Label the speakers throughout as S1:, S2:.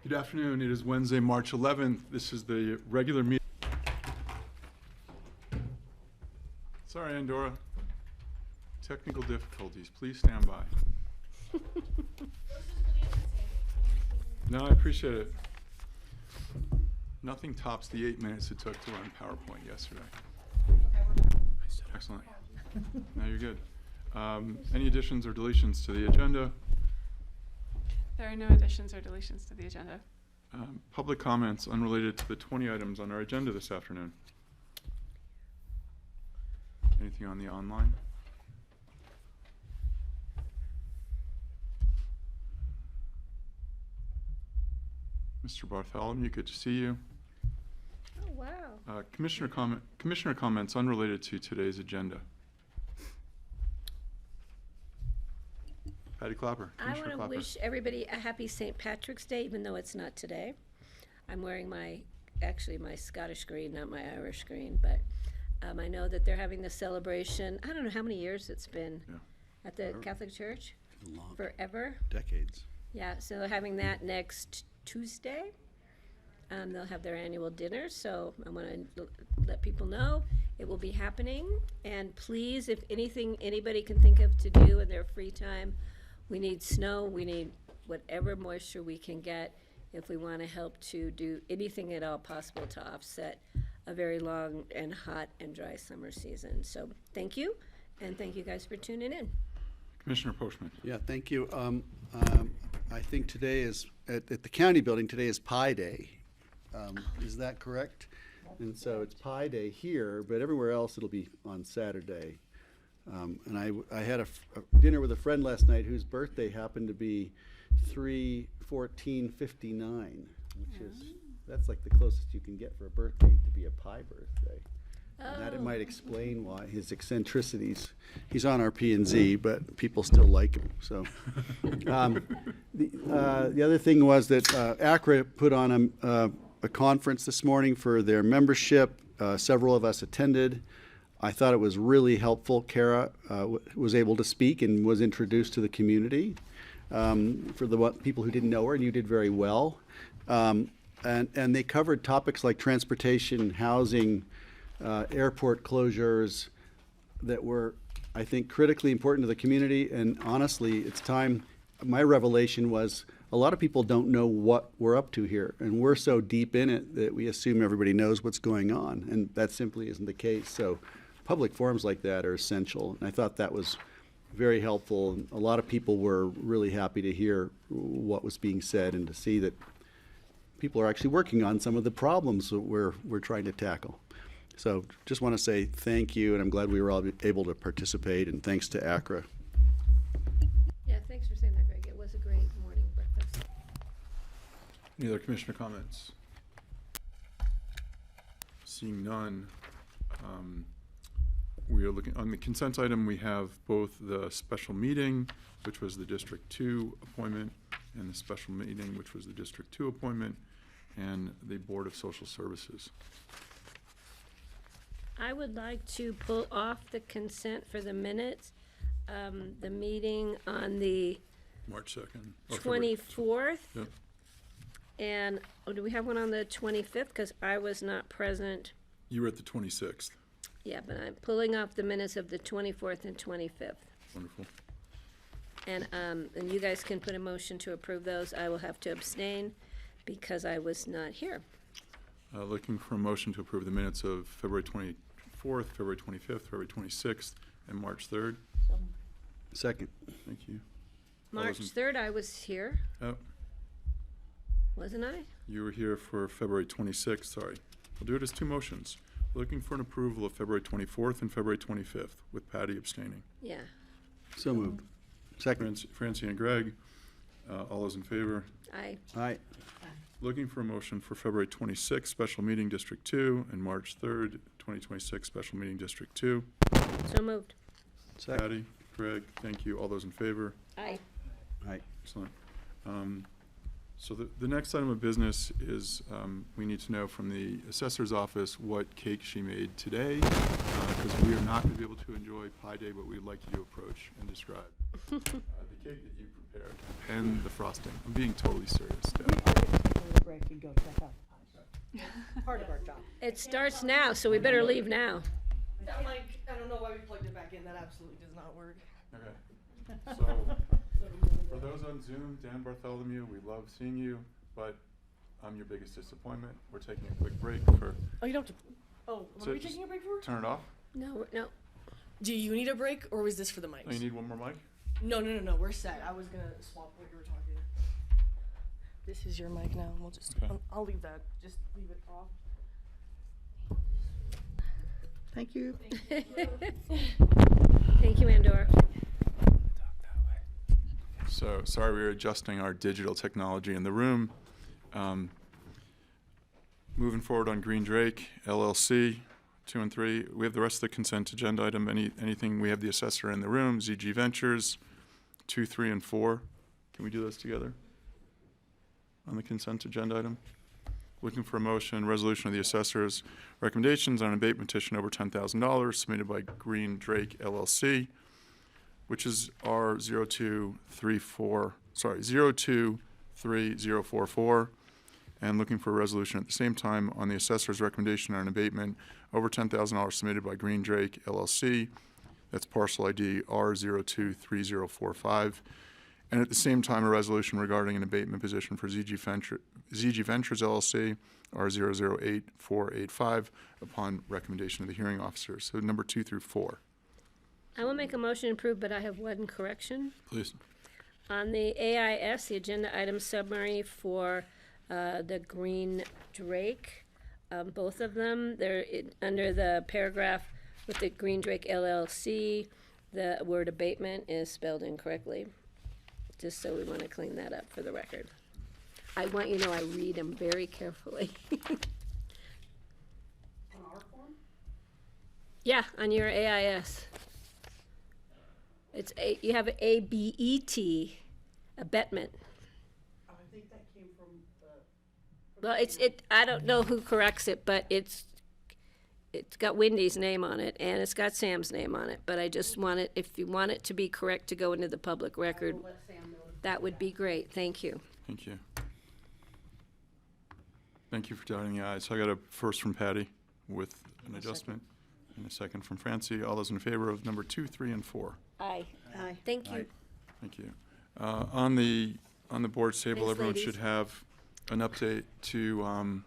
S1: Good afternoon. It is Wednesday, March 11th. This is the regular meeting. Sorry, Andorra. Technical difficulties. Please stand by. No, I appreciate it. Nothing tops the 8 minutes it took to run PowerPoint yesterday. Excellent. Now you're good. Any additions or deletions to the agenda?
S2: There are no additions or deletions to the agenda.
S1: Public comments unrelated to the 20 items on our agenda this afternoon. Anything on the online? Mr. Bartholomew, good to see you.
S3: Oh, wow.
S1: Commissioner comments unrelated to today's agenda. Patty Clapper.
S3: I want to wish everybody a happy St. Patrick's Day, even though it's not today. I'm wearing my Scottish green, not my Irish green, but I know that they're having the celebration. I don't know how many years it's been at the Catholic Church.
S4: Long.
S3: Forever.
S4: Decades.
S3: Yeah, so they're having that next Tuesday. They'll have their annual dinner, so I want to let people know it will be happening. And please, if anybody can think of to do in their free time, we need snow, we need whatever moisture we can get if we want to help to do anything at all possible to offset a very long and hot and dry summer season. So thank you, and thank you guys for tuning in.
S1: Commissioner Postman.
S4: Yeah, thank you. I think today is, at the county building, today is Pi Day. Is that correct? And so it's Pi Day here, but everywhere else it'll be on Saturday. And I had a dinner with a friend last night whose birthday happened to be 3/14/59, which is, that's like the closest you can get for a birthday to be a pi birthday. And that it might explain why his eccentricities. He's on our P&Z, but people still like him. So the other thing was that ACRA put on a conference this morning for their membership. Several of us attended. I thought it was really helpful. Kara was able to speak and was introduced to the community for the people who didn't know her, and you did very well. And they covered topics like transportation, housing, airport closures that were, I think, critically important to the community. And honestly, it's time. My revelation was a lot of people don't know what we're up to here, and we're so deep in it that we assume everybody knows what's going on, and that simply isn't the case. So public forums like that are essential, and I thought that was very helpful. And a lot of people were really happy to hear what was being said and to see that people are actually working on some of the problems that we're trying to tackle. So just want to say thank you, and I'm glad we were all able to participate, and thanks to ACRA.
S3: Yeah, thanks for saying that, Greg. It was a great morning breakfast.
S1: Any other commissioner comments? Seeing none, we are looking on the consent item. We have both the special meeting, which was the District 2 appointment, and the special meeting, which was the District 2 appointment, and the Board of Social Services.
S3: I would like to pull off the consent for the minutes. The meeting on the
S1: March 2nd.
S3: 24th.
S1: Yep.
S3: And do we have one on the 25th? Because I was not present.
S1: You were at the 26th.
S3: Yeah, but I'm pulling off the minutes of the 24th and 25th.
S1: Wonderful.
S3: And you guys can put a motion to approve those. I will have to abstain because I was not here.
S1: Looking for a motion to approve the minutes of February 24th, February 25th, February 26th, and March 3rd.
S4: Second.
S1: Thank you.
S3: March 3rd, I was here,
S1: Oh,
S3: wasn't I?
S1: you were here for February 26th, sorry. We'll do it as two motions. Looking for an approval of February 24th and February 25th, with Patty abstaining.
S3: Yeah.
S4: So moved. Second.
S1: Francie and Greg, all those in favor?
S3: I.
S4: Aye.
S1: Looking for a motion for February 26th, special meeting District 2, and March 3rd, 2026, special meeting District 2.
S3: So moved.
S4: Second.
S1: Patty, Greg, thank you. All those in favor?
S3: Aye.
S4: Aye.
S1: Excellent. So the next item of business is we need to know from the assessor's office what cake she made today, because we are not going to be able to enjoy Pi Day, but we'd like you to approach and describe the cake that you prepared and the frosting. I'm being totally serious, Deb.
S5: break and go check out the pies. Part of our job.
S3: It starts now, so we better leave now.
S6: That mic, I don't know why we plugged it back in. That absolutely does not work.
S1: Okay. So, for those on Zoom, Dan Bartholomew, we love seeing you, but I'm your biggest disappointment. We're taking a quick break for,
S6: Oh, you don't have to. Oh, what
S1: So
S6: are we
S1: just
S6: taking a break for?
S1: turn it off.
S3: No, no.
S6: Do you need a break, or was this for the mics?
S1: Oh, you need one more mic?
S6: No. We're set. I was gonna swap what you were talking. This is your mic now. We'll just.
S1: Okay.
S6: I'll leave that. Just leave it off.
S5: Thank you.
S3: Thank you, Andor.
S1: So, sorry, we were adjusting our digital technology in the room. Moving forward on Green Drake, LLC, 2 and 3. We have the rest of the consent agenda item. Anything, we have the assessor in the room, ZG Ventures, 2, 3, and 4. Can we do those together on the consent agenda item? Looking for a motion, resolution of the assessor's recommendations on an abatement petition over $10,000 submitted by Green Drake LLC, which is R 023044, and looking for a resolution at the same time on the assessor's recommendation on an abatement over $10,000 submitted by Green Drake LLC. That's parcel ID R 023045. And at the same time, a resolution regarding an abatement position for ZG Ventures LLC, R 008485, upon recommendation of the hearing officer. So number 2 through 4.
S3: I will make a motion to approve, but I have one correction.
S1: Please.
S3: On the AIS, the agenda item summary for the Green Drake, both of them, they're under the paragraph with the Green Drake LLC, the word abatement is spelled incorrectly. Just so we want to clean that up for the record. I want you to know I read them very carefully.
S5: On our form?
S3: Yeah, on your AIS. It's you have ABET, abatement.
S5: Oh, I think that came from
S3: Well, I don't know who corrects it, but it's got Wendy's name on it, and it's got Sam's name on it, but I just want it, if you want it to be correct to go into the public record,
S5: let Sam know.
S3: that would be great, thank you.
S1: Thank you. Thank you for dotting the i's. So I got a first from Patty with an adjustment, and a second from Francie. All those in favor of number 2, 3, and 4?
S3: Aye.
S5: Aye.
S3: Thank you.
S1: Thank you. On the board's table,
S3: Thanks,
S1: everyone
S3: ladies.
S1: should have an update to,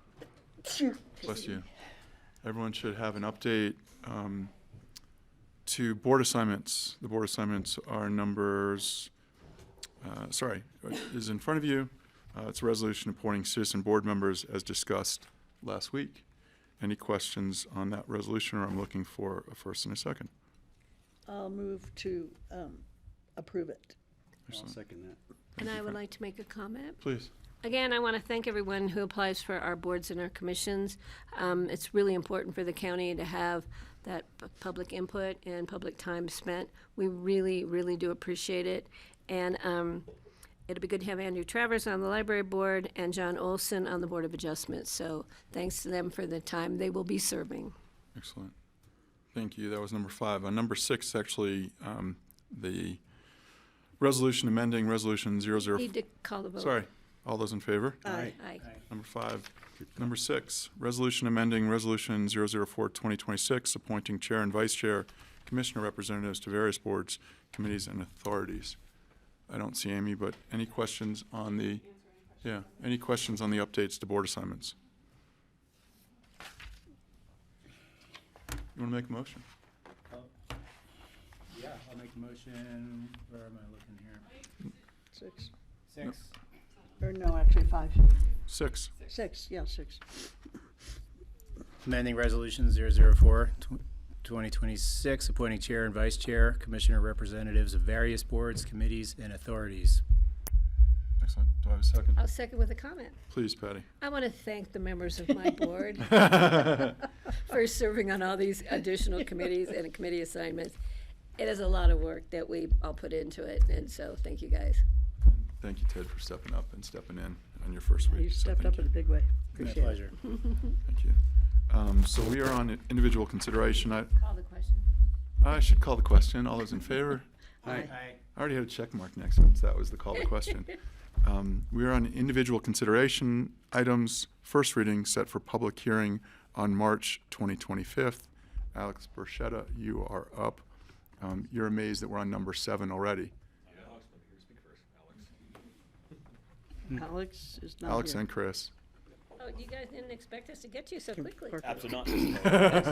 S1: bless you. Everyone should have an update to board assignments. The board assignments are numbers, is in front of you. It's a resolution appointing citizen board members as discussed last week. Any questions on that resolution, or I'm looking for a first and a second?
S5: I'll move to approve it.
S4: I'll
S1: Excellent.
S4: second that.
S3: And I would like to make a comment.
S1: Please.
S3: Again, I want to thank everyone who applies for our boards and our commissions. It's really important for the county to have that public input and public time spent. We really, really do appreciate it. And it'll be good to have Andrew Travers on the library board and John Olson on the Board of Adjustments. So thanks to them for the time they will be serving.
S1: Excellent. Thank you. That was number 5. On number 6, actually, the resolution amending resolution 00.
S3: Need to call the vote.
S1: Sorry. All those in favor?
S5: Aye.
S3: Aye.
S1: Number 5. Number 6, resolution amending resolution 004-2026, appointing chair and vice chair, commissioner representatives to various boards, committees, and authorities. I don't see Amy, but any questions on the, any questions on the updates to board assignments? You want to make a motion?
S7: Yeah, I'll make a motion. Where am I looking here?
S5: 6.
S7: 6.
S5: Or no, actually 5.
S1: 6.
S5: 6, yeah, 6.
S7: Amending Resolution 004-2026, appointing chair and vice chair, commissioner representatives of various boards, committees, and authorities.
S1: Excellent. Do I have a second?
S3: I'll second with a comment.
S1: Please, Patty.
S3: I want to thank the members of my board for serving on all these additional committees and committee assignments. It is a lot of work that we all put into it, and so thank you guys.
S1: Thank you, Ted, for stepping up and stepping in on your first week.
S5: You
S1: So
S5: stepped
S1: thank
S5: up in
S1: you.
S5: a big way.
S7: My
S5: Appreciate it.
S7: pleasure.
S1: Thank you. So we are on individual consideration.
S3: Call the question.
S1: I should call the question. All those in favor?
S5: Aye.
S1: I already had a check mark next one, so that was the call to question. We are on individual consideration items. First reading set for public hearing on March 2025. Alex Burchetta, you are up. You're amazed that we're on number 7 already.
S5: Alex is not
S1: Alex
S5: here.
S1: and Chris.
S3: Oh, you guys didn't expect us to get you so quickly.
S8: Absolutely not.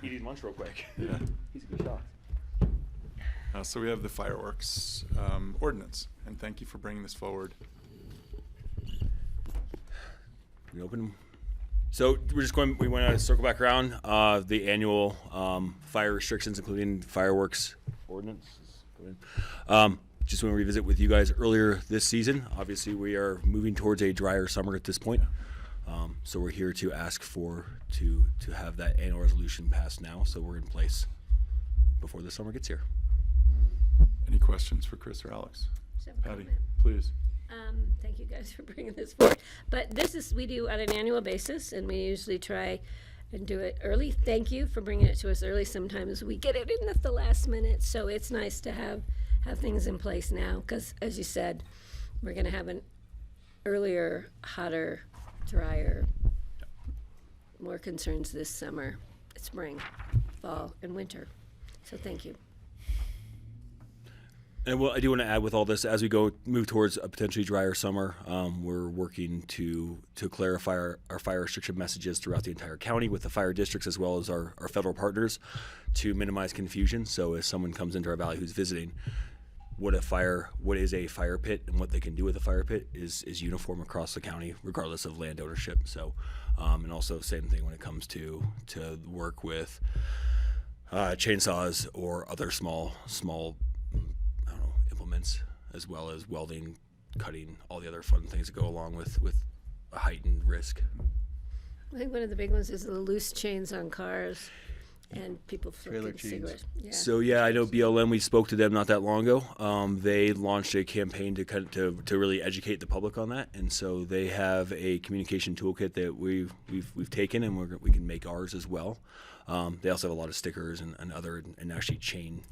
S8: Eating lunch real quick.
S1: Yeah.
S8: He's a good shot.
S1: So we have the fireworks ordinance, and thank you for bringing this forward.
S8: We open them. So we want to circle back around the annual fire restrictions, including fireworks ordinance. Just want to revisit with you guys earlier this season. Obviously, we are moving towards a drier summer at this point. So we're here to ask to have that annual resolution passed now, so we're in place before the summer gets here.
S1: Any questions for Chris or Alex?
S3: Just have a
S1: Patty,
S3: comment.
S1: please.
S3: Thank you guys for bringing this forward. But this is, we do on an annual basis, and we usually try and do it early. Thank you for bringing it to us early. Sometimes we get it in at the last minute, so it's nice to have things in place now, because as you said, we're gonna have an earlier, hotter, drier, more concerns this summer, spring, fall, and winter. So thank you.
S8: And I do want to add with all this, as we move towards a potentially drier summer, we're working to clarify our fire restriction messages throughout the entire county with the fire districts as well as our federal partners to minimize confusion. So if someone comes into our valley who's visiting, what is a fire pit and what they can do with a fire pit is uniform across the county, regardless of land ownership. So, and also same thing when it comes to work with chainsaws or other small implements, as well as welding, cutting, all the other fun things that go along with a heightened risk.
S3: I think one of the big ones is the loose chains on cars and people
S4: Trailer
S3: flipping
S4: chains.
S3: cigarettes. Yeah.
S8: So yeah, I know BLM. We spoke to them not that long ago. They launched a campaign to really educate the public on that, and so they have a communication toolkit that we've taken, and we can make ours as well. They also have a lot of stickers and other and actually chain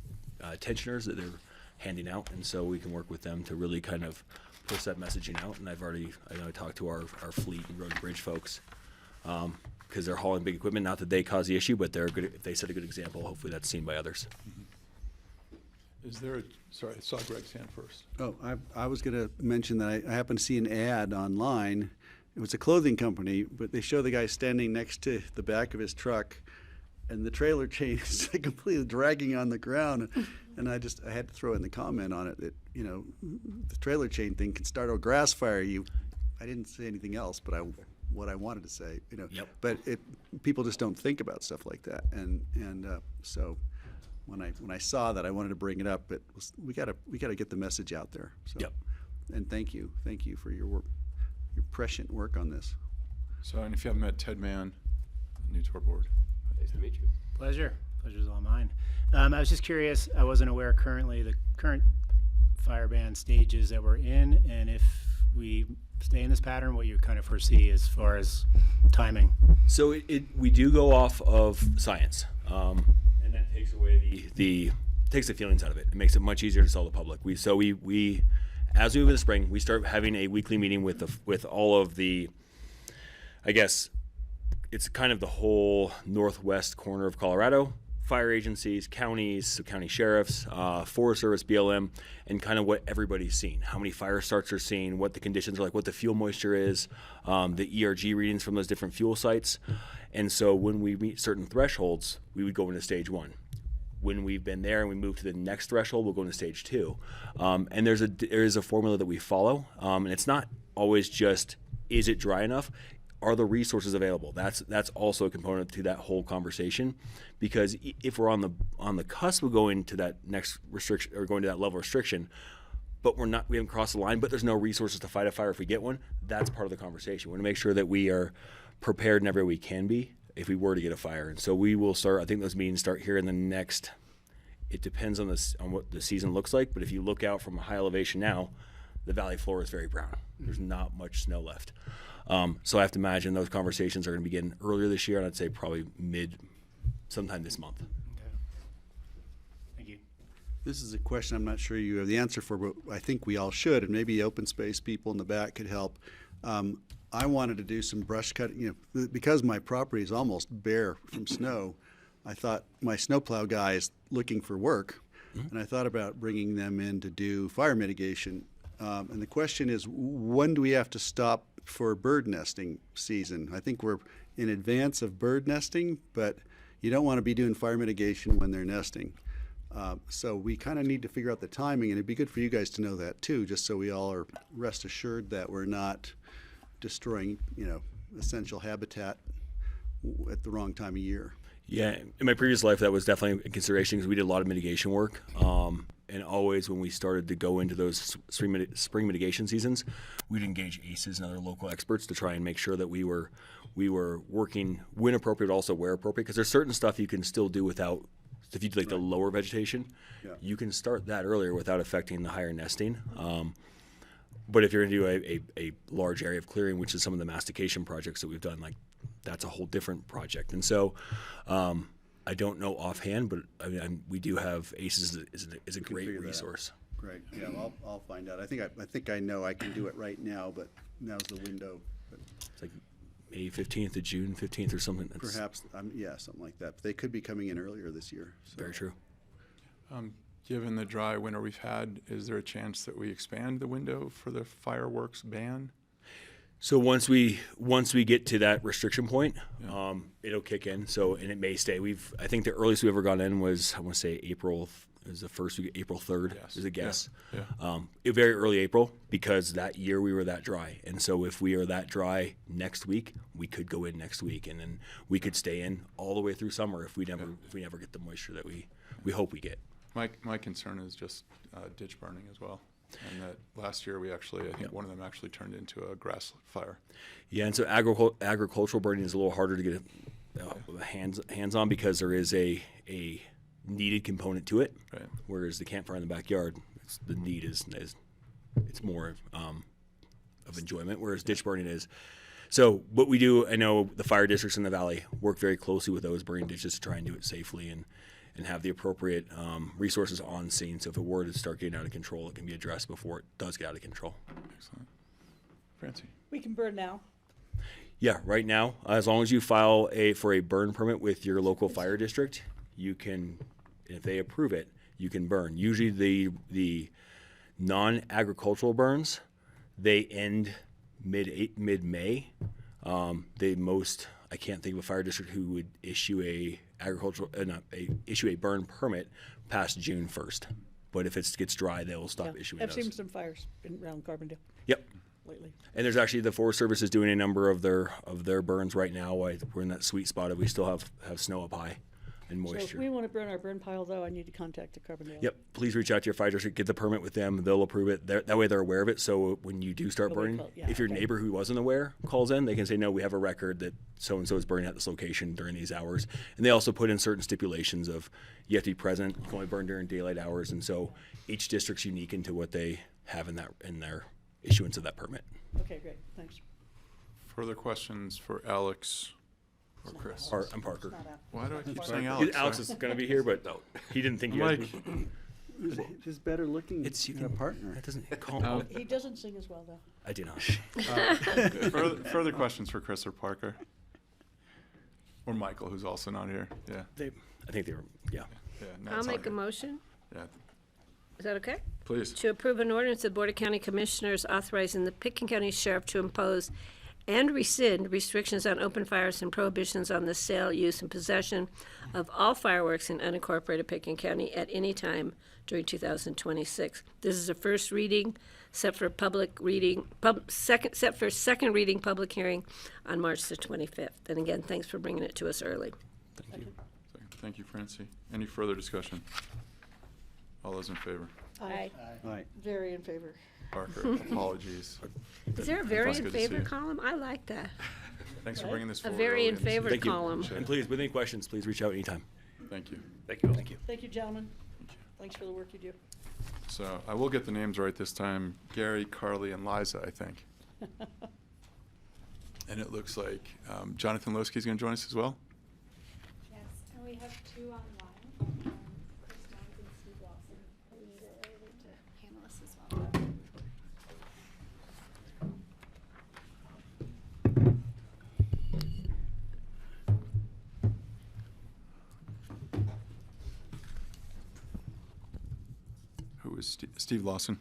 S8: tensioners that they're handing out, and so we can work with them to really kind of push that messaging out. And I know I talked to our fleet and road and bridge folks. Because they're hauling big equipment. Not that they cause the issue, but they're good. If they set a good example, hopefully that's seen by others.
S1: Is there sorry, I saw Greg's hand first.
S4: Oh, I was going to mention that I happened to see an ad online. It was a clothing company, but they show the guy standing next to the back of his truck, and the trailer chain is completely dragging on the ground. And I had to throw in the comment on it that, the trailer chain thing can start a grass fire. I didn't say anything else, but what I wanted to say,
S8: Yep.
S4: But people just don't think about stuff like that, and so when I saw that, I wanted to bring it up. But we gotta get the message out there. So,
S8: Yep.
S4: And thank you for your work, your prescient work on this.
S1: So, and if you haven't met Ted Mann, new to our board.
S8: Nice to meet you.
S7: Pleasure. Pleasure's all mine. I was just curious, I wasn't aware currently the current fire ban stages that we're in, and if we stay in this pattern, what you kind of foresee as far as timing.
S8: So we do go off of science, and that takes away takes the feelings out of it. It makes it much easier to sell the public. We as we move in the spring, we start having a weekly meeting with all of the, I guess, it's kind of the whole northwest corner of Colorado, fire agencies, counties, so county sheriffs, Forest Service, BLM, and kind of what everybody's seen, how many fire starts are seeing, what the conditions are like, what the fuel moisture is, the ERG readings from those different fuel sites. And so when we meet certain thresholds, we would go into stage 1. When we've been there and we move to the next threshold, we'll go into stage 2. And there is a formula that we follow, and it's not always just, is it dry enough? Are the resources available? That's also a component to that whole conversation, because if we're on the cusp of going to that next restriction or going to that level of restriction, but we haven't crossed the line, but there's no resources to fight a fire if we get one, that's part of the conversation. We want to make sure that we are prepared in every way we can be if we were to get a fire. And so we will start, I think those meetings start here in the next, it depends on what the season looks like, but if you look out from a high elevation now, the valley floor is very brown. There's not much snow left. So I have to imagine those conversations are going to begin earlier this year, and I'd say probably sometime this month.
S7: Okay. Thank you.
S4: This is a question I'm not sure you have the answer for, but I think we all should, and maybe open space people in the back could help. I wanted to do some brush cutting, because my property is almost bare from snow. I thought my snowplow guy is looking for work, and I thought about bringing them in to do fire mitigation. And the question is, when do we have to stop for bird nesting season? I think we're in advance of bird nesting, but you don't want to be doing fire mitigation when they're nesting. So we kind of need to figure out the timing, and it'd be good for you guys to know that too, just so we all are rest assured that we're not destroying, essential habitat at the wrong time of year.
S8: Yeah, in my previous life, that was definitely a consideration because we did a lot of mitigation work. And always when we started to go into those spring mitigation seasons, we'd engage ACEs and other local experts to try and make sure that we were working when appropriate, also where appropriate, because there's certain stuff you can still do without, if you do like the lower vegetation, you can start that earlier without affecting the higher nesting. But if you're going to do a large area of clearing, which is some of the mastication projects that we've done, like that's a whole different project. And so I don't know offhand, but we do have ACEs is a great
S4: figure that out.
S8: resource.
S4: Great, yeah, I'll find out. I think I know I can do it right now, but now's the window. But
S8: It's like May 15th to June 15th or something. That's
S4: perhaps, yeah, something like that. But they could be coming in earlier this year. So.
S8: very true.
S1: Given the dry winter we've had, is there a chance that we expand the window for the fireworks ban?
S8: So once we get to that restriction point, it'll kick in. So and it may stay. I think the earliest we ever got in was, I want to say April. It was the first week, April 3rd.
S1: Yes.
S8: Is a guess.
S1: Yeah.
S8: Very early April, because that year we were that dry. And so if we are that dry next week, we could go in next week, and then we could stay in all the way through summer if we never get the moisture that we hope we get.
S1: My concern is just ditch burning as well. And that last year I think one of them actually turned into a grass fire.
S8: Yeah, and so agricultural burning is a little harder to get hands on because there is a needed component to it.
S1: Right.
S8: Whereas the campfire in the backyard, the need is it's more of enjoyment. Whereas ditch burning is. So what we do, I know the fire districts in the valley work very closely with those burning ditches to try and do it safely and have the appropriate resources on scene. So if it were to start getting out of control, it can be addressed before it does get out of control.
S1: Excellent. Francie?
S5: We can burn now.
S8: Yeah, right now, as long as you file for a burn permit with your local fire district, you can, if they approve it, you can burn. Usually the non-agricultural burns, they end mid-May. I can't think of a fire district who would issue issue a burn permit past June 1st. But if it gets dry, they will stop issuing
S5: I've
S8: those.
S5: seen some fires around Carbondale
S8: Yep.
S5: lately.
S8: And there's actually the Forest Service is doing a number of their burns right now. We're in that sweet spot of we still have snow up high and
S5: So if
S8: moisture.
S5: we want to burn our burn pile, though, I need to contact the Carbondale.
S8: Yep. Please reach out to your fire district, get the permit with them. They'll approve it. That way they're aware of it. So when you do start
S5: Nobody
S8: burning,
S5: call- yeah,
S8: if your
S5: okay.
S8: neighbor who wasn't aware calls in, they can say, no, we have a record that so-and-so is burning at this location during these hours. And they also put in certain stipulations of you have to be present. You can only burn during daylight hours. And so each district's unique into what they have in their issuance of that permit.
S5: Okay, great, thanks.
S1: Further questions for Alex or Chris?
S8: I'm Parker.
S5: Not out.
S1: Why do I keep
S5: Parker.
S1: saying Alex?
S8: Alex is going to be here, but he didn't think you
S1: Mike,
S8: guys would.
S4: Who's better looking
S8: It's you
S4: than a
S8: can
S4: partner?
S8: That doesn't call.
S5: He doesn't sing as well, though.
S8: I do not.
S1: further questions for Chris or Parker? Or Michael, who's also not here? Yeah.
S8: I think they were. Yeah.
S1: Yeah. no,
S3: I'll
S1: it's not
S3: make a
S1: here.
S3: motion.
S1: Yeah.
S3: Is that okay?
S1: Please.
S3: To approve an ordinance of the Board of County Commissioners authorizing the Pitkin County Sheriff to impose and rescind restrictions on open fires and prohibitions on the sale, use, and possession of all fireworks in unincorporated Pitkin County at any time during 2026. This is a first reading, set for second reading, public hearing on March the 25th. And again, thanks for bringing it to us early.
S1: Thank you. Thank you, Francie. Any further discussion? All those in favor?
S3: Aye.
S4: All right.
S5: Very in favor.
S1: Parker, apologies.
S3: Is there a very
S1: It's
S3: in
S1: good to see
S3: favor
S1: you.
S3: column? I like that.
S1: Thanks for bringing this
S3: A
S1: forward.
S3: very
S1: early
S3: in
S1: the
S3: favor
S1: season.
S8: Thank you.
S3: column.
S1: Appreciate
S8: And
S1: it.
S8: please, with any questions, please reach out anytime.
S1: Thank you.
S8: Thank you. Thank you.
S5: Thank you, gentlemen. Thanks for the work you do.
S1: So I will get the names right this time. Gary, Carly, and Liza, I think. And it looks like Jonathan Losky is going to join us as well.
S9: Yes, and we have two online, Chris Jones and Steve Lawson.
S1: Steve Lawson.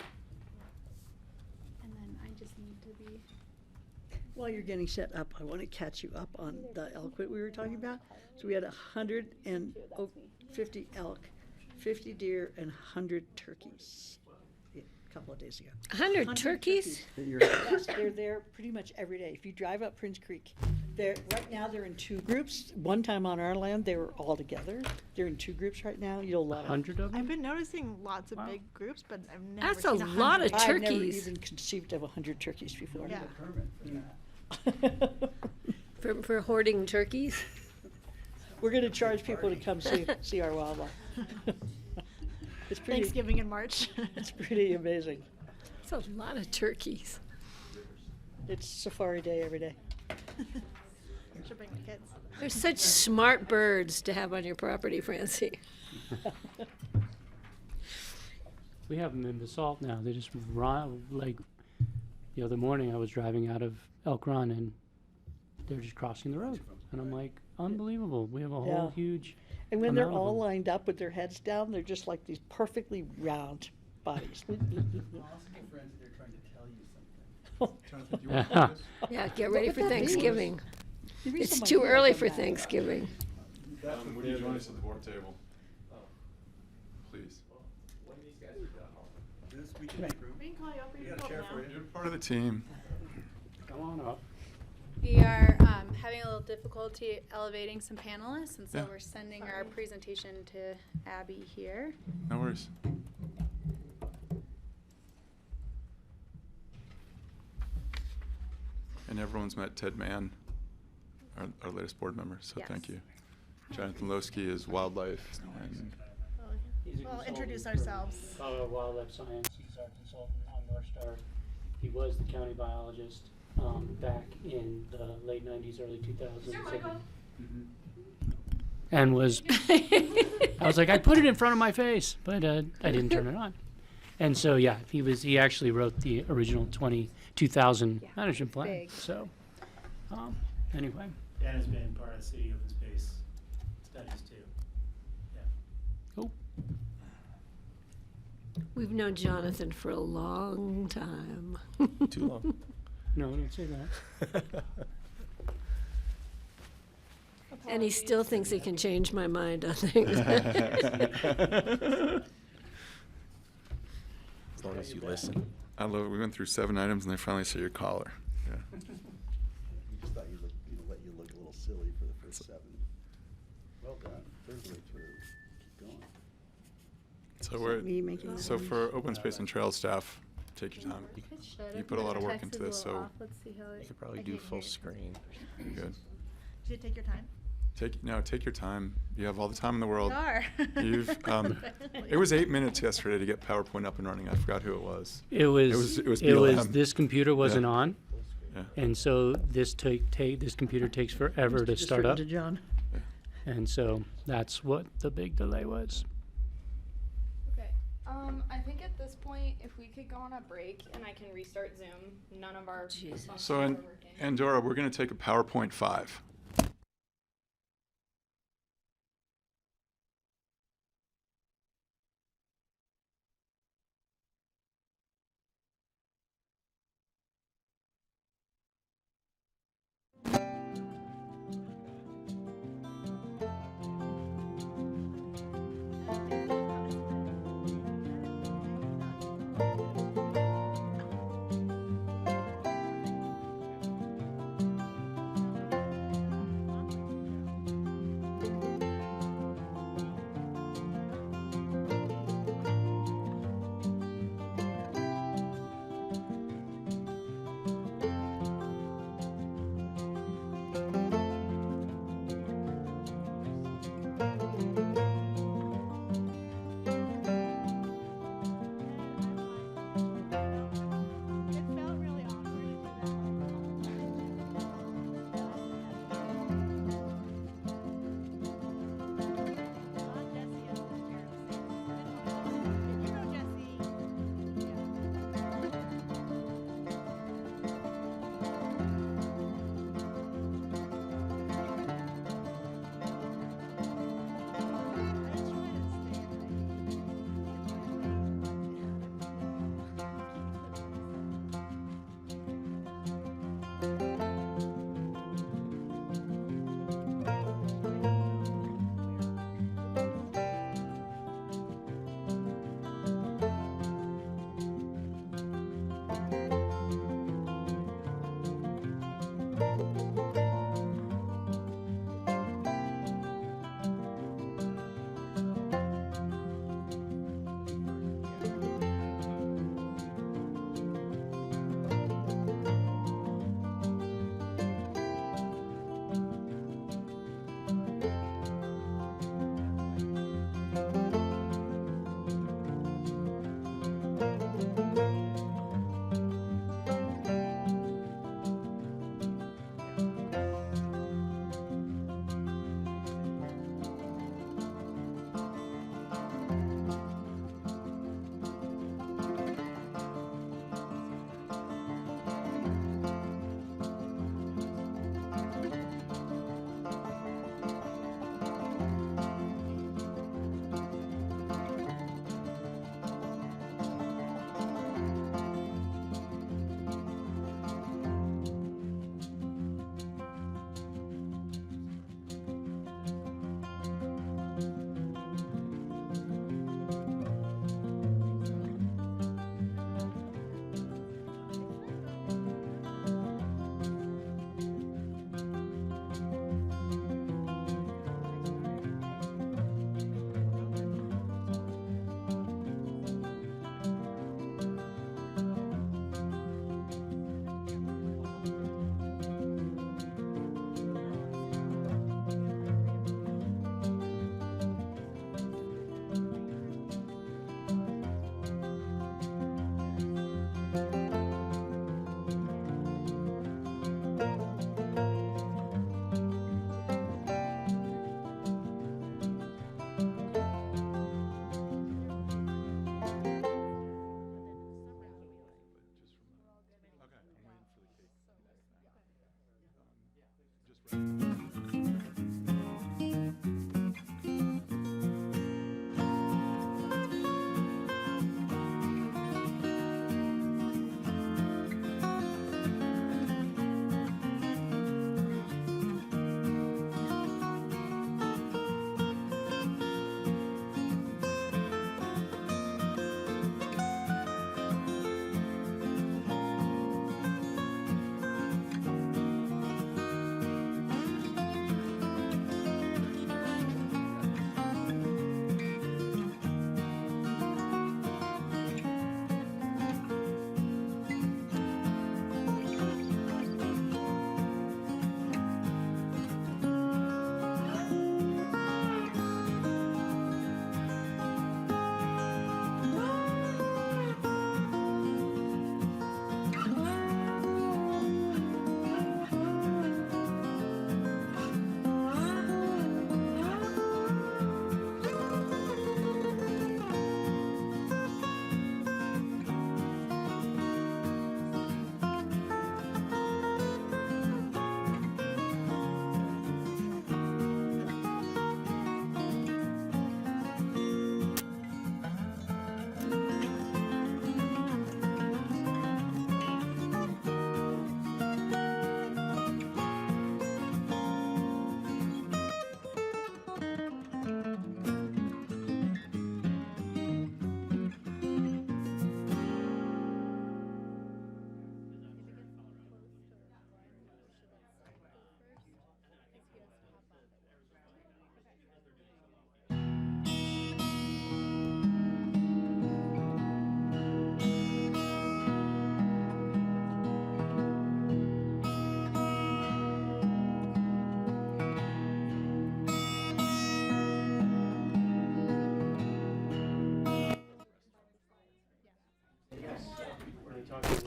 S9: And then I just need to be.
S5: While you're getting set up, I want to catch you up on the elk that we were talking about. So we had 150 elk, 50 deer, and 100 turkeys a couple of days ago.
S3: 100 turkeys?
S5: Yes, they're there pretty much every day. If you drive up Prince Creek, right now they're in two groups. One time on our land, they were all together. They're in two groups right now. You'll love it.
S10: 100 of them?
S9: I've been noticing lots of big groups, but I've never
S3: That's a
S9: seen 100.
S3: lot of
S5: I've never
S3: turkeys.
S5: even conceived of 100 turkeys before.
S9: Yeah.
S3: For hoarding turkeys?
S5: We're gonna charge people to come see our wildlife. It's pretty,
S9: Thanksgiving in March.
S5: it's pretty amazing.
S3: That's a lot of turkeys.
S5: It's safari day every day.
S9: Should bring my kids.
S3: They're such smart birds to have on your property, Francie.
S10: We have them in Basalt now. They just run, like, the other morning I was driving out of Elk Run and they're just crossing the road. And I'm like, unbelievable. We have a whole
S5: Yeah.
S10: huge,
S5: And when they're
S10: amount of
S5: all
S10: them.
S5: lined up with their heads down, they're just like these perfectly round bodies.
S1: Jonathan, do you want to do this?
S3: Yeah, get ready
S5: would
S3: for
S5: that be?
S3: Thanksgiving.
S5: Give me
S3: It's
S5: some
S3: too
S5: ideas
S3: early
S5: on
S3: for
S5: that.
S3: Thanksgiving.
S1: Would you join us at the board table? Please.
S7: We can make room.
S9: We can call you up.
S7: We got a chair for you.
S1: You're part of the team.
S10: come on up.
S9: We are having a little difficulty elevating some panelists, and so
S1: Yeah.
S9: we're sending our presentation to Abby here.
S1: No worries. And everyone's met Ted Mann, our latest board member, so thank
S9: Yes.
S1: you. Jonathan Lowski is wildlife, and
S10: He's a
S9: We'll
S10: consultant
S9: introduce
S10: for
S9: ourselves.
S10: Colorado Wildlife Science. He's our consultant on North Star. He was the county biologist back in the late 90s, early 2000s. And was, I was like, I put it in front of my face, but I didn't turn it on. And so, yeah, he actually wrote the original 2000 management plan.
S9: big.
S10: So, anyway.
S7: Dan has been part of city open space studies too.
S10: Cool.
S3: We've known Jonathan for a long time.
S8: Too long.
S10: No, don't say that.
S3: And he still thinks he can change my mind on things.
S8: As long as you listen.
S1: I love it. We went through 7 items and they finally say your collar. Yeah.
S4: We just thought you'd let you look a little silly for the first 7. Well done, third way through. Keep going.
S1: So we're,
S5: Me making
S1: so for open space and trail staff, take your time.
S9: It should.
S1: You
S9: If
S1: put a
S9: my
S1: lot of work
S9: text
S1: into
S9: is a
S1: this,
S9: little
S1: so-
S9: off. Let's see how it.
S8: You could probably
S9: I
S8: do
S9: can't
S8: full
S9: hear.
S8: screen.
S1: Good.
S9: Did you take your time?
S1: Take your time. You have all the time in the world.
S9: We are.
S1: You've, it was 8 minutes yesterday to get PowerPoint up and running. I forgot who it was.
S10: It was
S1: It was BLM.
S10: this computer wasn't
S1: Yeah.
S10: on,
S1: Yeah.
S10: and so this this computer takes forever to
S5: Just
S10: start
S5: written
S10: up,
S5: to John.
S10: and so that's what the big delay was.
S11: Okay. I think at this point, if we could go on a break and I can restart Zoom, none of our functions
S1: So,
S11: are
S1: and
S11: working.
S1: Andorra, we're going to take a PowerPoint 5.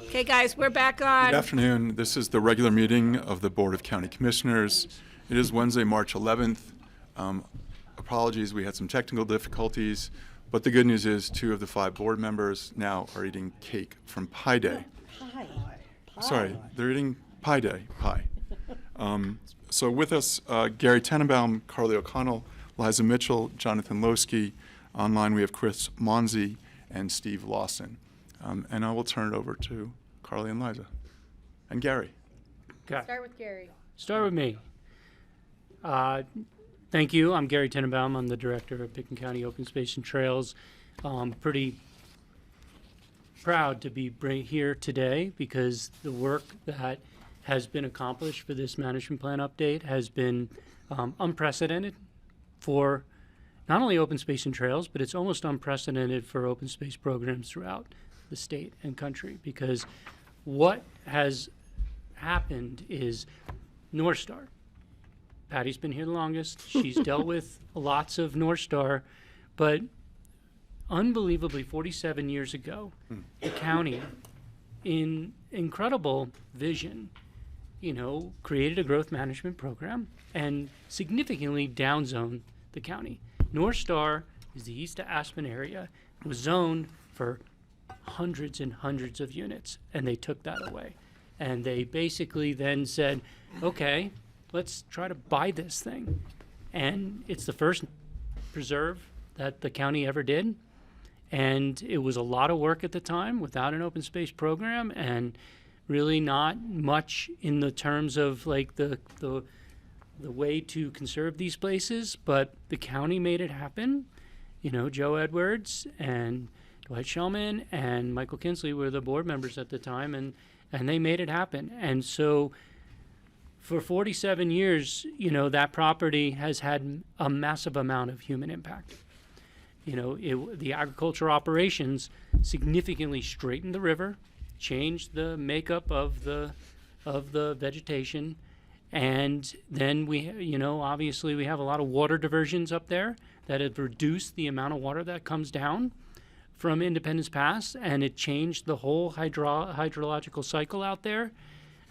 S3: Okay, guys, we're back
S1: Good
S3: on.
S1: afternoon. This is the regular meeting of the Board of County Commissioners. It is Wednesday, March 11th. Apologies, we had some technical difficulties, but the good news is 2 of the 5 board members now are eating cake from Pie Day.
S5: Pie.
S1: Sorry, they're eating Pie Day, pie. So with us, Gary Tenenbaum, Carly O'Connell, Liza Mitchell, Jonathan Losky. Online, we have Chris Monzi and Steve Lawson. And I will turn it over to Carly and Liza. And Gary.
S10: Okay.
S6: Start with Gary.
S10: Start with me. Thank you. I'm Gary Tenenbaum. I'm the director of Pickens County Open Space and Trails. Pretty proud to be here today because the work that has been accomplished for this management plan update has been unprecedented for not only open space and trails, but it's almost unprecedented for open space programs throughout the state and country, because what has happened is North Star. Patty's been here the longest. She's dealt with lots of North Star, but unbelievably 47 years ago, the county, in incredible vision, created a growth management program and significantly downzoned the county. North Star is the east of Aspen area. It was zoned for hundreds and hundreds of units, and they took that away. And they basically then said, okay, let's try to buy this thing. And it's the first preserve that the county ever did. And it was a lot of work at the time without an open space program, and really not much in the terms of like the way to conserve these places. But the county made it happen. Joe Edwards and Dwight Shellman and Michael Kinsley were the board members at the time, and they made it happen. And so for 47 years, that property has had a massive amount of human impact. The agriculture operations significantly straightened the river, changed the makeup of the vegetation, and then obviously we have a lot of water diversions up there that have reduced the amount of water that comes down from Independence Pass, and it changed the whole hydrological cycle out there.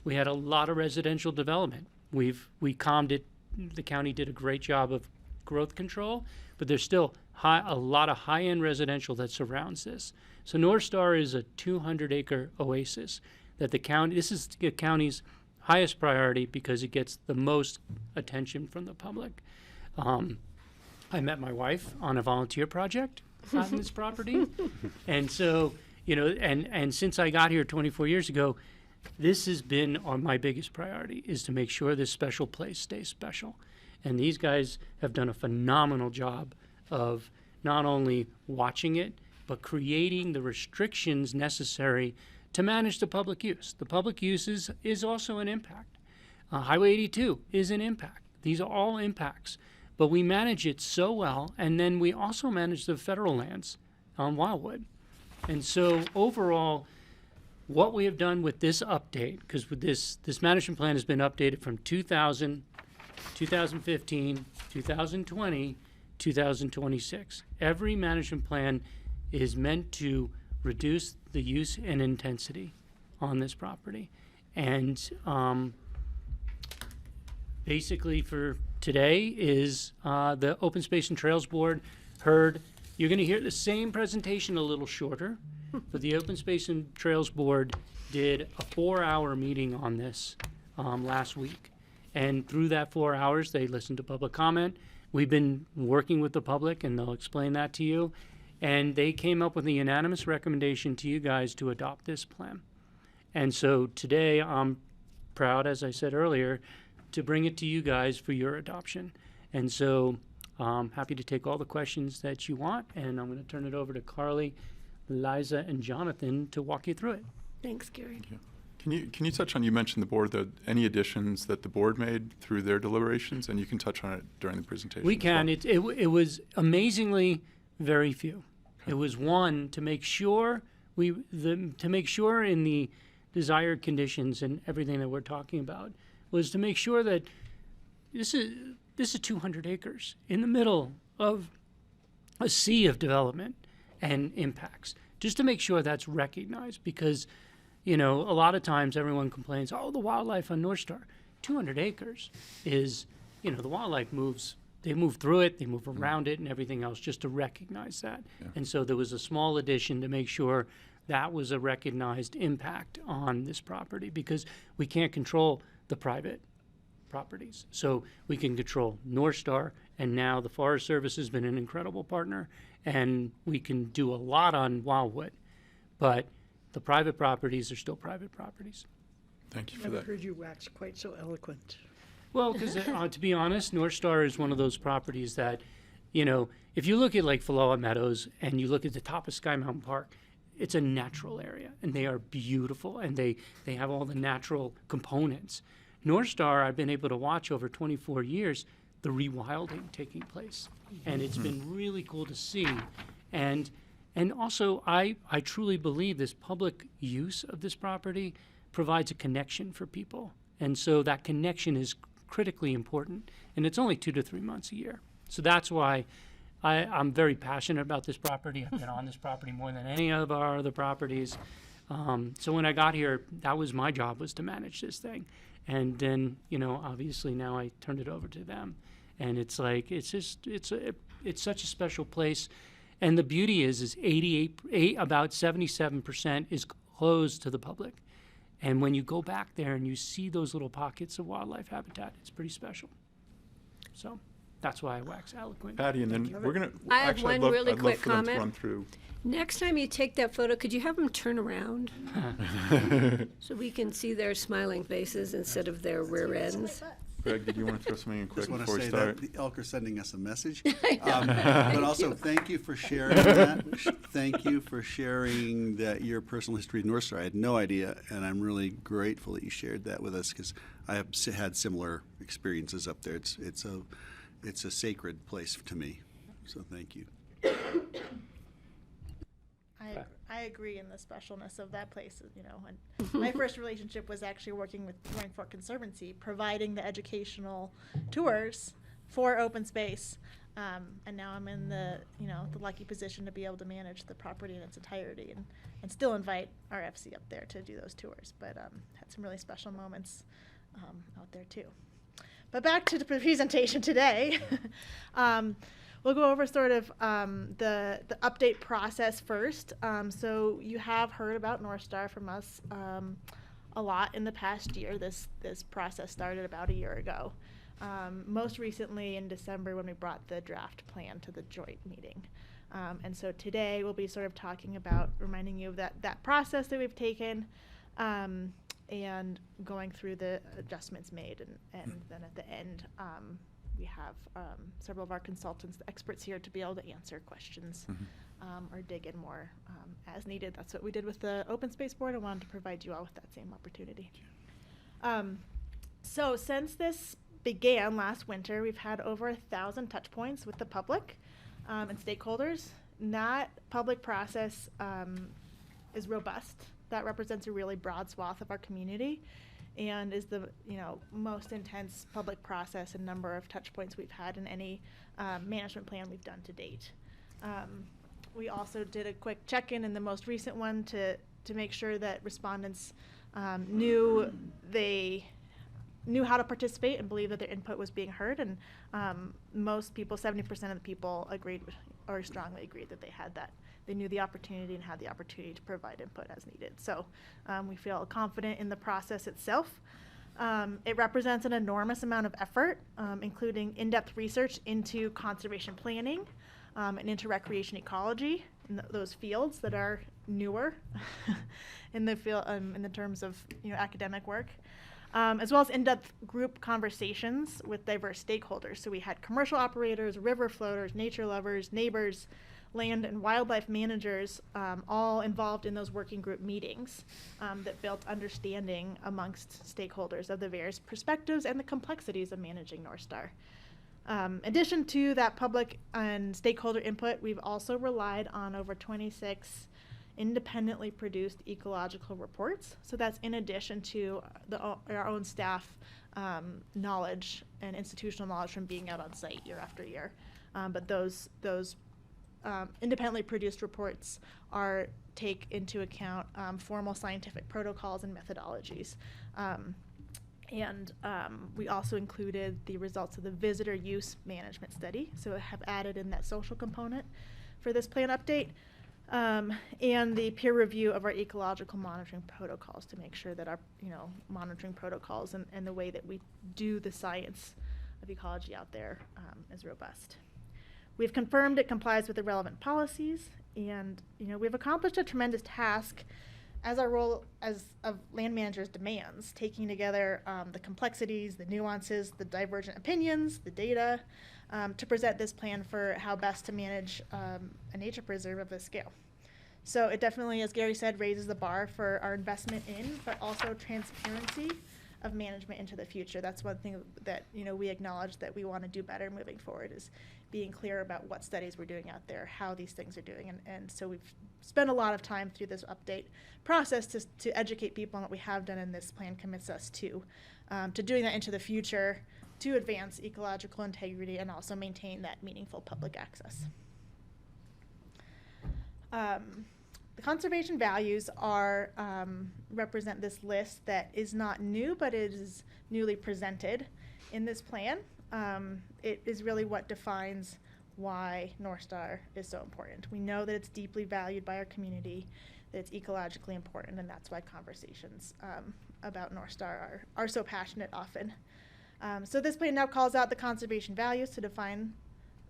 S10: We had a lot of residential development. We calmed it. The county did a great job of growth control, but there's still a lot of high-end residential that surrounds this. So North Star is a 200-acre oasis that the county, this is the county's highest priority because it gets the most attention from the public. I met my wife on a volunteer project on this property. And so, you know, and since I got here 24 years ago, this has been on my biggest priority, is to make sure this special place stays special. And these guys have done a phenomenal job of not only watching it, but creating the restrictions necessary to manage the public use. The public use is also an impact. Highway 82 is an impact. These are all impacts. But we manage it so well, and then we also manage the federal lands on Wildwood. And so overall, what we have done with this update, because with this management plan has been updated from 2000, 2015, 2020, 2026. Every management plan is meant to reduce the use and intensity on this property. And basically for today is the Open Space and Trails Board heard, you're going to hear the same presentation a little shorter, but the Open Space and Trails Board did a 4-hour meeting on this last week. And through that 4 hours, they listened to public comment. We've been working with the public, and they'll explain that to you. And they came up with a unanimous recommendation to you guys to adopt this plan. And so today, I'm proud, as I said earlier, to bring it to you guys for your adoption. And so I'm happy to take all the questions that you want, and I'm going to turn it over to Carly, Liza, and Jonathan to walk you through it.
S3: Thanks, Gary.
S1: Can you touch on, you mentioned the board, any additions that the board made through their deliberations, and you can touch on it during the presentation.
S10: We
S1: as
S10: can.
S1: well.
S10: It was amazingly very few. It was one to make sure to make sure in the desired conditions and everything that we're talking about was to make sure that this is 200 acres in the middle of a sea of development and impacts. Just to make sure that's recognized, because you know, a lot of times everyone complains, oh, the wildlife on North Star. 200 acres is, you know, the wildlife moves, they move through it, they move around it and everything else, just to recognize that.
S1: Yeah.
S10: And so there was a small addition to make sure that was a recognized impact on this property, because we can't control the private properties. So we can control North Star, and now the Forest Service has been an incredible partner, and we can do a lot on Wildwood. But the private properties are still private properties.
S1: Thank you for
S5: Never
S1: that.
S5: heard you wax quite so eloquent.
S10: Well, because to be honest, North Star is one of those properties that, you know, if you look at like Faloa Meadows and you look at the top of Sky Mountain Park, it's a natural area, and they are beautiful, and they have all the natural components. North Star, I've been able to watch over 24 years the rewilding taking place, and it's been really cool to see. And also, I truly believe this public use of this property provides a connection for people. And so that connection is critically important. And it's only 2 to 3 months a year. So that's why I'm very passionate about this property. I've been on this property more than any of our other properties. So when I got here, that was my job, was to manage this thing. And then, you know, obviously now I turned it over to them. And it's like, it's such a special place. And the beauty is about 77% is closed to the public. And when you go back there and you see those little pockets of wildlife habitat, it's pretty special. So that's why I wax eloquent.
S1: Patty, and then we're going to,
S3: I have
S1: actually,
S3: one really
S1: I'd love
S3: quick
S1: for them to
S3: comment.
S1: run through.
S3: Next time you take that photo, could you have them turn around so we can see their smiling faces instead of their rear ends?
S1: Greg, did you want to throw something in quick
S4: Just want to
S1: before we
S4: say
S1: start?
S4: that the elk are sending us a message. But also, thank you for sharing that. Thank you for sharing that your personal history of North Star. I had no idea, and I'm really grateful that you shared that with us, because I have had similar experiences up there. It's a sacred place to me. So thank you.
S11: I agree in the specialness of that place, you know, and my first relationship was actually working with Roaring Fork Conservancy, providing the educational tours for open space. And now I'm in the lucky position to be able to manage the property in its entirety and still invite RFC up there to do those tours. But had some really special moments out there too. But back to the presentation today. We'll go over sort of the update process first. So you have heard about North Star from us a lot in the past year. This process started about a year ago. Most recently in December when we brought the draft plan to the joint meeting. And so today we'll be sort of talking about, reminding you of that process that we've taken, and going through the adjustments made, and then at the end we have several of our consultants, the experts here, to be able to answer questions or dig in more as needed. That's what we did with the Open Space Board. I wanted to provide you all with that same opportunity. So since this began last winter, we've had over 1,000 touch points with the public and stakeholders. And that public process is robust. That represents a really broad swath of our community, and is the most intense public process and number of touch points we've had in any management plan we've done to date. We also did a quick check-in in the most recent one to make sure that respondents knew how to participate and believe that their input was being heard, and most people, 70% of the people, agreed or strongly agreed that they had that. They knew the opportunity and had the opportunity to provide input as needed. So we feel confident in the process itself. It represents an enormous amount of effort, including in-depth research into conservation planning and into recreation ecology, in those fields that are newer in the field, in the terms of academic work. As well as in-depth group conversations with diverse stakeholders. So we had commercial operators, river floaters, nature lovers, neighbors, land and wildlife managers, all involved in those working group meetings that built understanding amongst stakeholders of the various perspectives and the complexities of managing North Star. In addition to that public and stakeholder input, we've also relied on over 26 independently produced ecological reports. So that's in addition to our own staff knowledge and institutional knowledge from being out on site year after year. But those independently produced reports take into account formal scientific protocols and methodologies. We also included the results of the visitor use management study, so I have added in that social component for this plan update. And the peer review of our ecological monitoring protocols to make sure that our monitoring protocols and the way that we do the science of ecology out there is robust. We've confirmed it complies with the relevant policies, and we've accomplished a tremendous task as our role as of land managers demands, taking together the complexities, the nuances, the divergent opinions, the data, to present this plan for how best to manage a nature preserve of this scale. So it definitely, as Gary said, raises the bar for our investment in, but also transparency of management into the future. That's one thing that we acknowledge that we want to do better moving forward, is being clear about what studies we're doing out there, how these things are doing, and so we've spent a lot of time through this update process to educate people on what we have done, and this plan commits us to doing that into the future to advance ecological integrity and also maintain that meaningful public access. The conservation values represent this list that is not new, but it is newly presented in this plan. It is really what defines why North Star is so important. We know that it's deeply valued by our community, that it's ecologically important, and that's why conversations about North Star are so passionate often. So this plan now calls out the conservation values to define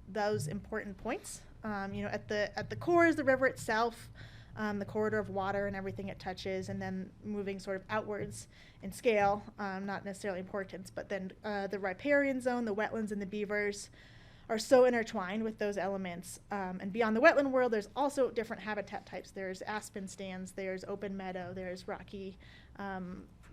S11: those important points. At the core is the river itself, the corridor of water and everything it touches, and then moving sort of outwards in scale, not necessarily importance, but then the riparian zone, the wetlands, and the beavers are so intertwined with those elements. And beyond the wetland world, there's also different habitat types. There's aspen stands, there's open meadow, there's rocky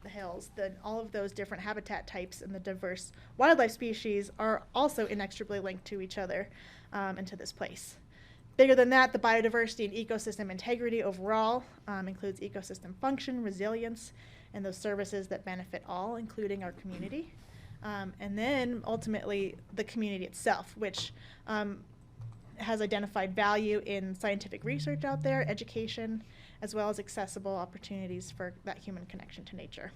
S11: hills. All of those different habitat types and the diverse wildlife species are also inextricably linked to each other and to this place. Bigger than that, the biodiversity and ecosystem integrity overall includes ecosystem function, resilience, and those services that benefit all, including our community. And then ultimately the community itself, which has identified value in scientific research out there, education, as well as accessible opportunities for that human connection to nature.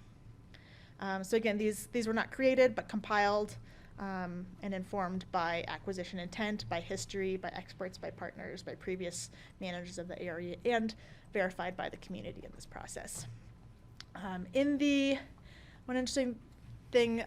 S11: So again, these were not created, but compiled and informed by acquisition intent, by history, by experts, by partners, by previous managers of the area, and verified by the community in this process. One interesting thing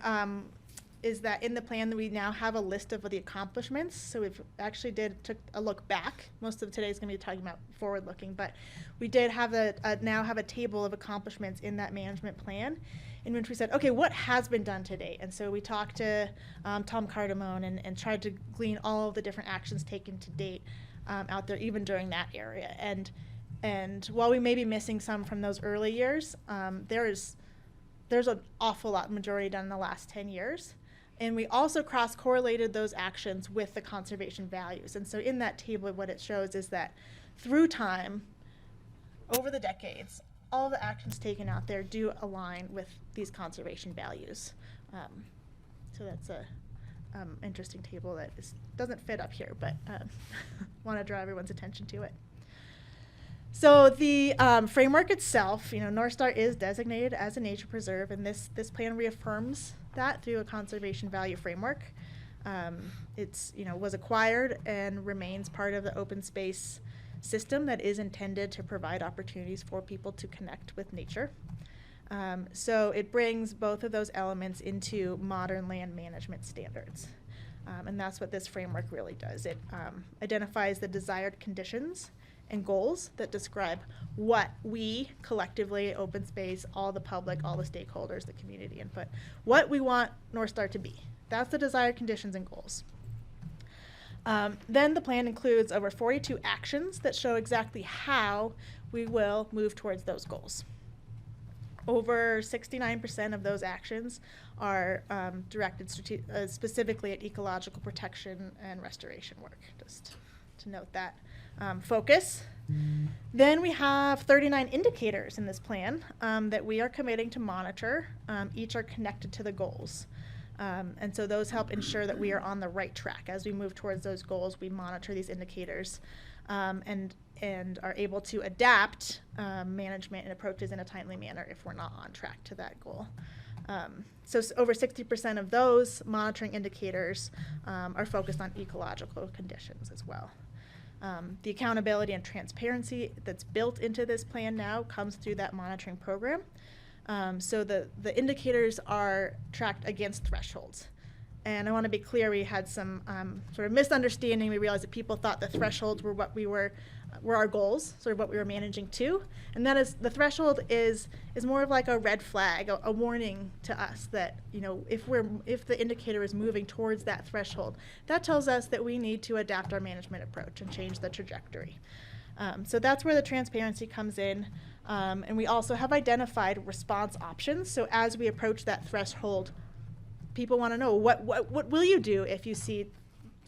S11: is that in the plan we now have a list of the accomplishments. So we've actually took a look back. Most of today is going to be talking about forward looking, but we did have now have a table of accomplishments in that management plan, in which we said, okay, what has been done to date? And so we talked to Tom Cardamone and tried to glean all of the different actions taken to date out there, even during that area. And while we may be missing some from those early years, there's an awful lot, majority done in the last 10 years. And we also cross-correlated those actions with the conservation values. And so in that table, what it shows is that through time, over the decades, all the actions taken out there do align with these conservation values. So that's a interesting table that doesn't fit up here, but want to draw everyone's attention to it. So the framework itself, North Star is designated as a nature preserve, and this plan reaffirms that through a conservation value framework. It's was acquired and remains part of the open space system that is intended to provide opportunities for people to connect with nature. So it brings both of those elements into modern land management standards. And that's what this framework really does. It identifies the desired conditions and goals that describe what we collectively, open space, all the public, all the stakeholders, the community input, what we want North Star to be. That's the desired conditions and goals. Then the plan includes over 42 actions that show exactly how we will move towards those goals. Over 69% of those actions are directed specifically at ecological protection and restoration work, just to note that. Focus. Then we have 39 indicators in this plan that we are committing to monitor. Each are connected to the goals. And so those help ensure that we are on the right track. As we move towards those goals, we monitor these indicators and are able to adapt management and approaches in a timely manner if we're not on track to that goal. So over 60% of those monitoring indicators are focused on ecological conditions as well. The accountability and transparency that's built into this plan now comes through that monitoring program. So the indicators are tracked against thresholds. And I want to be clear, we had some sort of misunderstanding. We realized that people thought the thresholds were what were our goals, sort of what we were managing to. And that is, the threshold is more of like a red flag, a warning to us that, if the indicator is moving towards that threshold, that tells us that we need to adapt our management approach and change the trajectory. So that's where the transparency comes in. And we also have identified response options. So as we approach that threshold, people want to know, what will you do if you see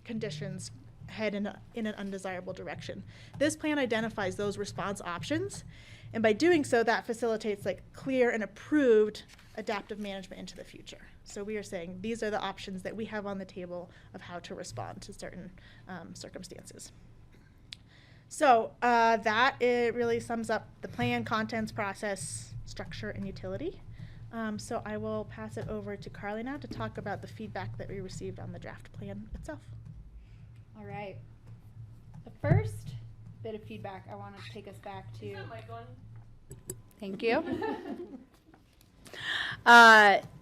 S11: conditions head in an undesirable direction? This plan identifies those response options, and by doing so, that facilitates clear and approved adaptive management into the future. So we are saying these are the options that we have on the table of how to respond to certain circumstances. So that it really sums up the plan, contents, process, structure, and utility. So I will pass it over to Carly now to talk about the feedback that we received on the draft plan itself.
S9: All right. The first bit of feedback I want to take us back to. Thank you.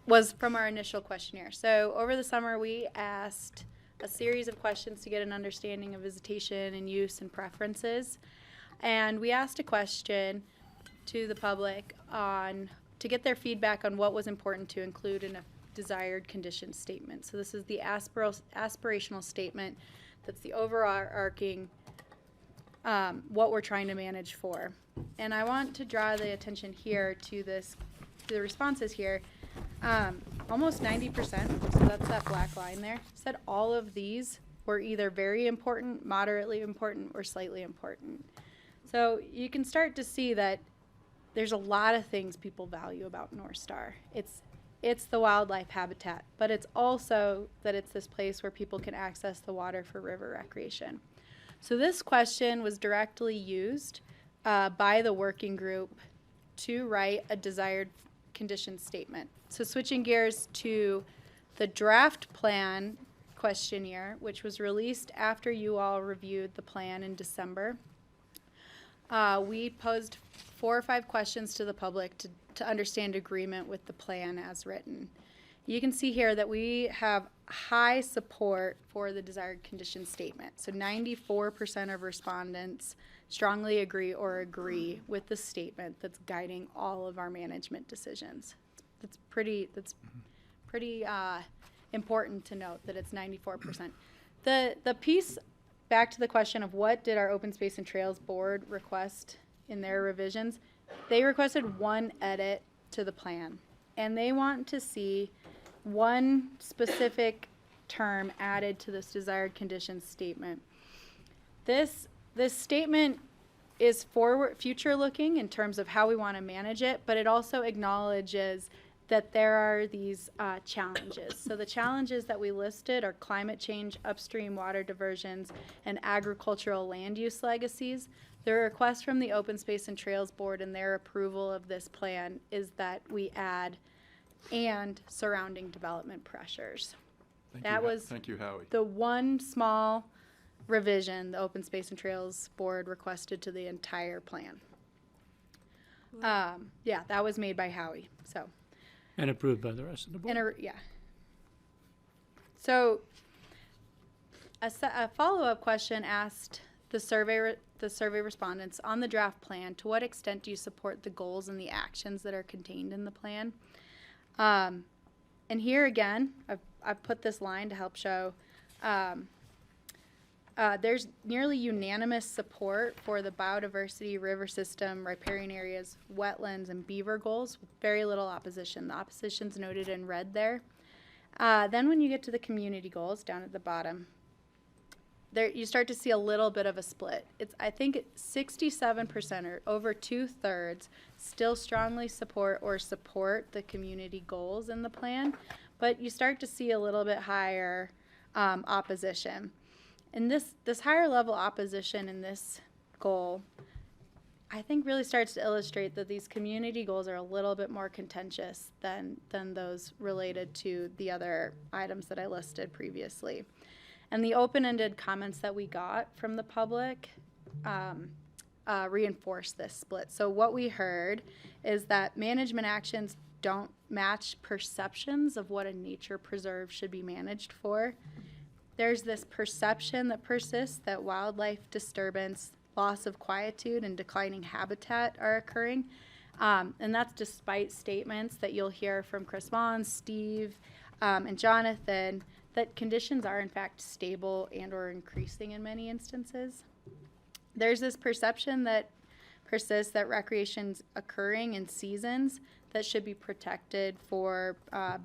S9: Was from our initial questionnaire. So over the summer, we asked a series of questions to get an understanding of visitation and use and preferences. And we asked a question to the public to get their feedback on what was important to include in a desired condition statement. So this is the aspirational statement that's the overarching what we're trying to manage for. And I want to draw the attention here to the responses here. Almost 90%, so that's that black line there, said all of these were either very important, moderately important, or slightly important. So you can start to see that there's a lot of things people value about North Star. It's the wildlife habitat, but it's also that it's this place where people can access the water for river recreation. So this question was directly used by the working group to write a desired condition statement. So switching gears to the draft plan questionnaire, which was released after you all reviewed the plan in December, we posed 4 or 5 questions to the public to understand agreement with the plan as written. You can see here that we have high support for the desired condition statement. So 94% of respondents strongly agree or agree with the statement that's guiding all of our management decisions. That's pretty important to note that it's 94%. The piece, back to the question of what did our Open Space and Trails Board request in their revisions, they requested one edit to the plan, and they want to see one specific term added to this desired condition statement. This statement is forward, future looking in terms of how we want to manage it, but it also acknowledges that there are these challenges. So the challenges that we listed are climate change, upstream water diversions, and agricultural land use legacies. The request from the Open Space and Trails Board and their approval of this plan is that we add and surrounding development pressures.
S1: Thank you, Howie.
S9: The one small revision the Open Space and Trails Board requested to the entire plan. Yeah, that was made by Howie, so.
S10: And approved by the rest of the board.
S9: Yeah. So a follow-up question asked the survey respondents on the draft plan, to what extent do you support the goals and the actions that are contained in the plan? And here again, I've put this line to help show there's nearly unanimous support for the biodiversity, river system, riparian areas, wetlands, and beaver goals with very little opposition. The opposition's noted in red there. Then when you get to the community goals down at the bottom, there you start to see a little bit of a split. I think 67% or over 2/3 still strongly support the community goals in the plan, but you start to see a little bit higher opposition. And this higher level opposition in this goal, I think, really starts to illustrate that these community goals are a little bit more contentious than those related to the other items that I listed previously. And the open-ended comments that we got from the public reinforce this split. So what we heard is that management actions don't match perceptions of what a nature preserve should be managed for. There's this perception that persists that wildlife disturbance, loss of quietude, and declining habitat are occurring. And that's despite statements that you'll hear from Chris Vaughn, Steve, and Jonathan, that conditions are in fact stable and or increasing in many instances. There's this perception that persists that recreation's occurring in seasons that should be protected for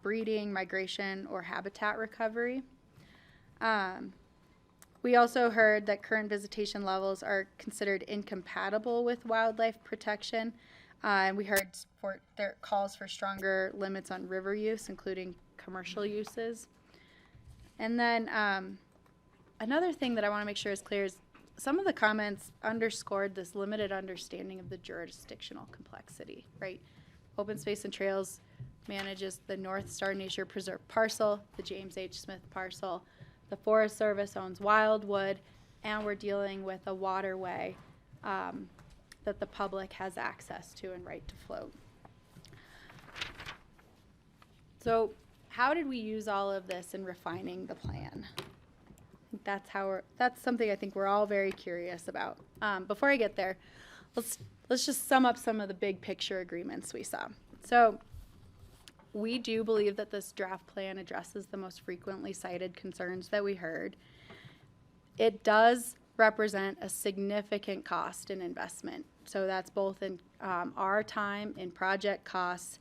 S9: breeding, migration, or habitat recovery. We also heard that current visitation levels are considered incompatible with wildlife protection. And we heard there calls for stronger limits on river use, including commercial uses. And then another thing that I want to make sure is clear is some of the comments underscored this limited understanding of the jurisdictional complexity, right? Open Space and Trails manages the North Star Nature Preserve parcel, the James H. Smith parcel. The Forest Service owns Wildwood, and we're dealing with a waterway that the public has access to and right to float. So how did we use all of this in refining the plan? That's something I think we're all very curious about. Before I get there, let's just sum up some of the big picture agreements we saw. So we do believe that this draft plan addresses the most frequently cited concerns that we heard. It does represent a significant cost and investment. So that's both in our time, in project costs,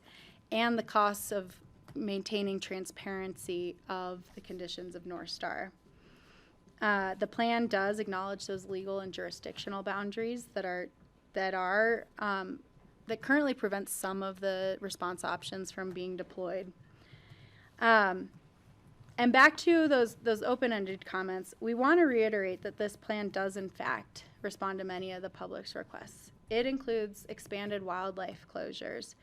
S9: and the costs of maintaining transparency of the conditions of North Star. The plan does acknowledge those legal and jurisdictional boundaries that currently prevent some of the response options from being deployed. And back to those open-ended comments, we want to reiterate that this plan does in fact respond to many of the public's requests. It includes expanded wildlife closures.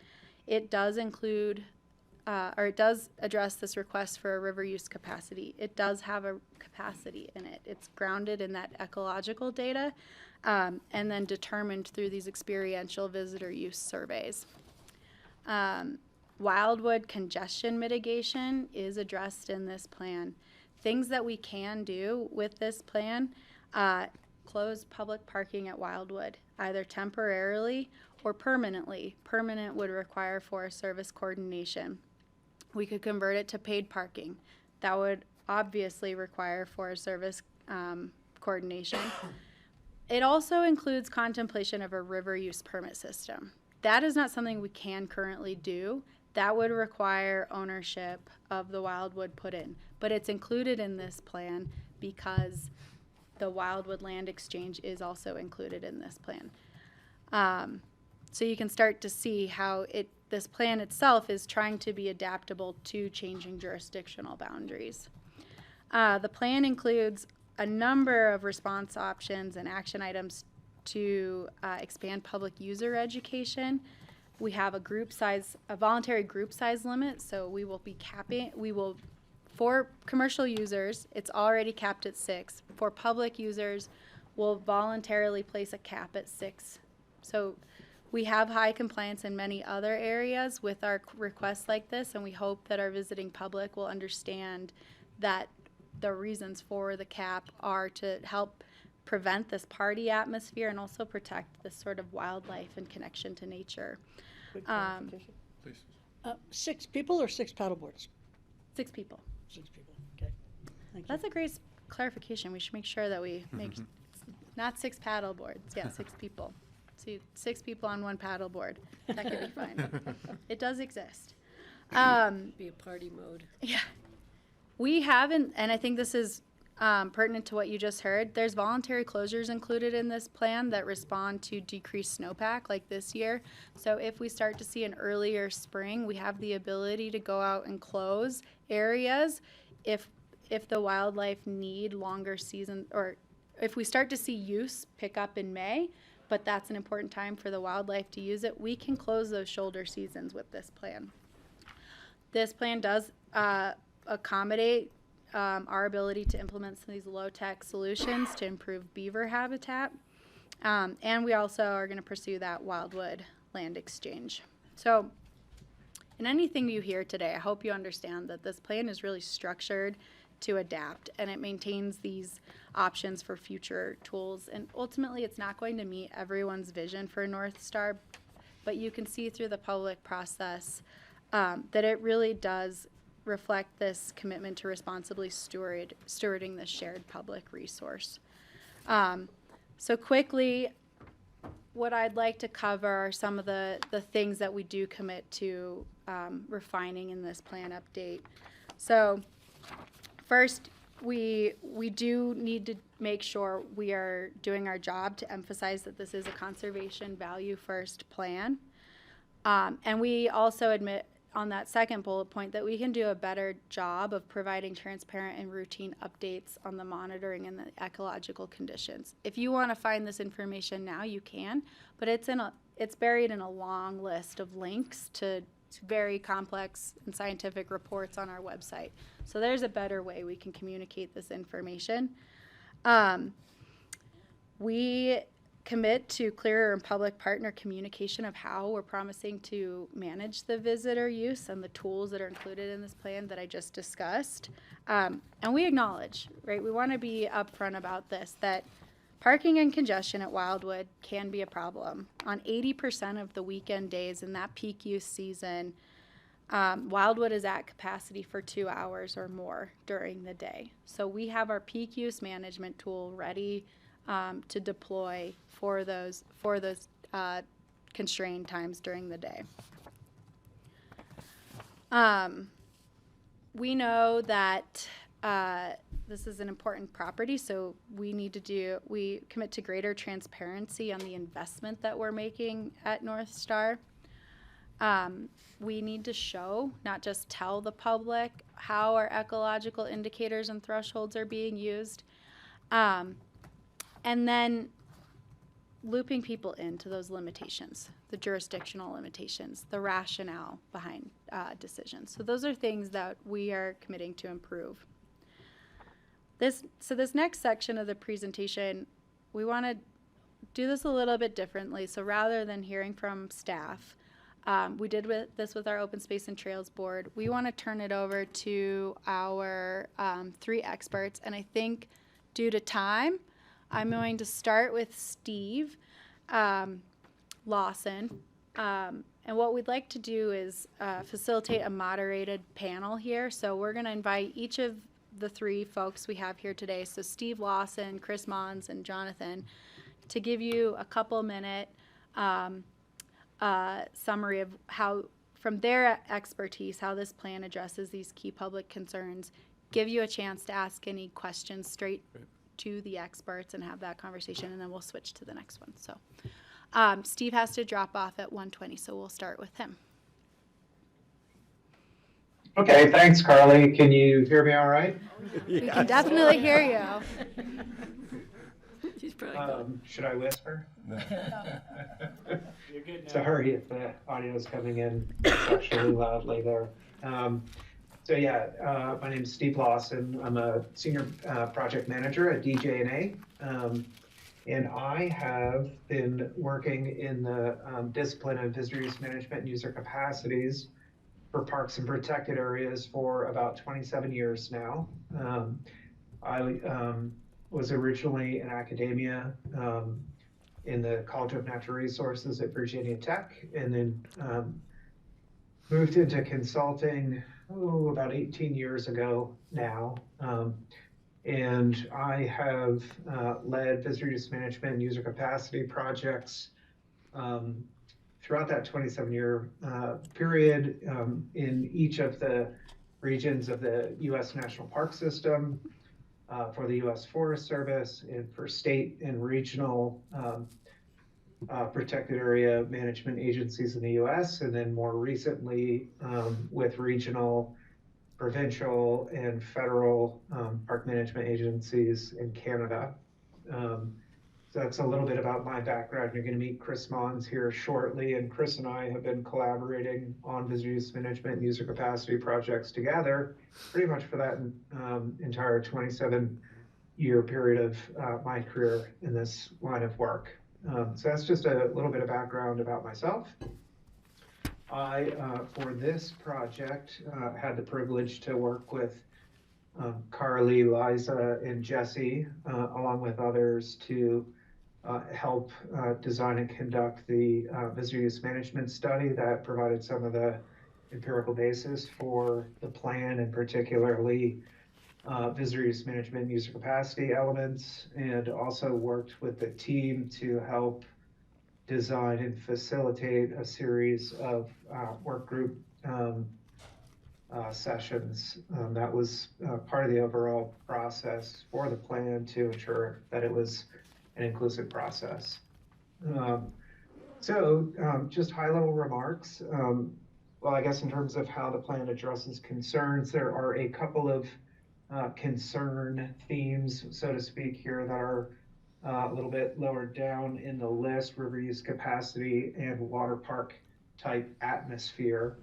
S9: It does include it does address this request for a river use capacity. It does have a capacity in it. It's grounded in that ecological data and then determined through these experiential visitor use surveys. Wildwood congestion mitigation is addressed in this plan. Things that we can do with this plan, close public parking at Wildwood, either temporarily or permanently. Permanent would require Forest Service coordination. We could convert it to paid parking. That would obviously require Forest Service coordination. It also includes contemplation of a river use permit system. That is not something we can currently do. That would require ownership of the Wildwood put in. But it's included in this plan because the Wildwood Land Exchange is also included in this plan. So you can start to see how this plan itself is trying to be adaptable to changing jurisdictional boundaries. The plan includes a number of response options and action items to expand public user education. We have a voluntary group size limit, so we will be capping, for commercial users, it's already capped at 6. For public users, we'll voluntarily place a cap at 6. So we have high compliance in many other areas with our requests like this, and we hope that our visiting public will understand that the reasons for the cap are to help prevent this party atmosphere and also protect this sort of wildlife and connection to nature.
S5: Quick clarification.
S1: Please.
S5: 6 people or 6 paddle boards?
S9: 6 people.
S5: 6 people, okay. Thank you.
S9: That's a great clarification. We should make sure that we make not 6 paddle boards. Yeah, 6 people. See, 6 people on 1 paddle board. That could be fine. It does exist.
S3: Be a party mode.
S9: Yeah. We haven't, and I think this is pertinent to what you just heard. There's voluntary closures included in this plan that respond to decreased snowpack like this year. So if we start to see an earlier spring, we have the ability to go out and close areas if the wildlife need longer season, or if we start to see use pick up in May, but that's an important time for the wildlife to use it, we can close those shoulder seasons with this plan. This plan does accommodate our ability to implement some of these low-tech solutions to improve beaver habitat. And we also are going to pursue that Wildwood Land Exchange. So in anything you hear today, I hope you understand that this plan is really structured to adapt, and it maintains these options for future tools. And ultimately, it's not going to meet everyone's vision for North Star, but you can see through the public process that it really does reflect this commitment to responsibly stewarding this shared public resource. So quickly, what I'd like to cover are some of the things that we do commit to refining in this plan update. So first, we do need to make sure we are doing our job to emphasize that this is a conservation value first plan. And we also admit on that second bullet point that we can do a better job of providing transparent and routine updates on the monitoring and the ecological conditions. If you want to find this information now, you can, but it's buried in a long list of links to very complex and scientific reports on our website. So there's a better way we can communicate this information. We commit to clearer and public partner communication of how we're promising to manage the visitor use and the tools that are included in this plan that I just discussed. And we acknowledge, right, we want to be upfront about this, that parking and congestion at Wildwood can be a problem. On 80% of the weekend days in that peak use season, Wildwood is at capacity for 2 hours or more during the day. So we have our peak use management tool ready to deploy for those constrained times during the day. We know that this is an important property, so we commit to greater transparency on the investment that we're making at North Star. We need to show, not just tell the public, how our ecological indicators and thresholds are being used. And then looping people into those limitations, the jurisdictional limitations, the rationale behind decisions. So those are things that we are committing to improve. This next section of the presentation, we want to do this a little bit differently. So rather than hearing from staff, We did this with our Open Space and Trails Board. We want to turn it over to our 3 experts, and I think due to time, I'm going to start with Steve Lawson. And what we'd like to do is facilitate a moderated panel here. So we're going to invite each of the 3 folks we have here today, so Steve Lawson, Chris Mons, and Jonathan, to give you a couple-minute summary of how, from their expertise, how this plan addresses these key public concerns, give you a chance to ask any questions straight to the experts and have that conversation, and then we'll switch to the next one. So Steve has to drop off at 1:20, so we'll start with him.
S12: Okay, thanks, Carly. Can you hear me all right?
S9: We can definitely hear you.
S3: She's probably
S12: Should I whisper?
S10: You're good now.
S12: Sorry if the audio is coming in sexually loudly there. My name is Steve Lawson. I'm a senior project manager at DJNA. And I have been working in the discipline of visitor use management and user capacities for parks and protected areas for about 27 years now. I was originally in academia in the College of Natural Resources at Virginia Tech, and then moved into consulting about 18 years ago now. And I have led visitor use management and user capacity projects throughout that 27-year period in each of the regions of the U.S. National Park System, for the U.S. Forest Service, and for state and regional protected area management agencies in the U.S., and then more recently with regional, provincial, and federal park management agencies in Canada. So that's a little bit about my background. You're going to meet Chris Mons here shortly, and Chris and I have been collaborating on visitor use management and user capacity projects together pretty much for that entire 27-year period of my career in this line of work. So that's just a little bit of background about myself. I, for this project, had the privilege to work with Carly, Liza, and Jesse, along with others, to help design and conduct the visitor use management study that provided some of the empirical basis for the plan, and particularly visitor use management and user capacity elements, and also worked with the team to help design and facilitate a series of work group sessions. That was part of the overall process for the plan to ensure that it was an inclusive process. Just high-level remarks. Well, I guess in terms of how the plan addresses concerns, there are a couple of concern themes, so to speak, here that are a little bit lower down in the list: river use capacity and water park type atmosphere.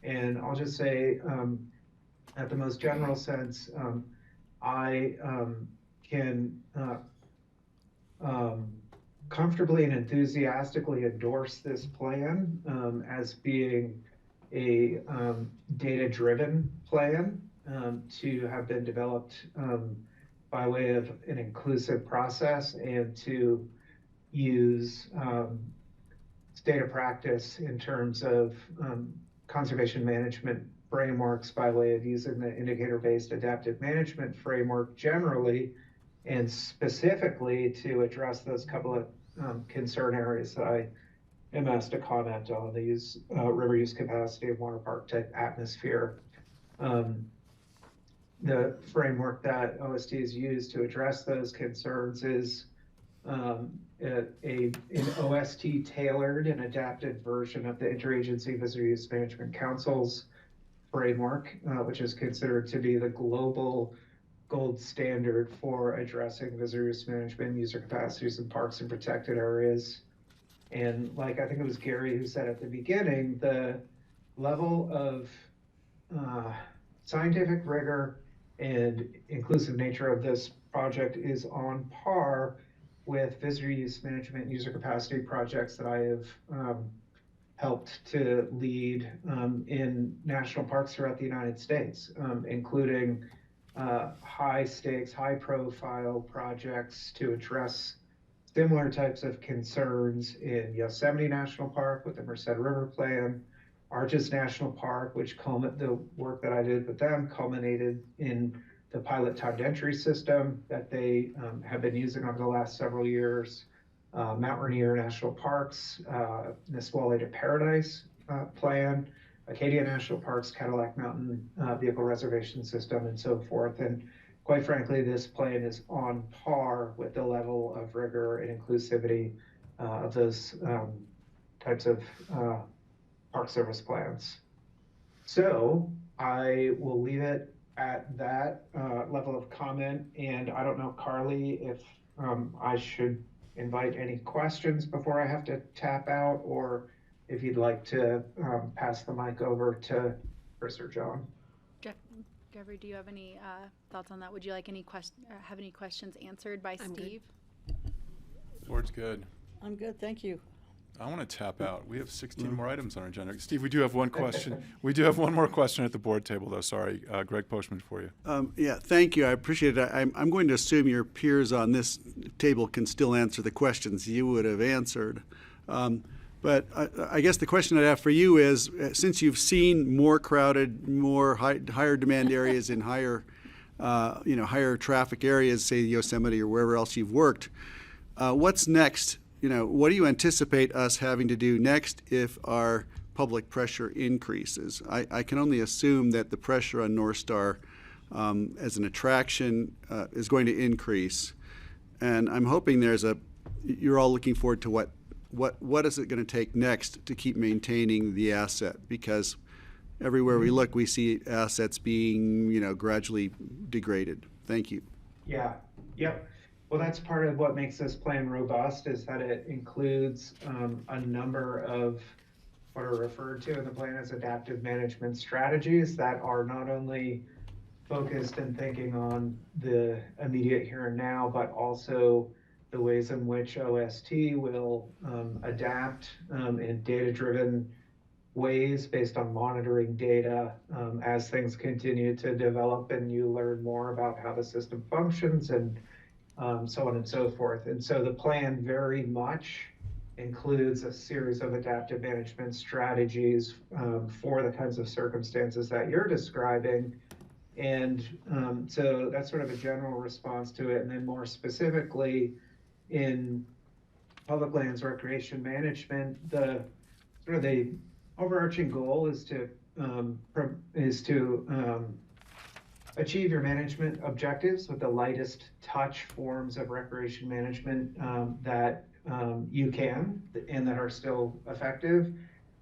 S12: And I'll just say, at the most general sense, I can comfortably and enthusiastically endorse this plan as being a data-driven plan to have been developed by way of an inclusive process, and to use state of practice in terms of conservation management frameworks by way of using the indicator-based adaptive management framework generally, and specifically to address those couple of concern areas that I am asked to comment on: the river use capacity and water park type atmosphere. The framework that OST has used to address those concerns is an OST tailored and adapted version of the Interagency Visitor Use Management Council's framework, which is considered to be the global gold standard for addressing visitor use management and user capacities in parks and protected areas. And like I think it was Gary who said at the beginning, the level of scientific rigor and inclusive nature of this project is on par with visitor use management and user capacity projects that I have helped to lead in national parks throughout the United States, including high stakes, high profile projects to address similar types of concerns in Yosemite National Park with the Merced River Plan, Arches National Park, which the work that I did with them culminated in the pilot timed entry system that they have been using over the last several years, Mount Rainier National Parks, Nisqually to Paradise plan, Acadia National Parks, Cadillac Mountain Vehicle Reservation System, and so forth. And quite frankly, this plan is on par with the level of rigor and inclusivity of those types of Park Service plans. So I will leave it at that level of comment. And I don't know, Carly, if I should invite any questions before I have to tap out, or if you'd like to pass the mic over to Chris or John.
S9: Jeffrey, do you have any thoughts on that? Would you like have any questions answered by
S3: I'm good.
S9: Steve?
S1: Board's good.
S5: I'm good, thank you.
S1: I want to tap out. We have 16 more items on our agenda. Steve, we do have one question. We do have one more question at the board table, though. Sorry, Greg Postman for you.
S4: Yeah, thank you. I appreciate it. I'm going to assume your peers on this table can still answer the questions you would have answered. But I guess the question I'd have for you is, since you've seen more crowded, more higher demand areas in higher traffic areas, say Yosemite or wherever else you've worked, what's next? What do you anticipate us having to do next if our public pressure increases? I can only assume that the pressure on North Star as an attraction is going to increase. And I'm hoping you're all looking forward to what is it going to take next to keep maintaining the asset? Because everywhere we look, we see assets being, gradually degraded. Thank you.
S12: Yeah, yep. Well, that's part of what makes this plan robust, is that it includes a number of what are referred to in the plan as adaptive management strategies that are not only focused and thinking on the immediate here and now, but also the ways in which OST will adapt in data-driven ways based on monitoring data as things continue to develop and you learn more about how the system functions and so on and so forth. And so the plan very much includes a series of adaptive management strategies for the kinds of circumstances that you're describing. And so that's sort of a general response to it. And then more specifically, in public lands recreation management, the overarching goal is to achieve your management objectives with the lightest touch forms of recreation management that you can and that are still effective,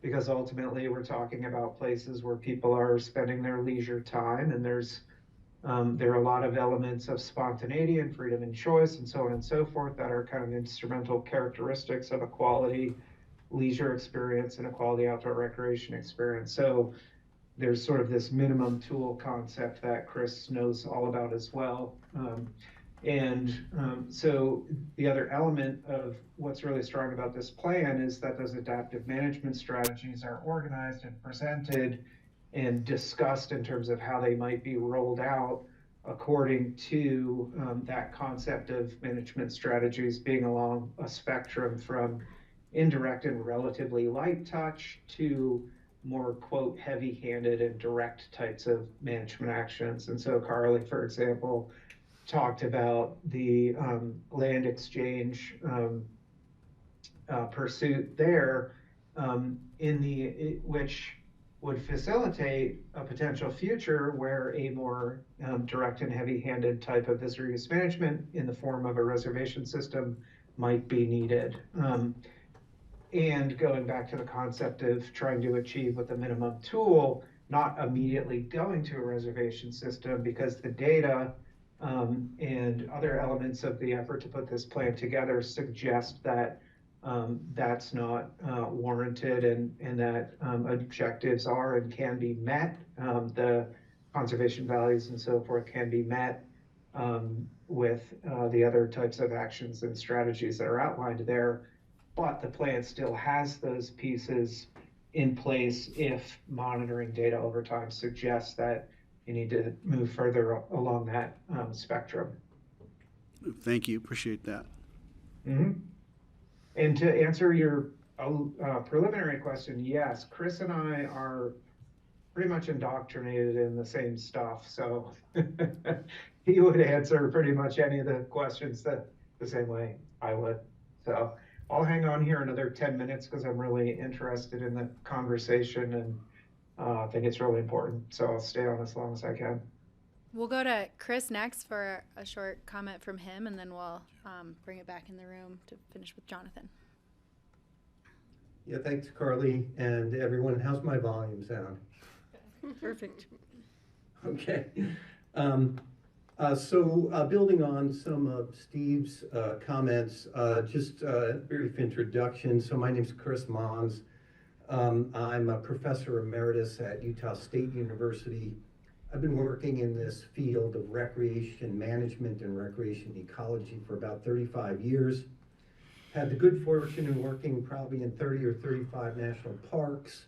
S12: because ultimately we're talking about places where people are spending their leisure time, and there are a lot of elements of spontaneity and freedom and choice and so on and so forth that are kind of instrumental characteristics of a quality leisure experience and a quality outdoor recreation experience. So there's sort of this minimum tool concept that Chris knows all about as well. So the other element of what's really strong about this plan is that those adaptive management strategies are organized and presented and discussed in terms of how they might be rolled out according to that concept of management strategies being along a spectrum from indirect and relatively light touch to more, quote, heavy-handed and direct types of management actions. And so Carly, for example, talked about the land exchange pursuit there, which would facilitate a potential future where a more direct and heavy-handed type of visitor use management in the form of a reservation system might be needed. And going back to the concept of trying to achieve with a minimum tool, not immediately going to a reservation system, because the data and other elements of the effort to put this plan together suggest that that's not warranted, and that objectives are and can be met. The conservation values and so forth can be met with the other types of actions and strategies that are outlined there. But the plan still has those pieces in place if monitoring data over time suggests that you need to move further along that spectrum.
S4: Thank you, appreciate that.
S12: Mm-hmm. And to answer your preliminary question, yes, Chris and I are pretty much indoctrinated in the same stuff. So he would answer pretty much any of the questions the same way I would. So I'll hang on here another 10 minutes because I'm really interested in the conversation and I think it's really important. So I'll stay on as long as I can.
S9: We'll go to Chris next for a short comment from him, and then we'll bring it back in the room to finish with Jonathan.
S13: Yeah, thanks, Carly, and everyone. How's my volume sound?
S3: Perfect.
S13: Okay. So building on some of Steve's comments, just a brief introduction. So my name is Chris Mons. I'm a professor emeritus at Utah State University. I've been working in this field of recreation management and recreation ecology for about 35 years. Had the good fortune in working probably in 30 or 35 national parks,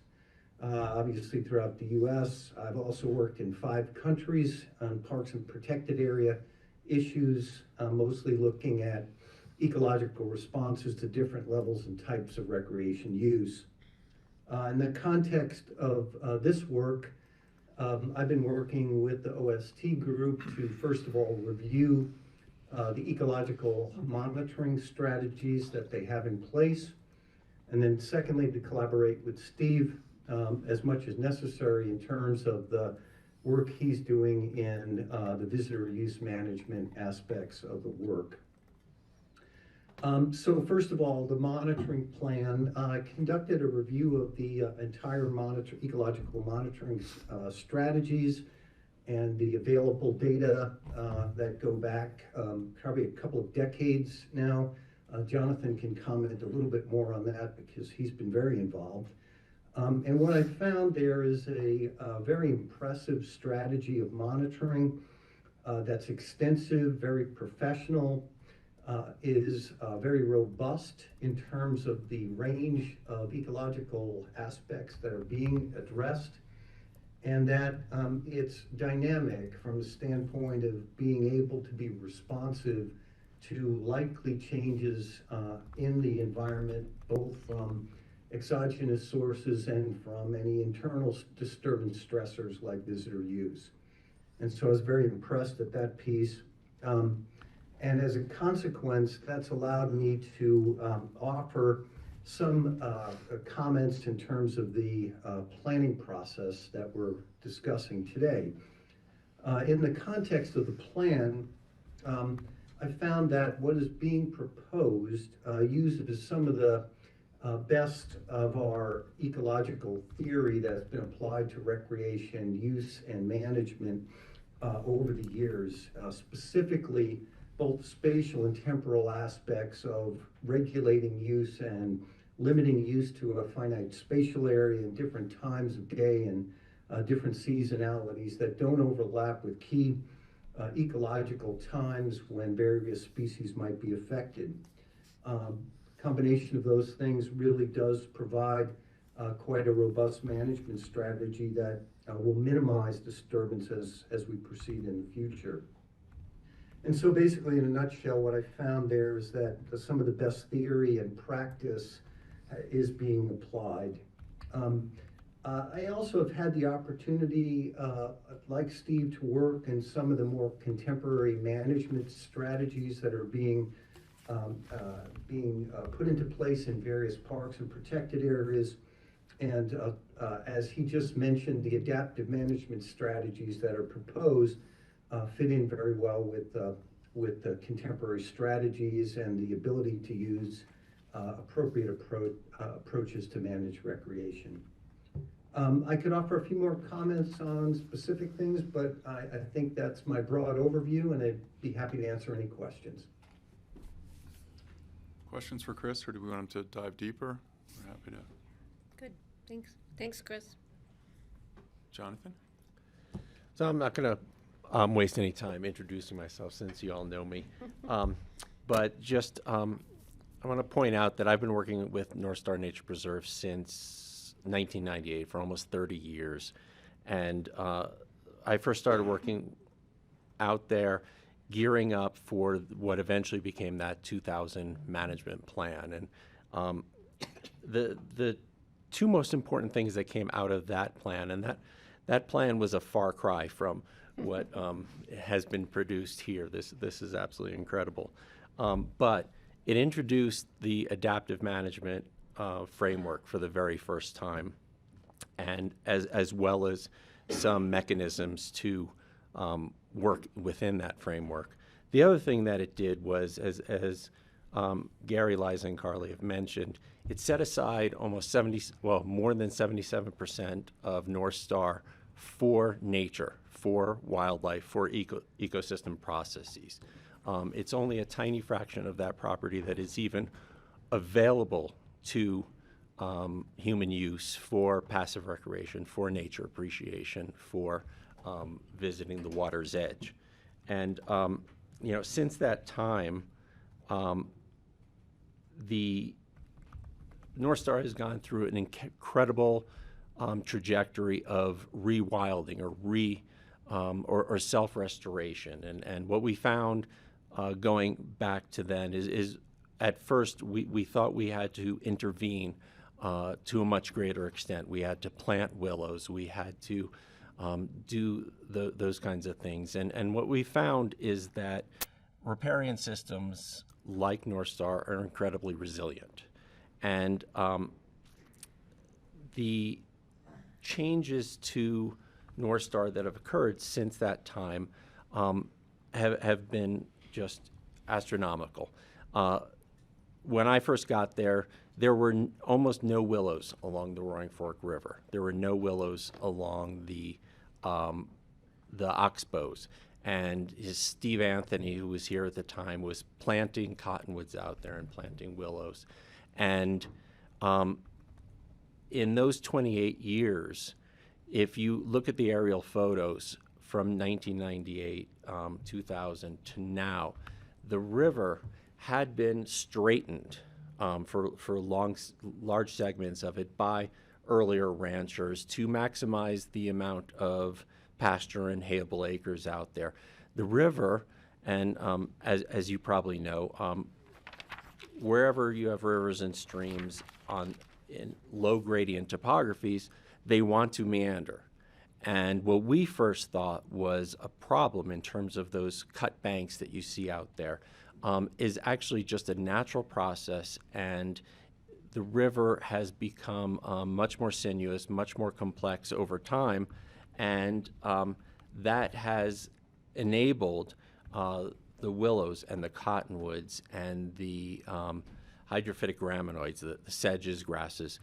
S13: obviously throughout the U.S. I've also worked in 5 countries on parks and protected area issues, mostly looking at ecological responses to different levels and types of recreation use. In the context of this work, I've been working with the OST group to, first of all, review the ecological monitoring strategies that they have in place, and then secondly, to collaborate with Steve as much as necessary in terms of the work he's doing in the visitor use management aspects of the work. So first of all, the monitoring plan. I conducted a review of the entire ecological monitoring strategies and the available data that go back probably a couple of decades now. Jonathan can comment a little bit more on that because he's been very involved. And what I found there is a very impressive strategy of monitoring that's extensive, very professional, is very robust in terms of the range of ecological aspects that are being addressed, and that it's dynamic from the standpoint of being able to be responsive to likely changes in the environment, both from exogenous sources and from any internal disturbance stressors like visitor use. And so I was very impressed at that piece. And as a consequence, that's allowed me to offer some comments in terms of the planning process that we're discussing today. In the context of the plan, I found that what is being proposed uses some of the best of our ecological theory that has been applied to recreation use and management over the years, specifically both spatial and temporal aspects of regulating use and limiting use to a finite spatial area in different times of day and different seasonalities that don't overlap with key ecological times when various species might be affected. Combination of those things really does provide quite a robust management strategy that will minimize disturbances as we proceed in the future. And so basically, in a nutshell, what I found there is that some of the best theory and practice is being applied. I also have had the opportunity, like Steve, to work in some of the more contemporary management strategies that are being put into place in various parks and protected areas. And as he just mentioned, the adaptive management strategies that are proposed fit in very well with the contemporary strategies and the ability to use appropriate approaches to manage recreation. I could offer a few more comments on specific things, but I think that's my broad overview, and I'd be happy to answer any questions.
S1: Questions for Chris, or do we want him to dive deeper? We're happy to.
S3: Good, thanks. Thanks, Chris.
S1: Jonathan?
S14: So I'm not going to waste any time introducing myself since you all know me. But just I want to point out that I've been working with North Star Nature Preserve since 1998, for almost 30 years. And I first started working out there, gearing up for what eventually became that 2000 management plan. And the two most important things that came out of that plan, and that plan was a far cry from what has been produced here. This is absolutely incredible. But it introduced the adaptive management framework for the very first time, and as well as some mechanisms to work within that framework. The other thing that it did was, as Gary, Liza, and Carly have mentioned, it set aside almost more than 77% of North Star for nature, for wildlife, for ecosystem processes. It's only a tiny fraction of that property that is even available to human use for passive recreation, for nature appreciation, for visiting the water's edge. And since that time, the North Star has gone through an incredible trajectory of rewilding or self-restoration. And what we found going back to then is at first we thought we had to intervene to a much greater extent. We had to plant willows. We had to do those kinds of things. And what we found is that riparian systems like North Star are incredibly resilient. And the changes to North Star that have occurred since that time have been just astronomical. When I first got there, there were almost no willows along the Roaring Fork River. There were no willows along the oxbows. And Steve Anthony, who was here at the time, was planting cottonwoods out there and planting willows. And in those 28 years, if you look at the aerial photos from 1998, 2000 to now, the river had been straightened for large segments of it by earlier ranchers to maximize the amount of pasture and hayable acres out there. The river, and as you probably know, wherever you have rivers and streams in low gradient topographies, they want to meander. And what we first thought was a problem in terms of those cut banks that you see out there is actually just a natural process, and the river has become much more sinuous, much more complex over time, and that has enabled the willows and the cottonwoods and the hydrophytic raminoids, the sedges, grasses,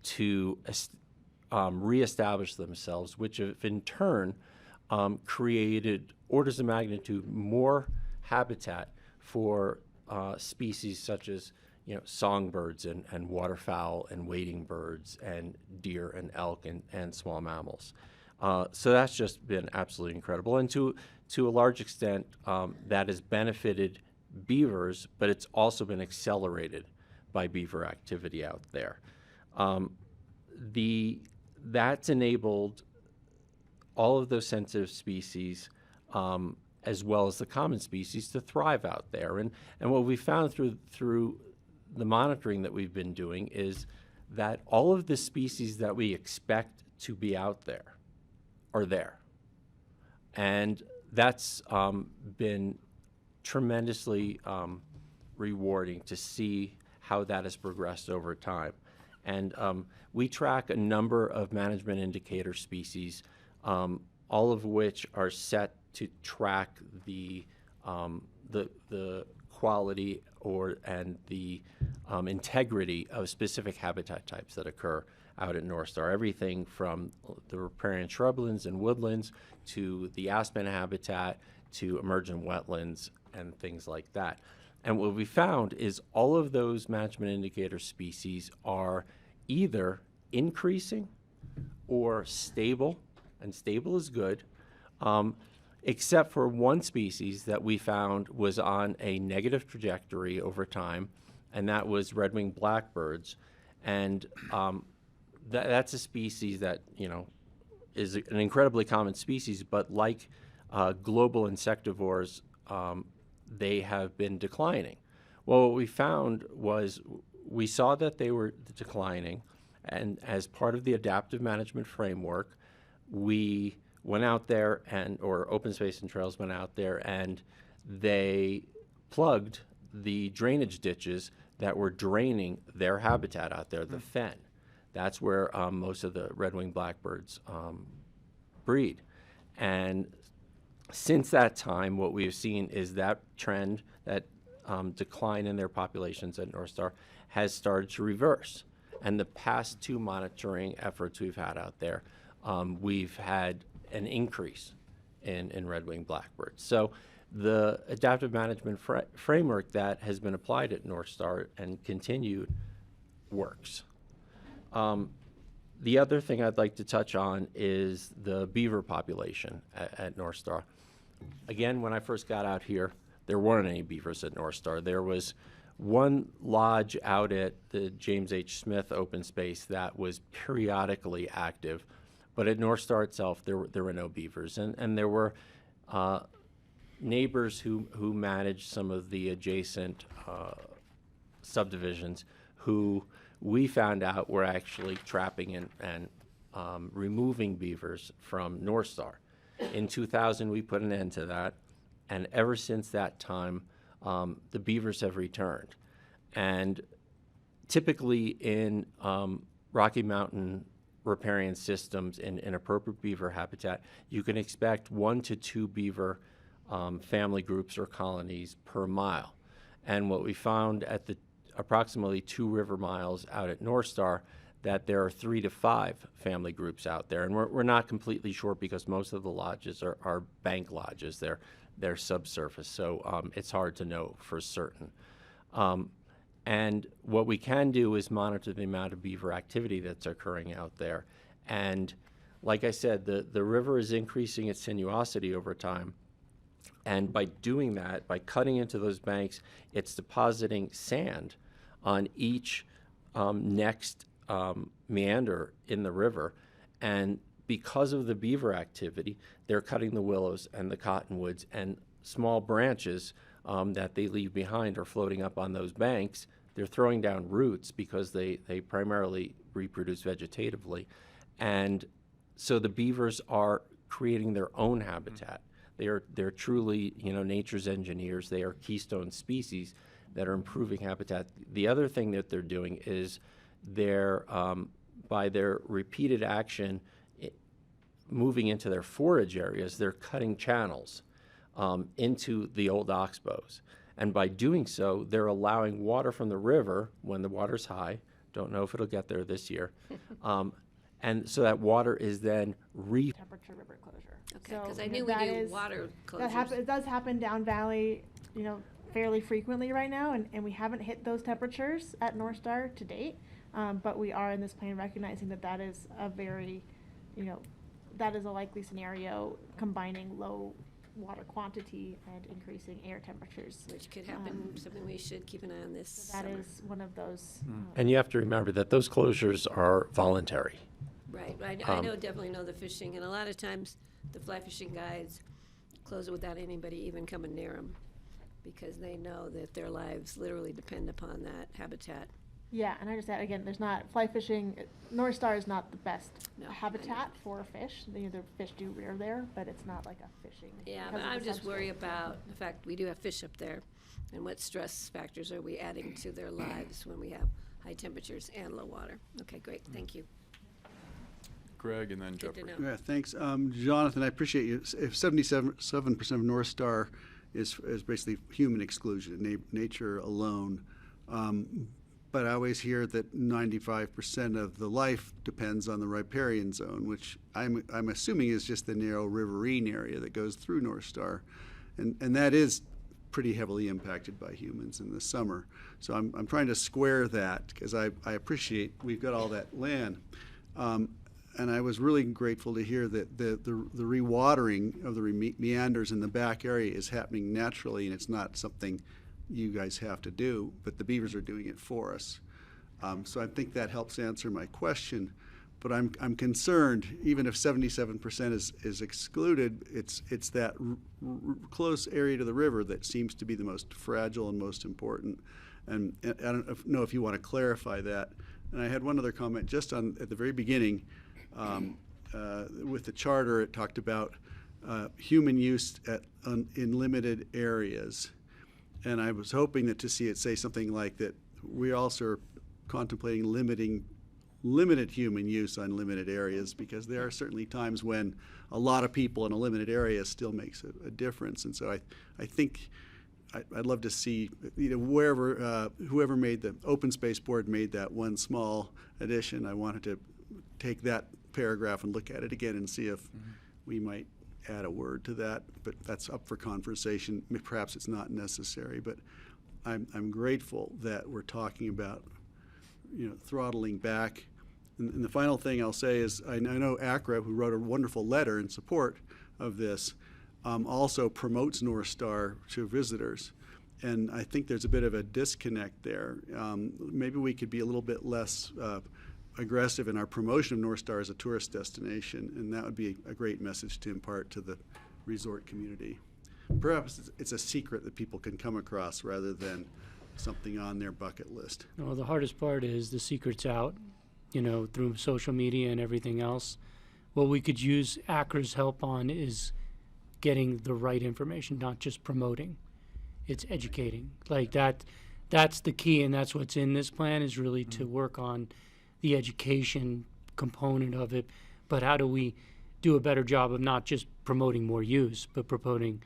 S14: to reestablish themselves, which have in turn created orders of magnitude more habitat for species such as songbirds and waterfowl and wading birds and deer and elk and small mammals. So that's just been absolutely incredible. And to a large extent, that has benefited beavers, but it's also been accelerated by beaver activity out there. That's enabled all of those sensitive species, as well as the common species, to thrive out there. And what we found through the monitoring that we've been doing is that all of the species that we expect to be out there are there. And that's been tremendously rewarding to see how that has progressed over time. And we track a number of management indicator species, all of which are set to track the quality and the integrity of specific habitat types that occur out at North Star. Everything from the riparian shrublands and woodlands to the aspen habitat to emergent wetlands and things like that. And what we found is all of those management indicator species are either increasing or stable, and stable is good, except for one species that we found was on a negative trajectory over time, and that was red-winged blackbirds. And that's a species that, is an incredibly common species, but like global insectivores, they have been declining. Well, what we found was we saw that they were declining, and as part of the adaptive management framework, we went out there or Open Space and Trails went out there and they plugged the drainage ditches that were draining their habitat out there, the fen. That's where most of the red-winged blackbirds breed. And since that time, what we've seen is that trend, that decline in their populations at North Star, has started to reverse. And the past 2 monitoring efforts we've had out there, we've had an increase in red-winged blackbirds. So the adaptive management framework that has been applied at North Star and continued works. The other thing I'd like to touch on is the beaver population at North Star. Again, when I first got out here, there weren't any beavers at North Star. There was one lodge out at the James H. Smith open space that was periodically active, but at North Star itself, there were no beavers. And there were neighbors who managed some of the adjacent subdivisions who we found out were actually trapping and removing beavers from North Star. In 2000, we put an end to that, and ever since that time, the beavers have returned. And typically in Rocky Mountain riparian systems in appropriate beaver habitat, you can expect 1 to 2 beaver family groups or colonies per mile. And what we found at the approximately 2 river miles out at North Star, that there are 3 to 5 family groups out there. And we're not completely sure because most of the lodges are bank lodges. They're subsurface, so it's hard to know for certain. And what we can do is monitor the amount of beaver activity that's occurring out there. And like I said, the river is increasing its sinuosity over time. And by doing that, by cutting into those banks, it's depositing sand on each next meander in the river. And because of the beaver activity, they're cutting the willows and the cottonwoods, and small branches that they leave behind are floating up on those banks. They're throwing down roots because they primarily reproduce vegetatively. And so the beavers are creating their own habitat. They're truly, nature's engineers. They are keystone species that are improving habitat. The other thing that they're doing is they're, by their repeated action, moving into their forage areas, they're cutting channels into the old oxbows. And by doing so, they're allowing water from the river when the water's high. Don't know if it'll get there this year. And so that water is then
S11: temperature river closure.
S3: Okay, because I knew we do water closures.
S11: It does happen down valley, fairly frequently right now, and we haven't hit those temperatures at North Star to date. But we are in this plan recognizing that is a very, that is a likely scenario, combining low water quantity and increasing air temperatures.
S3: Which could happen, something we should keep an eye on this
S11: So that
S3: summer.
S11: is one of those.
S14: And you have to remember that those closures are voluntary.
S3: Right, I definitely know the fishing, and a lot of times the fly fishing guides close it without anybody even coming near them, because they know that their lives literally depend upon that habitat.
S11: Yeah, and I just add, again, there's not, fly fishing, North Star is not the best
S3: No, I
S11: habitat for fish. The fish do rear there, but it's not like a fishing.
S3: Yeah,
S11: because
S3: but
S11: of the
S3: I'm just
S11: substrate.
S3: worried about the fact we do have fish up there, and what stress factors are we adding to their lives when we have high temperatures and low water? Okay, great, thank you.
S1: Greg and then
S3: Good to
S1: Jeffrey.
S3: know.
S4: Yeah, thanks. Jonathan, I appreciate you. If 77% of North Star is basically human exclusion, nature alone, but I always hear that 95% of the life depends on the riparian zone, which I'm assuming is just the narrow riverine area that goes through North Star, and that is pretty heavily impacted by humans in the summer. So I'm trying to square that, because I appreciate we've got all that land. And I was really grateful to hear that the rewatering of the meanders in the back area is happening naturally, and it's not something you guys have to do, but the beavers are doing it for us. So I think that helps answer my question. but I'm concerned, even if 77% is excluded, it's that close area to the river that seems to be the most fragile and most important. And I don't know if you want to clarify that. And I had one other comment just at the very beginning. With the charter, it talked about human use in limited areas. And I was hoping that to see it say something like that we also are contemplating limited human use on limited areas, because there are certainly times when a lot of people in a limited area still makes a difference. And so I think I'd love to see, wherever, whoever made the Open Space Board made that one small addition, I wanted to take that paragraph and look at it again and see if we might add a word to that, but that's up for conversation. Perhaps it's not necessary, but I'm grateful that we're talking about, throttling back. And the final thing I'll say is I know ACRA, who wrote a wonderful letter in support of this, also promotes North Star to visitors. And I think there's a bit of a disconnect there. Maybe we could be a little bit less aggressive in our promotion of North Star as a tourist destination, and that would be a great message to impart to the resort community. Perhaps it's a secret that people can come across rather than something on their bucket list.
S10: Well, the hardest part is the secret's out, through social media and everything else. What we could use ACRA's help on is getting the right information, not just promoting. It's educating. Like that's the key, and that's what's in this plan, is really to work on the education component of it. But how do we do a better job of not just promoting more use, but promoting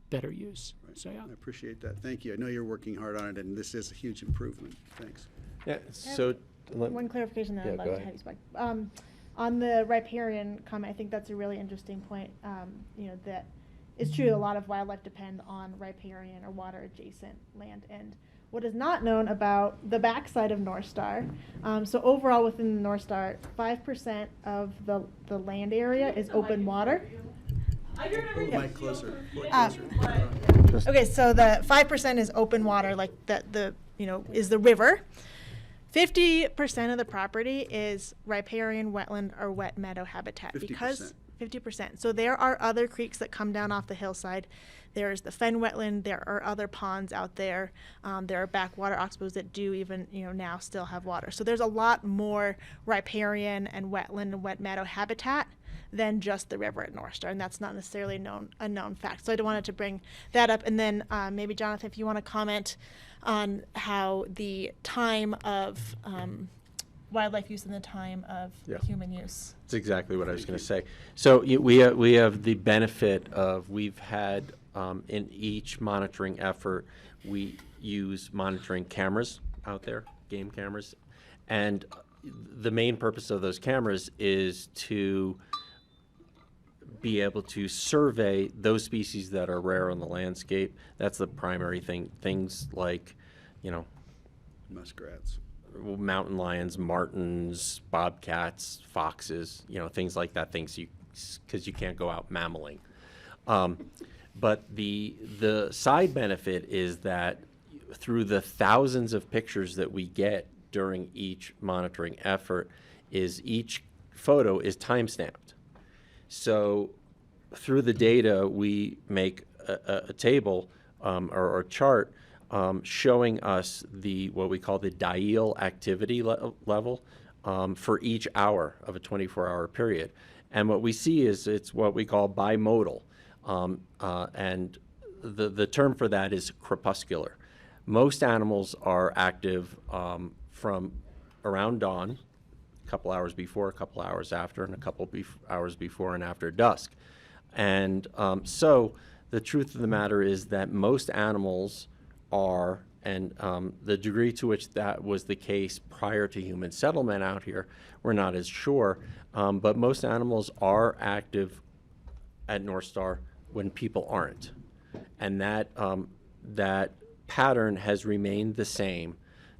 S10: better use?
S4: Right.
S10: So, yeah.
S4: I appreciate that. Thank you. I know you're working hard on it, and this is a huge improvement. Thanks.
S14: Yeah, so.
S11: One clarification that
S14: Yeah,
S11: I'd like
S14: go
S11: to
S14: ahead.
S11: have you speak. On the riparian comment, I think that's a really interesting point. That it's true, a lot of wildlife depend on riparian or water adjacent land. And what is not known about the backside of North Star, so overall within the North Star, 5% of the land area is open water.
S4: Pull the mic closer.
S11: Okay, so the 5% is open water, like is the river. 50% of the property is riparian, wetland, or wet meadow habitat.
S4: 50%.
S11: Because 50%. So there are other creeks that come down off the hillside. There is the fen wetland. There are other ponds out there. There are backwater oxbows that do even now still have water. So there's a lot more riparian and wetland and wet meadow habitat than just the river at North Star, and that's not necessarily a known fact. So I wanted to bring that up, and then maybe Jonathan, if you want to comment on how the time of wildlife use and the time of human use.
S14: That's exactly what I was going to say. So we have the benefit of, we've had in each monitoring effort, we use monitoring cameras out there, game cameras, and the main purpose of those cameras is to be able to survey those species that are rare on the landscape. That's the primary thing. Things like,
S4: Muskrats.
S14: mountain lions, martens, bobcats, foxes, things like that, because you can't go out mammaling. But the side benefit is that through the thousands of pictures that we get during each monitoring effort, is each photo is time-stamped. So through the data, we make a table or a chart showing us what we call the diel activity level for each hour of a 24-hour period. And what we see is it's what we call bimodal. And the term for that is crepuscular. Most animals are active from around dawn, a couple hours before, a couple hours after, and a couple hours before and after dusk. And so the truth of the matter is that most animals are, and the degree to which that was the case prior to human settlement out here, we're not as sure, but most animals are active at North Star when people aren't. And that pattern has remained the same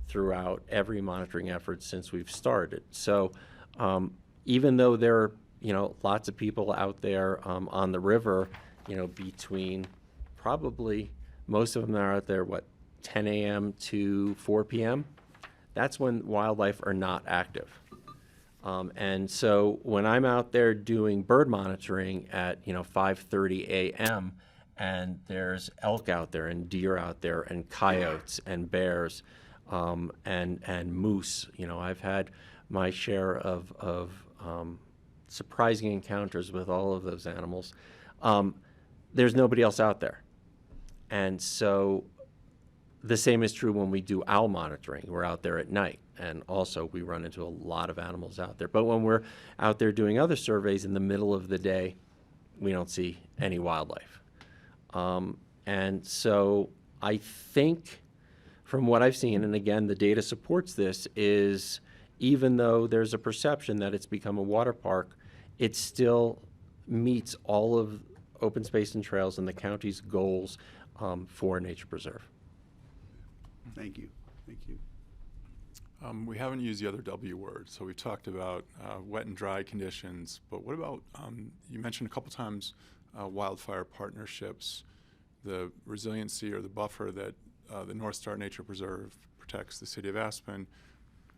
S14: throughout every monitoring effort since we've started. So even though there are lots of people out there on the river, between probably most of them are out there, 10 a.m. to 4 p.m., that's when wildlife are not active. And so when I'm out there doing bird monitoring at 5:30 a.m. and there's elk out there and deer out there and coyotes and bears and moose, I've had my share of surprising encounters with all of those animals. There's nobody else out there. And so the same is true when we do owl monitoring. We're out there at night, and also we run into a lot of animals out there. But when we're out there doing other surveys in the middle of the day, we don't see any wildlife. And so I think from what I've seen, and again, the data supports this, is even though there's a perception that it's become a water park, it still meets all of open space and trails and the county's goals for a nature preserve.
S4: Thank you. Thank you.
S1: We haven't used the other W word, so we talked about wet and dry conditions, but what about, you mentioned a couple times wildfire partnerships, the resiliency or the buffer that the North Star Nature Preserve protects the city of Aspen,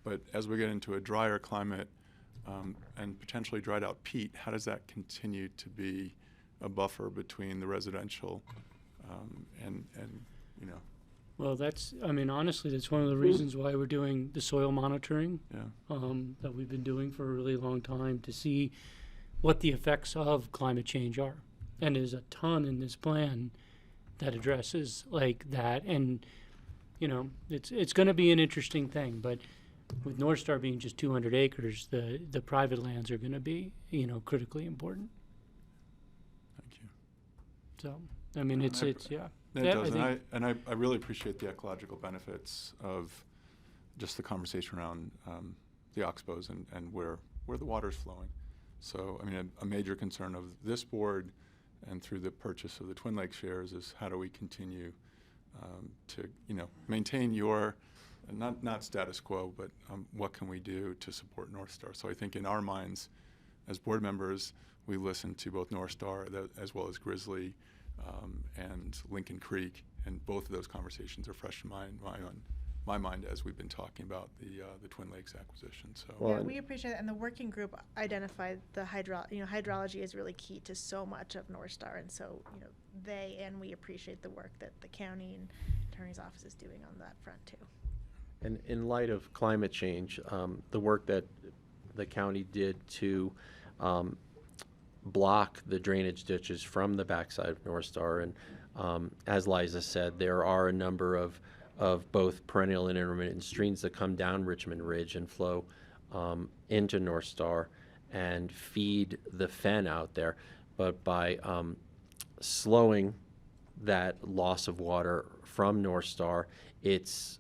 S1: but as we get into a drier climate and potentially dried out peat, how does that continue to be a buffer between the residential and
S10: Well, honestly, that's one of the reasons why we're doing the soil monitoring that we've been doing for a really long time, to see what the effects of climate change are. And there's a ton in this plan that addresses like that. And, it's going to be an interesting thing. But with North Star being just 200 acres, the private lands are going to be, critically important.
S1: Thank you.
S10: So, it's yeah.
S1: It
S10: Yeah,
S1: does,
S10: I think-
S1: I really appreciate the ecological benefits of just the conversation around the oxbows and where the water's flowing. So, a major concern of this board and through the purchase of the Twin Lakes shares is how do we continue to, maintain your, not status quo, but what can we do to support North Star? So I think in our minds, as board members, we listen to both North Star as well as Grizzly and Lincoln Creek, and both of those conversations are fresh in my mind as we've been talking about the Twin Lakes acquisition. So
S11: Yeah, we appreciate it, and the working group identified the hydrology is really key to so much of North Star, and so they and we appreciate the work that the county and attorney's office is doing on that front too.
S14: And in light of climate change, the work that the county did to block the drainage ditches from the backside of North Star, and as Liza said, there are a number of both perennial and intermittent streams that come down Richmond Ridge and flow into North Star and feed the fen out there. But by slowing that loss of water from North Star, it's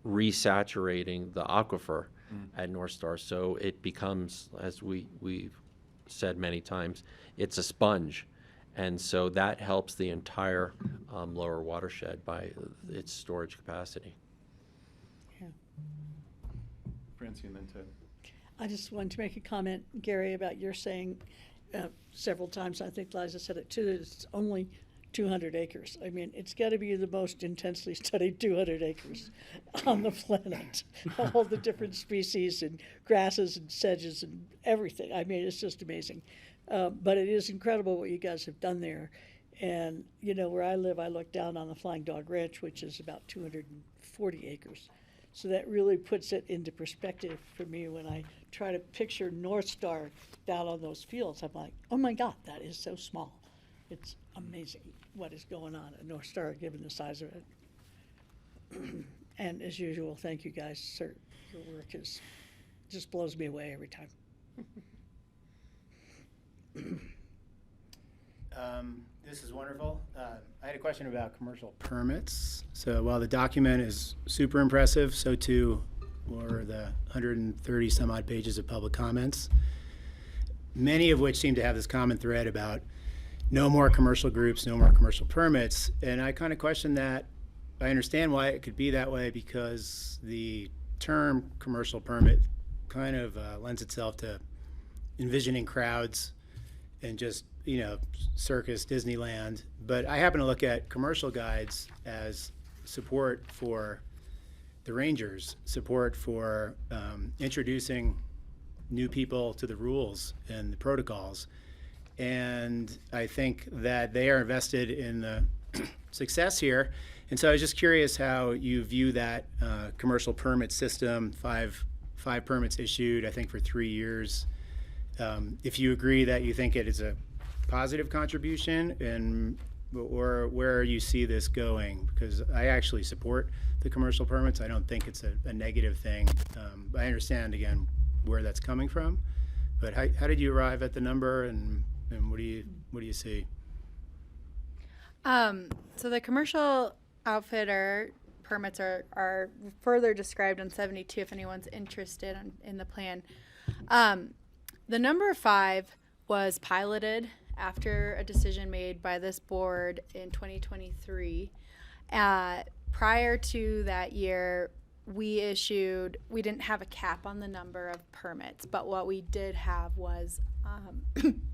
S14: resaturating the aquifer at North Star. So it becomes, as we've said many times, it's a sponge. And so that helps the entire lower watershed by its storage capacity.
S5: Yeah.
S1: Francie and then Ted.
S5: I just wanted to make a comment, Gary, about your saying several times, I think Liza said it too, that it's only 200 acres. It's got to be the most intensely studied 200 acres on the planet. All the different species and grasses and sedges and everything. It's just amazing. But it is incredible what you guys have done there. And, where I live, I look down on the Flying Dog Ranch, which is about 240 acres. So that really puts it into perspective for me when I try to picture North Star down on those fields. I'm like, oh my God, that is so small. It's amazing what is going on at North Star, given the size of it. And as usual, thank you guys, sir. Your work just blows me away every time.
S7: This is wonderful. I had a question about commercial permits. So while the document is super impressive, so too were the 130 some odd pages of public comments, many of which seem to have this common thread about no more commercial groups, no more commercial permits. And I kind of question that. I understand why it could be that way, because the term commercial permit kind of lends itself to envisioning crowds and just, circus, Disneyland. But I happen to look at commercial guides as support for the rangers, support for introducing new people to the rules and the protocols. And I think that they are invested in the success here. And so I was just curious how you view that commercial permit system, five permits issued, I think for 3 years. If you agree that you think it is a positive contribution, and or where you see this going, because I actually support the commercial permits. I don't think it's a negative thing. I understand again where that's coming from, but how did you arrive at the number, and what do you see?
S9: So the commercial outfitter permits are further described on 72 if anyone's interested in the plan. The number 5 was piloted after a decision made by this board in 2023. Prior to that year, we didn't have a cap on the number of permits, but what we did have was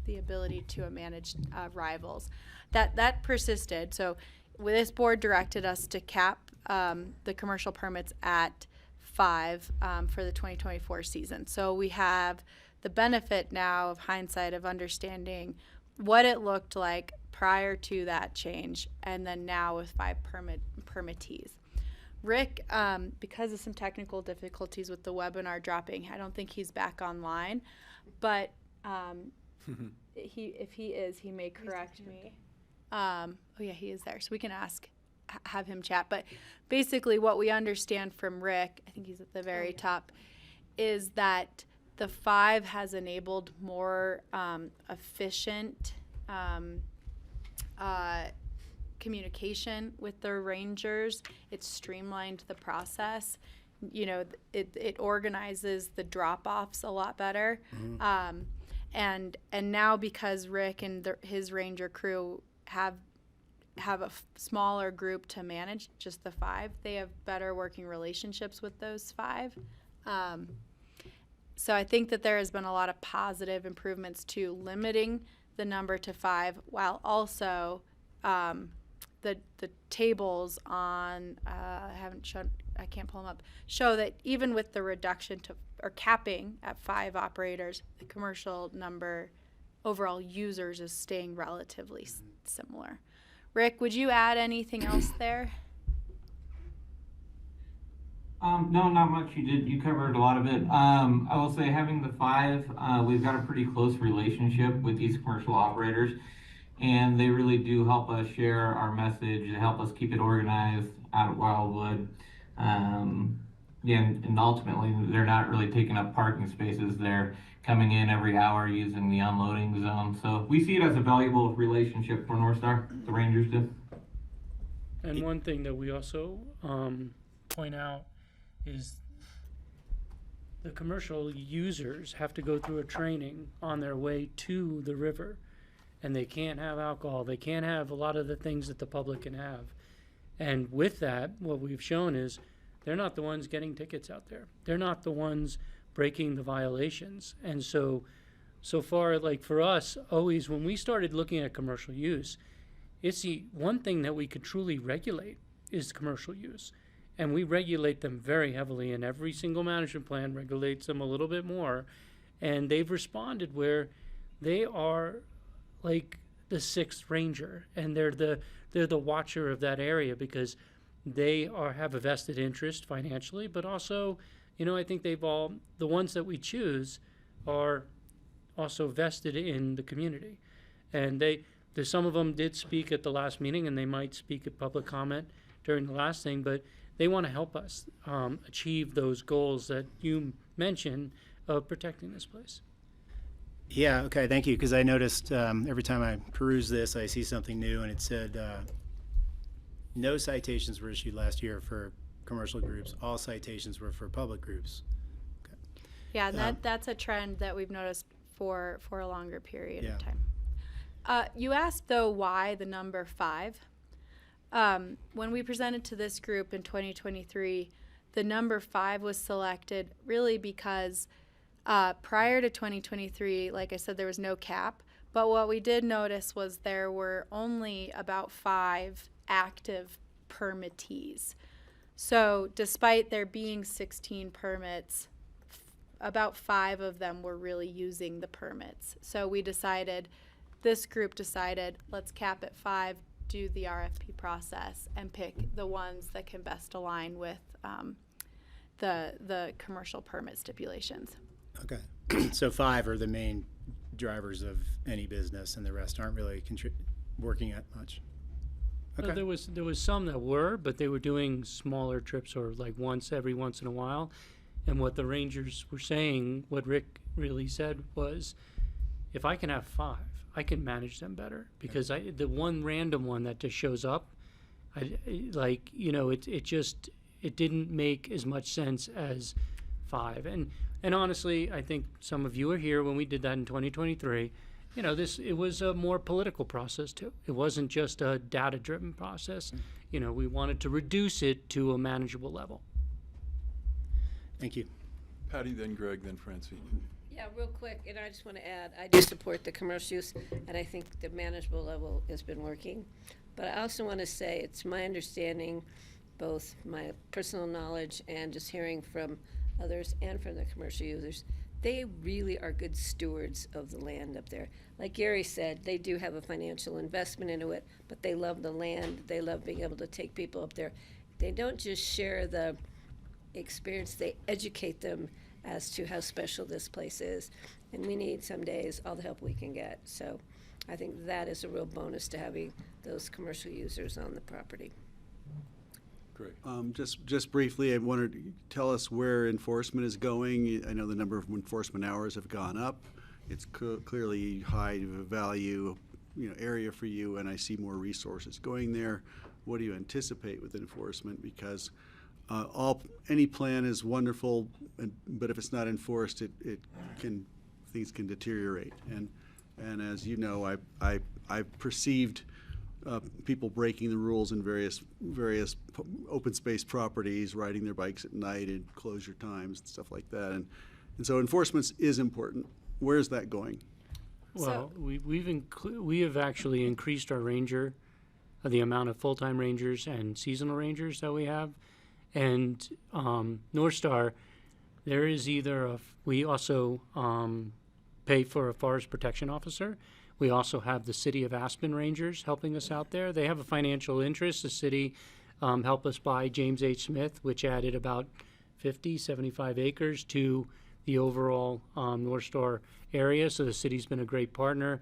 S9: the ability to manage rivals. That persisted. So this board directed us to cap the commercial permits at 5 for the 2024 season. So we have the benefit now of hindsight of understanding what it looked like prior to that change, and then now with 5 permittees. Rick, because of some technical difficulties with the webinar dropping, I don't think he's back online, but if he is, he may correct me. Oh yeah, he is there, so we can have him chat. But basically what we understand from Rick, I think he's at the very top, is that the 5 has enabled more efficient communication with the rangers. It's streamlined the process. You know, it organizes the drop-offs a lot better. Mm-hmm. And now because Rick and his ranger crew have a smaller group to manage, just the 5, they have better working relationships with those 5. So I think that there has been a lot of positive improvements to limiting the number to 5, while also the tables on I can't pull them up, show that even with the reduction to or capping at 5 operators, the commercial number overall users is staying relatively similar. Rick, would you add anything else there?
S15: No, not much. You covered a lot of it. I will say having the 5, we've got a pretty close relationship with these commercial operators, and they really do help us share our message. They help us keep it organized out at Wildwood. And ultimately, they're not really taking up parking spaces. They're coming in every hour using the unloading zone. So we see it as a valuable relationship for North Star, the Rangers do.
S10: And one thing that we also point out is the commercial users have to go through a training on their way to the river, and they can't have alcohol. They can't have a lot of the things that the public can have. And with that, what we've shown is they're not the ones getting tickets out there. They're not the ones breaking the violations. And so far, like for us, always when we started looking at commercial use, it's the one thing that we could truly regulate is commercial use. And we regulate them very heavily, and every single management plan regulates them a little bit more. And they've responded where they are like the 6th ranger, and they're the watcher of that area because they have a vested interest financially, but also, you know, I think the ones that we choose are also vested in the community. And some of them did speak at the last meeting, and they might speak at public comment during the last thing, but they want to help us achieve those goals that you mentioned of protecting this place.
S7: Yeah, okay, thank you, because I noticed every time I peruse this, I see something new, and it said no citations were issued last year for commercial groups. All citations were for public groups. Okay.
S9: Yeah, that's a trend that we've noticed for a longer period of time. You asked, though, why the number 5. When we presented to this group in 2023, the number 5 was selected really because prior to 2023, like I said, there was no cap. But what we did notice was there were only about 5 active permittees. So despite there being 16 permits, about 5 of them were really using the permits. So we decided, this group decided, let's cap at 5, do the RFP process, and pick the ones that can best align with the commercial permit stipulations.
S7: Okay. So 5 are the main drivers of any business, and the rest aren't really working at much.
S10: No, there was some that were, but they were doing smaller trips or like every once in a while. And what the Rangers were saying, what Rick really said was, if I can have 5, I can manage them better, because the one random one that just shows up, it didn't make as much sense as 5. And honestly, I think some of you were here when we did that in 2023. It was a more political process too. It wasn't just a data-driven process. We wanted to reduce it to a manageable level.
S7: Thank you.
S1: Patty, then Greg, then Francine.
S3: Yeah, real quick, and I just want to add, I do support the commercial use, and I think the manageable level has been working. But I also want to say, it's my understanding, both my personal knowledge and just hearing from others and from the commercial users, they really are good stewards of the land up there. Like Gary said, they do have a financial investment into it, but they love the land. They love being able to take people up there. They don't just share the experience, they educate them as to how special this place is. And we need some days all the help we can get. So I think that is a real bonus to having those commercial users on the property.
S1: Great.
S4: Just briefly, I wanted to tell us where enforcement is going. I know the number of enforcement hours have gone up. It's clearly high value, area for you, and I see more resources going there. What do you anticipate with enforcement? Because any plan is wonderful, but if it's not enforced, things can deteriorate. And as you know, I've perceived people breaking the rules in various open space properties, riding their bikes at night and closure times and stuff like that. And so enforcement is important. Where's that going?
S10: Well, we have actually increased our ranger, the amount of full-time rangers and seasonal rangers that we have. And North Star, there is we also pay for a forest protection officer. We also have the City of Aspen Rangers helping us out there. They have a financial interest. The city helped us buy James H. Smith, which added about 75 acres to the overall North Star area. So the city's been a great partner.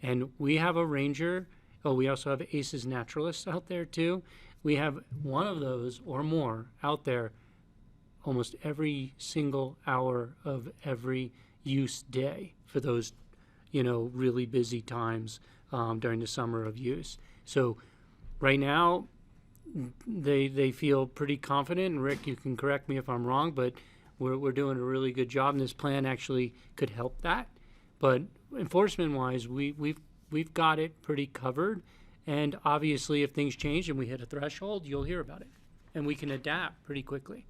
S10: And we have a ranger. Oh, we also have ACES Naturalists out there too. We have one of those or more out there almost every single hour of every use day for those really busy times during the summer of use. So right now, they feel pretty confident, and Rick, you can correct me if I'm wrong, but we're doing a really good job, and this plan actually could help that. But enforcement-wise, we've got it pretty covered, and obviously if things change and we hit a threshold, you'll hear about it, and we can adapt pretty quickly.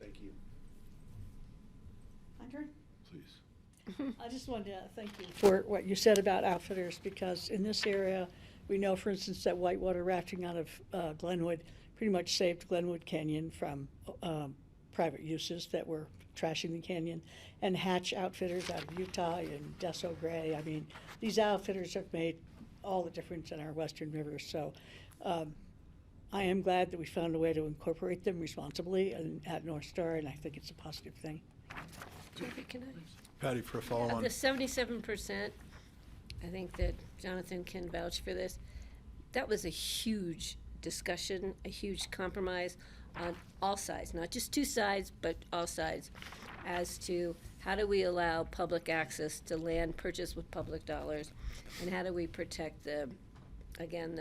S4: Thank you.
S5: Hunter?
S1: Please.
S5: I just wanted to thank you for what you said about outfitters, because in this area, we know, for instance, that whitewater rafting out of Glenwood pretty much saved Glenwood Canyon from private uses that were trashing the canyon. And Hatch Outfitters out of Utah and Deso Gray, I mean, these outfitters have made all the difference in our western rivers. So I am glad that we found a way to incorporate them responsibly at North Star, and I think it's a positive thing.
S1: Patty, for a follow-on.
S3: The 77%, I think that Jonathan can vouch for this. That was a huge discussion, a huge compromise on all sides, not just two sides, but all sides, as to how do we allow public access to land purchased with public dollars, and how do we protect the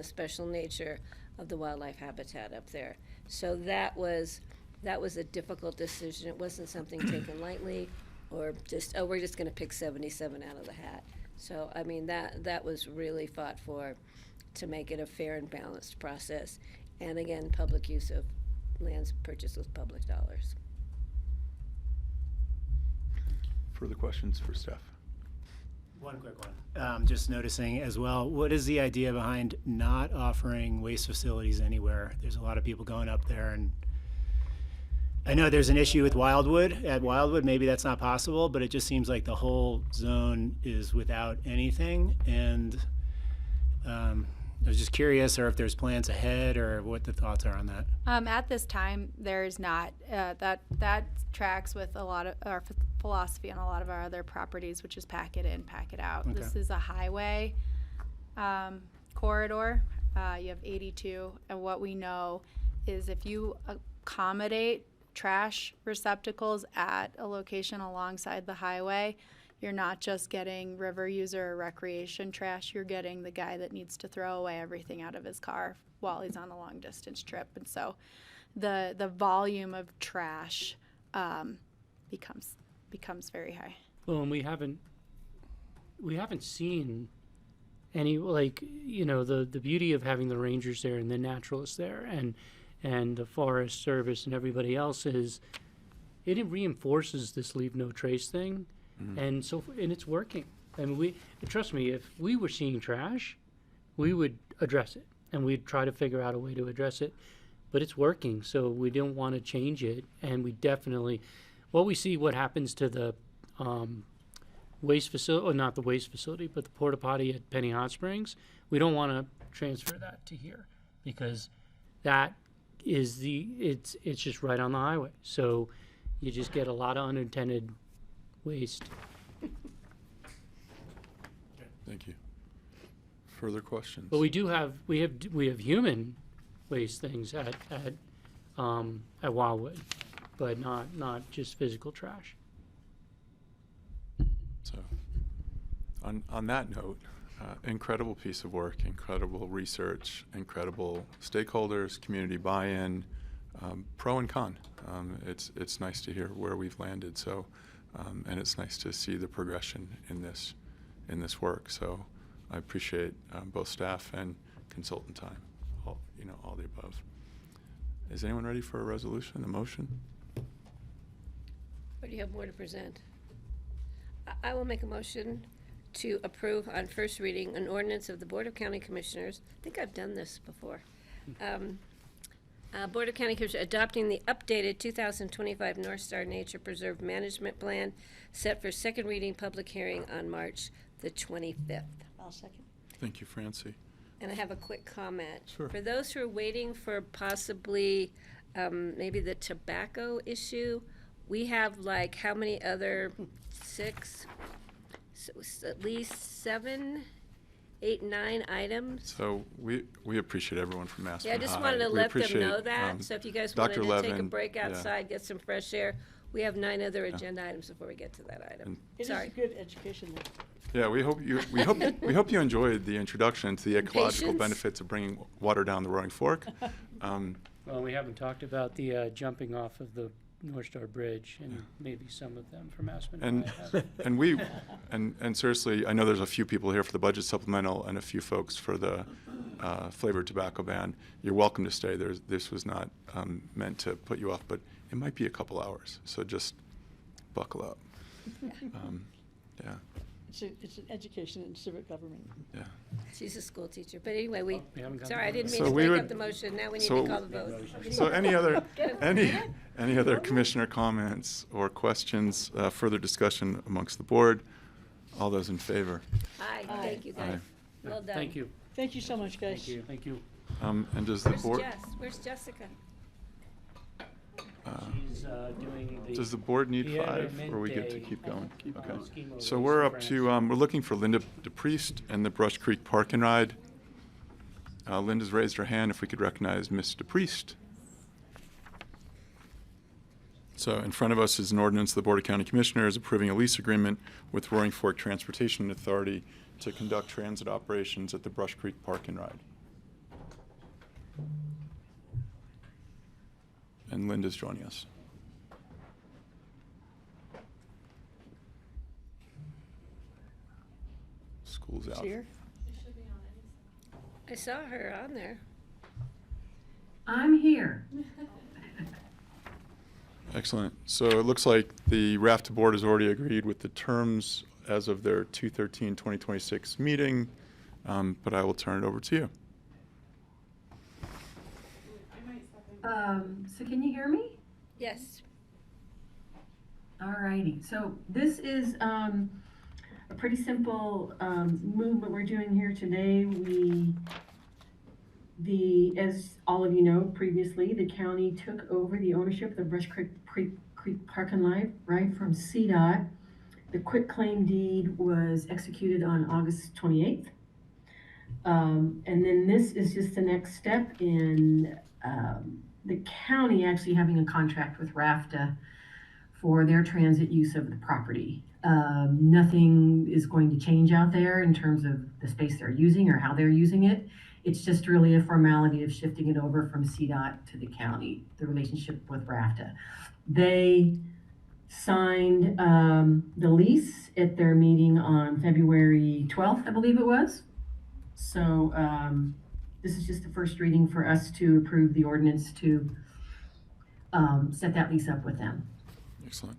S3: special nature of the wildlife habitat up there. So that was a difficult decision. It wasn't something taken lightly, or just, we're just going to pick 77 out of the hat. So, I mean, that was really fought for to make it a fair and balanced process. And again, public use of lands purchased with public dollars.
S1: Further questions for Steph?
S7: One quick one. Just noticing as well, what is the idea behind not offering waste facilities anywhere? There's a lot of people going up there and I know there's an issue with Wildwood. At Wildwood, maybe that's not possible, but it just seems like the whole zone is without anything. And I was just curious, or if there's plans ahead, or what the thoughts are on that.
S9: At this time, there's not. That tracks with a lot of our philosophy on a lot of our other properties, which is pack it in, pack it out.
S7: Okay.
S9: This is a highway corridor. You have 82, and what we know is if you accommodate trash receptacles at a location alongside the highway, you're not just getting river user or recreation trash, you're getting the guy that needs to throw away everything out of his car while he's on a long distance trip. And so the volume of trash becomes very high.
S10: Well, and we haven't seen any, like, you know, the beauty of having the rangers there and the naturalists there and the Forest Service and everybody else is it reinforces this leave no trace thing. And it's working. I mean, trust me, if we were seeing trash, we would address it and we'd try to figure out a way to address it, but it's working. So we don't want to change it. And we definitely, what happens to the waste facility, or not the waste facility, but the porta potty at Penny Hot Springs, we don't want to transfer that to here because that is it's just right on the highway. So you just get a lot of unintended waste.
S1: Thank you. Further questions?
S10: But we have human waste things at Wildwood, but not just physical trash.
S1: So, on that note, incredible piece of work, incredible research, incredible stakeholders, community buy-in, pro and con. It's nice to hear where we've landed. So, and it's nice to see the progression in this work. So, I appreciate both staff and consultant time. All the above. Is anyone ready for a resolution, a motion?
S3: Or do you have more to present? I will make a motion to approve on first reading an ordinance of the Board of County Commissioners. I think I've done this before. Board of County Commissioners adopting the updated 2025 North Star Nature Preserve Management Plan set for second reading public hearing on March the 25th.
S5: I'll second.
S1: Thank you, Francie.
S3: And I have a quick comment.
S1: Sure.
S3: For those who are waiting for possibly maybe the tobacco issue, we have like how many other at least 7, 8, 9 items?
S1: So we appreciate everyone from Aspen
S3: Yeah, I just
S1: High.
S3: wanted to
S1: We
S3: let them
S1: appreciate,
S3: know that. So if you guys
S1: Dr.
S3: wanted to take a
S1: Levin,
S3: break
S1: yeah.
S3: outside, get some fresh air, we have 9 other agenda items before we get to that item.
S5: It is
S3: Sorry.
S5: good education there.
S1: Yeah, we hope you enjoyed the introduction to the ecological
S3: Patience.
S1: benefits of bringing water down the Roaring Fork.
S10: Well, we haven't talked about the jumping off of the North Star Bridge, and maybe some of them from Aspen.
S1: And
S10: High have.
S1: and seriously, I know there's a few people here for the budget supplemental and a few folks for the flavored tobacco ban. You're welcome to stay. This was not meant to put you off, but it might be a couple hours, so just buckle up. Yeah.
S5: It's an education in civic government.
S1: Yeah.
S3: She's a school teacher. But anyway,
S10: we haven't gotten
S3: sorry, I
S10: to
S3: didn't
S10: the
S3: mean
S1: So
S3: to
S1: we
S3: break
S1: would-
S3: up the motion. Now we need
S1: so-
S3: to call the vote.
S1: So any other commissioner comments or questions, further discussion amongst the board? All those in favor?
S3: Aye, thank you, guys.
S1: Aye.
S3: Well done.
S10: Thank you.
S5: Thank you so much, guys.
S10: Thank you.
S1: And does the
S3: Where's
S1: board?
S3: Jess? Where's Jessica?
S10: She's doing the.
S1: Does the board need
S10: Piera
S1: 5, or are we good to
S10: Mente,
S1: keep going? Okay.
S10: scheme of
S1: So
S10: ways
S1: we're
S10: to
S1: up
S10: France.
S1: to, we're looking for Linda DePriest and the Brush Creek Park and Ride. Linda's raised her hand. If we could recognize Ms. DePriest. So in front of us is an ordinance of the Board of County Commissioners approving a lease agreement with Roaring Fork Transportation Authority to conduct transit operations at the Brush Creek Park and Ride. And Linda's joining us. School's out.
S5: Here.
S3: I saw her on there.
S16: I'm here.
S1: Excellent. So it looks like the RAFTA board has already agreed with the terms as of their 2/13/2026 meeting, but I will turn it over to you.
S16: So can you hear me?
S3: Yes.
S16: Alrighty, so this is a pretty simple movement we're doing here today. As all of you know, previously the county took over the ownership of the Brush Creek Park and Ride from CDOT. The quitclaim deed was executed on August 28th. And then this is just the next step in the county actually having a contract with RAFTA for their transit use of the property. Nothing is going to change out there in terms of the space they're using or how they're using it. It's just really a formality of shifting it over from CDOT to the county, the relationship with RAFTA. They signed the lease at their meeting on February 12th, I believe it was. So this is just the first reading for us to approve the ordinance to set that lease up with them.
S1: Excellent.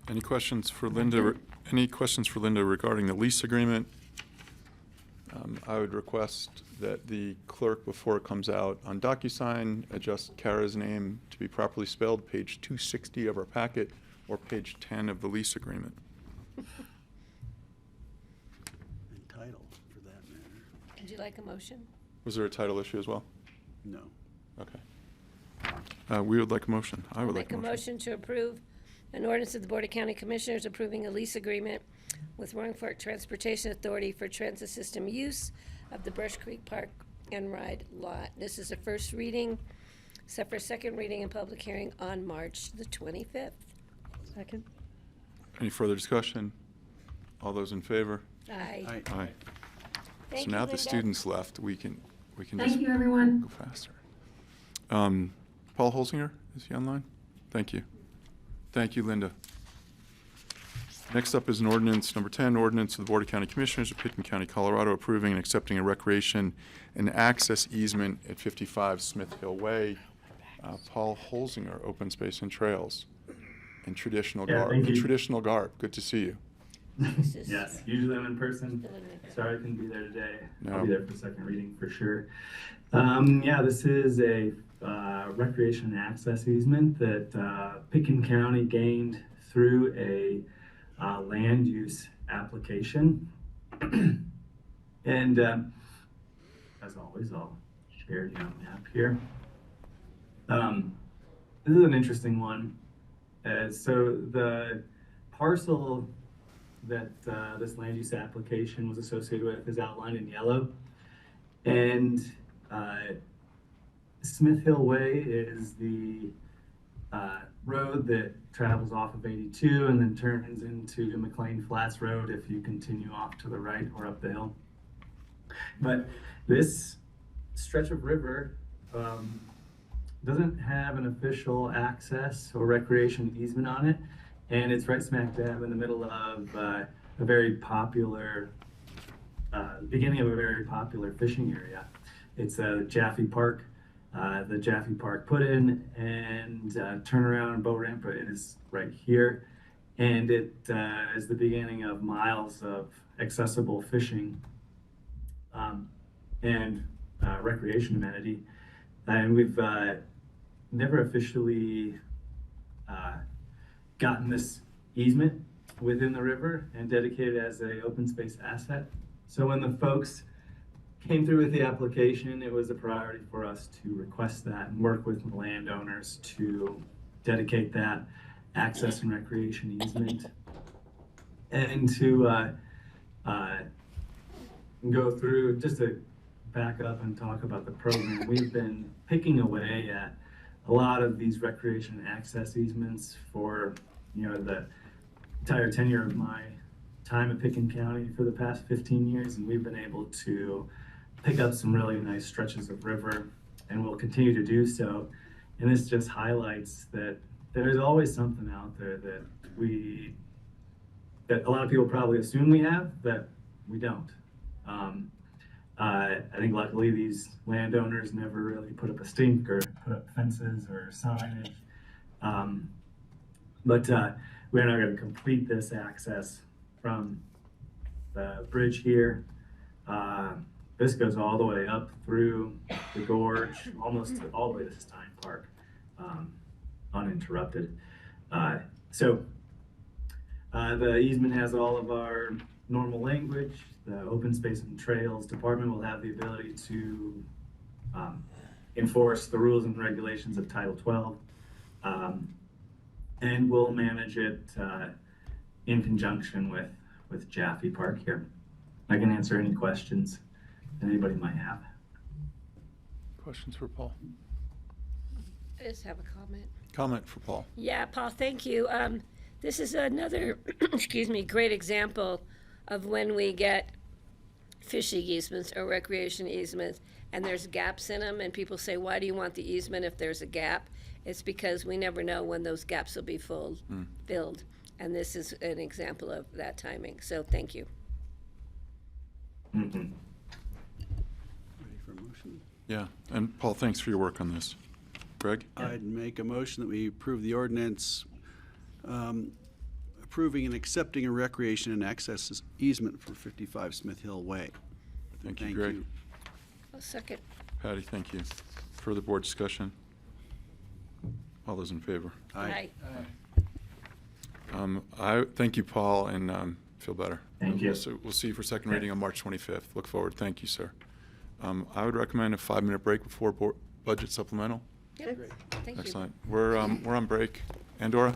S1: Any questions for Linda? Any questions for Linda regarding the lease agreement? I would request that the clerk, before it comes out on DocuSign, adjust Kara's name to be properly spelled, page 260 of our packet, or page 10 of the lease agreement.
S4: And title, for that matter.
S3: Would you like a motion?
S1: Was there a title issue as well?
S4: No.
S1: Okay. We would like a motion. I would like
S3: Make a motion to approve an ordinance of the Board of County Commissioners approving a lease agreement with Roaring Fork Transportation Authority for transit system use of the Brush Creek Park and Ride lot. This is a first reading, set for second reading and public hearing on March the 25th.
S5: Second.
S1: Any further discussion? All those in favor?
S3: Aye.
S1: Aye.
S3: Thank
S1: So
S3: you,
S1: now that the
S3: Linda.
S1: students left, we can
S16: Thank
S1: just
S16: you, everyone.
S1: go faster. Paul Holsinger, is he online? Thank you. Thank you, Linda. Next up is an ordinance, number 10, ordinance of the Board of County Commissioners of Pitkin County, Colorado, approving and accepting a recreation and access easement at 55 Smith Hill Way. Paul Holsinger, Open Space and Trails, in traditional
S17: Yeah,
S1: garb.
S17: thank
S1: In
S17: you.
S1: traditional garb. Good to see you.
S17: Yes, usually I'm in person. Sorry I couldn't be there today.
S1: No.
S17: I'll be there for the second reading for sure. Yeah, this is a recreation and access easement that Pitkin County gained through a land use application. And as always, I'll share the map here. This is an interesting one. So the parcel that this land use application was associated with is outlined in yellow. And Smith Hill Way is the road that travels off of 82 and then turns into McLean Flats Road if you continue off to the right or up the hill. But this stretch of river doesn't have an official access or recreation easement on it, and it's right smack dab in the middle of a very popular, beginning of a very popular fishing area. It's Jaffe Park. The Jaffe Park put-in and turnaround boat ramp is right here, and it is the beginning of miles of accessible fishing and recreation amenity. And we've never officially gotten this easement within the river and dedicated as a open space asset. So when the folks came through with the application, it was a priority for us to request that and work with the landowners to dedicate that access and recreation easement. And to go through, just to back up and talk about the program, we've been picking away at a lot of these recreation access easements for, the entire tenure of my time at Pitkin County for the past 15 years, and we've been able to pick up some really nice stretches of river, and we'll continue to do so. And this just highlights that there's always something out there that a lot of people probably assume we have, that we don't. I think luckily these landowners never really put up a stink or put up fences or signage. But we're now going to complete this access from the bridge here. This goes all the way up through the gorge, almost all the way to Stein Park uninterrupted. So the easement has all of our normal language. The Open Space and Trails Department will have the ability to enforce the rules and regulations of Title 12, and we'll manage it in conjunction with Jaffe Park here. I can answer any questions anybody might have.
S1: Questions for Paul?
S3: I just have a comment.
S1: Comment for Paul.
S3: Yeah, Paul, thank you. This is another, excuse me, great example of when we get fishing easements or recreation easements, and there's gaps in them, and people say, why do you want the easement if there's a gap? It's because we never know when those gaps will be filled, and this is an example of that timing. So thank you.
S4: Ready for a motion?
S1: Yeah, and Paul, thanks for your work on this. Greg?
S4: I'd make a motion that we approve the ordinance approving and accepting a recreation and access easement for 55 Smith Hill Way.
S1: Thank you, Greg.
S3: I'll second.
S1: Patty, thank you. Further board discussion? All those in favor?
S3: Aye.
S1: I thank you, Paul, and feel better.
S17: Thank you.
S1: So we'll see you for second reading on March 25th. Look forward. Thank you, sir. I would recommend a 5-minute break before budget supplemental.
S3: Yep. Thank you.
S1: Excellent. We're on break. Andorra?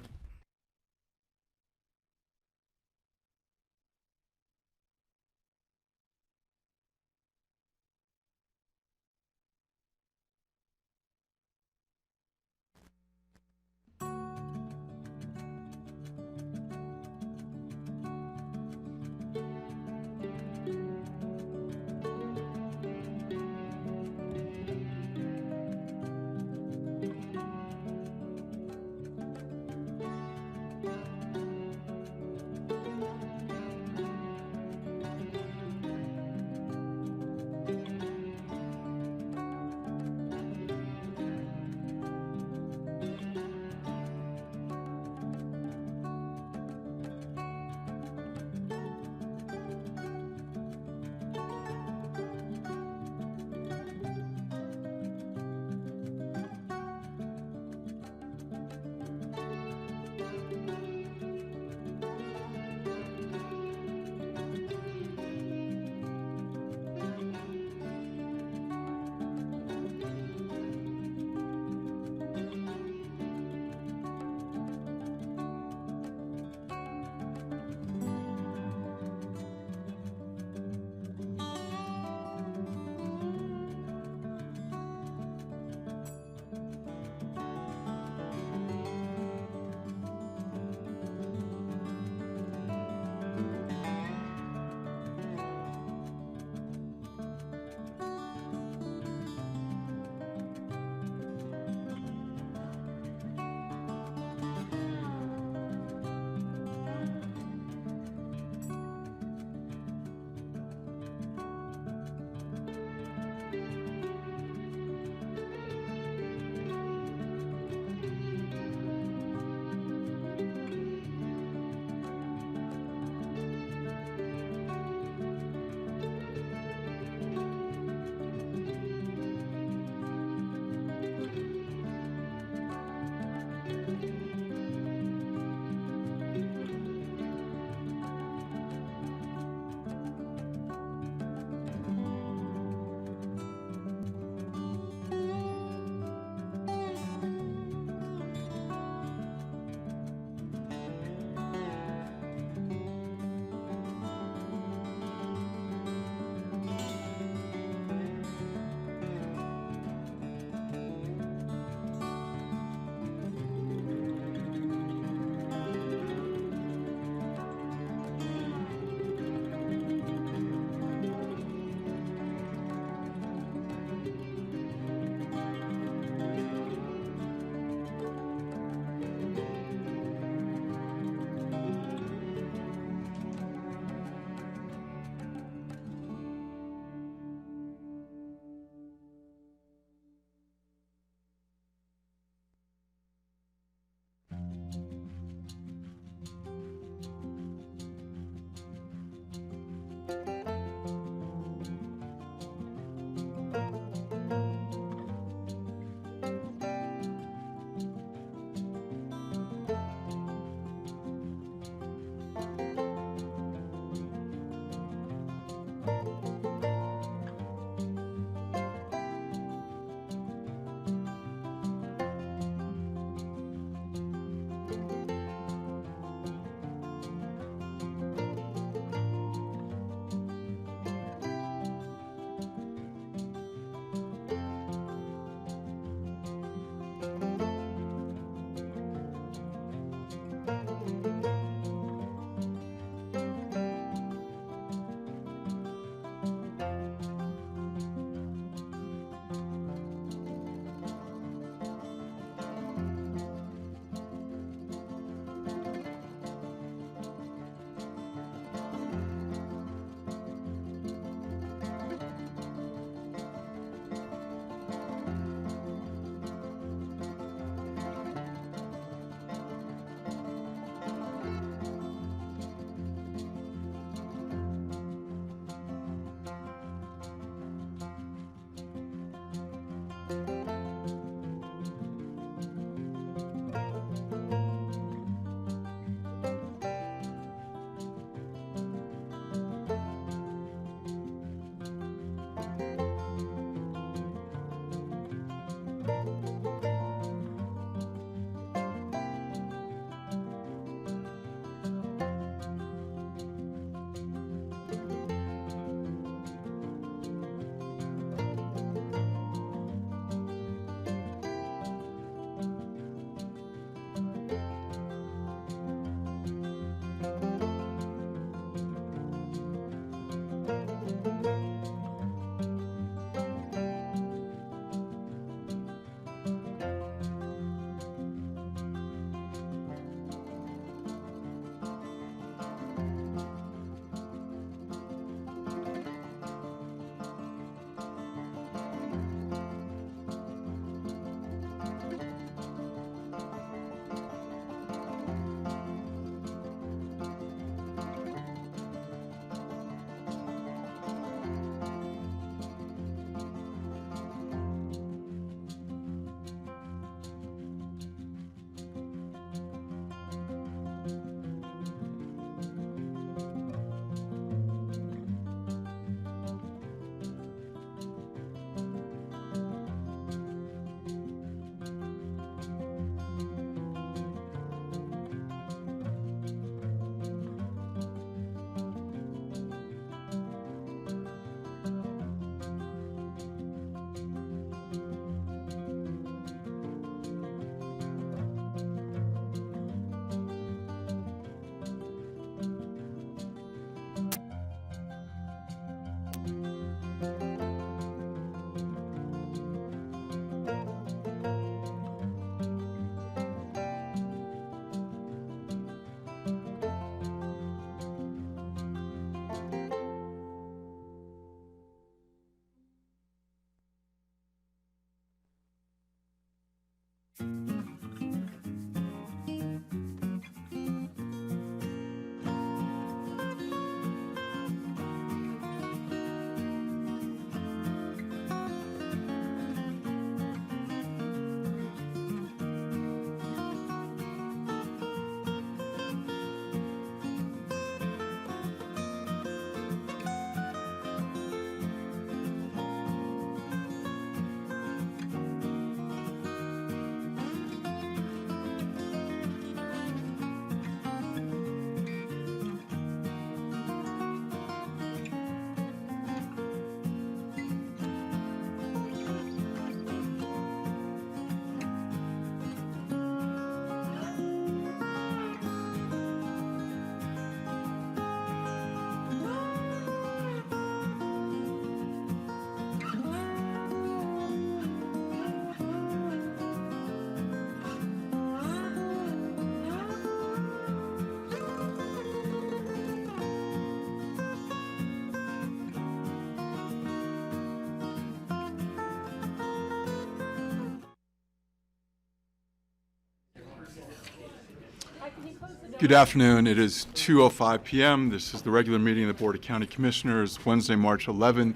S1: Good afternoon. It is 2:05 p.m. This is the regular meeting of the Board of County Commissioners, Wednesday, March 11th.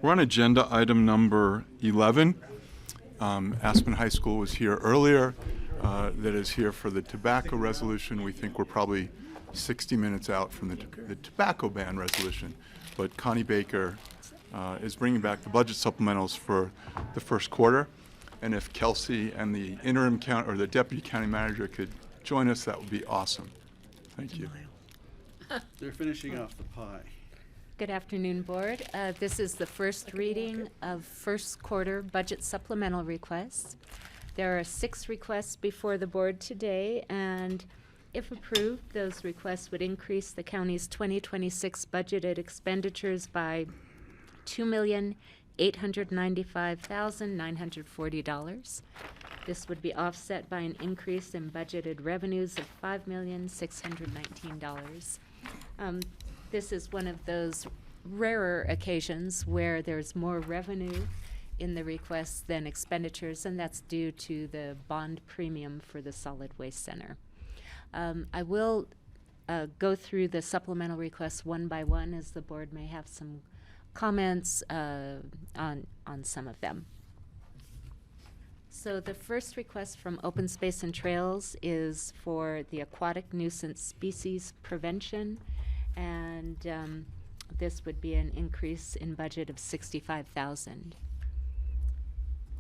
S1: We're on agenda item number 11. Aspen High School was here earlier. That is here for the tobacco resolution. We think we're probably 60 minutes out from the tobacco ban resolution. But Connie Baker is bringing back the budget supplementals for the first quarter. And if Kelsey and the interim or the deputy county manager could join us, that would be awesome. Thank you.
S4: They're finishing off the pie.
S18: Good afternoon, Board. This is the first reading of first quarter budget supplemental requests. There are 6 requests before the Board today, and if approved, those requests would increase the county's 2026 budgeted expenditures by $2,895,940. This would be offset by an increase in budgeted revenues of $5,619. This is one of those rarer occasions where there's more revenue in the requests than expenditures, and that's due to the bond premium for the Solid Waste Center. I will go through the supplemental requests one by one, as the Board may have some comments on some of them. So the first request from Open Space and Trails is for the aquatic nuisance species prevention, and this would be an increase in budget of $65,000.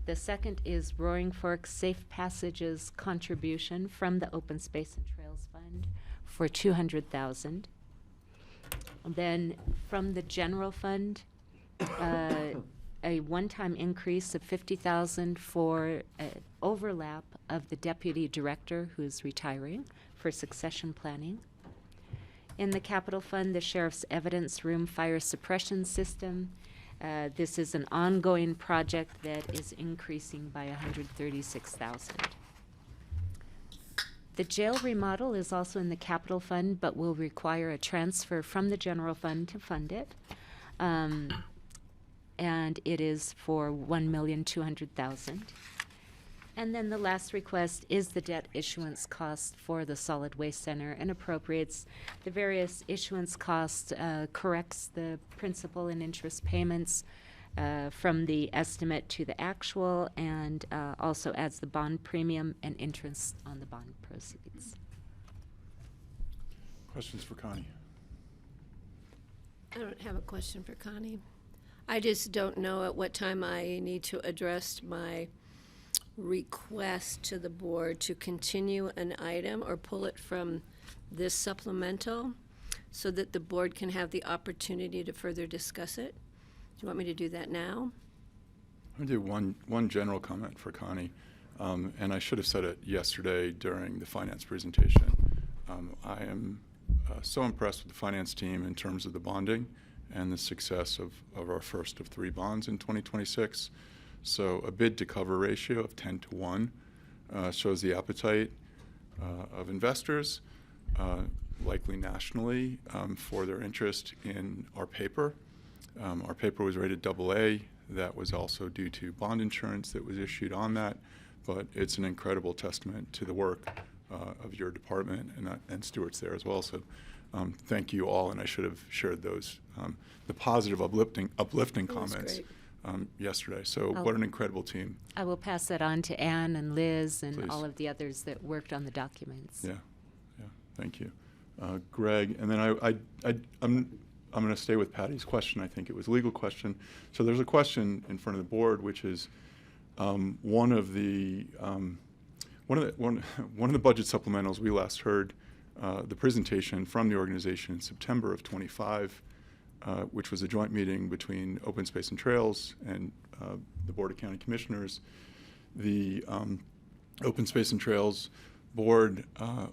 S18: The second is Roaring Fork Safe Passages contribution from the Open Space and Trails Fund for $200,000. Then from the general fund, a one-time increase of $50,000 for an overlap of the deputy director who's retiring for succession planning. In the capital fund, the sheriff's evidence room fire suppression system. This is an ongoing project that is increasing by $136,000. The jail remodel is also in the capital fund, but will require a transfer from the general fund to fund it. And it is for $1,200,000. And then the last request is the debt issuance cost for the Solid Waste Center and appropriates the various issuance costs, corrects the principal and interest payments from the estimate to the actual, and also adds the bond premium and interest on the bond proceeds.
S1: Questions for Connie?
S3: I don't have a question for Connie. I just don't know at what time I need to address my request to the Board to continue an item or pull it from this supplemental so that the Board can have the opportunity to further discuss it. Do you want me to do that now?
S1: I'm going to do one general comment for Connie, and I should have said it yesterday during the finance presentation. I am so impressed with the finance team in terms of the bonding and the success of our first of 3 bonds in 2026. So a bid to cover ratio of 10-to-1 shows the appetite of investors, likely nationally, for their interest in our paper. Our paper was rated AA. That was also due to bond insurance that was issued on that, but it's an incredible testament to the work of your department and Stuart's there as well. So thank you all, and I should have shared those, the positive uplifting comments yesterday. So what an incredible team.
S18: I will pass that on to Anne and Liz and
S1: Please.
S18: all of the others that worked on the documents.
S1: Yeah, thank you. Greg, and then I'm going to stay with Patty's question. I think it was a legal question. So there's a question in front of the Board, which is one of the budget supplementals we last heard the presentation from the organization in September of 25, which was a joint meeting between Open Space and Trails and the Board of County Commissioners. The Open Space and Trails Board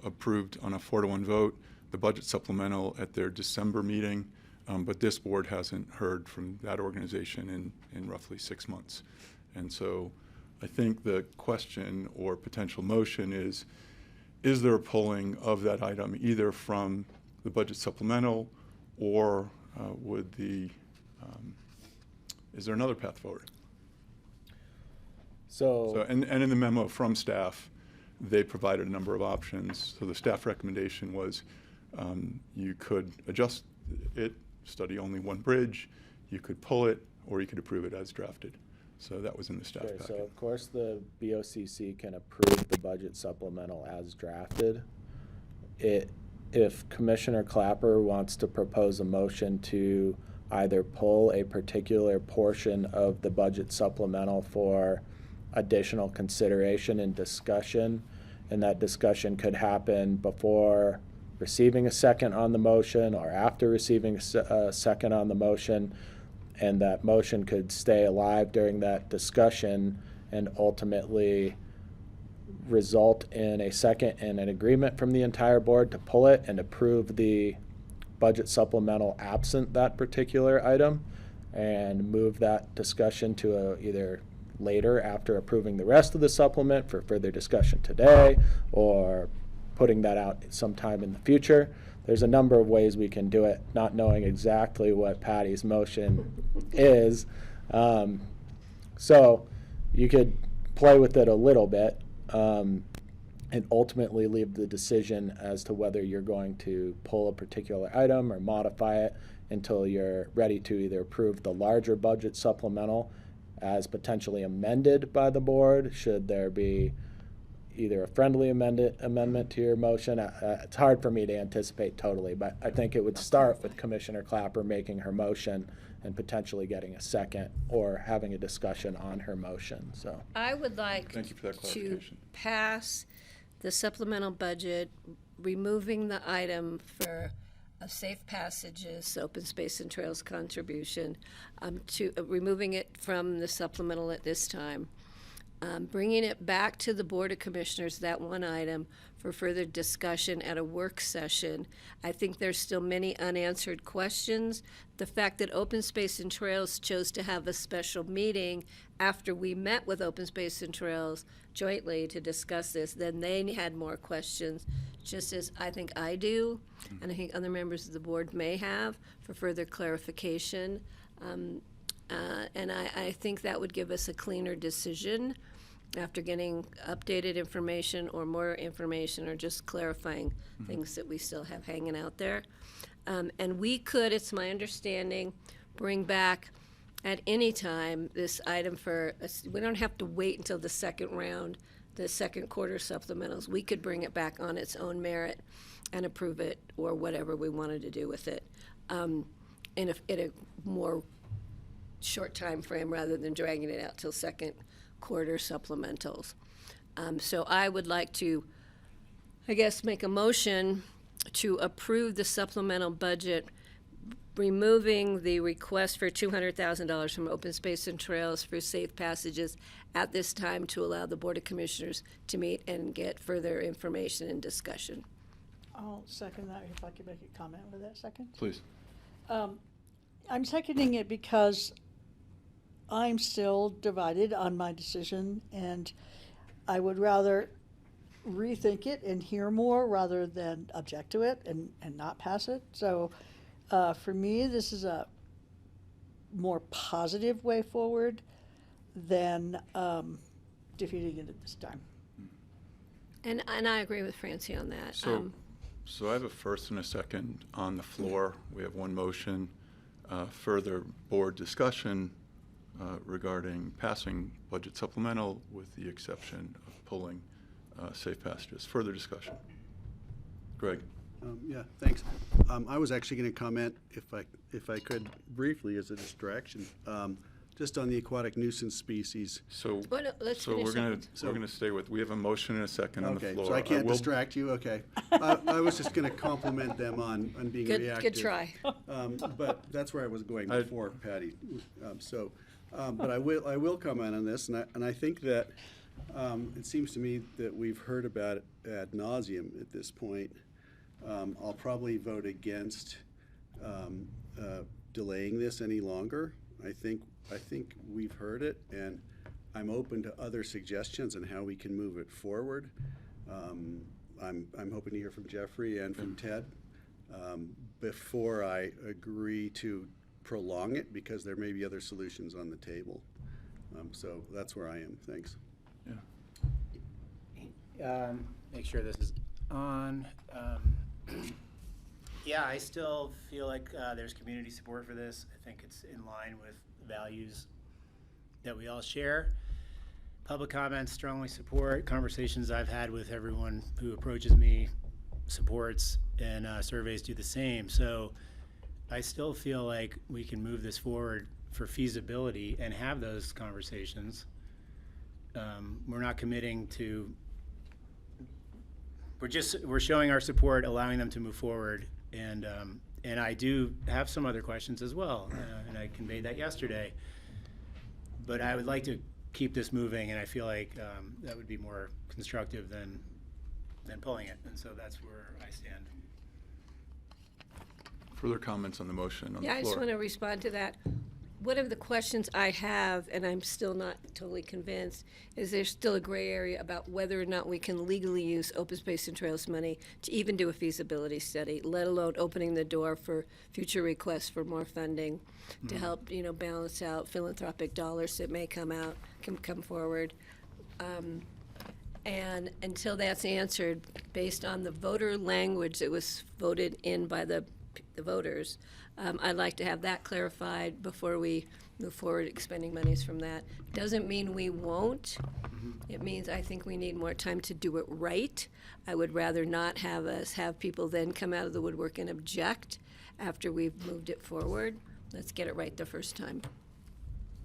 S1: approved on a 4-to-1 vote the budget supplemental at their December meeting, but this board hasn't heard from that organization in roughly 6 months. And so I think the question or potential motion is there a pulling of that item either from the budget supplemental or is there another path forward? So in the memo from staff, they provided a number of options. So the staff recommendation was you could adjust it, study only one bridge, you could pull it, or you could approve it as drafted. So that was in the staff
S19: Sure,
S1: packet.
S19: so of course the BoCC can approve the budget supplemental as drafted. If Commissioner Clapper wants to propose a motion to either pull a particular portion of the budget supplemental for additional consideration and discussion, and that discussion could happen before receiving a second on the motion or after receiving a second on the motion, and that motion could stay alive during that discussion and ultimately result in a second and an agreement from the entire board to pull it and approve the budget supplemental absent that particular item, and move that discussion to either later after approving the rest of the supplement for further discussion today, or putting that out sometime in the future. There's a number of ways we can do it, not knowing exactly what Patty's motion is. So you could play with it a little bit, and ultimately leave the decision as to whether you're going to pull a particular item or modify it until you're ready to either approve the larger budget supplemental as potentially amended by the board, should there be either a friendly amendment to your motion. It's hard for me to anticipate totally, but I think it would start with Commissioner Clapper making her motion and potentially getting a second or having a discussion on her motion. So
S3: I would like
S1: Thank you for that
S3: to
S1: clarification.
S3: pass the supplemental budget, removing the item for safe passages, open space and trails contribution, to removing it from the supplemental at this time. Bringing it back to the Board of Commissioners, that one item, for further discussion at a work session. I think there's still many unanswered questions. The fact that Open Space and Trails chose to have a special meeting after we met with Open Space and Trails jointly to discuss this, then they had more questions, just as I think I do, and I think other members of the board may have, for further clarification. And I think that would give us a cleaner decision after getting updated information or more information, or just clarifying things that we still have hanging out there. And we could, it's my understanding, bring back at any time this item for, we don't have to wait until the second round, the second quarter supplementals. We could bring it back on its own merit and approve it, or whatever we wanted to do with it, in a more short time frame, rather than dragging it out till second quarter supplementals. So I would like to, I guess, make a motion to approve the supplemental budget, removing the request for $200,000 from Open Space and Trails for safe passages at this time, to allow the Board of Commissioners to meet and get further information and discussion.
S5: I'll second that, if I could make a comment with that second.
S1: Please.
S5: I'm seconding it because I'm still divided on my decision, and I would rather rethink it and hear more rather than object to it and not pass it. So for me, this is a more positive way forward than defeating it at this time.
S3: And I agree with Francie on that.
S1: So I have a first and a second on the floor. We have one motion. Further board discussion regarding passing budget supplemental, with the exception of pulling safe passages. Further discussion. Greg.
S4: Yeah, thanks. I was actually going to comment, if I could, briefly as a distraction, just on the aquatic nuisance species.
S1: So,
S3: Well, no, let's
S1: so
S3: finish
S1: we're going
S3: that.
S1: to we're going to stay with. We have a motion and a second on the
S4: Okay,
S1: floor.
S4: so I can't
S1: will-
S4: distract you. Okay, I was just going to compliment them on being reactive.
S3: Good try.
S4: But that's where I was going before, Patty. But I will comment on this, and I think that it seems to me that we've heard about it ad nauseum at this point. I'll probably vote against delaying this any longer. I think we've heard it, and I'm open to other suggestions on how we can move it forward. I'm hoping to hear from Jeffrey and from Ted before I agree to prolong it, because there may be other solutions on the table. So that's where I am. Thanks.
S7: make sure this is on. Yeah, I still feel like there's community support for this. I think it's in line with values that we all share. Public comments strongly support. Conversations I've had with everyone who approaches me supports, and surveys do the same. So I still feel like we can move this forward for feasibility and have those conversations. We're not committing to, we're showing our support, allowing them to move forward. And I do have some other questions as well, and I conveyed that yesterday. But I would like to keep this moving, and I feel like that would be more constructive than pulling it. And so that's where I stand.
S1: Further comments on the motion on the floor?
S3: Yeah, I just want to respond to that. One of the questions I have, and I'm still not totally convinced, is there's still a gray area about whether or not we can legally use open space and trails money to even do a feasibility study, let alone opening the door for future requests for more funding to help, balance out philanthropic dollars that may come forward. And until that's answered, based on the voter language that was voted in by the voters, I'd like to have that clarified before we move forward expending monies from that. Doesn't mean we won't. It means I think we need more time to do it right. I would rather not have people then come out of the woodwork and object after we've moved it forward. Let's get it right the first time.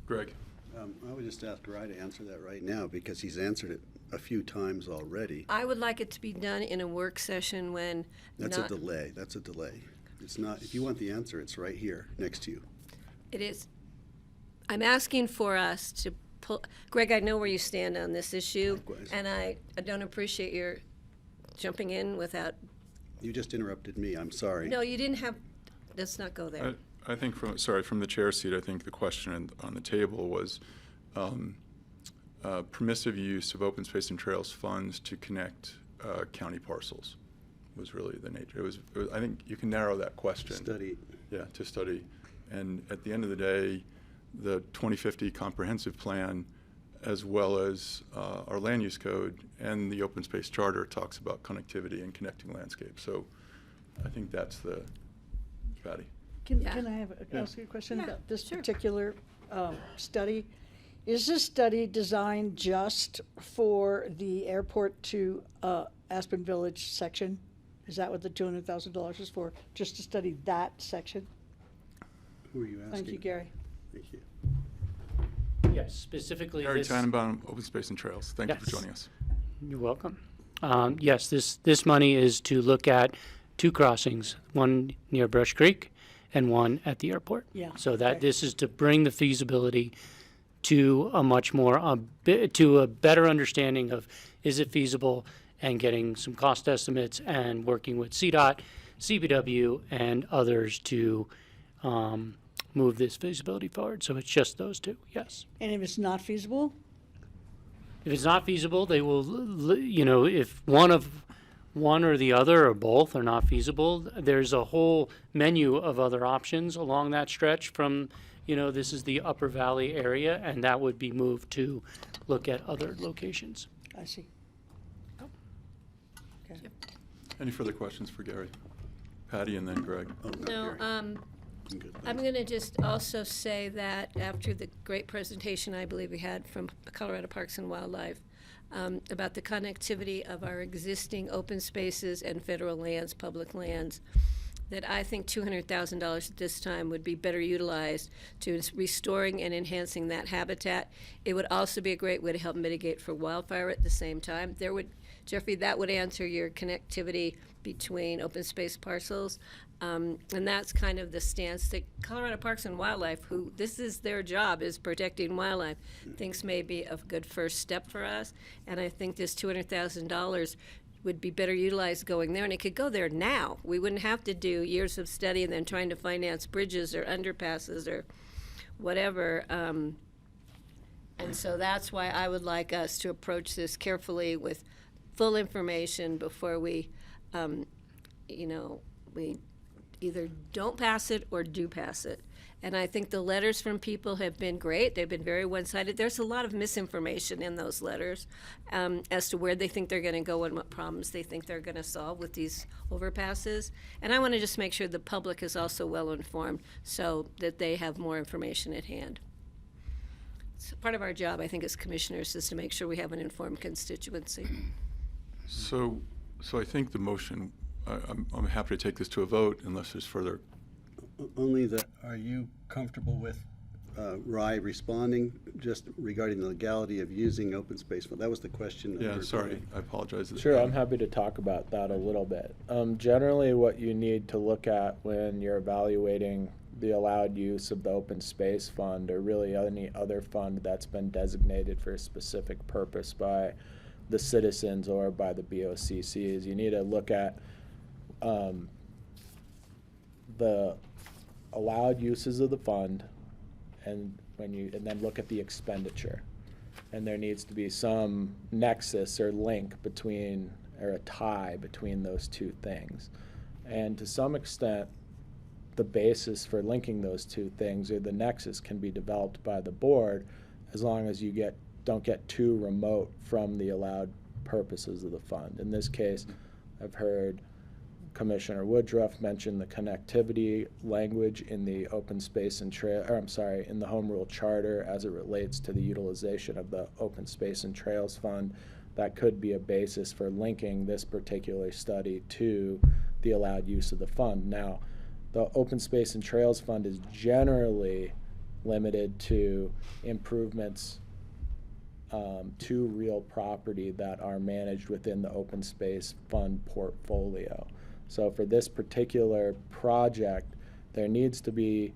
S1: Greg?
S4: I would just ask Ry to answer that right now because he's answered it a few times already.
S3: I would like it to be done in a work session when
S4: That's a delay. That's a delay. It's not, if you want the answer, it's right here next to you.
S3: It is. I'm asking for us to pull, Greg, I know where you stand on this issue.
S4: Likewise.
S3: And I don't appreciate your jumping in without.
S4: You just interrupted me. I'm sorry.
S3: No, you didn't have, let's not go there.
S1: I think from the chair seat, I think the question on the table was permissive use of open space and trails funds to connect county parcels was really the nature. It was, I think you can narrow that question.
S4: Study.
S1: Yeah, to study. And at the end of the day, the 2050 comprehensive plan, as well as our land use code and the open space charter talks about connectivity and connecting landscapes. So I think that's the, Patty.
S5: Can I ask you a question about this particular study? Is this study designed just for the airport to Aspen Village section? Is that what the $200,000 is for? Just to study that section?
S4: Who are you asking?
S5: Thank you, Gary.
S4: Thank you.
S10: Yes, specifically
S1: Gary
S10: this.
S1: Tannenbaum, Open Space and Trails. Thank you for joining us.
S10: You're welcome. Yes, this money is to look at two crossings, one near Brush Creek and one at the airport.
S5: Yeah,
S10: So that
S5: okay.
S10: this is to bring the feasibility to a much more, to a better understanding of is it feasible, and getting some cost estimates and working with CDOT, CBW, and others to move this feasibility forward. So it's just those two, yes.
S5: And if it's not feasible?
S10: If it's not feasible, they will, if one or the other or both are not feasible, there's a whole menu of other options along that stretch from, this is the Upper Valley area, and that would be moved to look at other locations.
S5: I see. Okay.
S1: Any further questions for Gary? Patty and then Greg.
S3: No, I'm going to just also say that after the great presentation I believe we had from Colorado Parks and Wildlife about the connectivity of our existing open spaces and federal lands, public lands, that I think $200,000 at this time would be better utilized to restoring and enhancing that habitat. It would also be a great way to help mitigate for wildfire at the same time. Jeffrey, that would answer your connectivity between open space parcels. And that's kind of the stance that Colorado Parks and Wildlife, who this is their job, is protecting wildlife, thinks may be a good first step for us. And I think this $200,000 would be better utilized going there, and it could go there now. We wouldn't have to do years of study and then trying to finance bridges or underpasses or whatever. And so that's why I would like us to approach this carefully with full information before we, we either don't pass it or do pass it. And I think the letters from people have been great. They've been very one-sided. There's a lot of misinformation in those letters as to where they think they're going to go and what problems they think they're going to solve with these overpasses. And I want to just make sure the public is also well-informed so that they have more information at hand. It's part of our job, I think, as commissioners, is to make sure we have an informed constituency.
S1: So I think the motion, I'm happy to take this to a vote unless there's further.
S4: Only that, are you comfortable with Rye responding just regarding the legality of using open space? Well, that was the question.
S1: Yeah, sorry, I apologize.
S19: Sure, I'm happy to talk about that a little bit. Generally, what you need to look at when you're evaluating the allowed use of the open space fund, or really any other fund that's been designated for a specific purpose by the citizens or by the BoCC, is you need to look at the allowed uses of the fund, and then look at the expenditure. And there needs to be some nexus or link between, or a tie between those two things. And to some extent, the basis for linking those two things, or the nexus, can be developed by the board as long as you don't get too remote from the allowed purposes of the fund. In this case, I've heard Commissioner Woodruff mention the connectivity language in the open space and in the Home Rule Charter as it relates to the utilization of the Open Space and Trails Fund. That could be a basis for linking this particular study to the allowed use of the fund. Now, the Open Space and Trails Fund is generally limited to improvements to real property that are managed within the Open Space Fund portfolio. So for this particular project, there needs to be,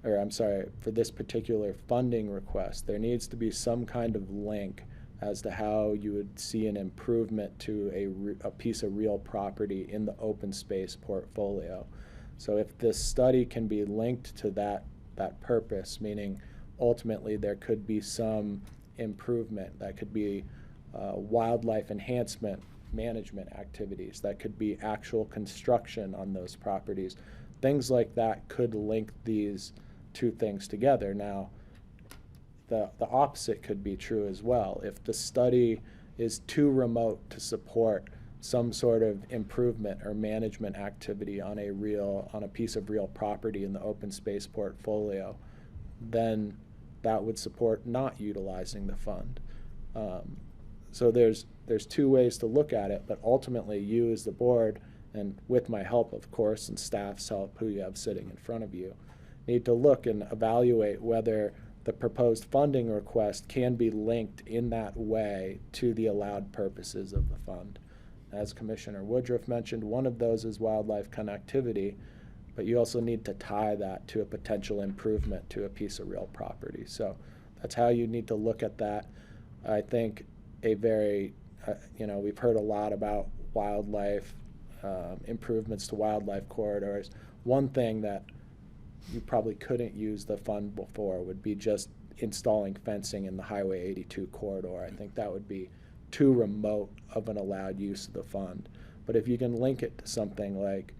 S19: for this particular funding request, there needs to be some kind of link as to how you would see an improvement to a piece of real property in the open space portfolio. So if this study can be linked to that purpose, meaning ultimately there could be some improvement, that could be wildlife enhancement management activities, that could be actual construction on those properties, things like that could link these two things together. Now, the opposite could be true as well. If the study is too remote to support some sort of improvement or management activity on a piece of real property in the open space portfolio, then that would support not utilizing the fund. So there's two ways to look at it, but ultimately you as the board, and with my help, of course, and staff's help, who you have sitting in front of you, need to look and evaluate whether the proposed funding request can be linked in that way to the allowed purposes of the fund. As Commissioner Woodruff mentioned, one of those is wildlife connectivity, but you also need to tie that to a potential improvement to a piece of real property. So that's how you need to look at that. I think we've heard a lot about wildlife, improvements to wildlife corridors. One thing that you probably couldn't use the fund before would be just installing fencing in the Highway 82 corridor. I think that would be too remote of an allowed use of the fund. But if you can link it to something like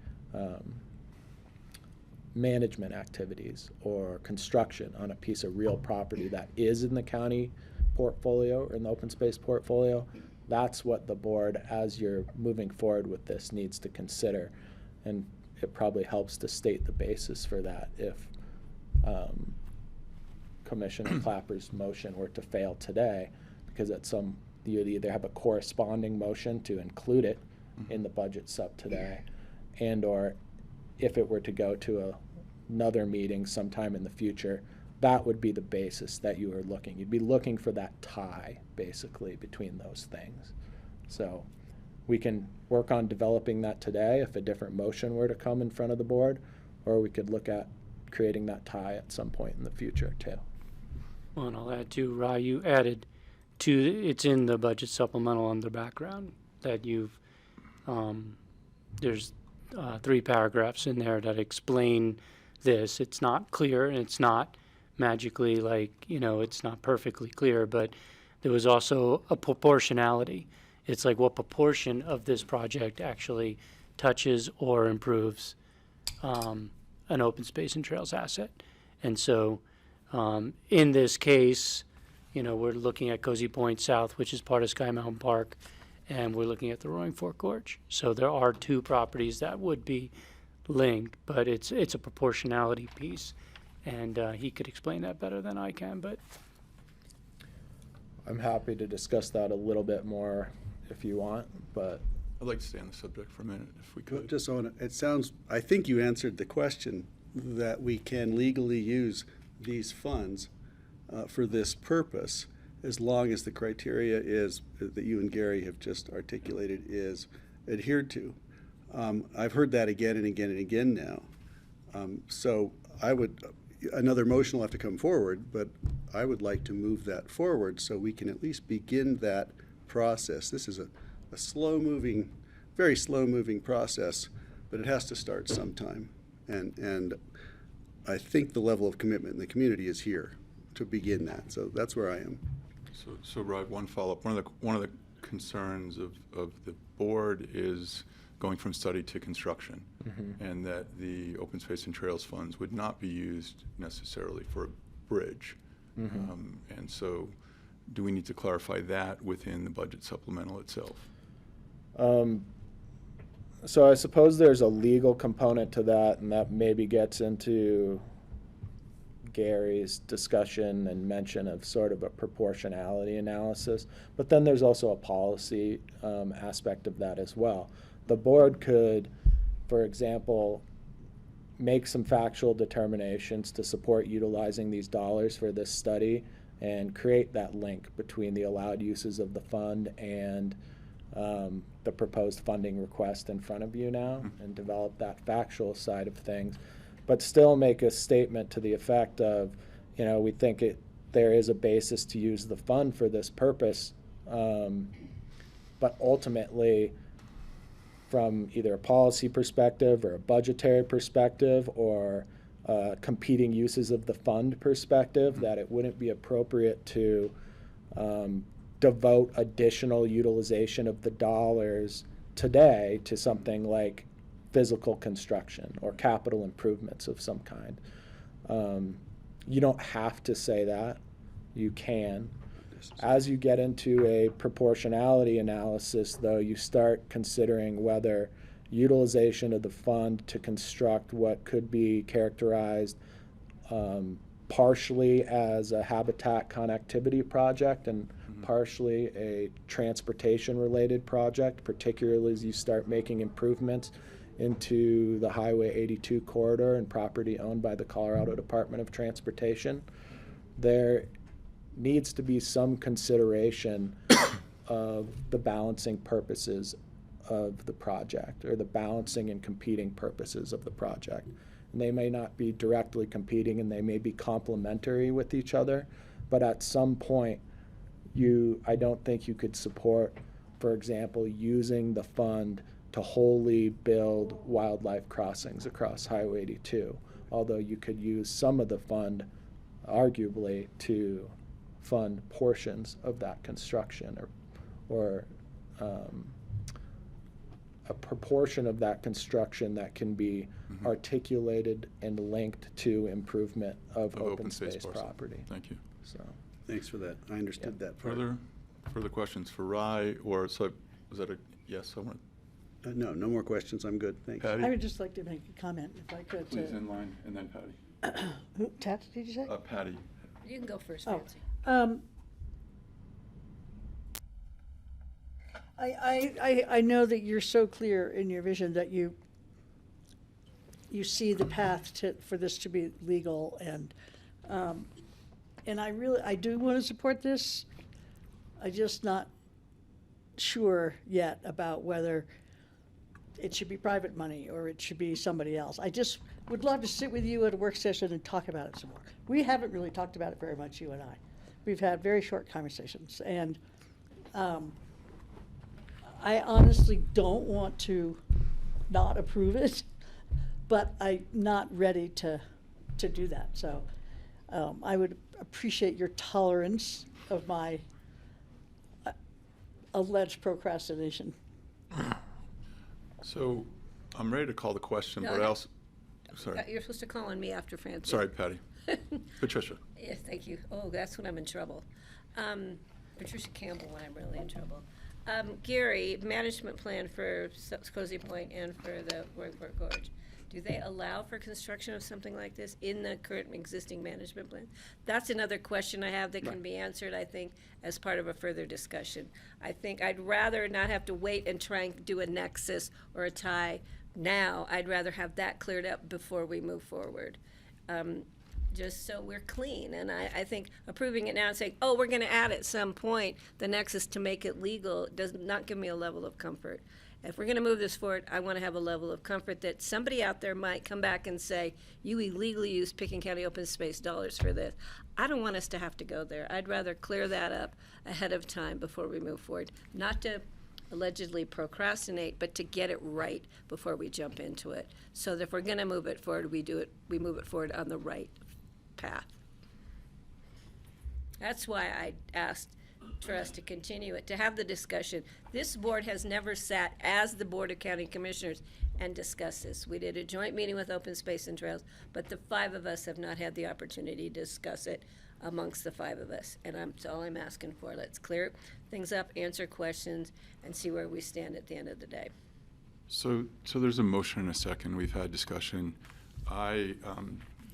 S19: management activities or construction on a piece of real property that is in the county portfolio or in the open space portfolio, that's what the board, as you're moving forward with this, needs to consider. And it probably helps to state the basis for that if Commissioner Clapper's motion were to fail today, because you'd either have a corresponding motion to include it in the budget sub today, and or if it were to go to another meeting sometime in the future, that would be the basis that you are looking. You'd be looking for that tie, basically, between those things. So we can work on developing that today if a different motion were to come in front of the board, or we could look at creating that tie at some point in the future, too.
S10: Well, and I'll add too, Ra, you added it's in the budget supplemental on the background that you've, there's 3 paragraphs in there that explain this. It's not clear, and it's not magically it's not perfectly clear, but there was also a proportionality. It's like what proportion of this project actually touches or improves an open space and trails asset. And so in this case, we're looking at Cozy Point South, which is part of Sky Mountain Park, and we're looking at the Roaring Fork Gorge. So there are two properties that would be linked, but it's a proportionality piece, and he could explain that better than I can. But
S19: I'm happy to discuss that a little bit more if you want, but
S1: I'd like to stay on the subject for a minute if we could.
S4: Just on it sounds, I think you answered the question, that we can legally use these funds for this purpose, as long as the criteria is, that you and Gary have just articulated, is adhered to. I've heard that again and again and again now. So another motion will have to come forward, but I would like to move that forward so we can at least begin that process. This is a slow-moving, very slow-moving process, but it has to start sometime. And I think the level of commitment in the community is here to begin that. So that's where I am.
S1: So Rod, one follow-up. One of the concerns of the board is going from study to construction, and that the open space and trails funds would not be used necessarily for a bridge. And so do we need to clarify that within the budget supplemental itself?
S19: So I suppose there's a legal component to that, and that maybe gets into Gary's discussion and mention of sort of a proportionality analysis. But then there's also a policy aspect of that as well. The board could, for example, make some factual determinations to support utilizing these dollars for this study and create that link between the allowed uses of the fund and the proposed funding request in front of you now, and develop that factual side of things, but still make a statement to the effect of, we think there is a basis to use the fund for this purpose, but ultimately, from either a policy perspective or a budgetary perspective or competing uses of the fund perspective, that it wouldn't be appropriate to devote additional utilization of the dollars today to something like physical construction or capital improvements of some kind. You don't have to say that. You can. As you get into a proportionality analysis, though, you start considering whether utilization of the fund to construct what could be characterized partially as a habitat connectivity project and partially a transportation-related project, particularly as you start making improvements into the Highway 82 corridor and property owned by the Colorado Department of Transportation. There needs to be some consideration of the balancing purposes of the project, or the balancing and competing purposes of the project. And they may not be directly competing, and they may be complementary with each other, but at some point, I don't think you could support, for example, using the fund to wholly build wildlife crossings across Highway 82, although you could use some of the fund, arguably, to fund portions of that construction, or a proportion of that construction that can be articulated and linked to improvement of open space property.
S1: Thank you.
S4: So, thanks for that. I understood that part.
S1: Further questions for Rye, or was that a yes?
S4: No more questions. I'm good. Thanks.
S1: Patty?
S5: I would just like to make a comment, if I could.
S1: Please, in line, and then Patty.
S5: Who, Tat, did you say?
S1: Patty.
S3: You can go first,
S5: Oh.
S3: Nancy.
S5: I know that you're so clear in your vision that you see the path for this to be legal, and I do want to support this. I'm just not sure yet about whether it should be private money or it should be somebody else. I just would love to sit with you at a work session and talk about it some more. We haven't really talked about it very much, you and I. We've had very short conversations, and I honestly don't want to not approve it, but I'm not ready to do that. So I would appreciate your tolerance of my alleged procrastination.
S1: So I'm ready to call the question,
S3: Go
S1: but
S3: ahead.
S1: Sorry.
S3: You're supposed to call on me after Francie.
S1: Sorry, Patty. Patricia.
S3: Yes, thank you. Oh, that's when I'm in trouble. Patricia Campbell when I'm really in trouble. Gary, management plan for Cozy Point and for the Royport Gorge. Do they allow for construction of something like this in the current existing management plan? That's another question I have that can be answered, I think, as part of a further discussion. I think I'd rather not have to wait and try and do a nexus or a tie now. I'd rather have that cleared up before we move forward. Just so we're clean. And I think approving it now and saying, oh, we're going to add at some point the nexus to make it legal does not give me a level of comfort. If we're going to move this forward, I want to have a level of comfort that somebody out there might come back and say, you illegally used Pickens County open space dollars for this. I don't want us to have to go there. I'd rather clear that up ahead of time before we move forward. Not to allegedly procrastinate, but to get it right before we jump into it. So that if we're going to move it forward, we move it forward on the right path. That's why I asked for us to continue it, to have the discussion. This board has never sat as the Board of County Commissioners and discussed this. We did a joint meeting with Open Space and Trails, but the 5 of us have not had the opportunity to discuss it amongst the 5 of us. And that's all I'm asking for. Let's clear things up, answer questions, and see where we stand at the end of the day.
S1: So there's a motion and a second. We've had discussion.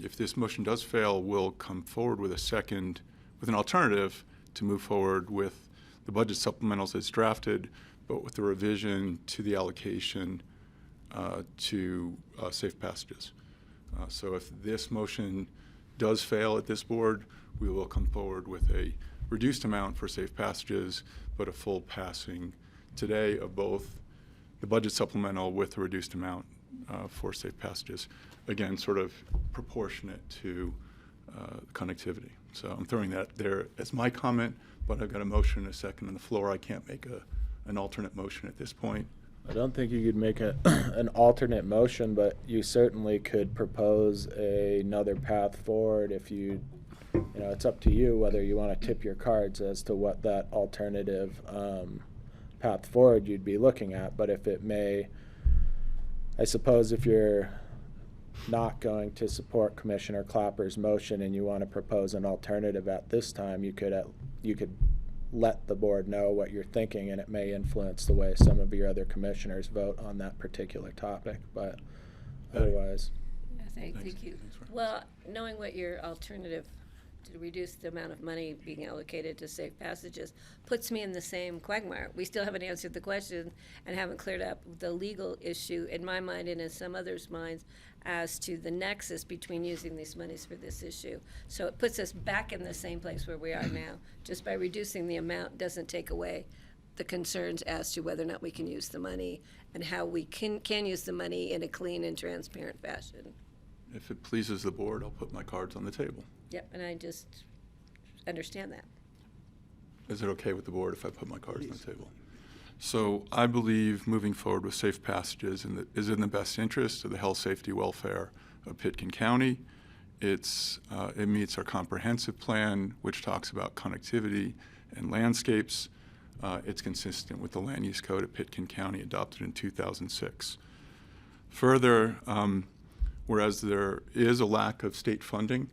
S1: If this motion does fail, we'll come forward with a second, with an alternative to move forward with the budget supplementals as drafted, but with the revision to the allocation to safe passages. So if this motion does fail at this board, we will come forward with a reduced amount for safe passages, but a full passing today of both the budget supplemental with a reduced amount for safe passages. Again, sort of proportionate to connectivity. So I'm throwing that there as my comment, but I've got a motion and a second on the floor. I can't make an alternate motion at this point.
S19: I don't think you could make an alternate motion, but you certainly could propose another path forward if you know, it's up to you whether you want to tip your cards as to what that alternative path forward you'd be looking at. But if it may, I suppose if you're not going to support Commissioner Clapper's motion and you want to propose an alternative at this time, you could let the board know what you're thinking, and it may influence the way some of your other commissioners vote on that particular topic. But otherwise,
S3: Thank you. Well, knowing what your alternative to reduce the amount of money being allocated to safe passages puts me in the same quagmire. We still haven't answered the question and haven't cleared up the legal issue in my mind and in some others' minds as to the nexus between using these monies for this issue. So it puts us back in the same place where we are now. Just by reducing the amount doesn't take away the concerns as to whether or not we can use the money and how we can use the money in a clean and transparent fashion.
S1: If it pleases the board, I'll put my cards on the table.
S3: Yep, and I just understand that.
S1: Is it okay with the board if I put my cards on the table? So I believe moving forward with safe passages is in the best interest of the health, safety, welfare of Pitkin County. It meets our comprehensive plan, which talks about connectivity and landscapes. It's consistent with the land use code of Pitkin County adopted in 2006. Further, whereas there is a lack of state funding,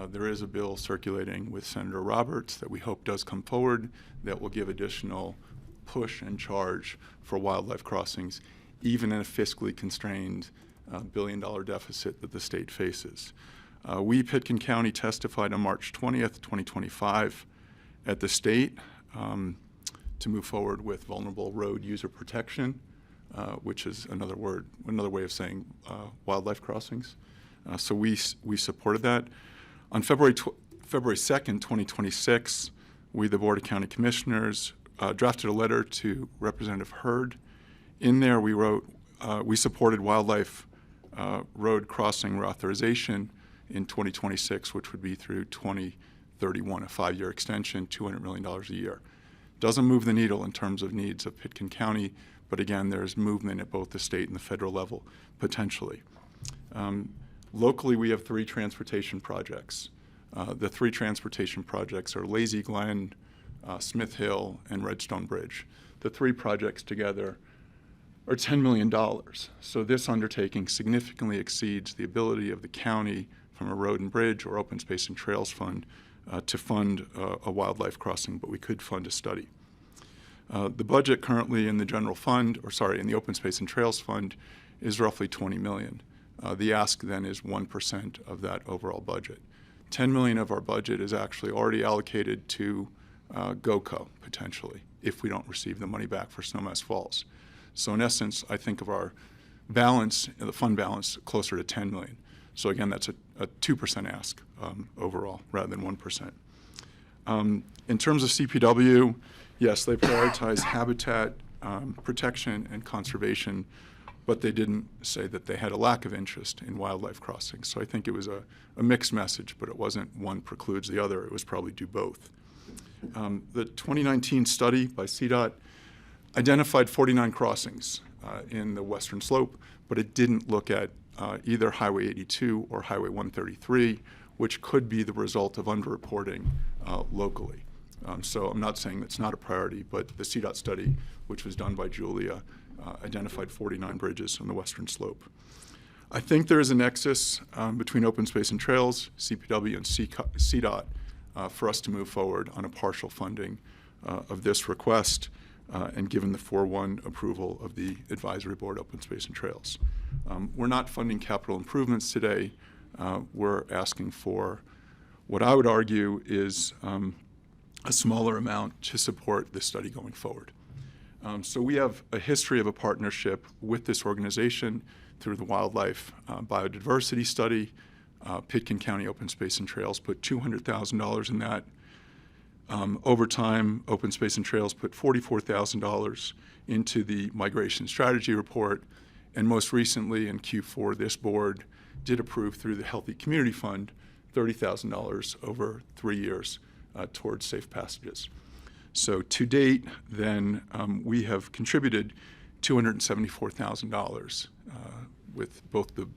S1: there is a bill circulating with Senator Roberts that we hope does come forward that will give additional push and charge for wildlife crossings, even in a fiscally constrained billion-dollar deficit that the state faces. We, Pitkin County, testified on March 20th, 2025 at the state to move forward with vulnerable road user protection, which is another way of saying wildlife crossings. So we supported that. On February 2nd, 2026, we, the Board of County Commissioners, drafted a letter to Representative Hurd. In there, we wrote, we supported wildlife road crossing reauthorization in 2026, which would be through 2031, a 5-year extension, $200 million a year. Doesn't move the needle in terms of needs of Pitkin County, but again, there's movement at both the state and the federal level, potentially. Locally, we have 3 transportation projects. The 3 transportation projects are Lazy Glen, Smith Hill, and Redstone Bridge. The 3 projects together are $10 million. So this undertaking significantly exceeds the ability of the county from a road and bridge or open space and trails fund to fund a wildlife crossing, but we could fund a study. The budget currently in the general fund, in the open space and trails fund is roughly 20 million. The ask then is 1% of that overall budget. 10 million of our budget is actually already allocated to GoCo, potentially, if we don't receive the money back for Snowmass Falls. So in essence, I think of our balance, the fund balance, closer to 10 million. So again, that's a 2% ask overall, rather than 1%. In terms of CPW, yes, they prioritize habitat protection and conservation, but they didn't say that they had a lack of interest in wildlife crossings. So I think it was a mixed message, but it wasn't one precludes the other. It was probably do both. The 2019 study by CDOT identified 49 crossings in the western slope, but it didn't look at either Highway 82 or Highway 133, which could be the result of underreporting locally. So I'm not saying that's not a priority, but the CDOT study, which was done by Julia, identified 49 bridges on the western slope. I think there is a nexus between open space and trails, CPW, and CDOT for us to move forward on a partial funding of this request, and given the 4-1 approval of the Advisory Board Open Space and Trails. We're not funding capital improvements today. We're asking for what I would argue is a smaller amount to support this study going forward. So we have a history of a partnership with this organization through the Wildlife Biodiversity Study. Pitkin County Open Space and Trails put $200,000 in that. Over time, Open Space and Trails put $44,000 into the Migration Strategy Report, and most recently in Q4, this board did approve through the Healthy Community Fund $30,000 over 3 years towards safe passages. So to date, then, we have contributed $274,000 with both the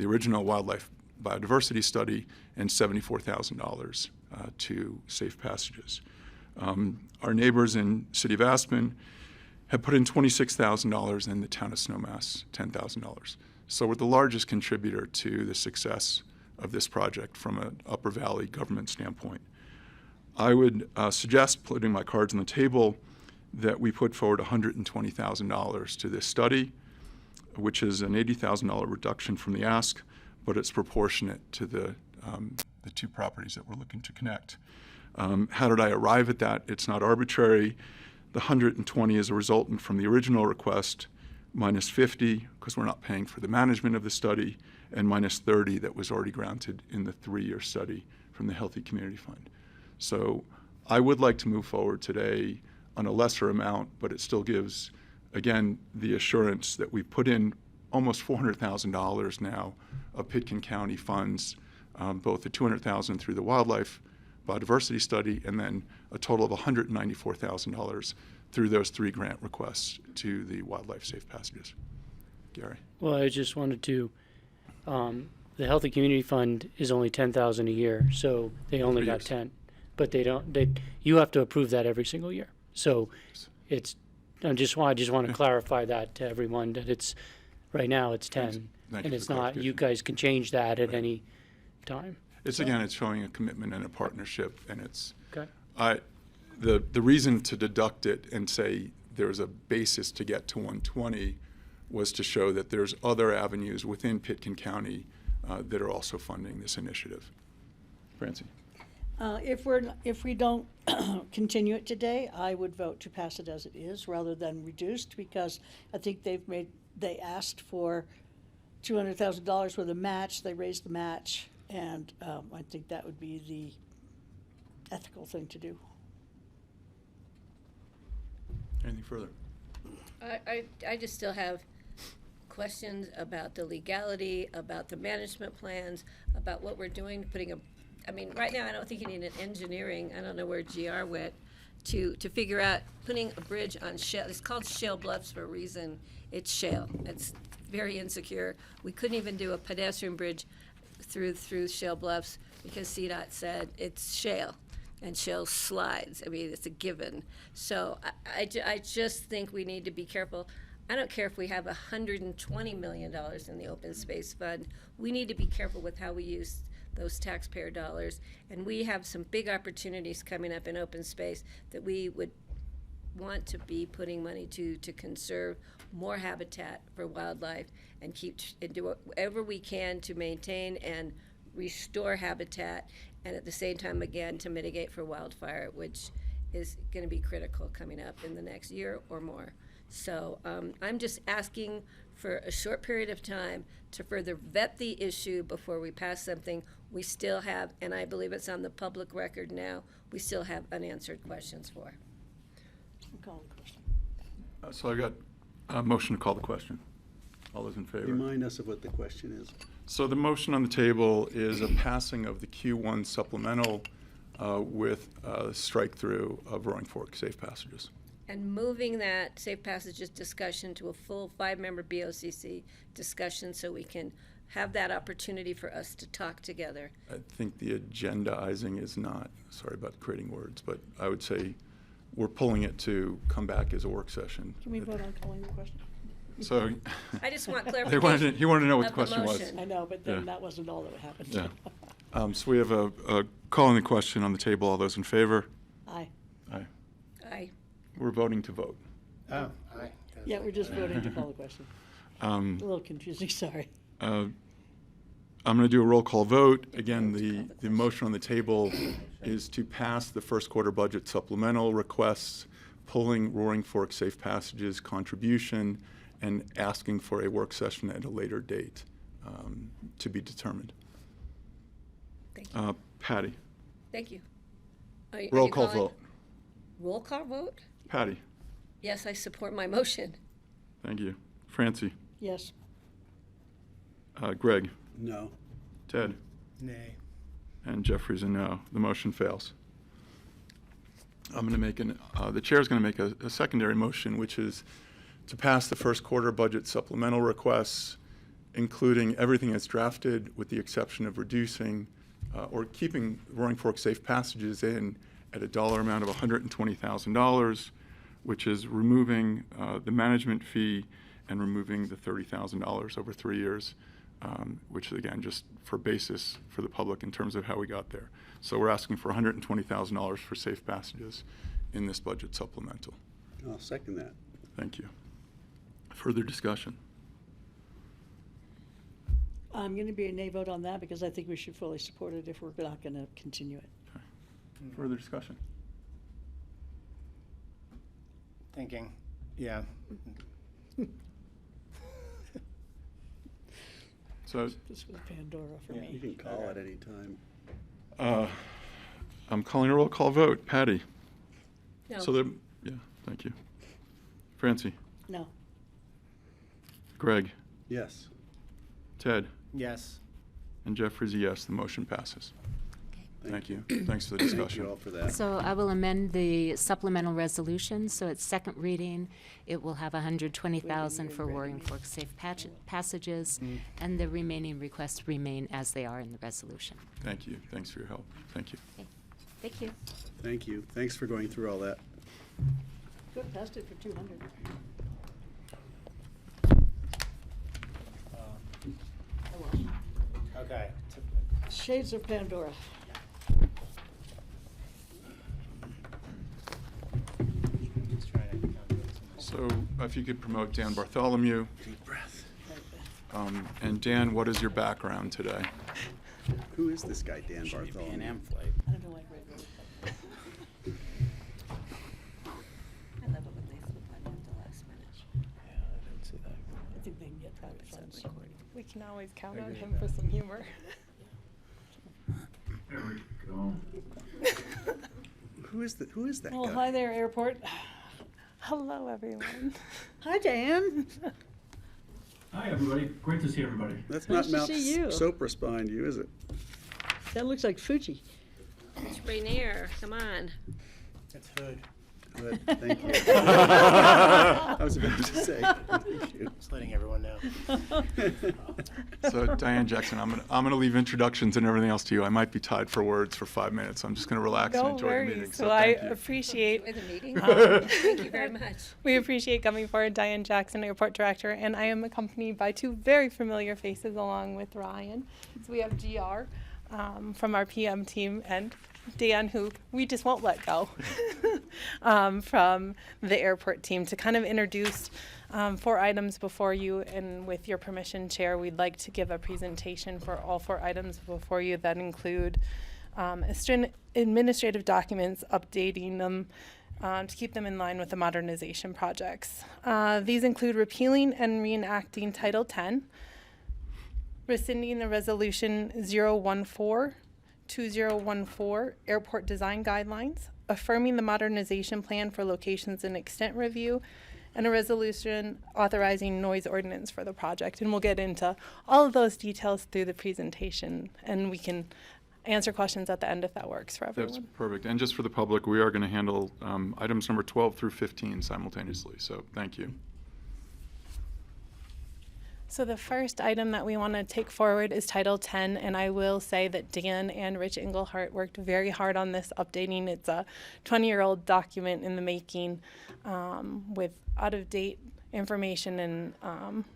S1: original Wildlife Biodiversity Study and $74,000 to safe passages. Our neighbors in City of Aspen have put in $26,000 and the town of Snowmass $10,000. So we're the largest contributor to the success of this project from an Upper Valley government standpoint. I would suggest, putting my cards on the table, that we put forward $120,000 to this study, which is an $80,000 reduction from the ask, but it's proportionate to the two properties that we're looking to connect. How did I arrive at that? It's not arbitrary. The 120 is a resultant from the original request, minus 50, because we're not paying for the management of the study, and minus 30 that was already granted in the 3-year study from the Healthy Community Fund. So I would like to move forward today on a lesser amount, but it still gives, again, the assurance that we put in almost $400,000 now of Pitkin County funds, both the $200,000 through the Wildlife Biodiversity Study, and then a total of $194,000 through those 3 grant requests to the Wildlife Safe Passages. Gary?
S10: Well, I just wanted to, the Healthy Community Fund is only $10,000 a year, so they only got 10. But you have to approve that every single year. So I just want to clarify that to everyone, that it's, right now it's 10.
S1: Thank
S10: and
S1: you
S10: it's
S1: for
S10: not, you guys can change that at any time.
S1: It's, again, it's showing a commitment and a partnership, and it's,
S10: Okay.
S1: the reason to deduct it and say there's a basis to get to 120 was to show that there's other avenues within Pitkin County that are also funding this initiative. Francie?
S5: If we don't continue it today, I would vote to pass it as it is rather than reduced, because I think they asked for $200,000 with a match. They raised the match, and I think that would be the ethical thing to do.
S1: Anything further?
S3: I just still have questions about the legality, about the management plans, about what we're doing, I mean, right now, I don't think you need an engineering, I don't know where GR went, to figure out putting a bridge on shale. It's called Shale Bluffs for a reason. It's shale. It's very insecure. We couldn't even do a pedestrian bridge through Shale Bluffs because CDOT said it's shale, and shale slides. I mean, it's a given. So I just think we need to be careful. I don't care if we have $120 million in the open space fund. We need to be careful with how we use those taxpayer dollars. And we have some big opportunities coming up in open space that we would want to be putting money to conserve more habitat for wildlife and do whatever we can to maintain and restore habitat, and at the same time, again, to mitigate for wildfire, which is going to be critical coming up in the next year or more. So I'm just asking for a short period of time to further vet the issue before we pass something we still have, and I believe it's on the public record now, we still have unanswered questions for.
S5: Call the question.
S1: So I got a motion to call the question. All those in favor?
S4: Remind us of what the question is.
S1: So the motion on the table is a passing of the Q1 supplemental with strike through of Roaring Fork safe passages.
S3: And moving that safe passages discussion to a full 5-member BoCC discussion so we can have that opportunity for us to talk together.
S1: I think the agendaizing is not, sorry about creating words, but I would say we're pulling it to come back as a work session.
S5: Can we vote on calling the question?
S1: So
S3: I just want
S1: he
S3: clarification.
S1: wanted to know what the
S3: of
S1: question was.
S5: I know, but then
S1: Yeah.
S5: that wasn't all that happened.
S1: Yeah. So we have a calling the question on the table. All those in favor?
S5: Aye.
S1: Aye.
S3: Aye.
S1: We're voting to vote.
S7: Oh, aye.
S5: Yeah, we're just voting to call the question. A little confusing, sorry.
S1: I'm going to do a roll call vote. Again, the motion on the table is to pass the first quarter budget supplemental requests, pulling Roaring Fork safe passages contribution, and asking for a work session at a later date to be determined.
S3: Thank you.
S1: Patty,
S3: Thank you.
S1: roll call vote.
S3: Roll call vote?
S1: Patty,
S3: Yes, I support my motion.
S1: thank you. Francie,
S5: Yes.
S1: Greg,
S4: No.
S1: Ted,
S7: Nay.
S1: and Jeffrey's a no. The motion fails. I'm going to make the chair's going to make a secondary motion, which is to pass the first quarter budget supplemental requests, including everything that's drafted with the exception of reducing or keeping Roaring Fork safe passages in at a dollar amount of $120,000, which is removing the management fee and removing the $30,000 over 3 years, which is, again, just for basis for the public in terms of how we got there. So we're asking for $120,000 for safe passages in this budget supplemental.
S4: I'll second that.
S1: Thank you. Further discussion?
S5: I'm going to be a nay vote on that because I think we should fully support it if we're not going to continue it.
S1: Further discussion?
S7: Thinking, yeah.
S1: So
S5: This was Pandora for
S4: You
S5: me.
S4: can call at any time.
S1: I'm calling a roll call vote. Patty?
S3: No.
S1: So yeah, thank you. Francie?
S5: No.
S1: Greg?
S4: Yes.
S1: Ted?
S7: Yes.
S1: And Jeffrey's a yes. The motion passes. Thank you. Thanks for the
S4: Thank
S1: discussion.
S4: you all for that.
S18: So I will amend the supplemental resolution, so it's second reading. It will have $120,000 for Roaring Fork safe passages, and the remaining requests remain as they are in the resolution.
S1: Thank you. Thanks for your help. Thank you.
S18: Okay. Thank you.
S4: Thank you. Thanks for going through all that.
S5: Could have passed it for 200.
S7: Okay.
S5: Shades of Pandora.
S7: Just trying to calculate some.
S1: So if you could promote Dan Bartholomew.
S4: Deep breath.
S1: And Dan, what is your background today?
S4: Who is this guy, Dan Bartholomew?
S5: I don't like red road.
S3: I love it when they flip on at the last minute.
S19: Yeah, I didn't see that.
S5: I think they can get private funds.
S11: We can always count on him for some humor.
S17: There we go.
S4: Who is that
S5: Well,
S4: guy?
S5: hi there, airport.
S11: Hello, everyone.
S5: Hi, Dan.
S17: Hi, everybody. Great to see everybody.
S4: That's
S5: Nice
S4: not
S5: to
S4: Mount
S5: see you.
S4: Sopris behind you, is it?
S5: That looks like Fuji.
S3: It's Rainier, come on.
S7: It's Hood.
S4: Good, thank you. I was about to say, thank you.
S7: Just letting everyone know.
S1: So Diane Jackson, I'm gonna leave introductions and everything else to you. I might be tied for words for 5 minutes. I'm just gonna relax and
S2: No
S1: enjoy the meeting.
S2: worries.
S1: So
S2: I
S1: thank you.
S2: appreciate
S3: Enjoy the meeting. Thank you very much.
S2: We appreciate coming forward. Diane Jackson, Airport Director, and I am accompanied by two very familiar faces along with Ryan. So we have GR from our PM team and Dan, who we just won't let go, from the airport team to kind of introduce 4 items before you. And with your permission, Chair, we'd like to give a presentation for all 4 items before you that include administrative documents, updating them to keep them in line with the modernization projects. These include repealing and reenacting Title 10, rescinding the Resolution 014-2014 Airport Design Guidelines, affirming the modernization plan for locations and extent review, and a resolution authorizing noise ordinance for the project. And we'll get into all of those details through the presentation, and we can answer questions at the end if that works for everyone.
S1: That's perfect. And just for the public, we are going to handle items number 12 through 15 simultaneously. So thank you.
S2: So the first item that we want to take forward is Title 10, and I will say that Dan and Rich Englehart worked very hard on this updating. It's a 20-year-old document in the making with out-of-date information and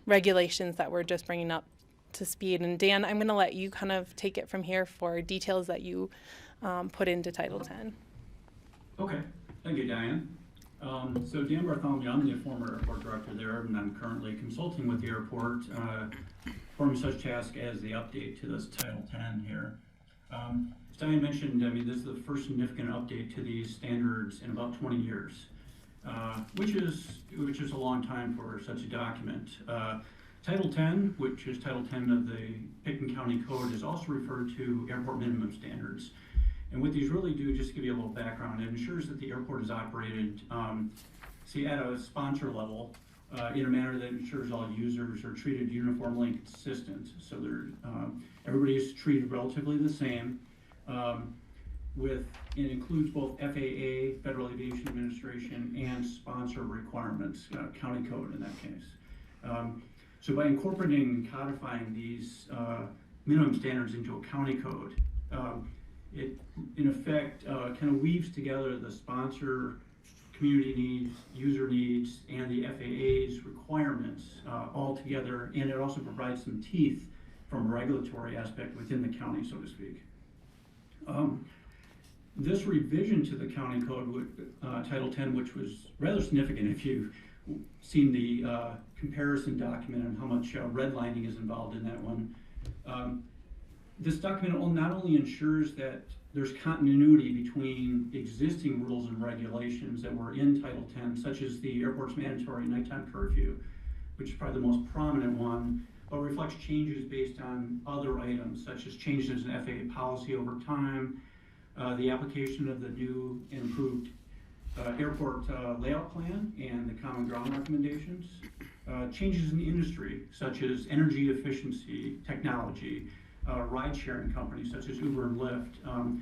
S2: regulations that we're just bringing up to speed. And Dan, I'm going to let you kind of take it from here for details that you put into Title 10.
S20: Okay, thank you, Diane. So Dan Bartholomew, I'm the former airport director there, and I'm currently consulting with the airport, performing such tasks as the update to this Title 10 here. As Diane mentioned, I mean, this is the first significant update to these standards in about 20 years, which is a long time for such a document. Title 10, which is Title 10 of the Pickton County Code, is also referred to airport minimum standards. And what these really do, just to give you a little background, it ensures that the airport is operated, at a sponsor level in a manner that ensures all users are treated uniformly and consistent. So everybody is treated relatively the same. It includes both FAA, Federal Aviation Administration, and sponsor requirements, county code in that case. So by incorporating and codifying these minimum standards into a county code, it, in effect, kind of weaves together the sponsor, community needs, user needs, and the FAA's requirements all together, and it also provides some teeth from a regulatory aspect within the county, so to speak. This revision to the county code, Title 10, which was rather significant if you've seen the comparison document and how much redlining is involved in that one. This document not only ensures that there's continuity between existing rules and regulations that were in Title 10, such as the airport's mandatory nighttime curfew, which is probably the most prominent one, but reflects changes based on other items, such as changes in FAA policy over time, the application of the new and improved airport layout plan and the common ground recommendations, changes in the industry, such as energy efficiency technology, ride-sharing companies such as Uber and Lyft,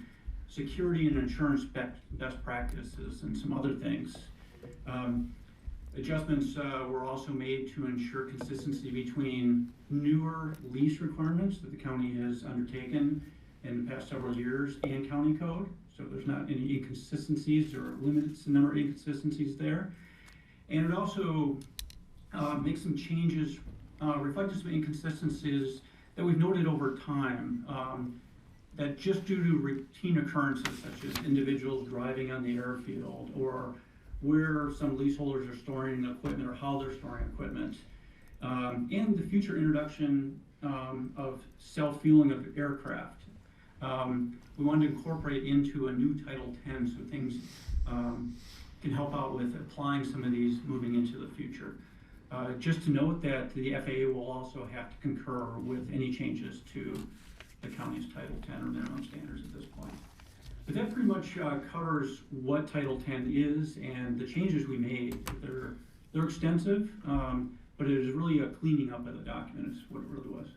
S20: security and insurance best practices, and some other things. Adjustments were also made to ensure consistency between newer lease requirements that the county has undertaken in the past several years and county code, so there's not any inconsistencies or limits the number of inconsistencies there. And it also makes some changes, reflecting some inconsistencies that we've noted over time, that just due to routine occurrences such as individuals driving on the airfield or where some leaseholders are storing equipment or how they're storing equipment, and the future introduction of self-fueling of aircraft. We wanted to incorporate into a new Title 10 so things can help out with applying some of these moving into the future. Just to note that the FAA will also have to concur with any changes to the county's Title 10 or minimum standards at this point. But that pretty much covers what Title 10 is and the changes we made. They're extensive, but it is really a cleaning up of the document is what it really was.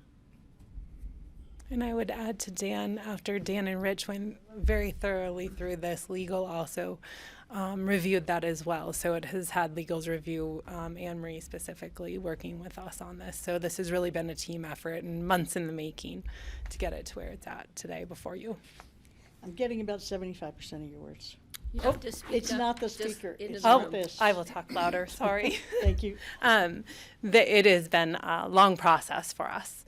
S2: And I would add to Dan, after Dan and Rich went very thoroughly through this, legal also reviewed that as well. So it has had legals review, Anne Marie specifically working with us on this. So this has really been a team effort and months in the making to get it to where it's at today before you.
S5: I'm getting about 75% of your words.
S3: You have to speak
S5: It's
S3: up
S5: not the
S3: just
S5: speaker,
S3: into
S5: it's
S3: the
S5: not
S3: room.
S5: this.
S2: I will talk louder, sorry.
S5: Thank you.
S2: It has been a long process for us.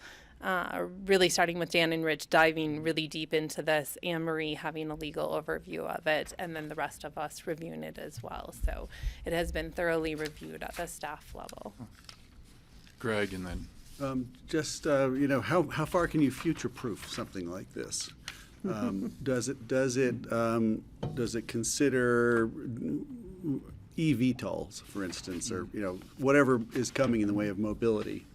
S2: Really starting with Dan and Rich diving really deep into this, Anne Marie having a legal overview of it, and then the rest of us reviewing it as well. So it has been thoroughly reviewed at the staff level.
S1: Greg, and then
S4: how far can you future-proof something like this? Does it consider eVTOLs, for instance, or whatever is coming in the way of mobility?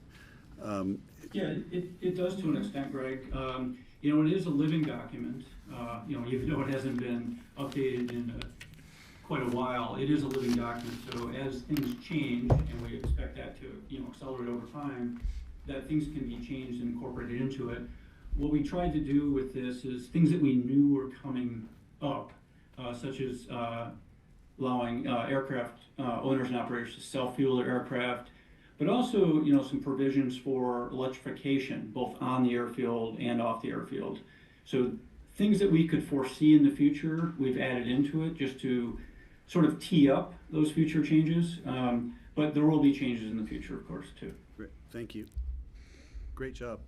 S20: Yeah, it does to an extent, Greg. It is a living document. Even though it hasn't been updated in quite a while, it is a living document. So as things change, and we expect that to accelerate over time, that things can be changed and incorporated into it. What we tried to do with this is things that we knew were coming up, such as allowing aircraft owners and operators to self-fuel their aircraft, but also some provisions for electrification, both on the airfield and off the airfield. So things that we could foresee in the future, we've added into it just to sort of tee up those future changes. But there will be changes in the future, of course, too.
S4: Great, thank you. Great job.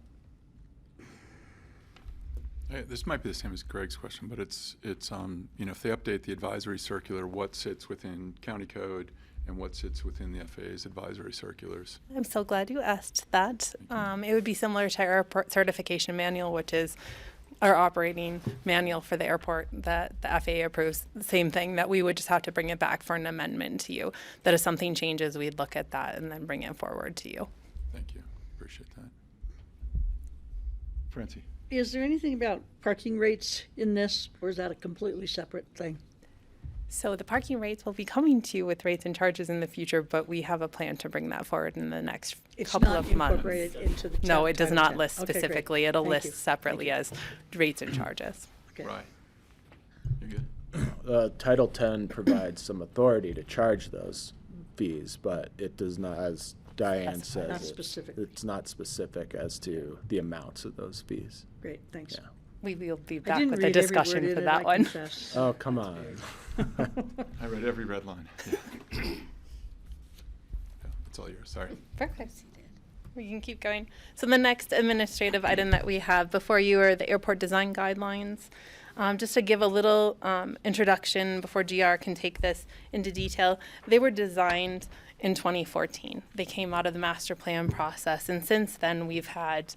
S1: This might be the same as Greg's question, but it's if they update the advisory circular, what sits within county code and what sits within the FAA's advisory circulars?
S2: I'm so glad you asked that. It would be similar to our airport certification manual, which is our operating manual for the airport that the FAA approves. The same thing, that we would just have to bring it back for an amendment to you. That if something changes, we'd look at that and then bring it forward to you.
S1: Thank you. Appreciate that. Francie.
S5: Is there anything about parking rates in this, or is that a completely separate thing?
S2: So the parking rates will be coming to you with rates and charges in the future, but we have a plan to bring that forward in the next couple of months.
S5: It's not incorporated into the
S2: No, it does
S5: Title
S2: not
S5: 10.
S2: list
S5: Okay, great.
S2: specifically. It'll
S5: Thank
S2: list
S5: you.
S2: separately as rates and charges.
S5: Okay.
S1: Right. You're good.
S19: Title 10 provides some authority to charge those fees, but it does not, as Diane
S5: Not
S19: says,
S5: specific.
S19: it's not specific as to the amounts of those fees.
S5: Great, thanks.
S19: Yeah.
S2: We will be
S5: I
S2: back
S5: didn't
S2: with a
S5: read every word
S2: discussion
S5: in
S2: for
S5: it,
S2: that
S5: I
S2: one.
S5: confess.
S19: Oh, come on.
S1: I read every red line. Yeah. It's all yours. Sorry.
S2: Perfect. We can keep going. So the next administrative item that we have before you are the airport design guidelines. Just to give a little introduction before GR can take this into detail, they were designed in 2014. They came out of the master plan process, and since then we've had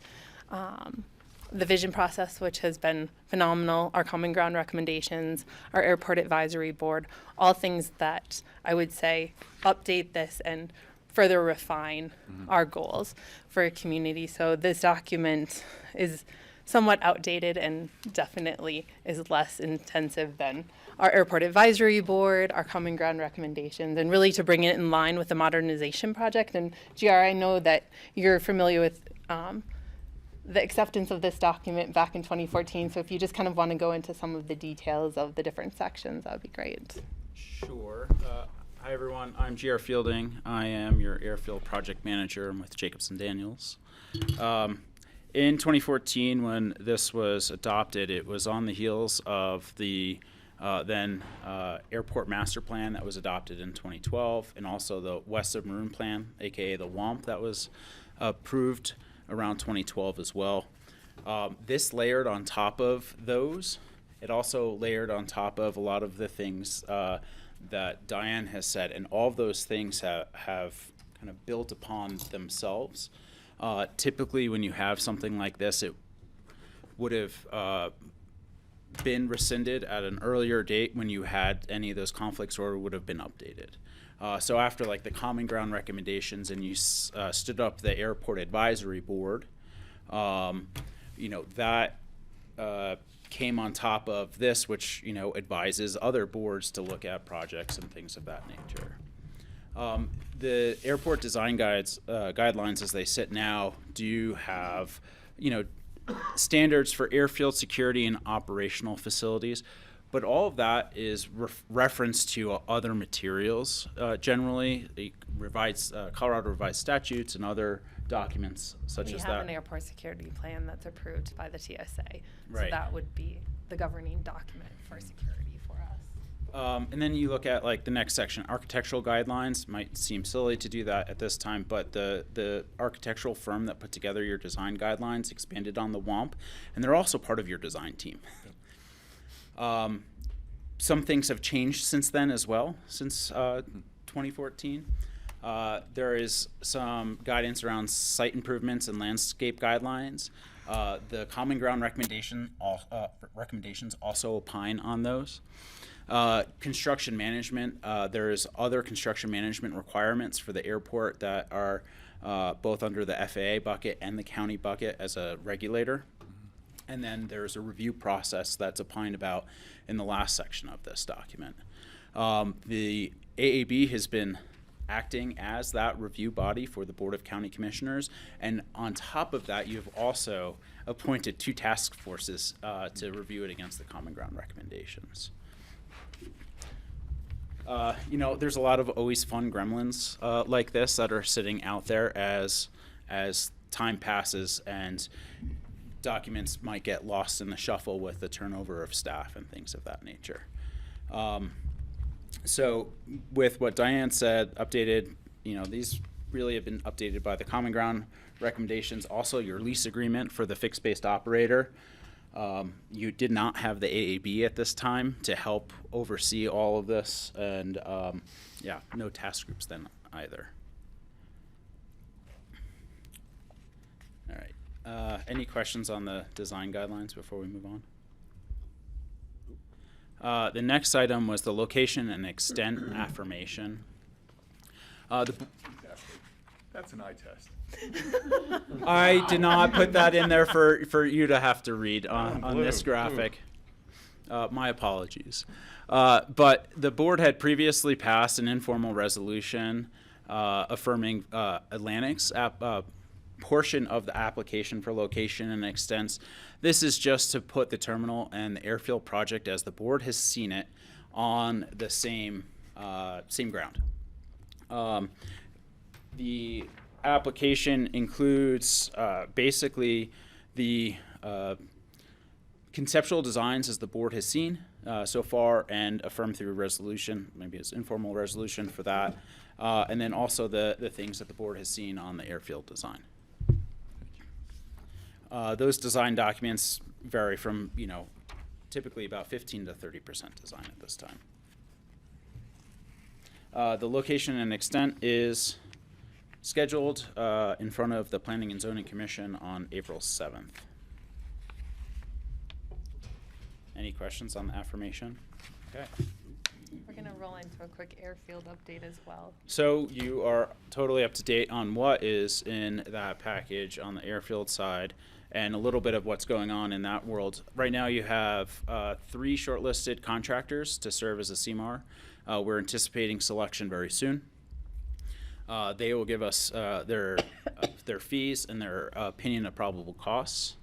S2: the vision process, which has been phenomenal, our common ground recommendations, our airport advisory board, all things that I would say update this and further refine our goals for a community. So this document is somewhat outdated and definitely is less intensive than our airport advisory board, our common ground recommendations, and really to bring it in line with the modernization project. And GR, I know that you're familiar with the acceptance of this document back in 2014. So if you just kind of want to go into some of the details of the different sections, that would be great.
S21: Sure. Hi, everyone. I'm GR Fielding. I am your airfield project manager. I'm with Jacobson Daniels. In 2014, when this was adopted, it was on the heels of the then airport master plan that was adopted in 2012, and also the West of Maroon plan, aka the WAMP, that was approved around 2012 as well. This layered on top of those. It also layered on top of a lot of the things that Diane has said, and all of those things have kind of built upon themselves. Typically, when you have something like this, it would have been rescinded at an earlier date when you had any of those conflicts, or it would have been updated. So after like the common ground recommendations, and you stood up the airport advisory board, that came on top of this, which advises other boards to look at projects and things of that nature. The airport design guidelines as they sit now do have standards for airfield security and operational facilities. But all of that is reference to other materials, generally, the Colorado revised statutes and other documents such
S2: We
S21: as
S2: have
S21: that.
S2: an airport security plan that's approved by the TSA. So
S21: Right.
S2: that would be the governing document for security for us.
S21: And then you look at like the next section, architectural guidelines. Might seem silly to do that at this time, but the architectural firm that put together your design guidelines expanded on the WOMP, and they're also part of your design team. Some things have changed since then as well, since 2014. There is some guidance around site improvements and landscape guidelines. The Common Ground recommendations also opine on those. Construction management, there's other construction management requirements for the airport that are both under the FAA bucket and the county bucket as a regulator. And then there's a review process that's opined about in the last section of this document. The AAB has been acting as that review body for the Board of County Commissioners. And on top of that, you've also appointed 2 task forces to review it against the Common Ground recommendations. There's a lot of always fun gremlins like this that are sitting out there as time passes and documents might get lost in the shuffle with the turnover of staff and things of that nature. So with what Diane said, updated, these really have been updated by the Common Ground recommendations. Also, your lease agreement for the fixed-based operator. You did not have the AAB at this time to help oversee all of this, and no task groups then either. All right. Any questions on the design guidelines before we move on? The next item was the location and extent affirmation.
S1: That's an eye test.
S21: I did not put that in there for you to have to read on this graphic. My apologies. But the board had previously passed an informal resolution affirming Atlantic's portion of the application for location and extents. This is just to put the terminal and the airfield project as the board has seen it on the same ground. The application includes basically the conceptual designs as the board has seen so far and affirmed through a resolution, maybe it's informal resolution for that, and then also the things that the board has seen on the airfield design. Those design documents vary from, typically about 15 to 30% design at this time. The location and extent is scheduled in front of the Planning and Zoning Commission on April 7th. Any questions on the affirmation? Okay.
S2: We're going to roll into a quick airfield update as well.
S21: So you are totally up to date on what is in that package on the airfield side and a little bit of what's going on in that world. Right now you have 3 shortlisted contractors to serve as a CMAR. We're anticipating selection very soon. They will give us their fees and their opinion of probable costs.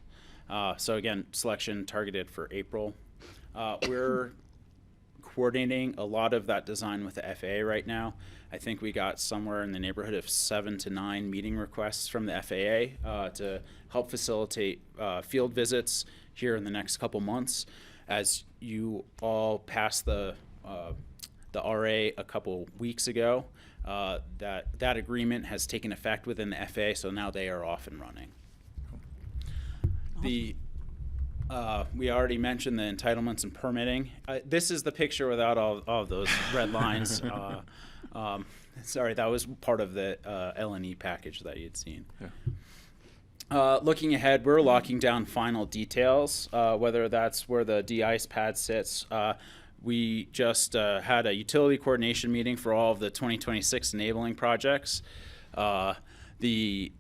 S21: So again, selection targeted for April. We're coordinating a lot of that design with the FAA right now. I think we got somewhere in the neighborhood of 7 to 9 meeting requests from the FAA to help facilitate field visits here in the next couple months. As you all passed the RA a couple weeks ago, that agreement has taken effect within the FAA, so now they are off and running. We already mentioned the entitlements and permitting. This is the picture without all of those red lines. Sorry, that was part of the L&E package that you'd seen. Yeah. Looking ahead, we're locking down final details, whether that's where the de-ice pad sits. We just had a utility coordination meeting for all of the 2026 enabling projects. The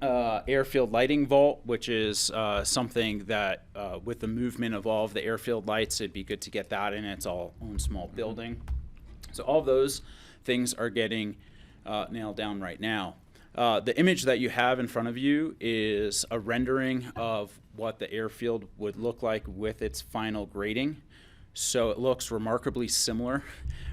S21: airfield lighting vault, which is something that with the movement of all of the airfield lights, it'd be good to get that in its own small building. So all of those things are getting nailed down right now. The image that you have in front of you is a rendering of what the airfield would look like with its final grading. So it looks remarkably similar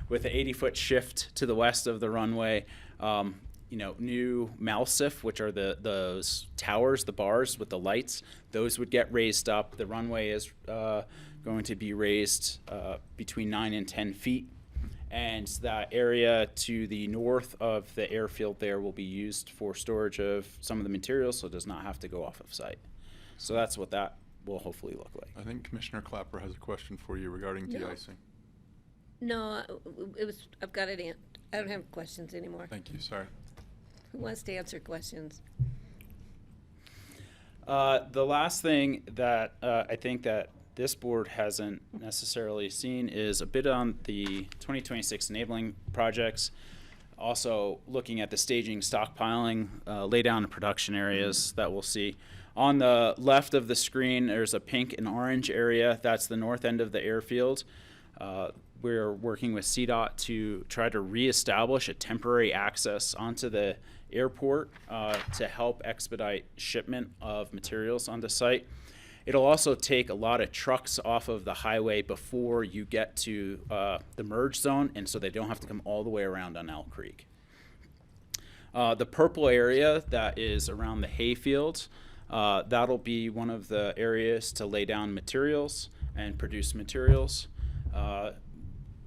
S21: with an 80-foot shift to the west of the runway. New Malsif, which are those towers, the bars with the lights, those would get raised up. The runway is going to be raised between 9 and 10 feet. And that area to the north of the airfield there will be used for storage of some of the materials, so it does not have to go off of site. So that's what that will hopefully look like.
S1: I think Commissioner Clapper has a question for you regarding
S3: No.
S1: de-icing.
S3: No, I've got it in. I don't have questions anymore.
S1: Thank you, sorry.
S3: Who wants to answer questions?
S21: The last thing that I think that this board hasn't necessarily seen is a bit on the 2026 enabling projects. Also looking at the staging, stockpiling, lay down and production areas that we'll see. On the left of the screen, there's a pink and orange area. That's the north end of the airfield. We're working with CDOT to try to reestablish a temporary access onto the airport to help expedite shipment of materials onto site. It'll also take a lot of trucks off of the highway before you get to the merge zone, and so they don't have to come all the way around on Elk Creek. The purple area that is around the hayfield, that'll be one of the areas to lay down materials and produce materials.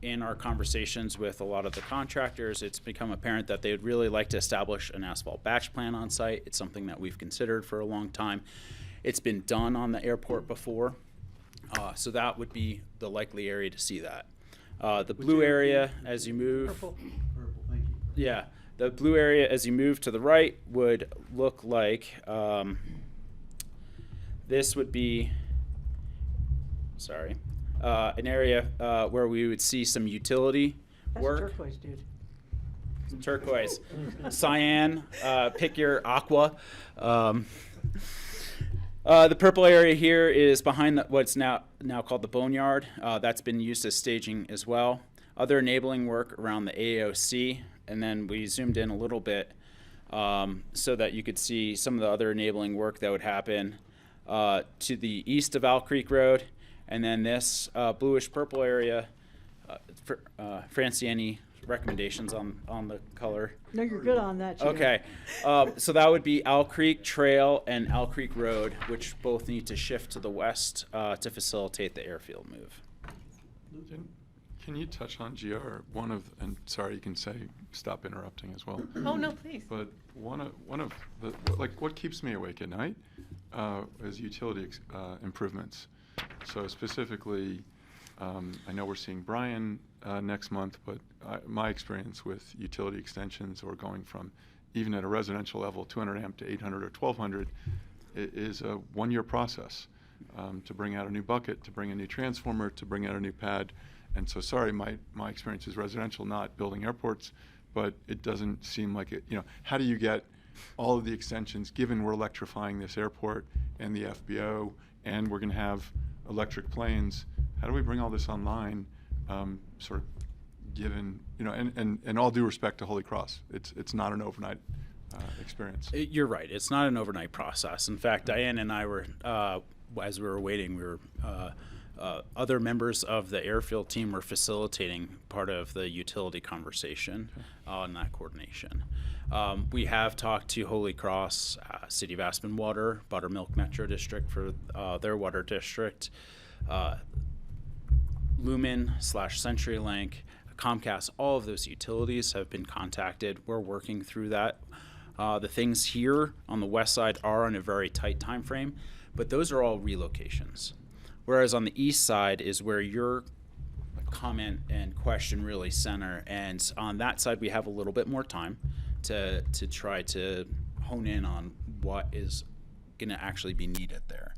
S21: In our conversations with a lot of the contractors, it's become apparent that they would really like to establish an asphalt batch plant on site. It's something that we've considered for a long time. It's been done on the airport before, so that would be the likely area to see that. The blue area, as you move,
S5: Purple, thank you.
S21: yeah, the blue area as you move to the right would look like this would be, sorry, an area where we would see some utility
S5: That's
S21: work.
S5: turquoise, dude.
S21: Turquoise, cyan, pick your aqua. The purple area here is behind what's now called the boneyard. That's been used as staging as well. Other enabling work around the AOC, and then we zoomed in a little bit so that you could see some of the other enabling work that would happen to the east of Owl Creek Road, and then this bluish purple area. Francie, any recommendations on the color?
S5: No, you're good on that, Chair.
S21: Okay, so that would be Owl Creek Trail and Owl Creek Road, which both need to shift to the west to facilitate the airfield move.
S1: Can you touch on GR? And sorry, you can say stop interrupting as well.
S2: Oh, no, please.
S1: But one of the what keeps me awake at night is utility improvements. So specifically, I know we're seeing Brian next month, but my experience with utility extensions or going from even at a residential level 200 amp to 800 or 1200 is a one-year process to bring out a new bucket, to bring a new transformer, to bring out a new pad. And so sorry, my experience is residential, not building airports, but it doesn't seem like it, how do you get all of the extensions, given we're electrifying this airport and the FBO, and we're going to have electric planes, how do we bring all this online, sort of given, and all due respect to Holy Cross, it's not an overnight experience.
S21: You're right. It's not an overnight process. In fact, Diane and I were, as we were waiting, we were other members of the airfield team were facilitating part of the utility conversation on that coordination. We have talked to Holy Cross, City of Aspen Water, Buttermilk Metro District for their water district, Lumen/CenturyLink, Comcast, all of those utilities have been contacted. We're working through that. The things here on the west side are on a very tight time frame, but those are all relocations. Whereas on the east side is where your comment and question really center, and on that side we have a little bit more time to try to hone in on what is going to actually be needed there.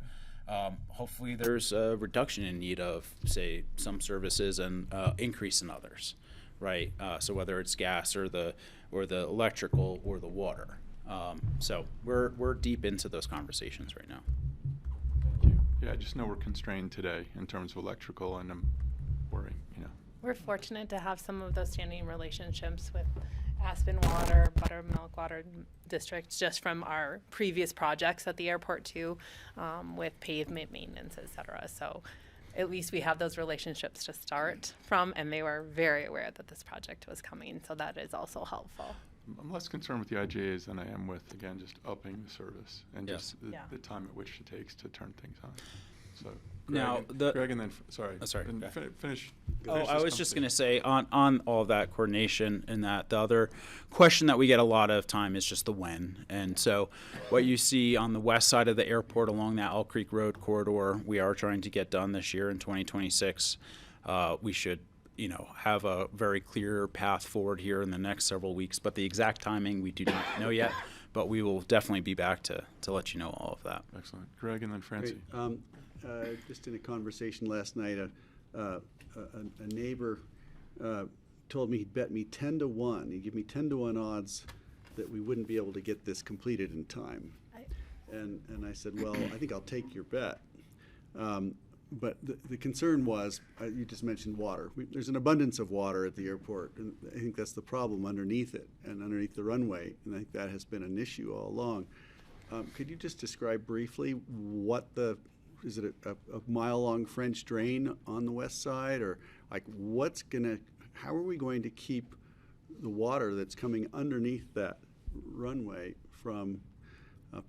S21: Hopefully there's a reduction in need of, say, some services and increase in others, right? So whether it's gas or the electrical or the water. So we're deep into those conversations right now.
S1: Thank you. Yeah, I just know we're constrained today in terms of electrical, and I'm worrying,
S2: We're fortunate to have some of those standing relationships with Aspen Water, Buttermilk Water District, just from our previous projects at the airport too, with pavement maintenance, et cetera. So at least we have those relationships to start from, and they were very aware that this project was coming, so that is also helpful.
S1: I'm less concerned with the IGAs than I am with, again, just upping the service and just the time at which it takes to turn things on. So, Greg, and then, sorry. Then finish.
S21: I was just going to say on all of that coordination and that the other question that we get a lot of time is just the when. And so what you see on the west side of the airport along that Elk Creek Road corridor, we are trying to get done this year in 2026. We should, have a very clear path forward here in the next several weeks, but the exact timing we do not know yet, but we will definitely be back to let you know all of that.
S1: Excellent. Greg, and then Francie.
S4: Just in a conversation last night, a neighbor told me he'd bet me 10 to 1. He'd give me 10 to 1 odds that we wouldn't be able to get this completed in time. And I said, well, I think I'll take your bet. But the concern was, you just mentioned water. There's an abundance of water at the airport, and I think that's the problem underneath it and underneath the runway, and I think that has been an issue all along. Could you just describe briefly is it a mile-long French drain on the west side, or like how are we going to keep the water that's coming underneath that runway from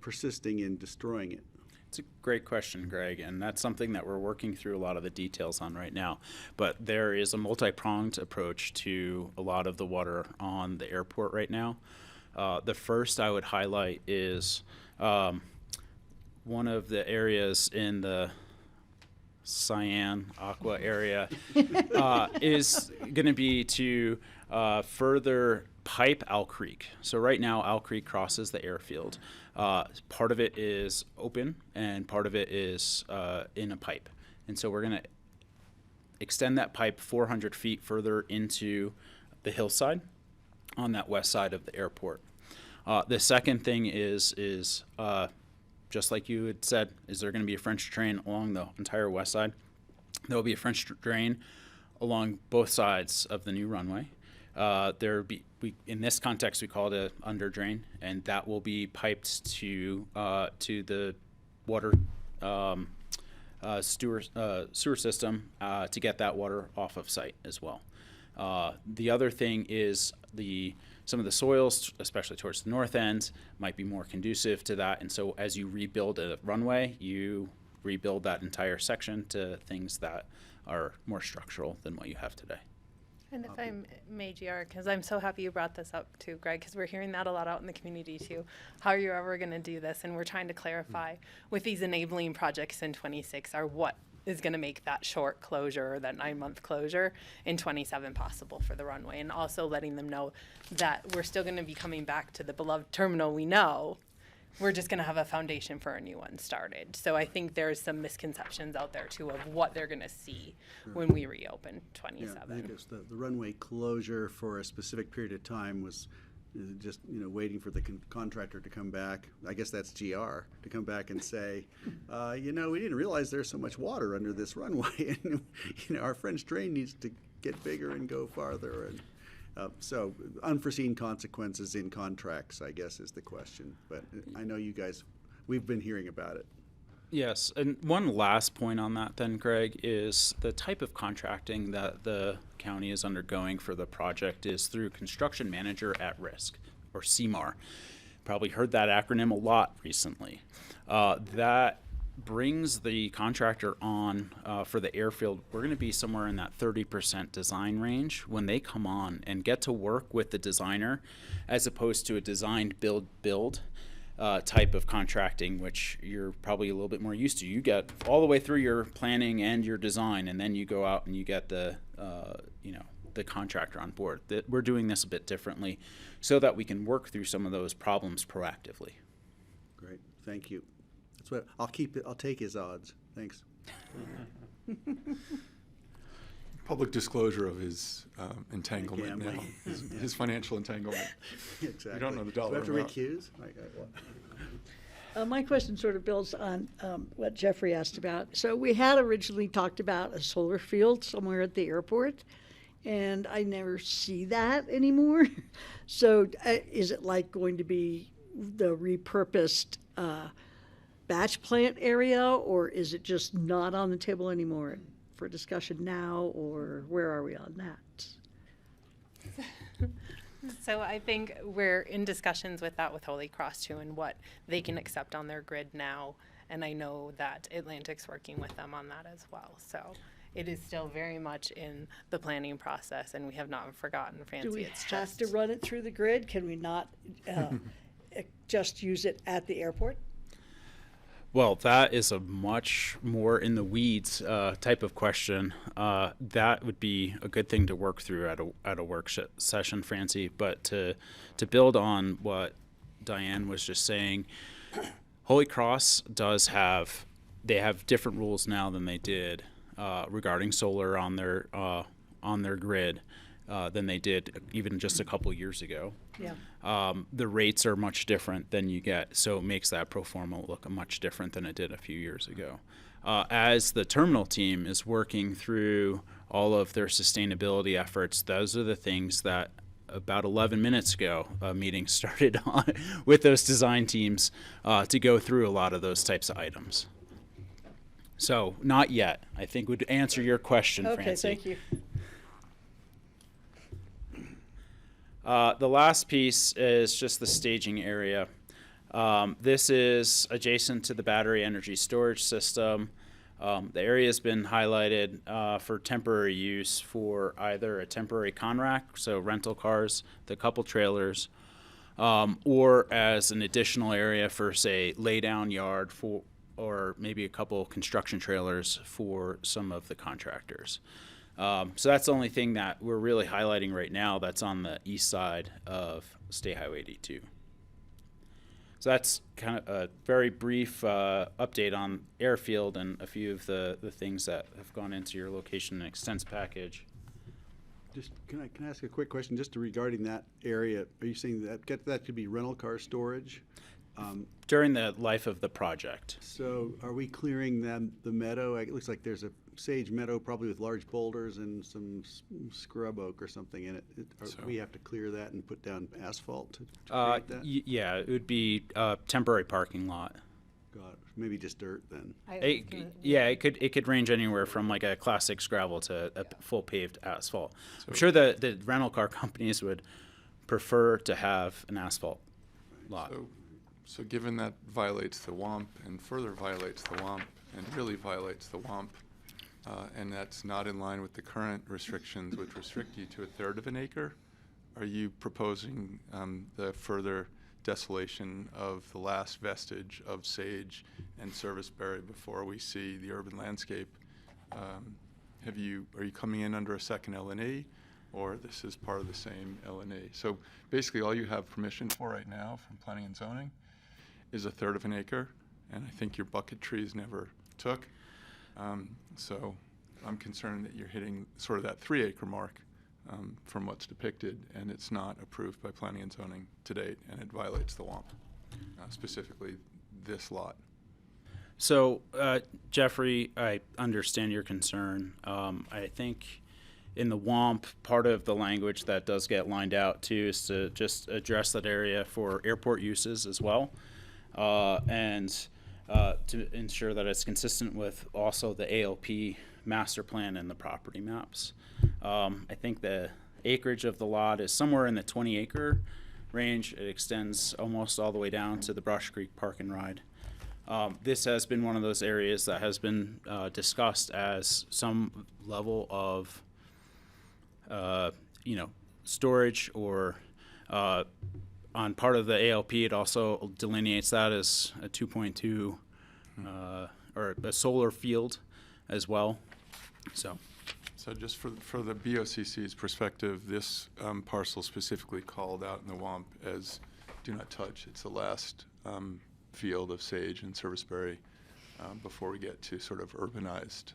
S4: persisting in destroying it?
S21: It's a great question, Greg, and that's something that we're working through a lot of the details on right now. But there is a multi-pronged approach to a lot of the water on the airport right now. The first I would highlight is one of the areas in the cyan aqua area is going to be to further pipe Owl Creek. So right now Owl Creek crosses the airfield. Part of it is open and part of it is in a pipe. And so we're going to extend that pipe 400 feet further into the hillside on that west side of the airport. The second thing is just like you had said, is there going to be a French drain along the entire west side? There will be a French drain along both sides of the new runway. In this context, we call it an under drain, and that will be piped to the water sewer system to get that water off of site as well. The other thing is some of the soils, especially towards the north end, might be more conducive to that. And so as you rebuild a runway, you rebuild that entire section to things that are more structural than what you have today.
S2: And if I may, GR, because I'm so happy you brought this up too, Greg, because we're hearing that a lot out in the community too. How are you ever going to do this? And we're trying to clarify with these enabling projects in 26 are what is going to make that short closure or that 9-month closure in 27 possible for the runway, and also letting them know that we're still going to be coming back to the beloved terminal we know. We're just going to have a foundation for a new one started. So I think there's some misconceptions out there too of what they're going to see when we reopen 27.
S4: Yeah, I think it's the runway closure for a specific period of time was just waiting for the contractor to come back. I guess that's GR to come back and say, we didn't realize there's so much water under this runway, and our French drain needs to get bigger and go farther. And so unforeseen consequences in contracts, I guess, is the question. But I know you guys, we've been hearing about it.
S21: Yes, and one last point on that then, Greg, is the type of contracting that the county is undergoing for the project is through Construction Manager at Risk, or CMAR. Probably heard that acronym a lot recently. That brings the contractor on for the airfield. We're going to be somewhere in that 30% design range when they come on and get to work with the designer, as opposed to a designed build type of contracting, which you're probably a little bit more used to. You get all the way through your planning and your design, and then you go out and you get the contractor on board. That we're doing this a bit differently, so that we can work through some of those problems proactively.
S4: Great, thank you. That's what I'll keep it. I'll take his odds. Thanks.
S1: Public disclosure of his entanglement now,
S4: Yeah.
S1: his financial entanglement.
S4: Exactly.
S1: You don't know the dollar
S4: Do I have to
S1: amount.
S4: recuse?
S5: My question sort of builds on what Jeffrey asked about. So we had originally talked about a solar field somewhere at the airport, and I never see that anymore. So is it like going to be the repurposed batch plant area, or is it just not on the table anymore? for discussion now, or where are we on that?
S2: So I think we're in discussions with that with Holy Cross too, and what they can accept on their grid now. And I know that Atlantic's working with them on that as well. So it is still very much in the planning process, and we have not forgotten Francie.
S5: Do we
S2: It's
S5: have
S2: just
S5: to run it through the grid? Can we not just use it at the airport?
S21: Well, that is a much more in the weeds type of question. That would be a good thing to work through at a work session, Francie. But to build on what Diane was just saying, Holy Cross does have different rules now than they did regarding solar on their grid than they did even just a couple years ago.
S5: Yeah.
S21: The rates are much different than you get, so it makes that pro forma look much different than it did a few years ago. As the terminal team is working through all of their sustainability efforts, those are the things that about 11 minutes ago, a meeting started on with those design teams to go through a lot of those types of items. So not yet, I think would answer your question,
S5: Okay,
S21: Francie.
S5: thank you.
S21: The last piece is just the staging area. This is adjacent to the battery energy storage system. The area has been highlighted for temporary use for either a temporary conrack, so rental cars, the couple trailers, or as an additional area for, say, lay-down yard for, or maybe a couple construction trailers for some of the contractors. So that's the only thing that we're really highlighting right now that's on the east side of State Highway 82. So that's kind of a very brief update on Airfield and a few of the things that have gone into your location and extents package.
S4: Just, can I ask a quick question just regarding that area? Are you saying that could be rental car storage?
S21: During the life of the project.
S4: So are we clearing the meadow? It looks like there's a sage meadow probably with large boulders and some scrub oak or something in it. We have to clear that and put down asphalt to create that?
S21: Yeah, it would be a temporary parking lot.
S4: Got it. Maybe just dirt then.
S21: It could range anywhere from like a classic gravel to a full paved asphalt. So I'm sure the rental car companies would prefer to have an asphalt lot.
S1: So given that violates the WAMP and further violates the WAMP and really violates the WAMP, and that's not in line with the current restrictions, which restrict you to 1/3 of an acre, are you proposing the further desolation of the last vestige of sage and serviceberry before we see the urban landscape? Are you coming in under a second LNE, or this is part of the same LNE? So basically all you have permission for right now from planning and zoning is 1/3 of an acre, and I think your bucket trees never took. So I'm concerned that you're hitting sort of that 3-acre mark from what's depicted, and it's not approved by planning and zoning to date, and it violates the WAMP, specifically this lot.
S21: So, Jeffrey, I understand your concern. I think in the WAMP, part of the language that does get lined out too is to just address that area for airport uses as well, and to ensure that it's consistent with also the ALP master plan and the property maps. I think the acreage of the lot is somewhere in the 20-acre range. It extends almost all the way down to the Brush Creek Park and Ride. This has been one of those areas that has been discussed as some level of storage, or on part of the ALP, it also delineates that as a 2.2 or a solar field as well.
S1: So just for the BoCC's perspective, this parcel specifically called out in the WAMP as do not touch. It's the last field of sage and serviceberry before we get to sort of urbanized.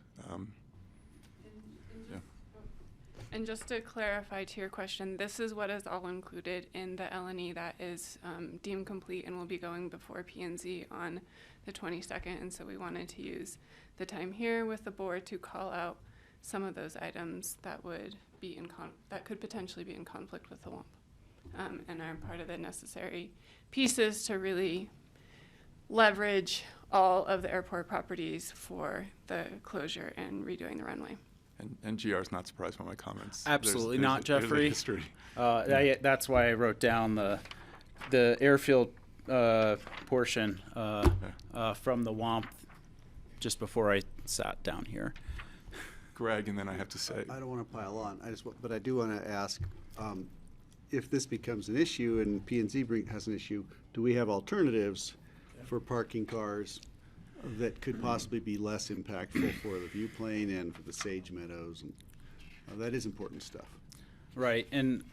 S8: And just to clarify to your question, this is what is all included in the LNE that is deemed complete and will be going before P&Z on the 22nd. And so we wanted to use the time here with the board to call out some of those items that would be that could potentially be in conflict with the WAMP, and are part of the necessary pieces to really leverage all of the airport properties for the closure and redoing the runway.
S1: And GR is not surprised by my comments.
S21: Absolutely
S1: There's
S21: not,
S1: a- there's a
S21: Jeffrey.
S1: history.
S21: That's why I wrote down the airfield portion from the WOMP just before I sat down here.
S1: Greg, and then I have to say.
S4: I don't want to pile on. But I do want to ask, if this becomes an issue and P&Z has an issue, do we have alternatives for parking cars that could possibly be less impactful for the view plane and for the Sage Meadows? And that is important stuff.
S21: Right, and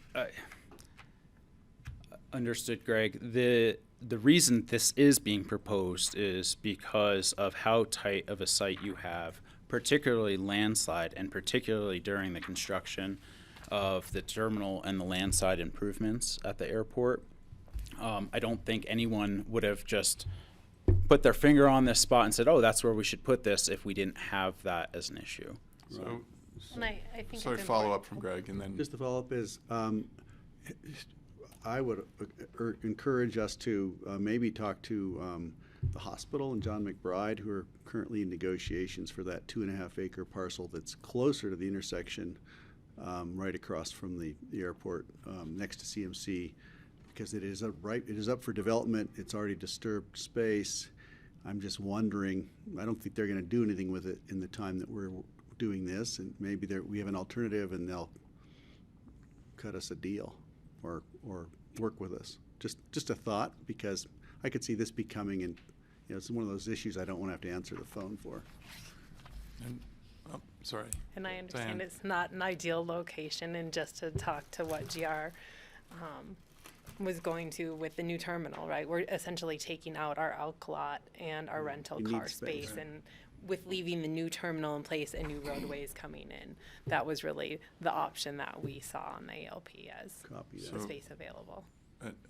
S21: understood, Greg. The reason this is being proposed is because of how tight of a site you have, particularly landslide, and particularly during the construction of the terminal and the landside improvements at the airport. I don't think anyone would have just put their finger on this spot and said, oh, that's where we should put this, if we didn't have that as an issue.
S1: So,
S2: And I think
S1: sorry,
S2: it's
S1: follow
S2: important-
S1: up from Greg, and then.
S4: Just the follow-up is, I would encourage us to maybe talk to the hospital and John McBride, who are currently in negotiations for that 2.5 acre parcel that's closer to the intersection, right across from the airport, next to CMC, because it is up for development. It's already disturbed space. I'm just wondering, I don't think they're going to do anything with it in the time that we're doing this, and maybe we have an alternative and they'll cut us a deal or work with us. Just a thought, because I could see this becoming, and it's one of those issues I don't want to have to answer the phone for.
S1: And, oh, sorry.
S2: And I understand
S1: Diane.
S2: it's not an ideal location, and just to talk to what GR was going to with the new terminal, right? We're essentially taking out our Elk lot and our rental
S4: You need
S2: car
S4: space.
S2: space, and with leaving the new terminal in place and new roadways coming in, that was really the option that we saw on the ALP as
S4: Copy
S2: the
S1: that. So-
S2: space available.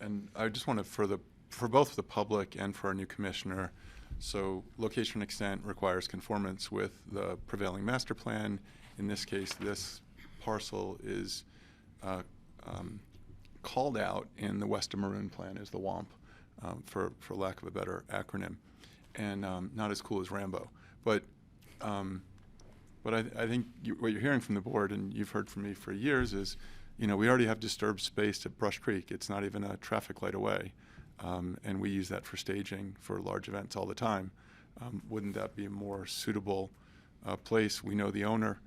S1: And I just want to, for both the public and for our new commissioner, so location extent requires conformance with the prevailing master plan. In this case, this parcel is called out in the Western Maroon Plan as the WOMP, for lack of a better acronym, and not as cool as Rambo. But I think what you're hearing from the board, and you've heard from me for years, is, we already have disturbed space at Brush Creek. It's not even a traffic light away, and we use that for staging for large events all the time. Wouldn't that be a more suitable place? We know the owner.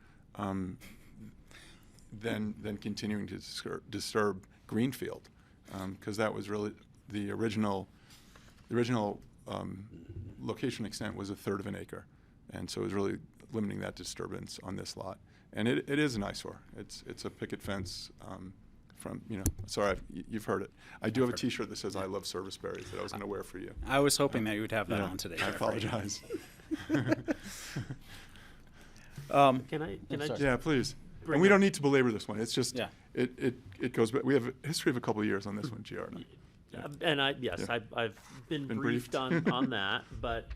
S1: Than continuing to disturb Greenfield, because that was really the original location extent was 1/3 of an acre, and so it was really limiting that disturbance on this lot. And it is an eyesore. It's a picket fence from, sorry, you've heard it. I do have a T-shirt that says "I love service berries" that I was going to wear for you.
S21: I was hoping that you would have that
S1: Yeah,
S21: on today.
S1: I
S21: Jeffrey.
S1: apologize.
S6: Can I just
S1: Yeah, please.
S6: bring
S1: And we
S6: up-
S1: don't need to belabor this one. It's just,
S21: Yeah.
S1: it goes back. We have a history of a couple of years on this one, GR. Yeah.
S6: And
S1: Yeah.
S6: I've been
S1: Been
S6: briefed
S1: briefed.
S6: on that, but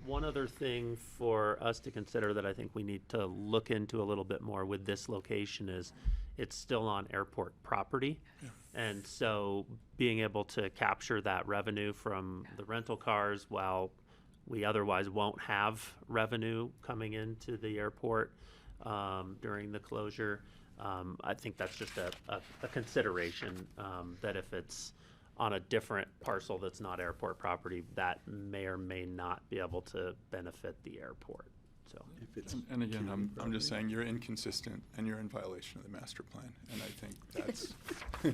S6: one other thing for us to consider that I think we need to look into a little bit more with this location is it's still on airport property. And so being able to capture that revenue from the rental cars while we otherwise won't have revenue coming into the airport during the closure, I think that's just a consideration, that if it's on a different parcel that's not airport property, that may or may not be able to benefit the airport. So,
S1: And again, I'm just saying you're inconsistent and you're in violation of the master plan, and I think that's.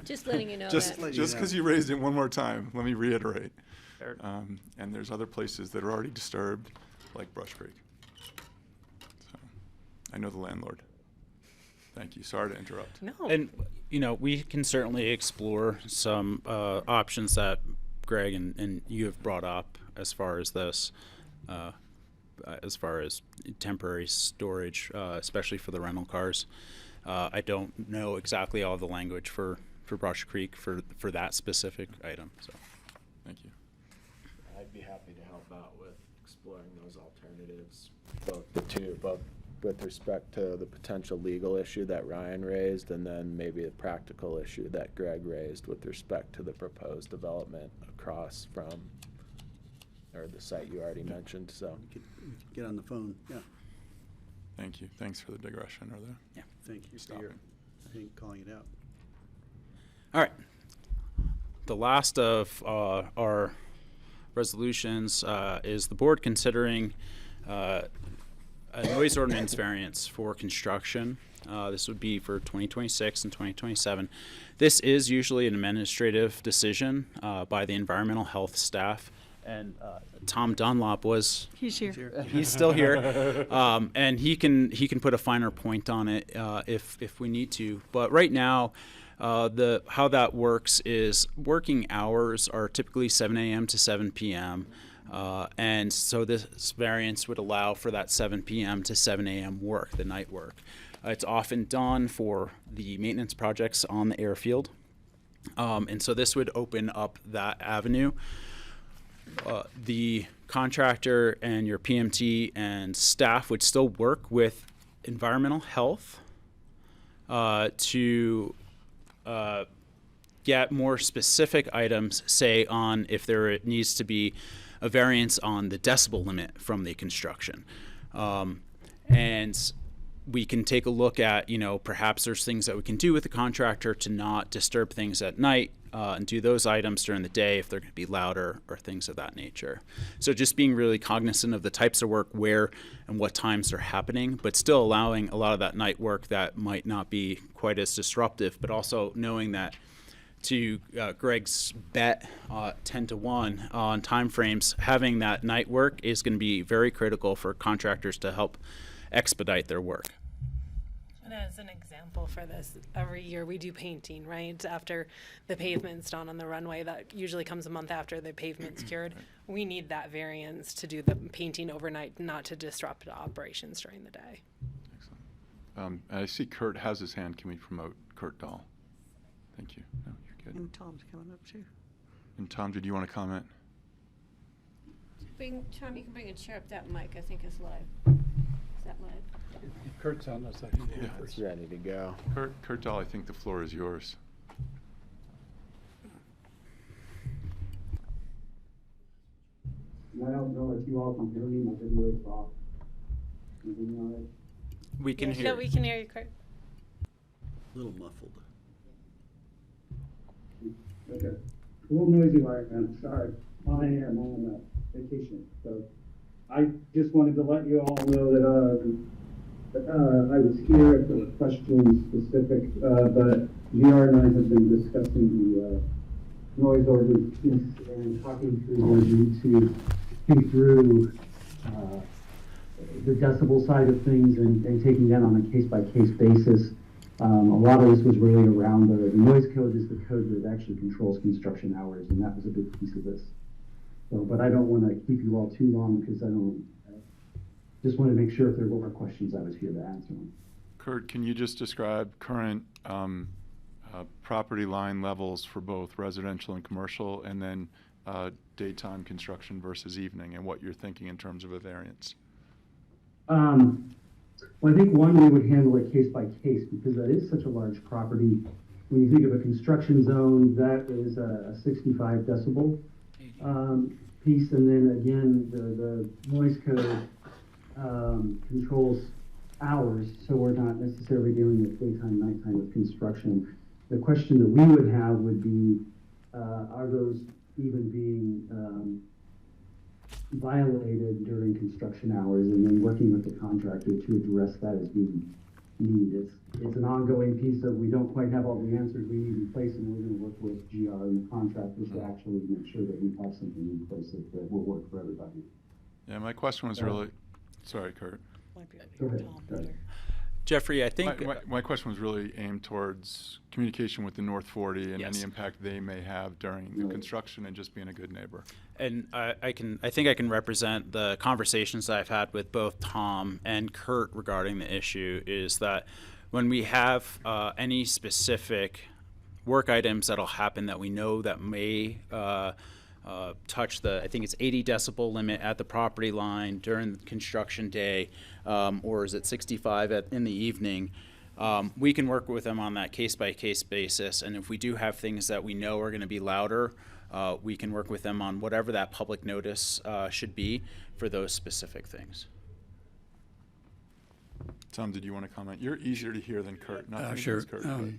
S3: Just letting you know
S1: Just
S3: that.
S1: because you raised it one more time, let me reiterate.
S6: Fair.
S1: And there's other places that are already disturbed, like Brush Creek. So, I know the landlord. Thank you. Sorry to interrupt.
S2: No.
S21: And, we can certainly explore some options that Greg and you have brought up as far as this, as far as temporary storage, especially for the rental cars. I don't know exactly all the language for Brush Creek for that specific item, so.
S1: Thank you.
S19: I'd be happy to help out with exploring those alternatives, both with respect to the potential legal issue that Ryan raised, and then maybe a practical issue that Greg raised with respect to the proposed development across from or the site you already mentioned, so.
S4: Get on the phone, yeah.
S1: Thank you. Thanks for the digression or the
S6: Yeah.
S4: Thank you for your, I think, calling it out.
S21: All right. The last of our resolutions is the board considering a noise ordinance variance for construction. This would be for 2026 and 2027. This is usually an administrative decision by the environmental health staff. And Tom Dunlop was.
S5: He's here.
S21: He's still here, and he can put a finer point on it if we need to. But right now, how that works is working hours are typically 7 a.m. to 7 p.m. And so this variance would allow for that 7 p.m. to 7 a.m. work, the night work. It's often done for the maintenance projects on the airfield, and so this would open up that avenue. The contractor and your PMT and staff would still work with environmental health to get more specific items, say on if there needs to be a variance on the decibel limit from the construction. And we can take a look at, perhaps there's things that we can do with the contractor to not disturb things at night and do those items during the day if they're going to be louder or things of that nature. So just being really cognizant of the types of work, where and what times they're happening, but still allowing a lot of that night work that might not be quite as disruptive, but also knowing that to Greg's bet 10-1 on timeframes, having that night work is going to be very critical for contractors to help expedite their work.
S2: And as an example for this, every year we do painting, right? After the pavement's done on the runway, that usually comes a month after the pavement's cured. We need that variance to do the painting overnight, not to disrupt operations during the day.
S1: Excellent. I see Kurt has his hand. Can we promote Kurt Dahl? Thank you. No, you're good.
S5: And Tom's coming up too.
S1: And Tom, did you want to comment?
S3: Tom, you can bring a chair up. That mic, I think, is live. Is that live?
S10: Kurt's on the second.
S1: Yeah.
S19: It's ready to go.
S1: Kurt Dahl, I think the floor is yours.
S12: I don't know if you all can hear me. My video is off. Can you hear me all right?
S21: We can hear.
S2: Yeah, we can hear you, Kurt.
S4: A little muffled.
S12: Okay. A little noisy right now. Sorry. I'm on vacation. So I just wanted to let you all know that I was here if there were questions specific, but GR and I have been discussing the noise ordinance and talking through the need to think through the decibel side of things and taking that on a case-by-case basis. A lot of this was really around the noise code is the code that actually controls construction hours, and that was a big piece of this. So, but I don't want to keep you all too long because I just want to make sure if there were questions I was here to answer them.
S1: Kurt, can you just describe current property line levels for both residential and commercial, and then daytime construction versus evening, and what you're thinking in terms of a variance?
S12: Well, I think one, we would handle it case by case because that is such a large property. When you think of a construction zone, that is a 65 decibel piece, and then again, the noise code controls hours, so we're not necessarily dealing with daytime, nighttime with construction. The question that we would have would be, are those even being violated during construction hours, and then working with the contractor to address that as we need. It's an ongoing piece of we don't quite have all the answers we need in place, and we're going to work with GR and the contractors to actually make sure that we have something in place that will work for everybody.
S1: Yeah, my question was really, sorry, Kurt.
S12: Go ahead. Go ahead.
S21: Jeffrey, I think
S1: my question was really aimed towards communication with the North 40 and
S21: Yes.
S1: any impact they may have during the construction and just being a good neighbor.
S21: And I think I can represent the conversations that I've had with both Tom and Kurt regarding the issue is that when we have any specific work items that'll happen that we know that may touch the, I think it's 80 decibel limit at the property line during the construction day, or is it 65 in the evening, we can work with them on that case-by-case basis. And if we do have things that we know are going to be louder, we can work with them on whatever that public notice should be for those specific things.
S1: Tom, did you want to comment? You're easier to hear than Kurt. Nothing
S13: Sure.
S1: against Kurt, but-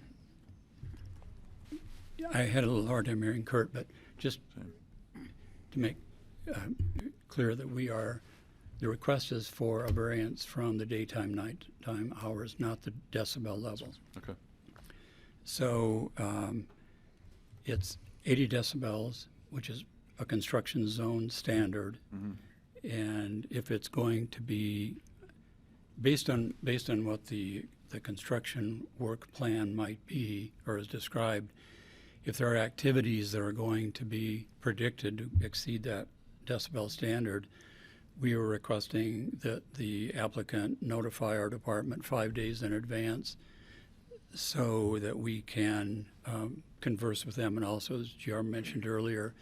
S13: I had a little hard time hearing Kurt, but just to make clear that the request is for a variance from the daytime, nighttime hours, not the decibel level.
S1: Okay.
S13: So it's 80 decibels, which is a construction zone standard. And if it's going to be based on what the construction work plan might be or is described, if there are activities that are going to be predicted to exceed that decibel standard, we are requesting that the applicant notify our department 5 days in advance so that we can converse with them, and also, as JR mentioned earlier,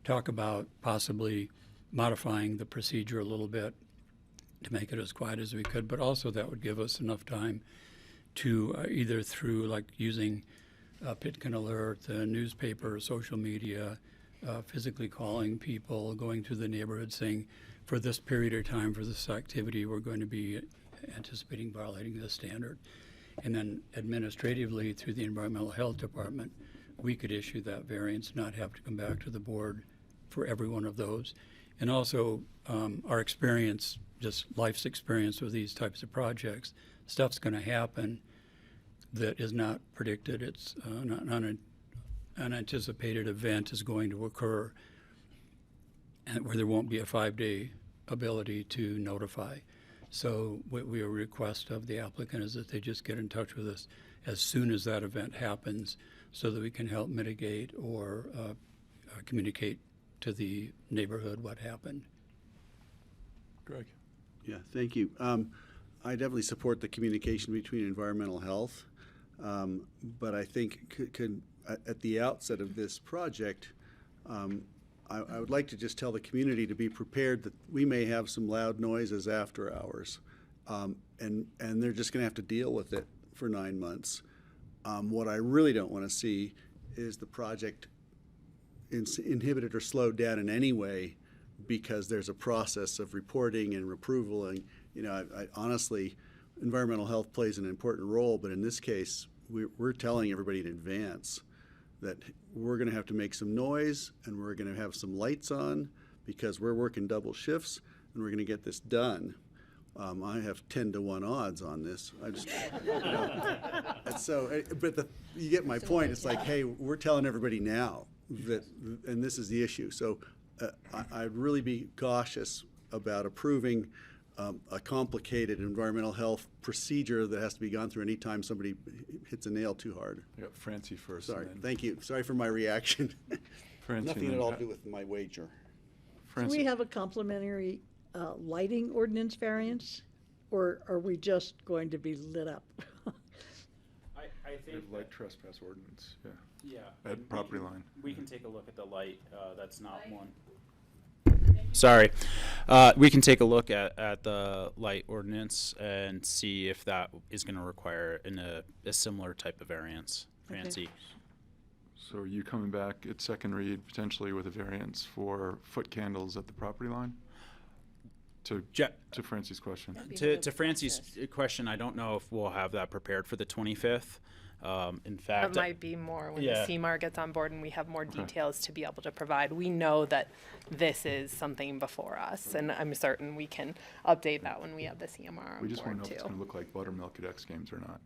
S13: talk about possibly modifying the procedure a little bit to make it as quiet as we could, but also that would give us enough time to either through like using Pitkin Alert, the newspaper, social media, physically calling people, going through the neighborhood saying, for this period of time, for this activity, we're going to be anticipating violating this standard. And then administratively, through the Environmental Health Department, we could issue that variance, not have to come back to the board for every one of those. And also, our experience, just life's experience with these types of projects, stuff's going to happen that is not predicted. It's an unanticipated event is going to occur, and where there won't be a 5-day ability to notify. So what we request of the applicant is that they just get in touch with us as soon as that event happens so that we can help mitigate or communicate to the neighborhood what happened.
S1: Greg?
S4: Yeah, thank you. I definitely support the communication between environmental health, but I think at the outset of this project, I would like to just tell the community to be prepared that we may have some loud noises after hours, and they're just going to have to deal with it for 9 months. What I really don't want to see is the project inhibited or slowed down in any way because there's a process of reporting and approval. And I honestly, environmental health plays an important role, but in this case, we're telling everybody in advance that we're going to have to make some noise and we're going to have some lights on because we're working double shifts and we're going to get this done. I have 10-to-1 odds on this. I just, and so, but you get my point. It's like, hey, we're telling everybody now that, and this is the issue. So I'd really be cautious about approving a complicated environmental health procedure that has to be gone through anytime somebody hits a nail too hard.
S1: I got Francie first.
S4: Sorry, thank you. Sorry for my reaction.
S1: Francie,
S4: Nothing at all to do with my wager.
S5: Do we have a complementary lighting ordinance variance, or are we just going to be lit up?
S21: I
S1: We
S21: think
S1: have light trespass ordinance, yeah.
S21: Yeah.
S1: At property line.
S21: We can take a look at the light. That's not one. Sorry. We can take a look at the light ordinance and see if that is going to require a similar type of variance. Francie.
S1: So are you coming back at second read potentially with a variance for foot candles at the property line? To Francie's question.
S21: To Francie's question, I don't know if we'll have that prepared for the 25th. In fact,
S2: That might be more when the CMAR gets on board and we have more
S1: Okay.
S2: details to be able to provide. We know that this is something before us, and I'm certain we can update that when we have the CMR on
S1: We just want
S2: board
S1: to know if it's
S2: too.
S1: going to look like buttermilk at X Games or not.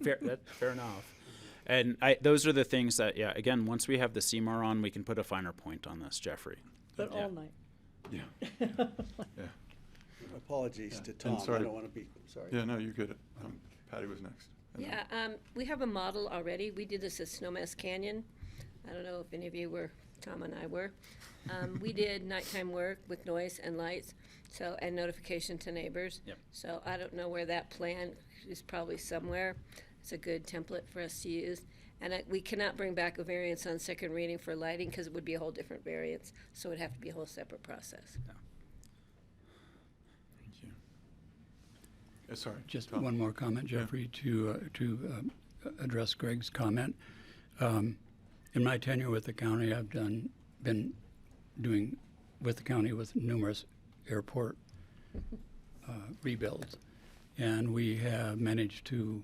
S21: fair enough. And those are the things that, again, once we have the CMAR on, we can put a finer point on this, Jeffrey.
S5: But all night.
S1: Yeah. Yeah.
S4: Apologies to
S1: And
S4: Tom. I
S1: sorry.
S4: don't want to be sorry.
S1: Yeah, no, you're good. Patty was next. And then-
S3: Yeah, we have a model already. We did this at Snowmass Canyon. I don't know if any of you were, Tom and I were. We did nighttime work with noise and lights, and notification to neighbors.
S21: Yep.
S3: So I don't know where that plan is, probably somewhere. It's a good template for us to use. And we cannot bring back a variance on second reading for lighting because it would be a whole different variance. So it'd have to be a whole separate process.
S1: Thank you. Sorry.
S13: Just
S1: Tom.
S13: one more comment, Jeffrey, to address Greg's comment. In my tenure with the county, I've been doing with the county with numerous airport rebuilds. And we have managed to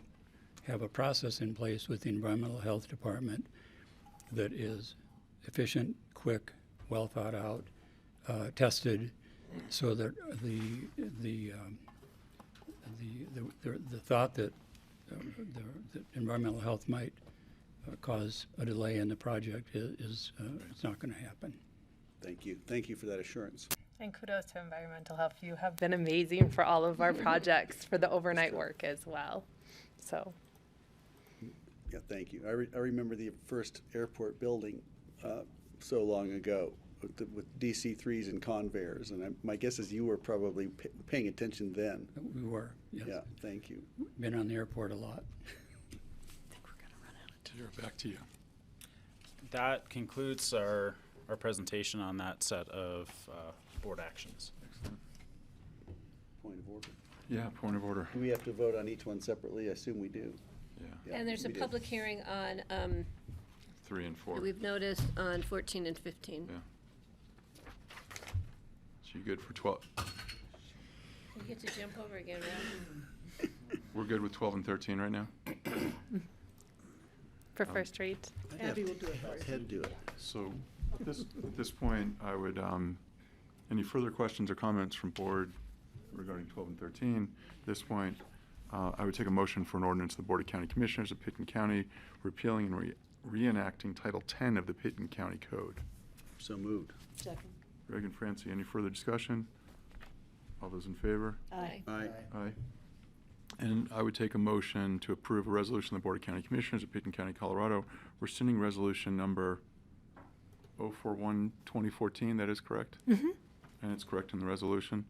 S13: have a process in place with the Environmental Health Department that is efficient, quick, well thought out, tested, so that the thought that the environmental health might cause a delay in the project is it's not going to happen.
S4: Thank you. Thank you for that assurance.
S2: And kudos to environmental health. You have been amazing for all of our projects for the overnight work as well. So.
S4: Yeah, thank you. I remember the first airport building so long ago with DC-3s and Convairs, and my guess is you were probably paying attention then.
S13: We were, yes.
S4: Yeah, thank you.
S13: Been on the airport a lot.
S1: Back to you.
S21: That concludes our presentation on that set of board actions.
S1: Excellent.
S4: Point of order.
S1: Yeah, point of order.
S4: Do we have to vote on each one separately? I assume we do.
S1: Yeah.
S3: And there's a
S4: we do.
S3: public hearing on,
S1: 3 and 4.
S3: we've noticed on 14 and 15.
S1: Yeah. So you good for 12?
S3: You get to jump over again, Ralph.
S1: We're good with 12 and 13 right now?
S2: For first read.
S5: Abby will do it for you.
S4: Head do it.
S1: So at this point, I would, any further questions or comments from board regarding 12 and 13? At this point, I would take a motion for an ordinance of the Board of County Commissioners of Pitkin County repealing and reenacting Title 10 of the Pitkin County Code.
S4: So moved.
S5: Second.
S1: Greg and Francie, any further discussion? All those in favor?
S5: Aye.
S4: Aye.
S1: Aye. And I would take a motion to approve a resolution of the Board of County Commissioners of Pitkin County, Colorado, rescinding resolution number 041-2014, that is correct?
S2: Mm-hmm.
S1: And it's correct in the resolution?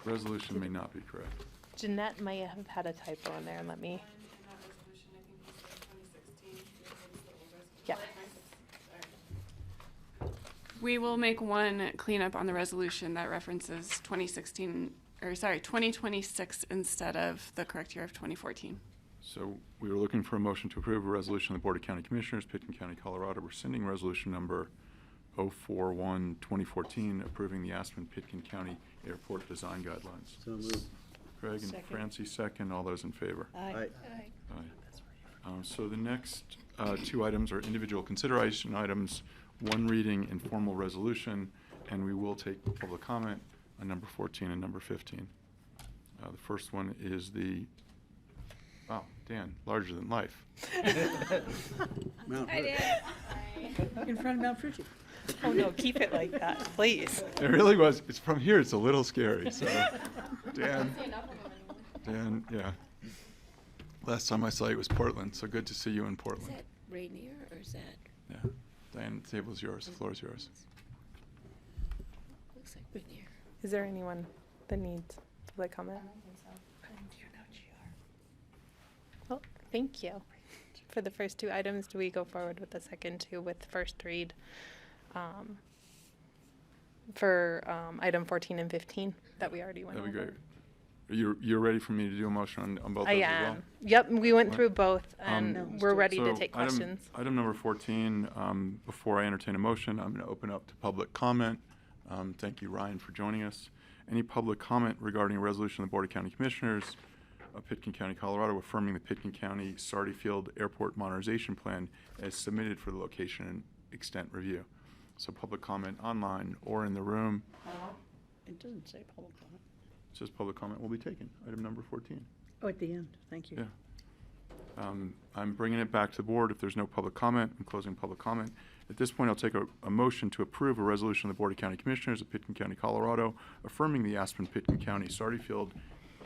S1: Resolution may not be correct.
S2: Jeanette might have had a typo in there, and let me. Yeah.
S8: We will make one cleanup on the resolution that references 2026 instead of the correct year of 2014.
S1: So we were looking for a motion to approve a resolution of the Board of County Commissioners, Pitkin County, Colorado, rescinding resolution number 041-2014, approving the Aspen-Pitkin County Airport Design Guidelines.
S4: So moved.
S1: Greg and
S5: Second.
S1: Francie, second. All those in favor?
S5: Aye.
S1: Aye. So the next two items are individual consideration items, one reading and formal resolution, and we will take public comment on number 14 and number 15. The first one is wow, Dan, larger than life.
S4: Mount
S3: Hi,
S4: Hood.
S3: Dan.
S5: In front of Mount Fuji.
S2: Oh, no, keep it like that, please.
S1: It really was. It's from here. It's a little scary. So, Dan, yeah. Last time I saw you was Portland. So good to see you in
S3: Is
S1: Portland.
S3: that Rainier or is that,
S1: Yeah. Diane, the table's yours. The floor is yours.
S3: looks like Rainier.
S2: Is there anyone that needs public comment? Well, thank you. For the first two items, do we go forward with the second two with first read? For item 14 and 15 that we already went
S1: That'd be
S2: over?
S1: great. You're ready for me to do a motion on both
S2: I
S1: those as well?
S2: am. Yep, we went
S1: Right.
S2: through both, and we're ready to
S1: So
S2: take
S1: item-
S2: questions.
S1: Item number 14, before I entertain a motion, I'm going to open up to public comment. Thank you, Ryan, for joining us. Any public comment regarding a resolution of the Board of County Commissioners of Pitkin County, Colorado, affirming the Pitkin County Sardi Field Airport Modernization Plan as submitted for the location and extent review? So public comment online or in the room.
S5: It doesn't say public comment.
S1: It says public comment will be taken. Item number 14.
S5: Oh, at the end, thank you.
S1: Yeah. I'm bringing it back to the board. If there's no public comment, I'm closing public comment. At this point, I'll take a motion to approve a resolution of the Board of County Commissioners of Pitkin County, Colorado, affirming the Aspen-Pitkin County Sardi Field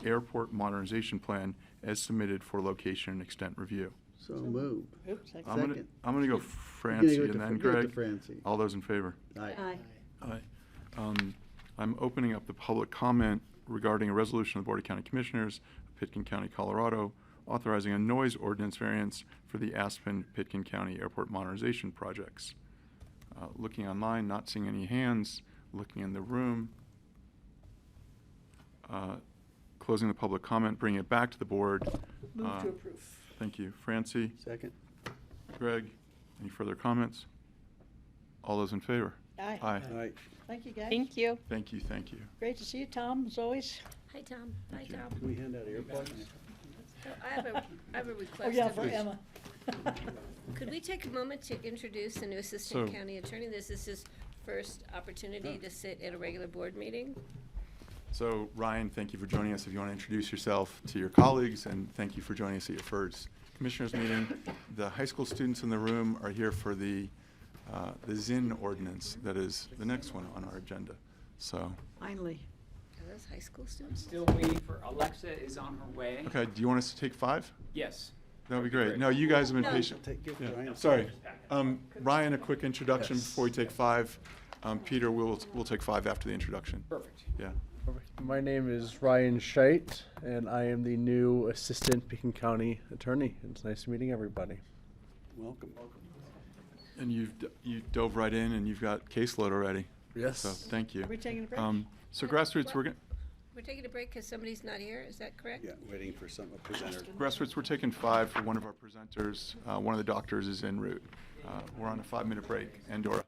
S1: Airport Modernization Plan as submitted for location and extent review.
S4: So moved.
S5: Oops, second.
S1: I'm gonna go Francie
S4: go
S1: and
S4: to
S1: then
S4: Go to
S1: Greg.
S4: Francie.
S1: All those in favor?
S4: Aye.
S5: Aye.
S1: Aye. I'm opening up the public comment regarding a resolution of the Board of County Commissioners of Pitkin County, Colorado, authorizing a noise ordinance variance for the Aspen-Pitkin County Airport modernization projects. Looking online, not seeing any hands. Looking in the room. Closing the public comment, bringing it back to the board.
S5: Move to approve.
S1: Thank you. Francie?
S4: Second.
S1: Greg? Any further comments? All those in favor?
S5: Aye.
S1: Aye.
S5: Thank you, guys.
S2: Thank you.
S1: Thank you, thank you.
S5: Great to see you, Tom, as always.
S3: Hi, Tom. Hi, Tom.
S4: Can we hand out earplugs?
S3: So I have a request.
S5: Oh, yeah,
S3: of
S5: for
S3: you.
S5: Emma.
S3: Could we take a moment to introduce the new Assistant County Attorney? This is his first opportunity to sit at a regular board meeting.
S1: So Ryan, thank you for joining us. If you want to introduce yourself to your colleagues, and thank you for joining us at your first Commissioners meeting. The high school students in the room are here for the ZIN ordinance that is the next one on our agenda. So,
S5: Finally.
S3: Are those high school students?
S14: Still waiting for Alexa is on her way.
S1: okay, do you want us to take 5?
S14: Yes.
S1: That would be great. No, you guys have been
S3: No.
S1: patient.
S4: Give
S1: Yeah,
S4: Ryan.
S1: sorry. Ryan, a quick introduction before we take 5. Peter, we'll take 5 after the introduction.
S14: Perfect.
S1: Yeah.
S22: My name is Ryan Scheit, and I am the new Assistant Pekin County Attorney. It's nice meeting everybody.
S4: Welcome.
S1: And you dove right in, and you've got caseload already.
S22: Yes.
S1: So thank you.
S5: Are we taking a break?
S1: So grassroots, we're
S3: We're taking a break because somebody's not here, is that correct?
S4: Yeah, waiting for a presenter.
S1: grassroots. We're taking 5 for one of our presenters. One of the doctors is en route. We're on a 5-minute break. Andorra.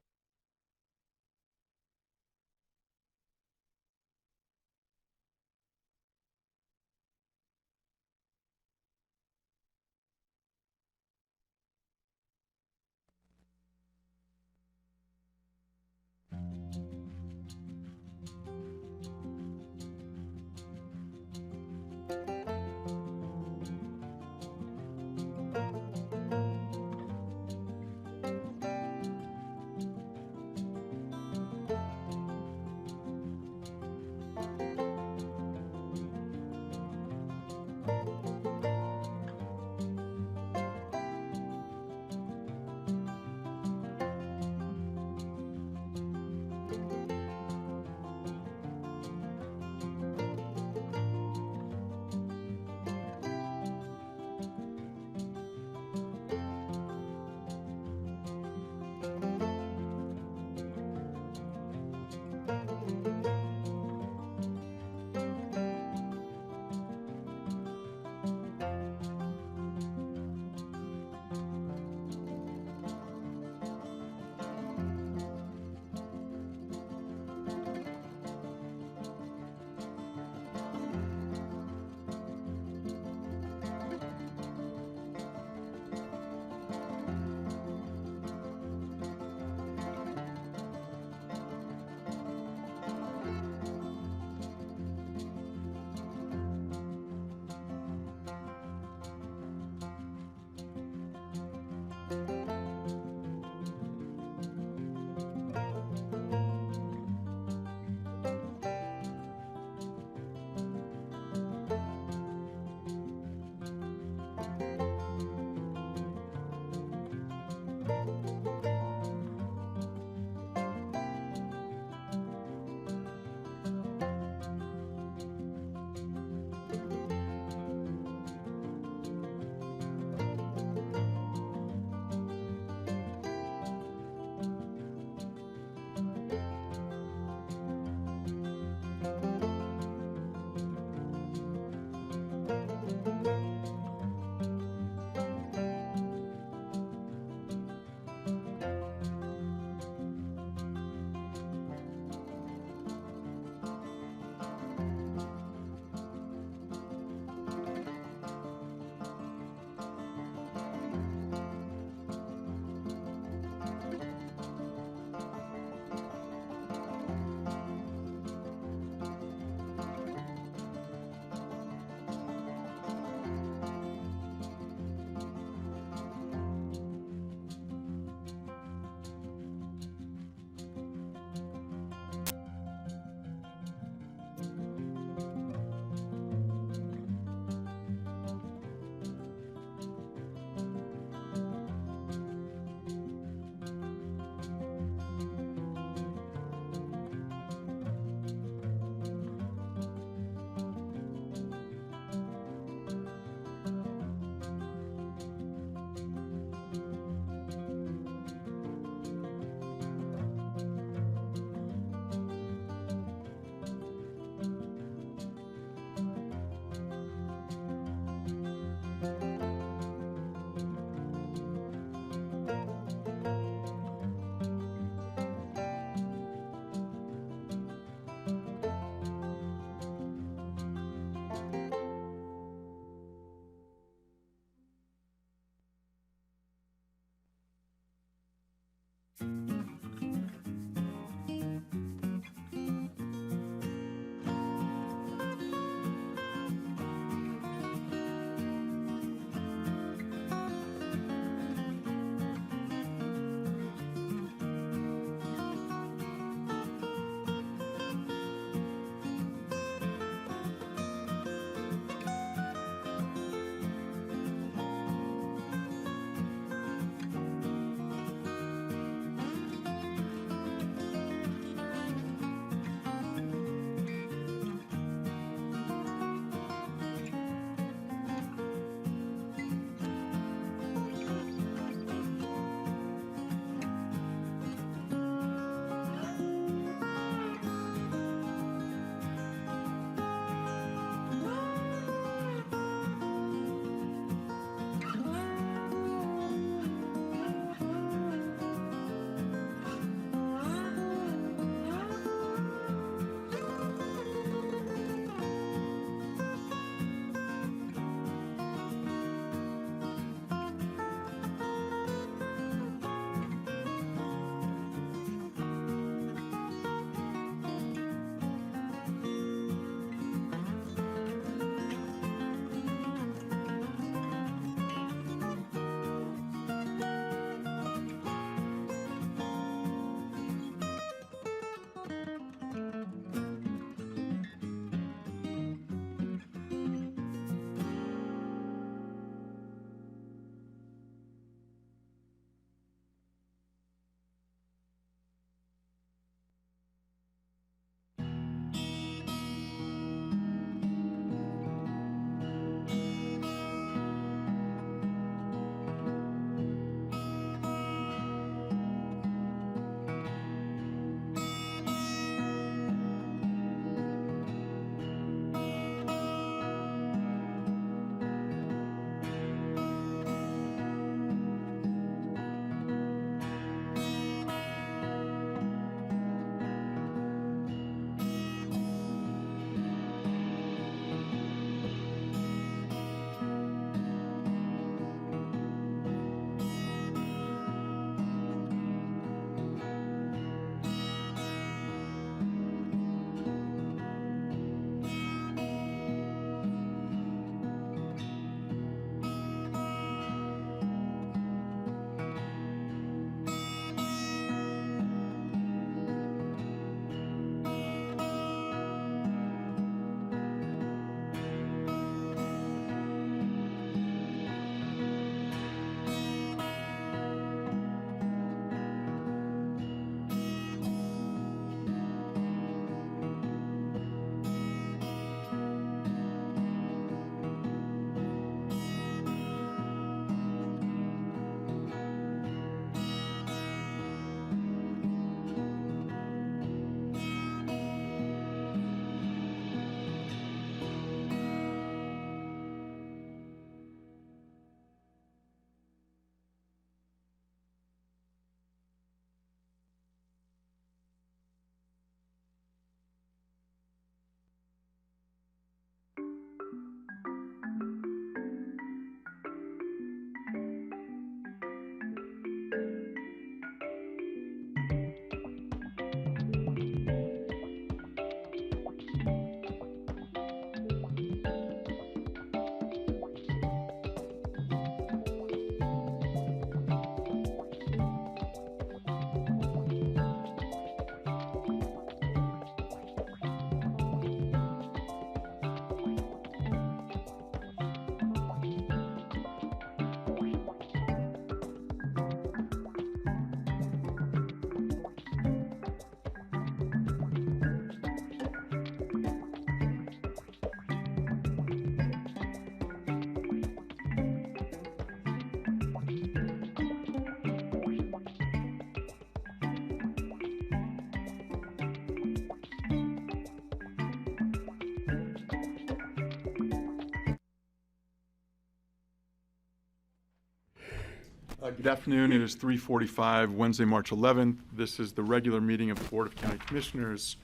S1: Good afternoon. It is 3:45, Wednesday, March 11th. This is the regular meeting of the Board of County Commissioners.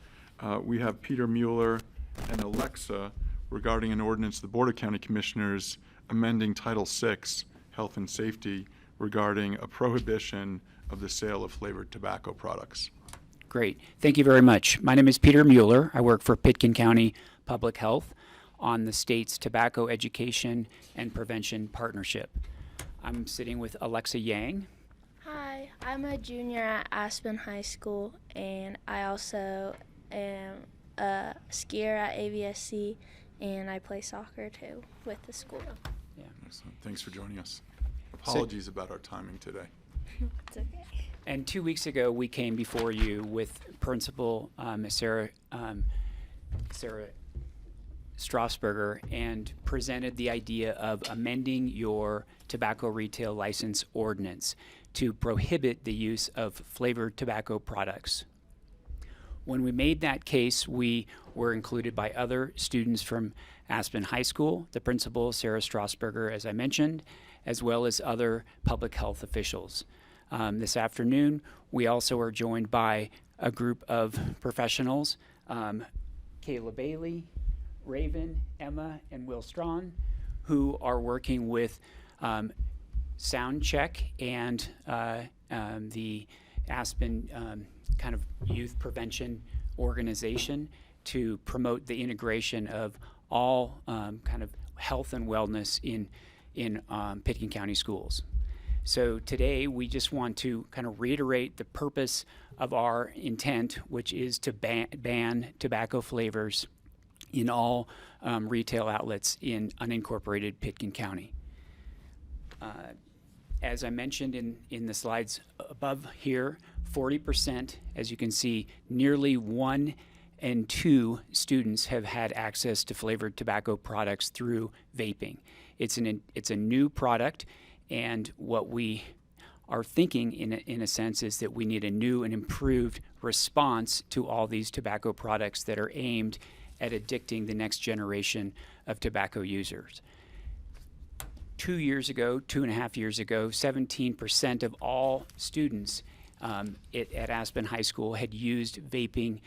S1: We have Peter Mueller and Alexa regarding an ordinance of the Board of County Commissioners amending Title VI, Health and Safety, regarding a prohibition of the sale of flavored tobacco products.
S14: Great. Thank you very much. My name is Peter Mueller. I work for Pitkin County Public Health on the state's Tobacco Education and Prevention Partnership. I'm sitting with Alexa Yang.
S9: Hi, I'm a junior at Aspen High School, and I also am a skier at AVSC, and I play soccer too with the school.
S14: Yeah.
S1: Excellent. Thanks for joining us. Apologies about our timing today.
S9: It's okay.
S14: And 2 weeks ago, we came before you with Principal Sarah Strasburger and presented the idea of amending your tobacco retail license ordinance to prohibit the use of flavored tobacco products. When we made that case, we were included by other students from Aspen High School, the principal, Sarah Strasburger, as I mentioned, as well as other public health officials. This afternoon, we also are joined by a group of professionals, Kayla Bailey, Raven, Emma, and Will Strawn, who are working with Sound Check and the Aspen kind of youth prevention organization to promote the integration of all kind of health and wellness in Pitkin County schools. So today we just want to kind of reiterate the purpose of our intent, which is to ban tobacco flavors in all retail outlets in unincorporated Pitkin County. As I mentioned in the slides above here, 40%, as you can see, nearly 1 in 2 students have had access to flavored tobacco products through vaping. It's a new product, and what we are thinking in a sense is that we need a new and improved response to all these tobacco products that are aimed at addicting the next generation of tobacco users. 2.5 years ago, 17% of all students at Aspen High School had used vaping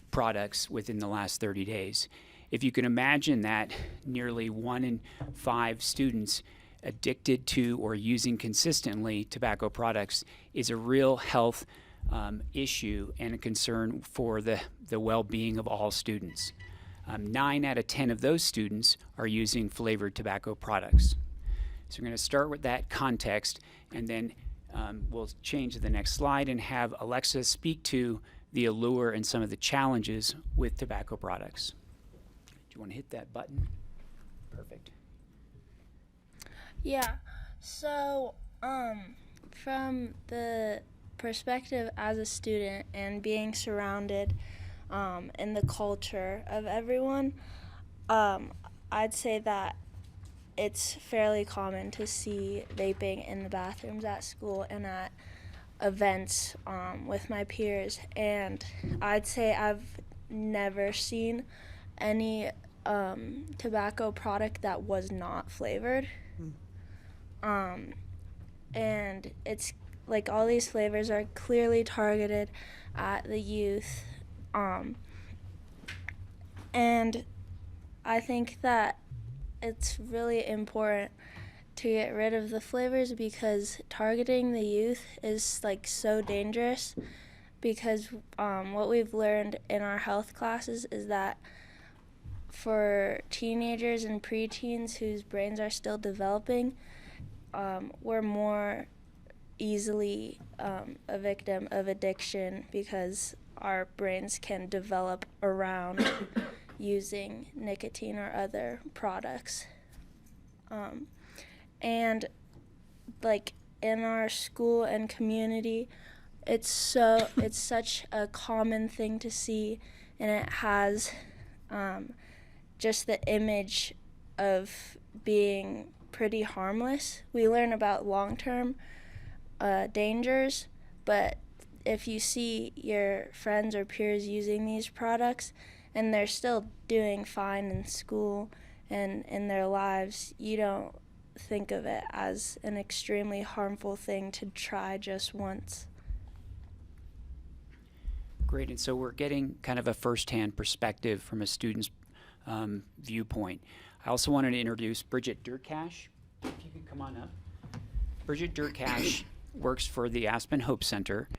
S14: products within the last 30 days. If you can imagine that nearly 1 in 5 students addicted to or using consistently tobacco products is a real health issue and a concern for the well-being of all students. 9 out of 10 of those students are using flavored tobacco products. So we're going to start with that context, and then we'll change to the next slide and have Alexa speak to the allure and some of the challenges with tobacco products. Do you want to hit that button? Perfect.
S9: Yeah, so from the perspective as a student and being surrounded in the culture of everyone, I'd say that it's fairly common to see vaping in the bathrooms at school and at events with my peers, and I'd say I've never seen any tobacco product that was not flavored. And it's like all these flavors are clearly targeted at the youth. And I think that it's really important to get rid of the flavors because targeting the youth is like so dangerous, because what we've learned in our health classes is that for teenagers and preteens whose brains are still developing, we're more easily a victim of addiction because our brains can develop around using nicotine or other products. And like in our school and community, it's such a common thing to see, and it has just the image of being pretty harmless. We learn about long-term dangers, but if you see your friends or peers using these products and they're still doing fine in school and in their lives, you don't think of it as an extremely harmful thing to try just once.
S14: Great, and so we're getting kind of a firsthand perspective from a student's viewpoint. I also wanted to introduce Bridget Durkash. If you could come on up. Bridget Durkash works for the Aspen Hope Center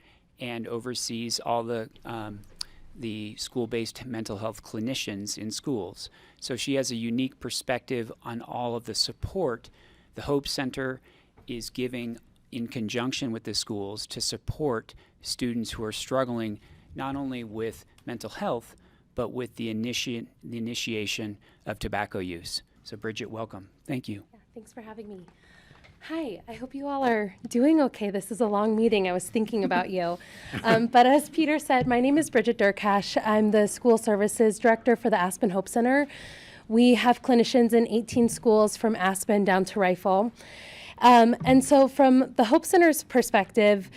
S14: and oversees all the school-based mental health clinicians in schools. So she has a unique perspective on all of the support the Hope Center is giving in conjunction with the schools to support students who are struggling not only with mental health, but with the initiation of tobacco use. So Bridget, welcome. Thank you.
S15: Yeah, thanks for having me. Hi, I hope you all are doing okay. This is a long meeting. I was thinking about you. But as Peter said, my name is Bridget Durkash. I'm the School Services Director for the Aspen Hope Center. We have clinicians in 18 schools from Aspen down to Rifle. And so from the Hope Center's perspective,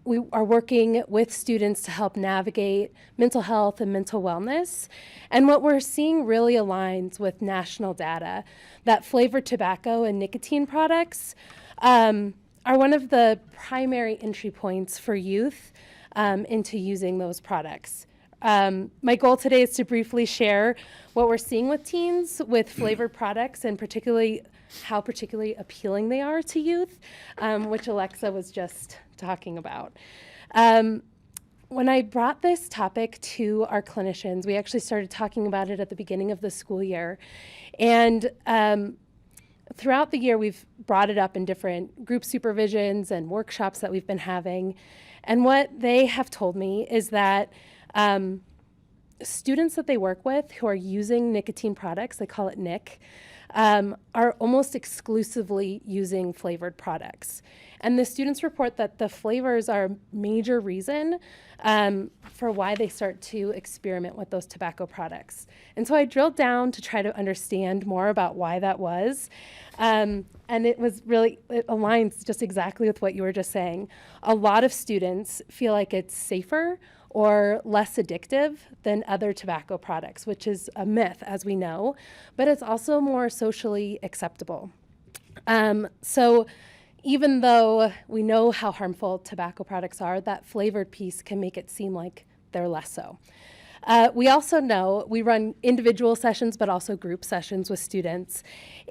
S15: we are working with students to help navigate mental health and mental wellness. And what we're seeing really aligns with national data that flavored tobacco and nicotine products are one of the primary entry points for youth into using those products. My goal today is to briefly share what we're seeing with teens with flavored products and how particularly appealing they are to youth, which Alexa was just talking about. When I brought this topic to our clinicians, we actually started talking about it at the beginning of the school year. And throughout the year, we've brought it up in different group supervisions and workshops that we've been having. And what they have told me is that students that they work with who are using nicotine products, they call it NIC, are almost exclusively using flavored products. And the students report that the flavors are a major reason for why they start to experiment with those tobacco products. And so I drilled down to try to understand more about why that was. And it aligns just exactly with what you were just saying. A lot of students feel like it's safer or less addictive than other tobacco products, which is a myth, as we know, but it's also more socially acceptable. So even though we know how harmful tobacco products are, that flavored piece can make it seem like they're less so. We also know we run individual sessions, but also group sessions with students.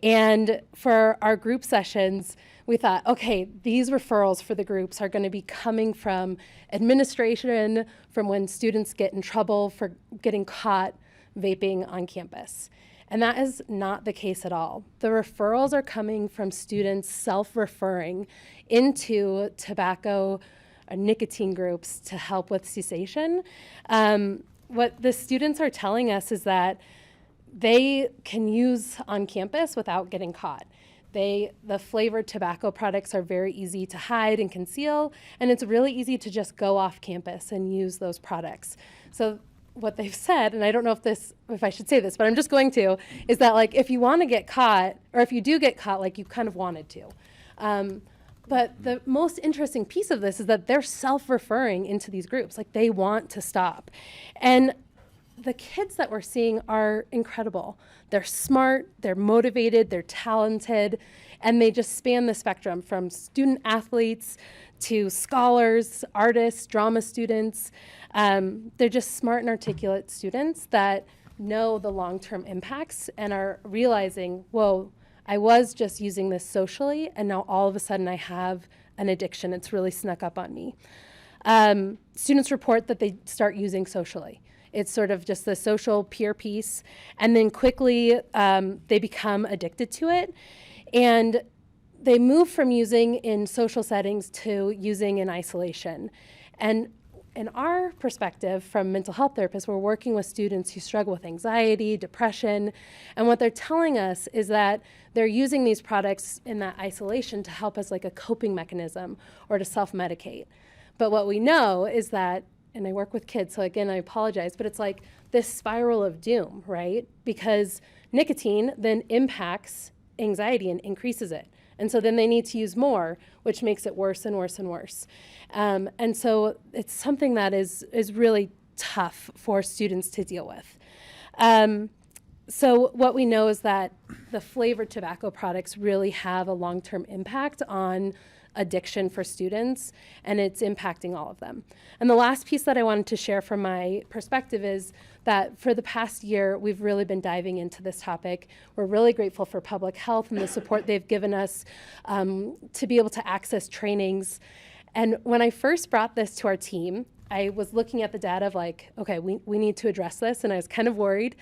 S15: And for our group sessions, we thought, okay, these referrals for the groups are going to be coming from administration, from when students get in trouble for getting caught vaping on campus. And that is not the case at all. The referrals are coming from students self-referring into tobacco or nicotine groups to help with cessation. What the students are telling us is that they can use on campus without getting caught. The flavored tobacco products are very easy to hide and conceal, and it's really easy to just go off campus and use those products. So what they've said, and I don't know if I should say this, but I'm just going to, is that like if you want to get caught, or if you do get caught, like you kind of wanted to. But the most interesting piece of this is that they're self-referring into these groups, like they want to stop. And the kids that we're seeing are incredible. They're smart, they're motivated, they're talented, and they just span the spectrum from student athletes to scholars, artists, drama students. They're just smart and articulate students that know the long-term impacts and are realizing, whoa, I was just using this socially, and now all of a sudden I have an addiction. It's really snuck up on me. Students report that they start using socially. It's sort of just the social peer piece, and then quickly they become addicted to it. And they move from using in social settings to using in isolation. And in our perspective from mental health therapists, we're working with students who struggle with anxiety, depression, and what they're telling us is that they're using these products in that isolation to help as like a coping mechanism or to self-medicate. But what we know is that, and I work with kids, so again, I apologize, but it's like this spiral of doom, right? Because nicotine then impacts anxiety and increases it. And so then they need to use more, which makes it worse and worse and worse. And so it's something that is really tough for students to deal with. So what we know is that the flavored tobacco products really have a long-term impact on addiction for students, and it's impacting all of them. And the last piece that I wanted to share from my perspective is that for the past year, we've really been diving into this topic. We're really grateful for public health and the support they've given us to be able to access trainings. And when I first brought this to our team, I was looking at the data of like, okay, we need to address this, and I was kind of worried.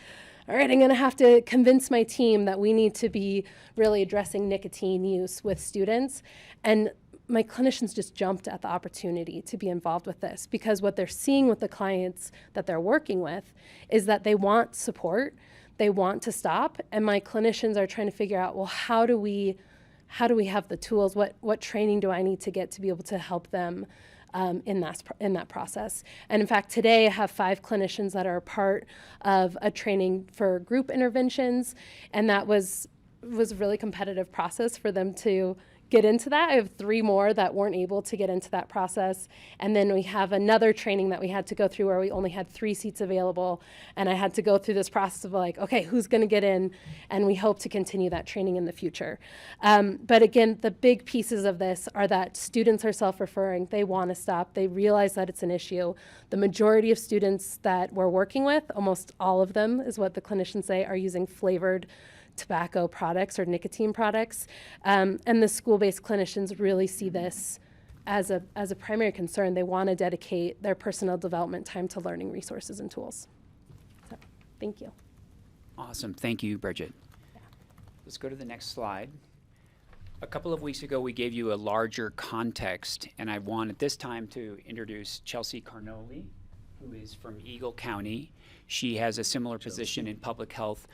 S15: All right, I'm going to have to convince my team that we need to be really addressing nicotine use with students. And my clinicians just jumped at the opportunity to be involved with this, because what they're seeing with the clients that they're working with is that they want support, they want to stop, and my clinicians are trying to figure out, well, how do we have the tools? What training do I need to get to be able to help them in that process? And in fact, today I have 5 clinicians that are a part of a training for group interventions, and that was a really competitive process for them to get into that. I have 3 more that weren't able to get into that process. And then we have another training that we had to go through where we only had 3 seats available. And I had to go through this process of like, okay, who's going to get in? And we hope to continue that training in the future. But again, the big pieces of this are that students are self-referring. They want to stop. They realize that it's an issue. The majority of students that we're working with, almost all of them is what the clinicians say, are using flavored tobacco products or nicotine products. And the school-based clinicians really see this as a primary concern. They want to dedicate their personal development time to learning resources and tools. So, thank you.
S14: Awesome. Thank you, Bridget. Let's go to the next slide. A couple of weeks ago, we gave you a larger context, and I want at this time to introduce Chelsea Carnoli, who is from Eagle County. She has a similar position in public health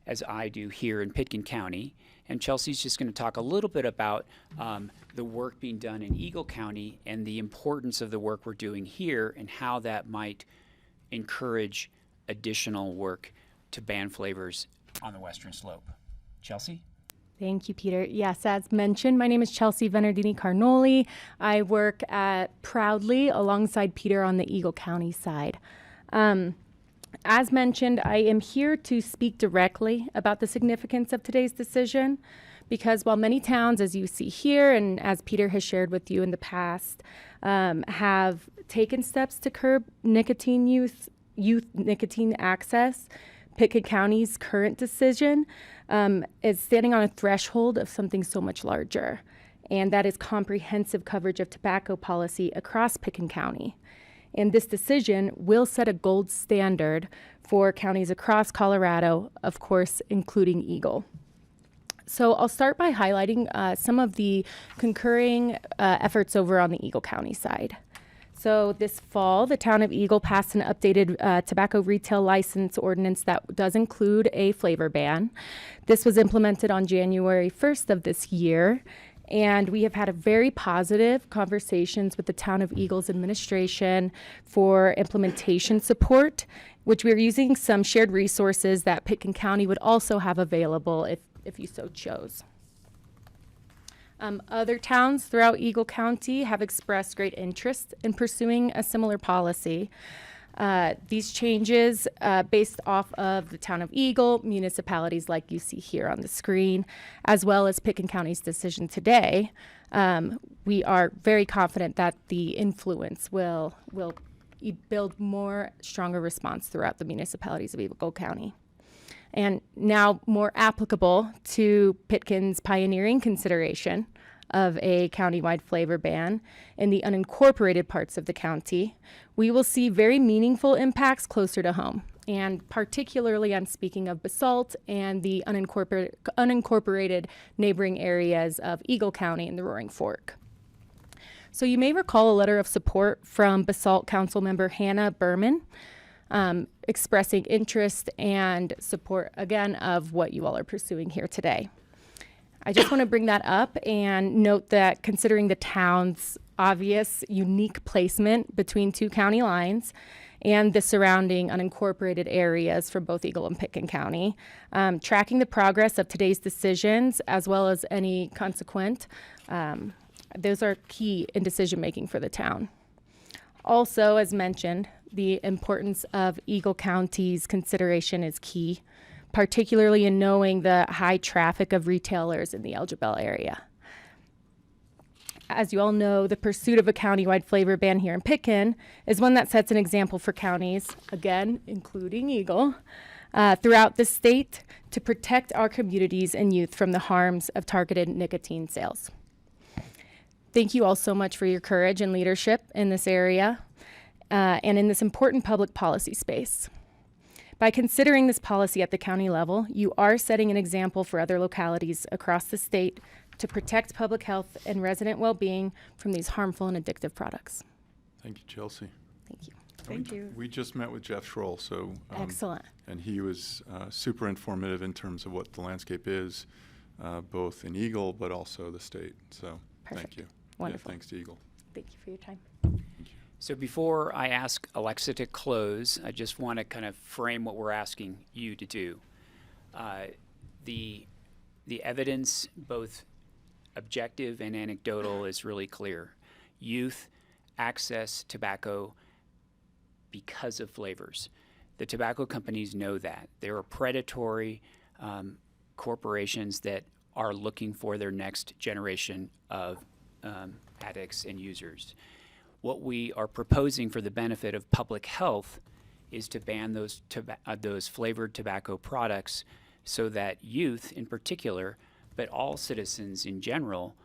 S14: as I do here in Pitkin County. And Chelsea's just going to talk a little bit about the work being done in Eagle County and the importance of the work we're doing here and how that might encourage additional work to ban flavors on the Western Slope. Chelsea?
S16: Thank you, Peter. Yes, as mentioned, my name is Chelsea Venerdini Carnoli. I work at Proudly alongside Peter on the Eagle County side. As mentioned, I am here to speak directly about the significance of today's decision, because while many towns, as you see here and as Peter has shared with you in the past, have taken steps to curb nicotine youth nicotine access, Pitkin County's current decision is standing on a threshold of something so much larger, and that is comprehensive coverage of tobacco policy across Pitkin County. And this decision will set a gold standard for counties across Colorado, of course, including Eagle. So I'll start by highlighting some of the concurring efforts over on the Eagle County side. So this fall, the town of Eagle passed an updated tobacco retail license ordinance that does include a flavor ban. This was implemented on January 1st of this year. And we have had a very positive conversations with the town of Eagle's administration for implementation support, which we're using some shared resources that Pitkin County would also have available if you so chose. Other towns throughout Eagle County have expressed great interest in pursuing a similar policy. These changes, based off of the town of Eagle, municipalities like you see here on the screen, as well as Pitkin County's decision today, we are very confident that the influence will build more stronger response throughout the municipalities of Eagle County. And now more applicable to Pitkin's pioneering consideration of a countywide flavor ban in the unincorporated parts of the county, we will see very meaningful impacts closer to home. And particularly, I'm speaking of Basalt and the unincorporated neighboring areas of Eagle County and the Roaring Fork. So you may recall a letter of support from Basalt Councilmember Hannah Berman, expressing interest and support, again, of what you all are pursuing here today. I just want to bring that up and note that considering the town's obvious unique placement between 2 county lines and the surrounding unincorporated areas for both Eagle and Pitkin County, tracking the progress of today's decisions as well as any consequent, those are key in decision making for the town. Also, as mentioned, the importance of Eagle County's consideration is key, particularly in knowing the high traffic of retailers in the Elgin area. As you all know, the pursuit of a countywide flavor ban here in Pitkin is one that sets an example for counties, again, including Eagle, throughout the state to protect our communities and youth from the harms of targeted nicotine sales. Thank you all so much for your courage and leadership in this area and in this important public policy space. By considering this policy at the county level, you are setting an example for other localities across the state to protect public health and resident well-being from these harmful and addictive products.
S1: Thank you, Chelsea.
S16: Thank you.
S2: Thank you.
S1: We just met with Jeff Schroll, so.
S16: Excellent.
S1: And he was super informative in terms of what the landscape is, both in Eagle, but also the state. So
S16: Perfect.
S1: thank you.
S16: Wonderful.
S1: Yeah, thanks to Eagle.
S16: Thank you for your time.
S14: So before I ask Alexa to close, I just want to kind of frame what we're asking you to do. The evidence, both objective and anecdotal, is really clear. Youth access tobacco because of flavors. The tobacco companies know that. There are predatory corporations that are looking for their next generation of addicts and users. What we are proposing for the benefit of public health is to ban those flavored tobacco products so that youth in particular, but all citizens in general,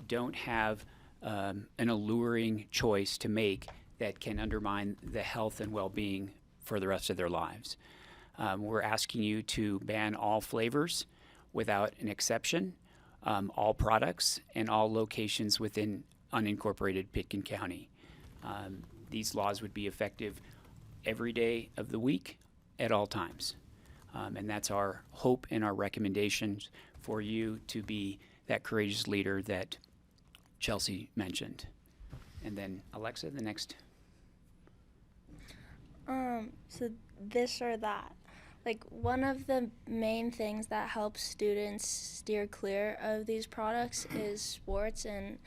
S14: don't have an alluring choice to make that can undermine the health and well-being for the rest of their lives. We're asking you to ban all flavors without an exception, all products, and all locations within unincorporated Pitkin County. These laws would be effective every day of the week at all times. And that's our hope and our recommendations for you to be that courageous leader that Chelsea mentioned. And then Alexa, the next.
S9: So this or that. Like, one of the main things that helps students steer clear of these products is sports and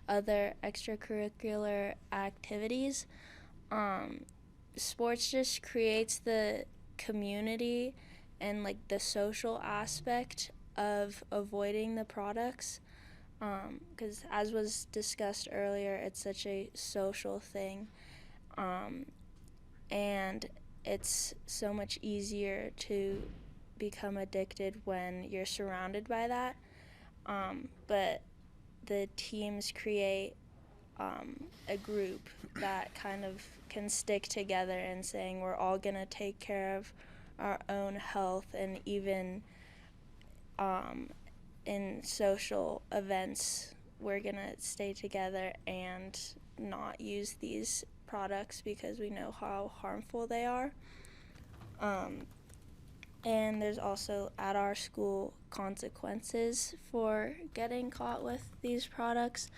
S9: other extracurricular activities. Sports just creates the community and like the social aspect of avoiding the products, because as was discussed earlier, it's such a social thing, and it's so much easier to become addicted when you're surrounded by that. But the teams create a group that kind of can stick together and saying we're all going to take care of our own health, and even in social events we're going to stay together and not use these products because we know how harmful they are. And there's also at our school consequences for getting caught with these products.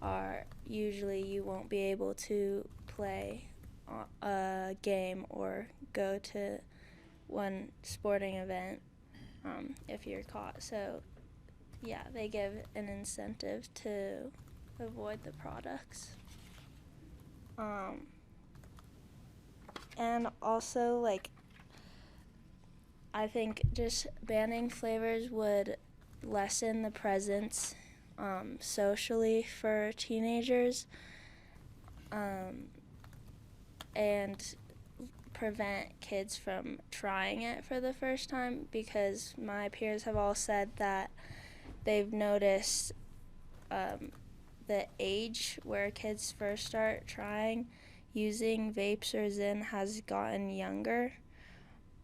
S9: Are usually you won't be able to play a game or go to one sporting event if you're caught. So yeah, they give an incentive to avoid the products. And also, like, I think just banning flavors would lessen the presence socially for teenagers, and prevent kids from trying it for the first time, because my peers have all said that they've noticed the age where kids first start trying using vapes or Zyn has gotten younger.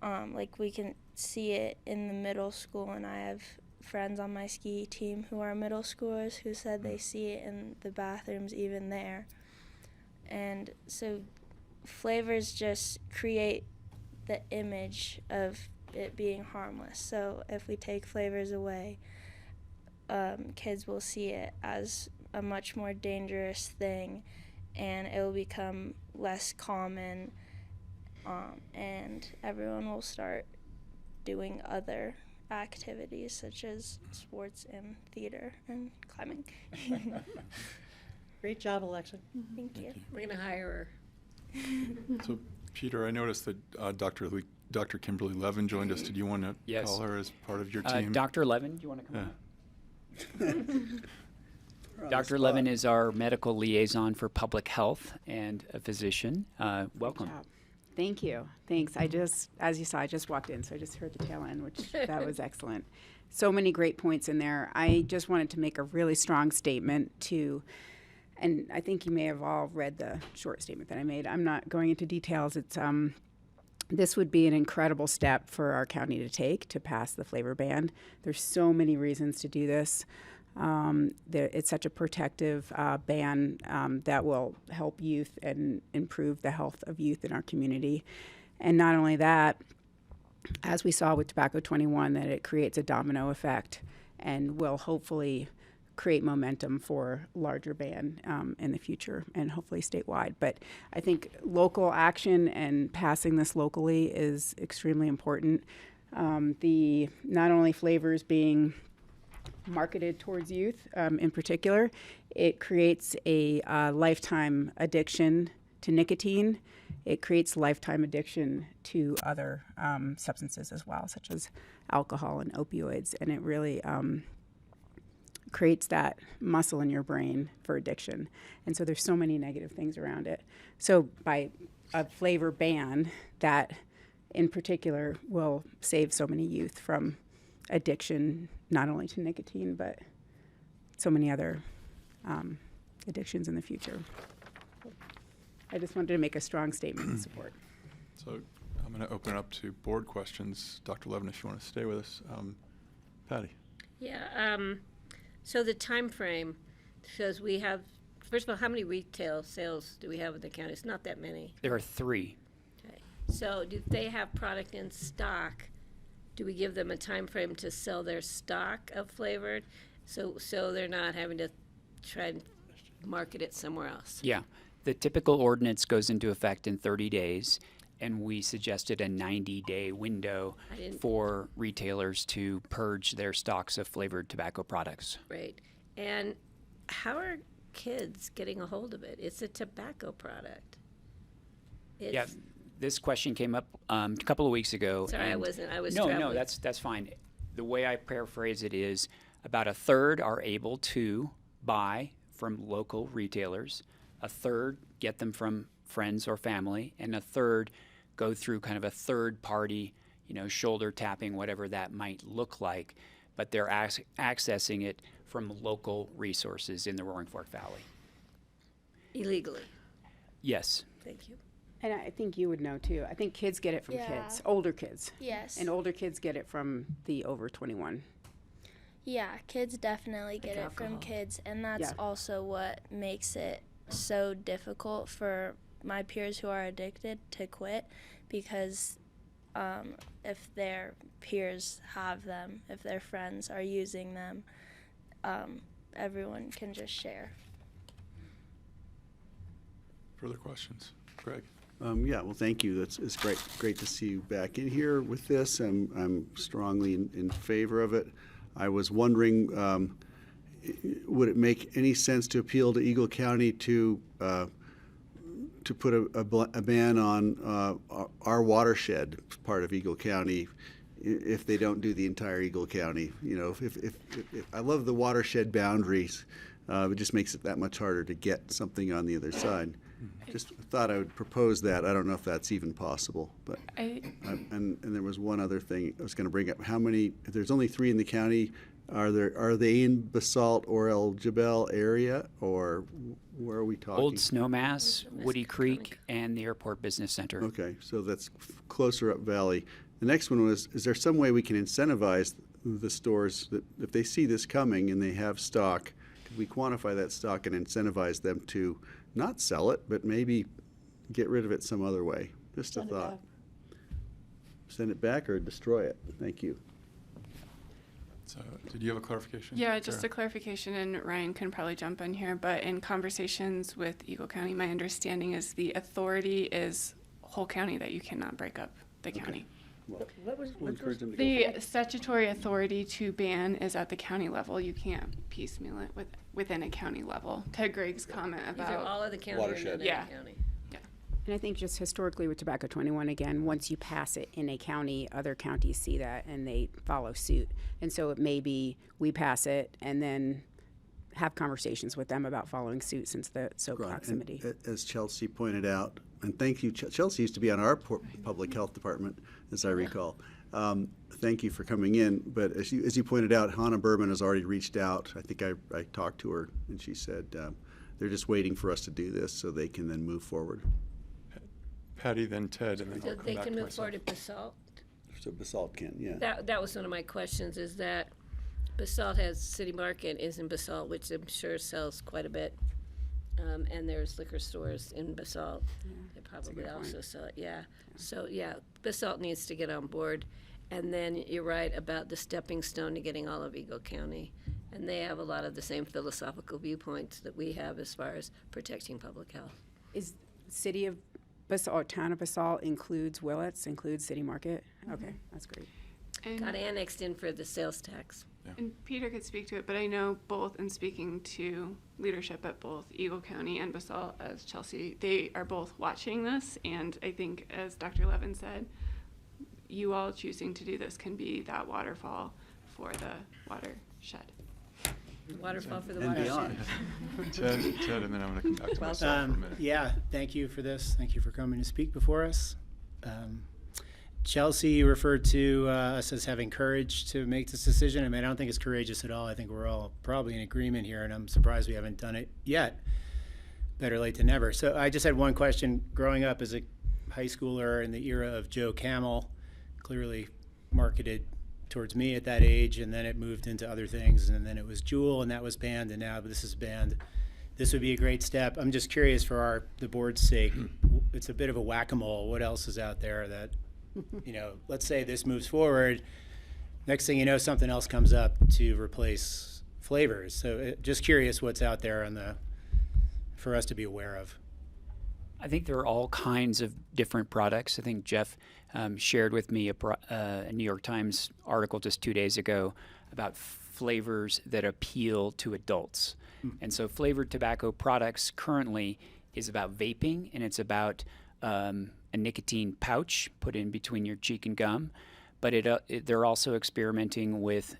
S9: Like, we can see it in the middle school, and I have friends on my ski team who are middle schoolers who said they see it in the bathrooms even there. And so flavors just create the image of it being harmless. So if we take flavors away, kids will see it as a much more dangerous thing, and it will become less common, and everyone will start doing other activities such as sports and theater and climbing.
S5: Great job, Alexa.
S9: Thank you.
S3: We're gonna hire her.
S1: So, Peter, I noticed that Dr. Kimberly Levin joined us. Did you want to
S14: Yes.
S1: call her as part of your team?
S14: Dr. Levin, do you want to come
S1: Yeah.
S14: on? Dr. Levin is our medical liaison for public health and a physician. Welcome.
S11: job. Thank you. Thanks. As you saw, I just walked in, so I just heard the tail end, which that was excellent. So many great points in there. I just wanted to make a really strong statement and I think you may have all read the short statement that I made. I'm not going into details. This would be an incredible step for our county to take to pass the flavor ban. There's so many reasons to do this. It's such a protective ban that will help youth and improve the health of youth in our community. And not only that, as we saw with Tobacco 21, that it creates a domino effect and will hopefully create momentum for larger ban in the future and hopefully statewide. But I think local action and passing this locally is extremely important. Not only flavors being marketed towards youth in particular, it creates a lifetime addiction to nicotine. It creates lifetime addiction to other substances as well, such as alcohol and opioids, and it really creates that muscle in your brain for addiction. And so there's so many negative things around it. So by a flavor ban, that in particular will save so many youth from addiction, not only to nicotine, but so many other addictions in the future. I just wanted to make a strong statement in support.
S1: So I'm going to open it up to board questions. Dr. Levin, if you want to stay with us. Patty.
S3: Yeah, so the time frame says we have, first of all, how many retail sales do we have in the county? It's not that many.
S14: There are 3.
S3: Okay. So do they have product in stock? Do we give them a time frame to sell their stock of flavored? So they're not having to try and market it somewhere else?
S14: Yeah. The typical ordinance goes into effect in 30 days, and we suggested a 90-day window for retailers to purge their stocks of flavored tobacco products.
S3: Right. And how are kids getting a hold of it? It's a tobacco product.
S14: Yeah, this question came up a couple of weeks ago.
S3: Sorry, I was
S14: No,
S3: traveling.
S14: that's fine. The way I paraphrase it is about a third are able to buy from local retailers, a third get them from friends or family, and a third go through kind of a third party, shoulder tapping, whatever that might look like, but they're accessing it from local resources in the Roaring Fork Valley.
S3: Illegally?
S14: Yes.
S3: Thank you.
S11: And I think you would know too. I think kids get it from kids, older kids.
S9: Yes.
S11: And older kids get it from the over 21.
S9: Yeah, kids definitely get it from kids, and that's also what makes it so difficult for my peers who are addicted to quit, because if their peers have them, if their friends are using them, everyone can just share.
S1: Further questions? Greg.
S4: Yeah, well, thank you. It's great to see you back in here with this. I'm strongly in favor of it. I was wondering, would it make any sense to appeal to Eagle County to put a ban on our watershed, part of Eagle County, if they don't do the entire Eagle County? If I love the watershed boundaries, it just makes it that much harder to get something on the other side. Just thought I would propose that. I don't know if that's even possible, but and there was one other thing I was going to bring up. How many? If there's only 3 in the county, are they in Basalt or El Jebel area, or where are we talking?
S14: Old Snowmass, Woody Creek, and the Airport Business Center.
S4: Okay, so that's closer up valley. The next one was: is there some way we can incentivize the stores that if they see this coming and they have stock, could we quantify that stock and incentivize them to not sell it, but maybe get rid of it some other way? Just a thought. Send it back or destroy it. Thank you.
S1: So, did you have a clarification?
S8: Yeah, just a clarification, and Ryan can probably jump in here, but in conversations with Eagle County, my understanding is the authority is whole county, that you cannot break up the county.
S4: Well,
S5: we'll
S4: encourage them to
S8: The statutory authority to ban is at the county level. You can't piecemeal it within a county level. To Greg's comment
S3: These are
S8: about
S3: all of the county or none of the
S8: yeah.
S3: county?
S11: And I think just historically with Tobacco 21, again, once you pass it in a county, other counties see that and they follow suit. And so it may be we pass it and then have conversations with them about following suit since the proximity.
S4: And as Chelsea pointed out, and thank you, Chelsea used to be on our public health department, as I recall. Thank you for coming in. But as you pointed out, Hannah Berman has already reached out. I think I talked to her, and she said they're just waiting for us to do this so they can then move forward.
S1: Patty, then Ted, and then I'll come
S3: They
S1: back
S3: can
S1: to
S3: move
S1: myself.
S3: forward to Basalt?
S4: So Basalt can, yeah.
S3: That was one of my questions, is that Basalt has City Market is in Basalt, which I'm sure sells quite a bit. And there's liquor stores in Basalt. They probably also sell it, yeah. So, yeah, Basalt needs to get on board. And then you're right about the stepping stone to getting all of Eagle County. And they have a lot of the same philosophical viewpoints that we have as far as protecting public health.
S11: Is City of Basalt, Town of Basalt includes Willets, includes City Market? Okay, that's great.
S8: And,
S3: Got annexed in for the sales tax.
S8: and Peter could speak to it, but I know both in speaking to leadership at both Eagle County and Basalt, as Chelsea, they are both watching this. And I think, as Dr. Levin said, you all choosing to do this can be that waterfall for the watershed.
S3: Waterfall for the
S4: And
S3: watershed.
S1: Ted, and then I'm going to come back to myself for a minute.
S7: Yeah, thank you for this. Thank you for coming to speak before us. Chelsea referred to us as having courage to make this decision. I mean, I don't think it's courageous at all. I think we're all probably in agreement here, and I'm surprised we haven't done it yet. Better late than never. So I just had one question. Growing up as a high schooler in the era of Joe Camel, clearly marketed towards me at that age, and then it moved into other things, and then it was Jewel, and that was banned, and now this is banned. This would be a great step. I'm just curious for the board's sake, it's a bit of a whack-a-mole. What else is out there that, let's say this moves forward, next thing you know, something else comes up to replace flavors. So just curious what's out there for us to be aware of.
S14: I think there are all kinds of different products. I think Jeff shared with me a New York Times article just 2 days ago about flavors that appeal to adults. And so flavored tobacco products currently is about vaping, and it's about a nicotine pouch put in between your cheek and gum. But they're also experimenting with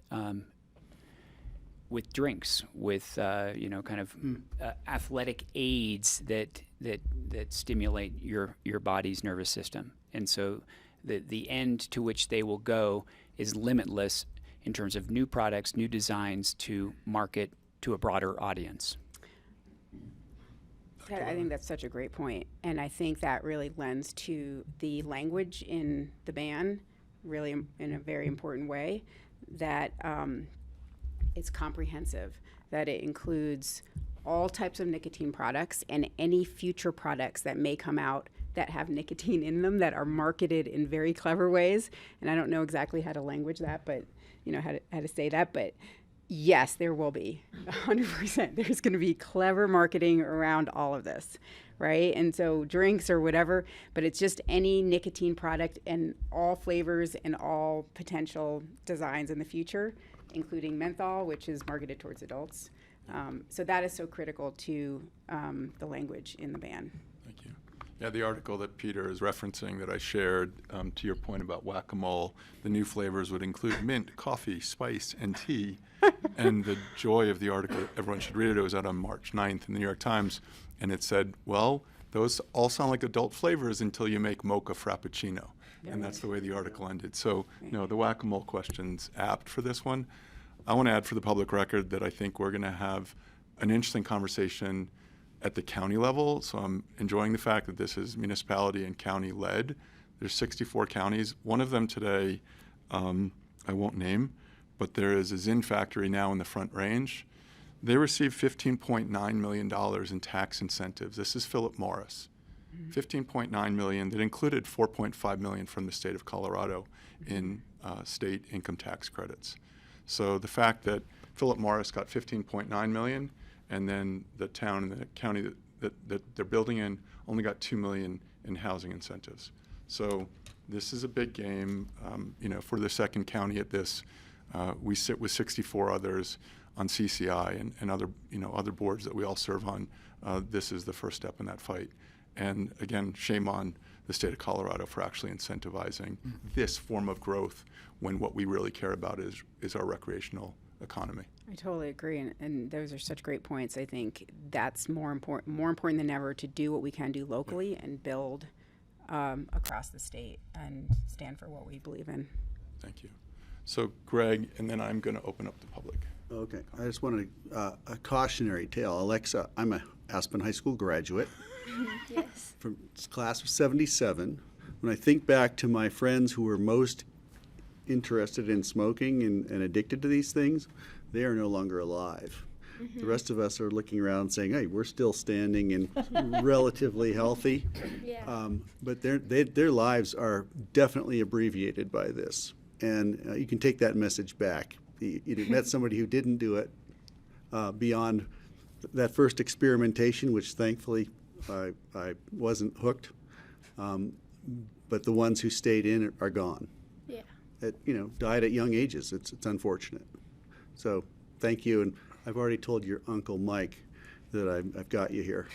S14: drinks, with athletic aids that stimulate your body's nervous system. And so the end to which they will go is limitless in terms of new products, new designs to market to a broader audience.
S11: I think that's such a great point. And I think that really lends to the language in the ban, really in a very important way, that it's comprehensive, that it includes all types of nicotine products and any future products that may come out that have nicotine in them that are marketed in very clever ways. And I don't know exactly how to language that, but how to say that, but yes, there will be 100%. There's going to be clever marketing around all of this, right? And so drinks or whatever, but it's just any nicotine product and all flavors and all potential designs in the future, including menthol, which is marketed towards adults. So that is so critical to the language in the ban.
S1: Thank you. Yeah, the article that Peter is referencing that I shared, to your point about whack-a-mole, the new flavors would include mint, coffee, spice, and tea. And the joy of the article, everyone should read it. It was out on March 9th in the New York Times. And it said, well, those all sound like adult flavors until you make mocha frappuccino. Yeah. And that's the way the article ended. So, the whack-a-mole question's apt for this one. I want to add for the public record that I think we're going to have an interesting conversation at the county level. So I'm enjoying the fact that this is municipality and county led. There's 64 counties. One of them today, I won't name, but there is a Zinn factory now in the Front Range. They received $15.9 million in tax incentives. This is Philip Morris. $15.9 million that included $4.5 million from the state of Colorado in state income tax credits. So the fact that Philip Morris got $15.9 million and then the town and the county that they're building in only got $2 million in housing incentives. So this is a big game. For the second county at this, we sit with 64 others on CCI and other, other boards that we all serve on, this is the first step in that fight. And again, shame on the state of Colorado for actually incentivizing this form of growth when what we really care about is our recreational economy.
S11: I totally agree, and those are such great points. I think that's more important than ever to do what we can do locally and build across the state and stand for what we believe in.
S1: Thank you. So Greg, and then I'm going to open up the public.
S4: Okay, I just wanted a cautionary tale. Alexa, I'm a Aspen High School graduate.
S9: Yes.
S4: From class of 77. When I think back to my friends who were most interested in smoking and addicted to these things, they are no longer alive. The rest of us are looking around saying, hey, we're still standing and relatively healthy.
S9: Yeah.
S4: But their lives are definitely abbreviated by this. And you can take that message back. You met somebody who didn't do it beyond that first experimentation, which thankfully I wasn't hooked. But the ones who stayed in are gone.
S9: Yeah.
S4: Died at young ages. It's unfortunate. So thank you. And I've already told your Uncle Mike that I've got you here.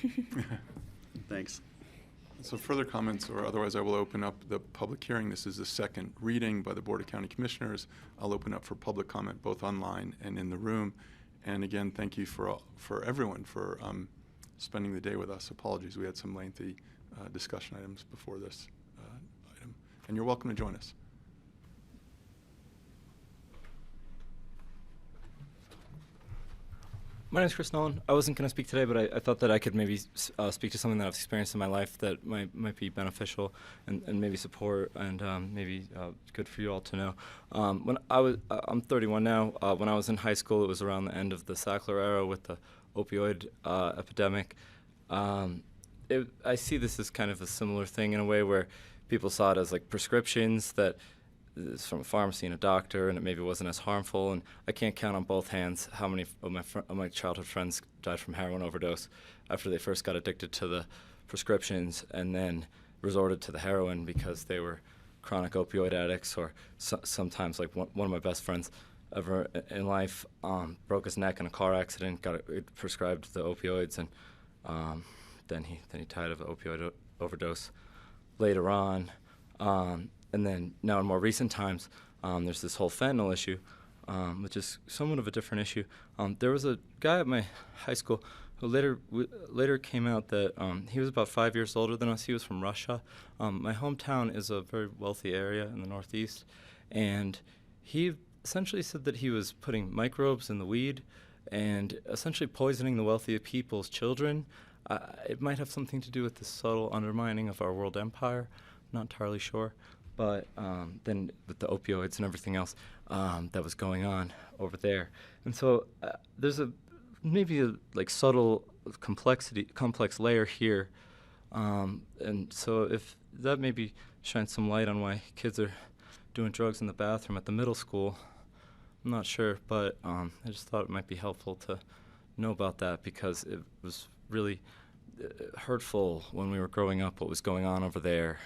S4: Thanks.
S1: So further comments, or otherwise I will open up the public hearing. This is the second reading by the Board of County Commissioners. I'll open up for public comment both online and in the room. And again, thank you for everyone for spending the day with us. Apologies, we had some lengthy discussion items before this item. And you're welcome to join us.
S17: My name is Chris Nolan. I wasn't going to speak today, but I thought that I could maybe speak to something that I've experienced in my life that might be beneficial and maybe support and maybe good for you all to know. I'm 31 now. When I was in high school, it was around the end of the Sackler era with the opioid epidemic. I see this as kind of a similar thing in a way where people saw it as like prescriptions that is from a pharmacy and a doctor, and it maybe wasn't as harmful. And I can't count on both hands how many of my childhood friends died from heroin overdose after they first got addicted to the prescriptions and then resorted to the heroin because they were chronic opioid addicts, or sometimes like one of my best friends ever in life broke his neck in a car accident, got prescribed the opioids, and then he died of opioid overdose later on. And then now in more recent times, there's this whole fentanyl issue, which is somewhat of a different issue. There was a guy at my high school who later came out that he was about 5 years older than us. He was from Russia. My hometown is a very wealthy area in the Northeast, and he essentially said that he was putting microbes in the weed and essentially poisoning the wealthy people's children. It might have something to do with the subtle undermining of our world empire. I'm not entirely sure. But then with the opioids and everything else that was going on over there. And so there's maybe a subtle complex layer here. And so if that maybe shines some light on why kids are doing drugs in the bathroom at the middle school, I'm not sure. But I just thought it might be helpful to know about that because it was really hurtful when we were growing up what was going on over there.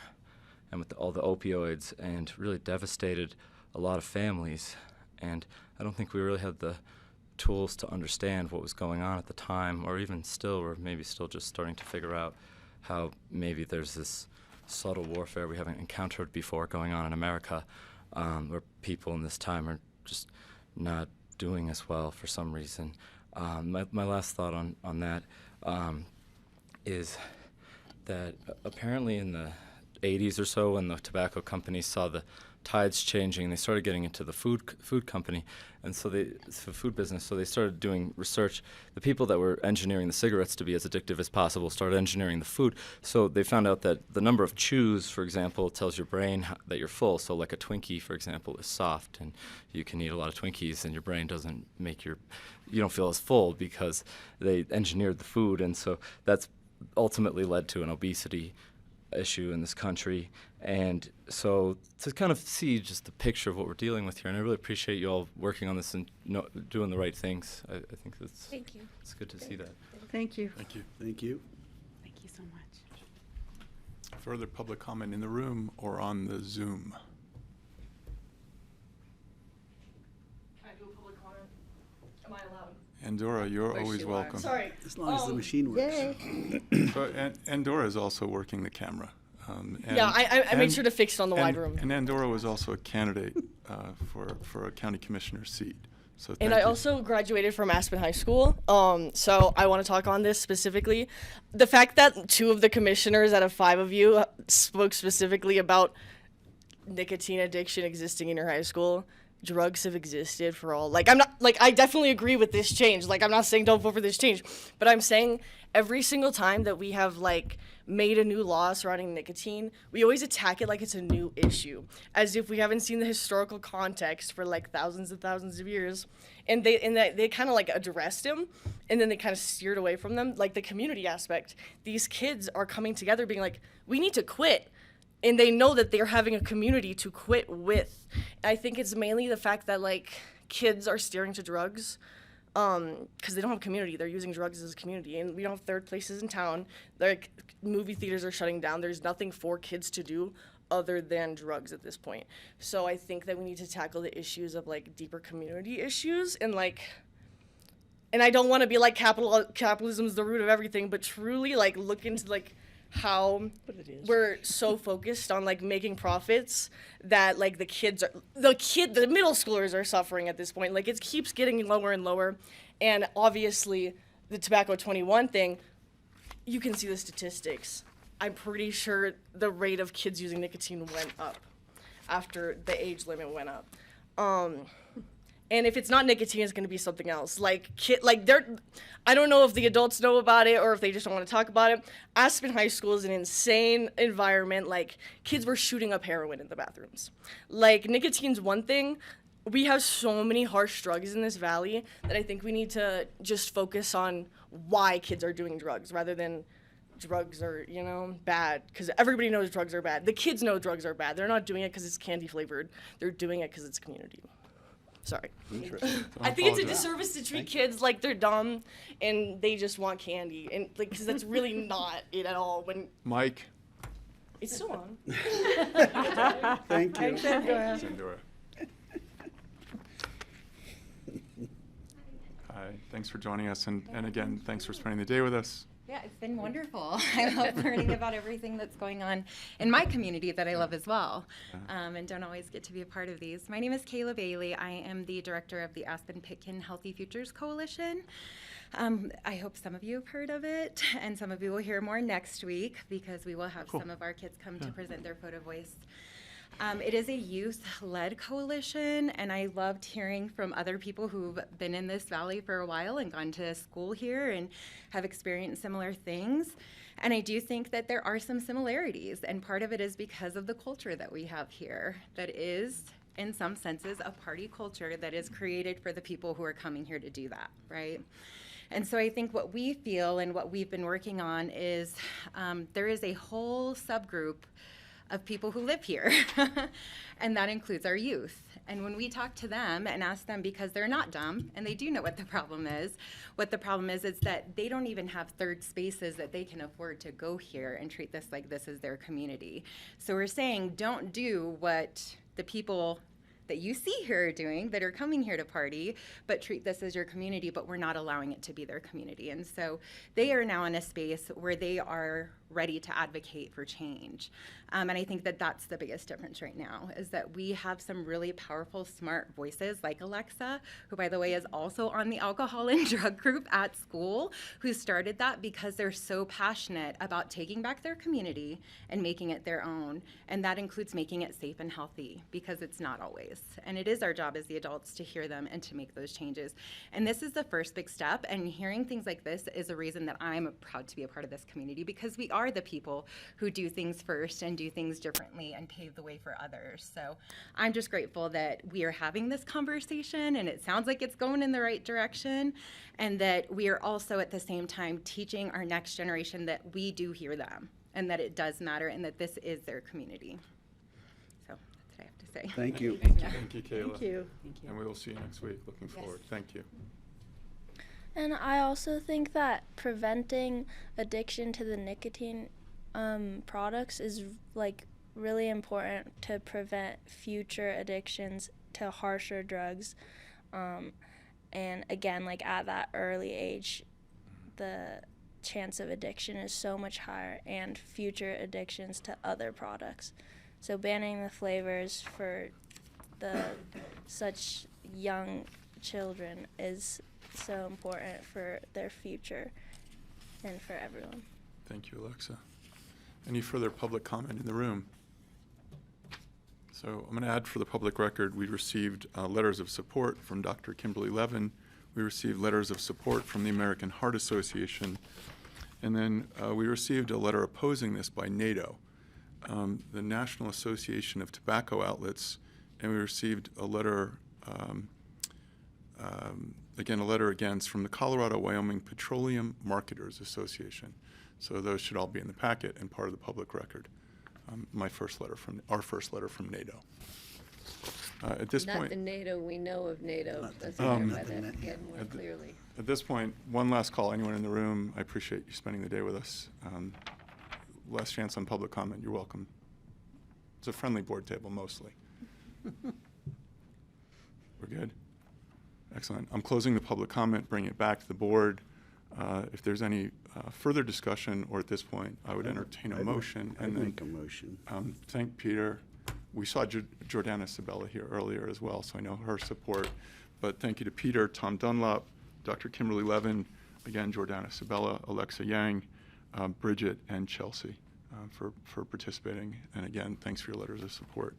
S17: And with all the opioids, and really devastated a lot of families. And I don't think we really had the tools to understand what was going on at the time, or even still, or maybe still just starting to figure out how maybe there's this subtle warfare we haven't encountered before going on in America, where people in this time are just not doing as well for some reason. My last thought on that is that apparently in the 80s or so, when the tobacco companies saw the tides changing, they started getting into the food company, and so the food business. So they started doing research. The people that were engineering the cigarettes to be as addictive as possible started engineering the food. So they found out that the number of chews, for example, tells your brain that you're full. So like a Twinkie, for example, is soft, and you can eat a lot of Twinkies, and your brain doesn't make you don't feel as full because they engineered the food, and so that's ultimately led to an obesity issue in this country. And so to kind of see just the picture of what we're dealing with here, and I really appreciate you all working on this and doing the right things. I think
S9: Thank you.
S17: It's good to see that.
S5: Thank you.
S1: Thank you.
S4: Thank you.
S11: Thank you so much.
S1: Further public comment in the room or on the Zoom?
S2: Can I do a public comment? Am I allowed?
S1: Andorra, you're always welcome.
S2: Sorry.
S4: As long as the machine works.
S1: So, and Andorra is also working the camera.
S18: Yeah, I made sure to fix it on the wide room.
S1: And Andorra was also a candidate for a county commissioner seat. So
S18: And I also graduated from Aspen High School, so I want to talk on this specifically. The fact that 2 of the commissioners out of 5 of you spoke specifically about nicotine addiction existing in your high school. Drugs have existed for all. Like, I'm not, like, I definitely agree with this change. Like, I'm not saying don't vote for this change, but I'm saying every single time that we have, like, made a new law surrounding nicotine, we always attack it like it's a new issue, as if we haven't seen the historical context for, like, thousands and thousands of years. And they kind of, like, addressed them, and then they kind of steered away from them. Like, the community aspect. These kids are coming together being like, we need to quit. And they know that they're having a community to quit with. I think it's mainly the fact that, like, kids are steering to drugs because they don't have a community. They're using drugs as a community. And we don't have third places in town. Like, movie theaters are shutting down. There's nothing for kids to do other than drugs at this point. So I think that we need to tackle the issues of, like, deeper community issues. And, like, and I don't want to be like capitalism is the root of everything, but truly, like, look into, like, how we're so focused on, like, making profits that, like, the middle schoolers are suffering at this point. Like, it keeps getting lower and lower. And obviously the tobacco 21 thing, you can see the statistics. I'm pretty sure the rate of kids using nicotine went up after the age limit went up. And if it's not nicotine, it's going to be something else. Like, I don't know if the adults know about it or if they just don't want to talk about it. Aspen High School is an insane environment. Like, kids were shooting up heroin in the bathrooms. Like, nicotine's one thing. We have so many harsh drugs in this valley that I think we need to just focus on why kids are doing drugs rather than drugs are, bad. Because everybody knows drugs are bad. The kids know drugs are bad. They're not doing it because it's candy flavored. They're doing it because it's community. Sorry.
S1: Interesting.
S18: I think it's a disservice to treat kids like they're dumb and they just want candy, and like, because that's really not it at all. When
S1: Mike.
S18: It's still on.
S4: Thank you.
S18: Thanks, Andorra.
S1: Andorra. Hi, thanks for joining us, and again, thanks for spending the day with us.
S20: Yeah, it's been wonderful. I love learning about everything that's going on in my community that I love as well, and don't always get to be a part of these. My name is Kayla Bailey. I am the director of the Aspen-Pitkin Healthy Futures Coalition. I hope some of you have heard of it, and some of you will hear more next week because we will have some of our kids come to present their photo voice. It is a youth-led coalition, and I loved hearing from other people who've been in this valley for a while and gone to school here and have experienced similar things. And I do think that there are some similarities, and part of it is because of the culture that we have here that is, in some senses, a party culture that is created for the people who are coming here to do that, right? And so I think what we feel and what we've been working on is there is a whole subgroup of people who live here, and that includes our youth. And when we talk to them and ask them, because they're not dumb and they do know what the problem is that they don't even have third spaces that they can afford to go here and treat this like this is their community. So we're saying don't do what the people that you see here are doing, that are coming here to party, but treat this as your community, but we're not allowing it to be their community. And so they are now in a space where they are ready to advocate for change. And I think that that's the biggest difference right now, is that we have some really powerful, smart voices like Alexa, who, by the way, is also on the alcohol and drug group at school, who started that because they're so passionate about taking back their community and making it their own. And that includes making it safe and healthy, because it's not always. And it is our job as the adults to hear them and to make those changes. And this is the first big step. And hearing things like this is a reason that I'm proud to be a part of this community, because we are the people who do things first and do things differently and pave the way for others. So I'm just grateful that we are having this conversation, and it sounds like it's going in the right direction, and that we are also at the same time teaching our next generation that we do hear them and that it does matter and that this is their community. So that's what I have to say.
S4: Thank you.
S1: Thank you, Kayla.
S5: Thank you.
S1: And we will see you next week. Looking forward. Thank you.
S9: And I also think that preventing addiction to the nicotine products is like really important to prevent future addictions to harsher drugs. And again, like at that early age, the chance of addiction is so much higher and future addictions to other products. So banning the flavors for the such young children is so important for their future and for everyone.
S1: Thank you, Alexa. Any further public comment in the room? So I'm going to add for the public record, we received letters of support from Dr. Kimberly Levin. We received letters of support from the American Heart Association. And then we received a letter opposing this by NATO, the National Association of Tobacco Outlets. And we received a letter, again, a letter against from the Colorado-Wyoming Petroleum Marketers Association. So those should all be in the packet and part of the public record. Our first letter from NATO. At this
S3: Not
S1: point,
S3: the NATO we know of NATO. Let's clarify that again more clearly.
S1: At this point, one last call. Anyone in the room? I appreciate you spending the day with us. Last chance on public comment. You're welcome. It's a friendly board table mostly. We're good? Excellent. I'm closing the public comment, bring it back to the board. If there's any further discussion, or at this point, I would entertain a motion.
S4: I'd make a motion.
S1: Thank Peter. We saw Jordana Sabella here earlier as well, so I know her support. But thank you to Peter, Tom Dunlop, Dr. Kimberly Levin, again, Jordana Sabella, Alexa Yang, Bridget, and Chelsea for participating. And again, thanks for your letters of support.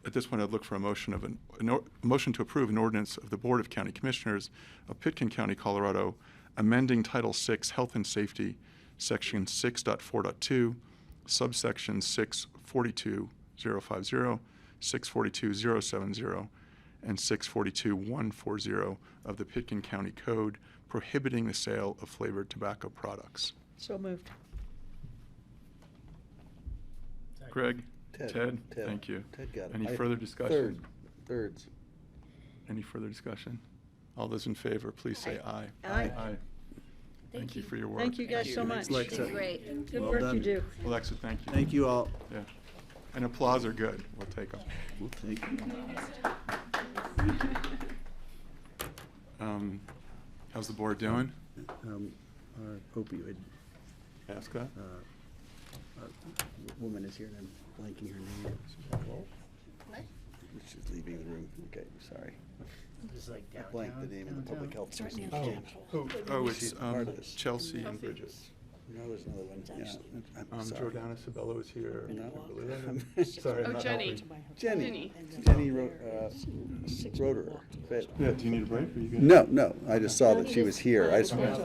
S1: At this point, I'd look for a motion of motion to approve an ordinance of the Board of County Commissioners of Pitkin County, Colorado, amending Title VI Health and Safety, Section 6.4.2, subsection 642.050, 642.070, and 642.140 of the Pitkin County Code, prohibiting the sale of flavored tobacco products.
S5: So moved.
S1: Greg? Ted? Thank you.
S4: Ted got it.
S1: Any further discussion?
S4: Thirds.
S1: Any further discussion? All those in favor, please say aye.
S5: Aye.
S1: Thank you for your work.
S5: Thank you guys so much.
S4: Thanks, Alexa.
S3: Great.
S5: Good
S4: Well
S5: work
S4: done.
S5: you do.
S1: Alexa, thank you.
S4: Thank you all.
S1: Yeah. And applause are good. We'll take them.
S4: We'll take
S1: How's the board doing?
S4: Our opioid
S1: ASCA?
S4: woman is here, and I'm blanking her name. She's leaving the room. Okay, sorry.
S7: Just like
S4: I blanked the name of the public health person.
S1: It's
S4: She's part of this.
S1: Chelsea and Bridget.
S4: No, there's another one. Yeah, I'm sorry.
S1: Jordana Sabella is here.
S4: No.
S1: Kimberly Levin. Sorry, I'm not
S8: Jenny.
S1: helping.
S4: Jenny Roederer.
S1: Yeah, do you need a break? Are you good?
S4: No, I just saw that she was here.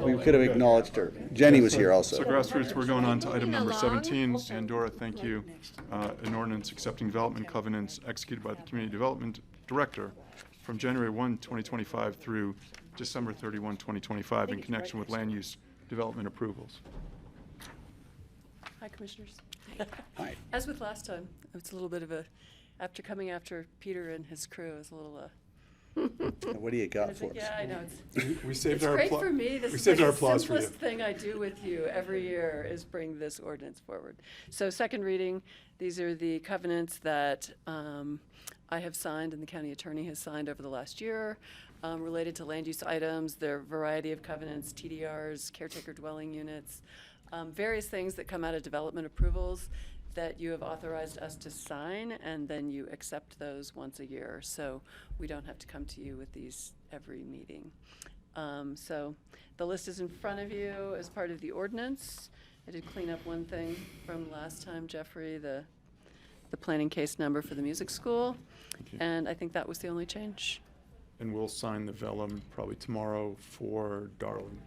S4: We could have acknowledged her. Jenny was here also.
S1: So grassroots, we're going on to item number 17. And Dora, thank you. An ordinance accepting development covenants executed by the Community Development Director from January 1, 2025 through December 31, 2025 in connection with land use development approvals.
S6: Hi, Commissioners.
S4: Hi.
S6: As with last time, it's a little bit of a, after coming after Peter and his crew, it's a little,
S4: What do you got for us?
S6: yeah, I know, it's,
S1: We saved
S6: it's
S1: our
S6: great for me. This
S1: we
S6: is
S1: saved
S6: like
S1: our
S6: the
S1: applause for you.
S6: simplest thing I do with you every year is bring this ordinance forward. So second reading, these are the covenants that I have signed and the county attorney has signed over the last year related to land use items. There are a variety of covenants, TDRs, caretaker dwelling units, various things that come out of development approvals that you have authorized us to sign, and then you accept those once a year. So we don't have to come to you with these every meeting. So the list is in front of you as part of the ordinance. I did clean up one thing from last time, Jeffrey, the planning case number for the music school. And I think that was the only change.
S1: And we'll sign the vellum probably tomorrow for Darling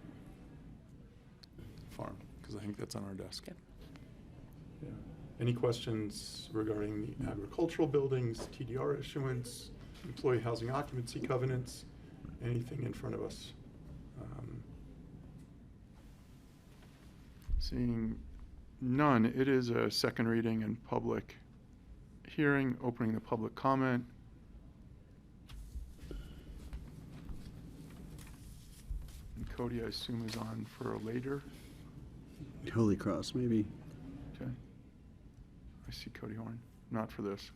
S1: Farm, because I think that's on our desk.
S6: Okay.
S1: Yeah. Any questions regarding the agricultural buildings, TDR issuance, employee housing occupancy covenants, anything in front of us? Seeing none, it is a second reading and public hearing, opening the public comment. And Cody, I assume, is on for a later.
S4: Holy Cross, maybe.
S1: Okay. I see Cody Horn, not for this.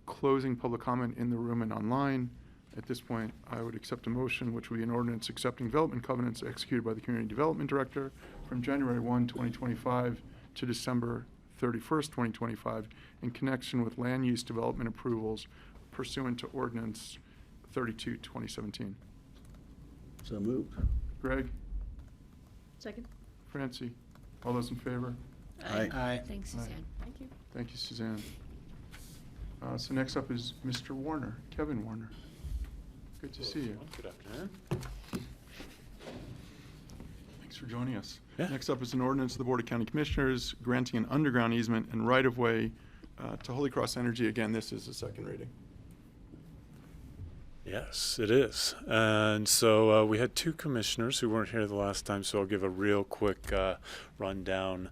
S1: Closing public comment in the room and online. At this point, I would accept a motion, which would be an ordinance accepting development covenants executed by the Community Development Director from January 1, 2025 to December 31st, 2025, in connection with land use development approvals pursuant to Ordinance 32, 2017.
S4: So moved.
S1: Greg?
S5: Second.
S1: Francie? All those in favor?
S4: Aye.
S3: Thanks,
S1: Aye.
S3: Suzanne. Thank you.
S1: Thank you, Suzanne. So next up is Mr. Warner, Kevin Warner. Good to see you.
S10: Good afternoon.
S1: Thanks for joining us.
S10: Yeah.
S1: Next up is an ordinance of the Board of County Commissioners granting an underground easement and right-of-way to Holy Cross Energy. Again, this is the second reading.
S10: Yes, it is. And so we had two commissioners who weren't here the last time, so I'll give a real quick rundown.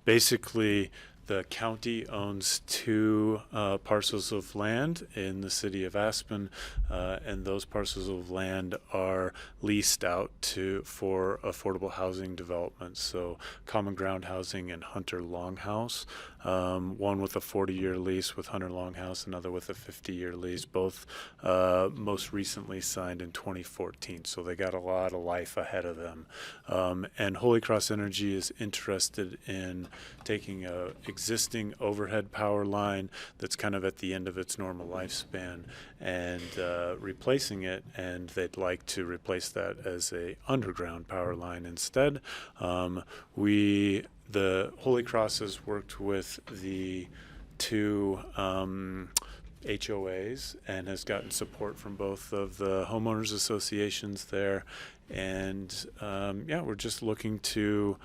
S10: Basically, the county owns two parcels of land in the city of Aspen, and those parcels of land are leased out for affordable housing development. So Common Ground Housing and Hunter Longhouse, one with a 40-year lease with Hunter Longhouse, another with a 50-year lease, both most recently signed in 2014. So they got a lot of life ahead of them. And Holy Cross Energy is interested in taking a existing overhead power line that's kind of at the end of its normal lifespan and replacing it, and they'd like to replace that as a underground power line instead. The Holy Cross has worked with the two HOAs and has gotten support from both of the homeowners associations there. And we're just looking to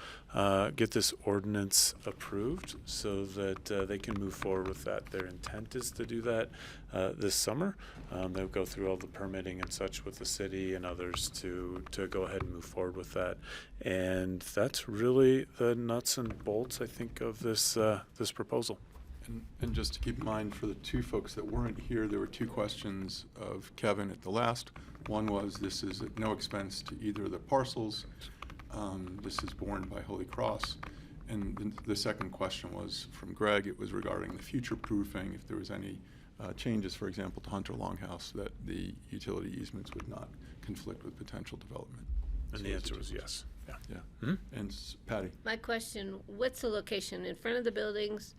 S10: get this ordinance approved so that they can move forward with that. Their intent is to do that this summer. They'll go through all the permitting and such with the city and others to go ahead and move forward with that. And that's really the nuts and bolts, I think, of this this proposal.
S1: And just to keep in mind, for the two folks that weren't here, there were two questions of Kevin at the last. One was, this is at no expense to either of the parcels. This is borne by Holy Cross. And the second question was from Greg. It was regarding the future proofing, if there was any changes, for example, to Hunter Longhouse, that the utility easements would not conflict with potential development.
S10: And the answer was yes. Yeah.
S1: Yeah.
S10: Mm-hmm.
S1: And Patty?
S3: My question, what's the location, in front of the buildings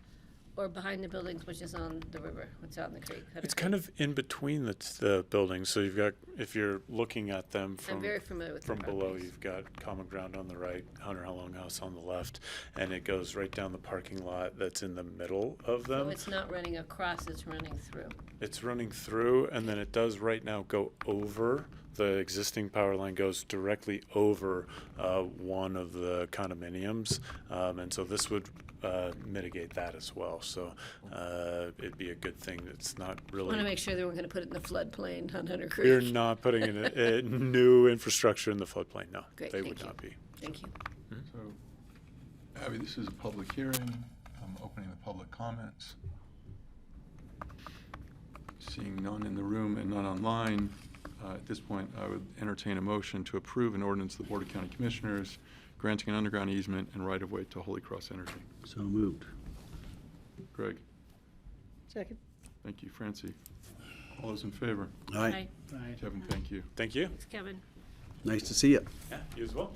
S3: or behind the buildings, which is on the river? What's out in the creek?
S10: It's kind of in between the buildings. So you've got, if you're looking at them
S3: I'm very familiar with
S10: from
S3: the
S10: below,
S3: properties.
S10: you've got Common Ground on the right, Hunter Longhouse on the left, and it goes right down the parking lot that's in the middle of them.
S3: So it's not running across, it's running through.
S10: It's running through, and then it does right now go over. The existing power line goes directly over one of the condominiums, and so this would mitigate that as well. So it'd be a good thing. It's not really.
S3: I want to make sure they weren't going to put it in the floodplain on Hunter Creek.
S10: We're not putting in a new infrastructure in the floodplain. No,
S3: Great,
S10: they
S3: thank
S10: would
S3: you.
S10: not be.
S3: Thank you.
S1: So, Abby, this is a public hearing. I'm opening the public comments. Seeing none in the room and none online, at this point, I would entertain a motion to approve an ordinance of the Board of County Commissioners granting an underground easement and right-of-way to Holy Cross Energy.
S4: So moved.
S1: Greg?
S5: Second.
S1: Thank you. Francie? All those in favor?
S4: Aye.
S5: Aye.
S1: Kevin, thank you.
S10: Thank you.
S3: Thanks, Kevin.
S4: Nice to see you.
S10: Yeah, you as well.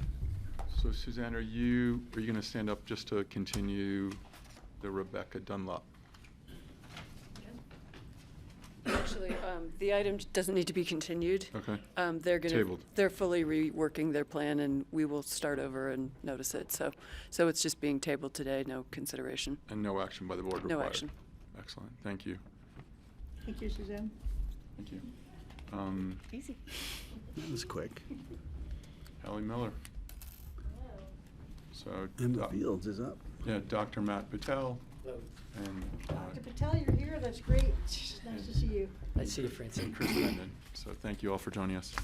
S1: So Suzanne, are you going to stand up just to continue the Rebecca Dunlop?
S6: Actually, the item doesn't need to be continued.
S1: Okay.
S6: They're they're fully reworking their plan, and we will start over and notice it. So it's just being tabled today, no consideration.
S1: And no action by the board required?
S6: No action.
S1: Excellent. Thank you.
S5: Thank you, Suzanne.
S1: Thank you.
S3: Easy.
S4: That was quick.
S1: Hallie Miller. So.
S4: Emma Fields is up.
S1: Yeah, Dr. Matt Patel. And
S5: Dr. Patel, you're here. That's great. It's nice to see you.
S19: Nice to see you, Francie.
S1: and Chris Brendan. So thank you all for joining us.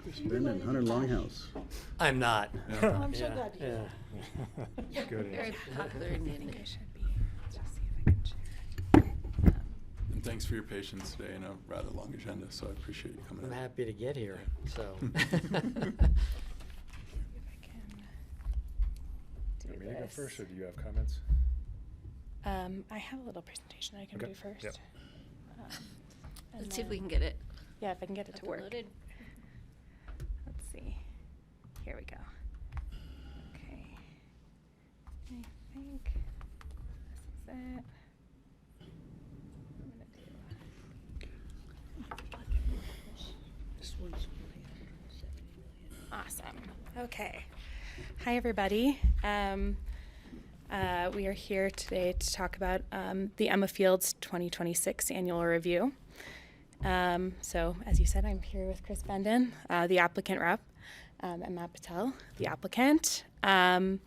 S4: Chris Brendan, Hunter Longhouse.
S19: I'm not.
S1: Yeah.
S5: Oh, I'm so glad you're here.
S19: Yeah. Good.
S3: Very popular in Manning.
S1: And thanks for your patience today in a rather long agenda, so I appreciate you coming
S19: I'm
S1: in.
S19: happy to get here, so.
S2: Do
S22: Want me to go
S2: this.
S22: first, or do you have comments?
S2: I have a little presentation I can
S22: Okay.
S2: do first.
S22: Yep.
S3: Let's see if we can get it.
S15: Yeah, if I can get it to work.
S3: Uploaded.
S15: Let's see. Here we go. Okay. I think this is it. I'm gonna do. Awesome. Okay. Hi, everybody. We are here today to talk about the Emma Fields 2026 annual review. So, as you said, I'm here with Chris Bendon, the applicant rep, and Matt Patel, the applicant. And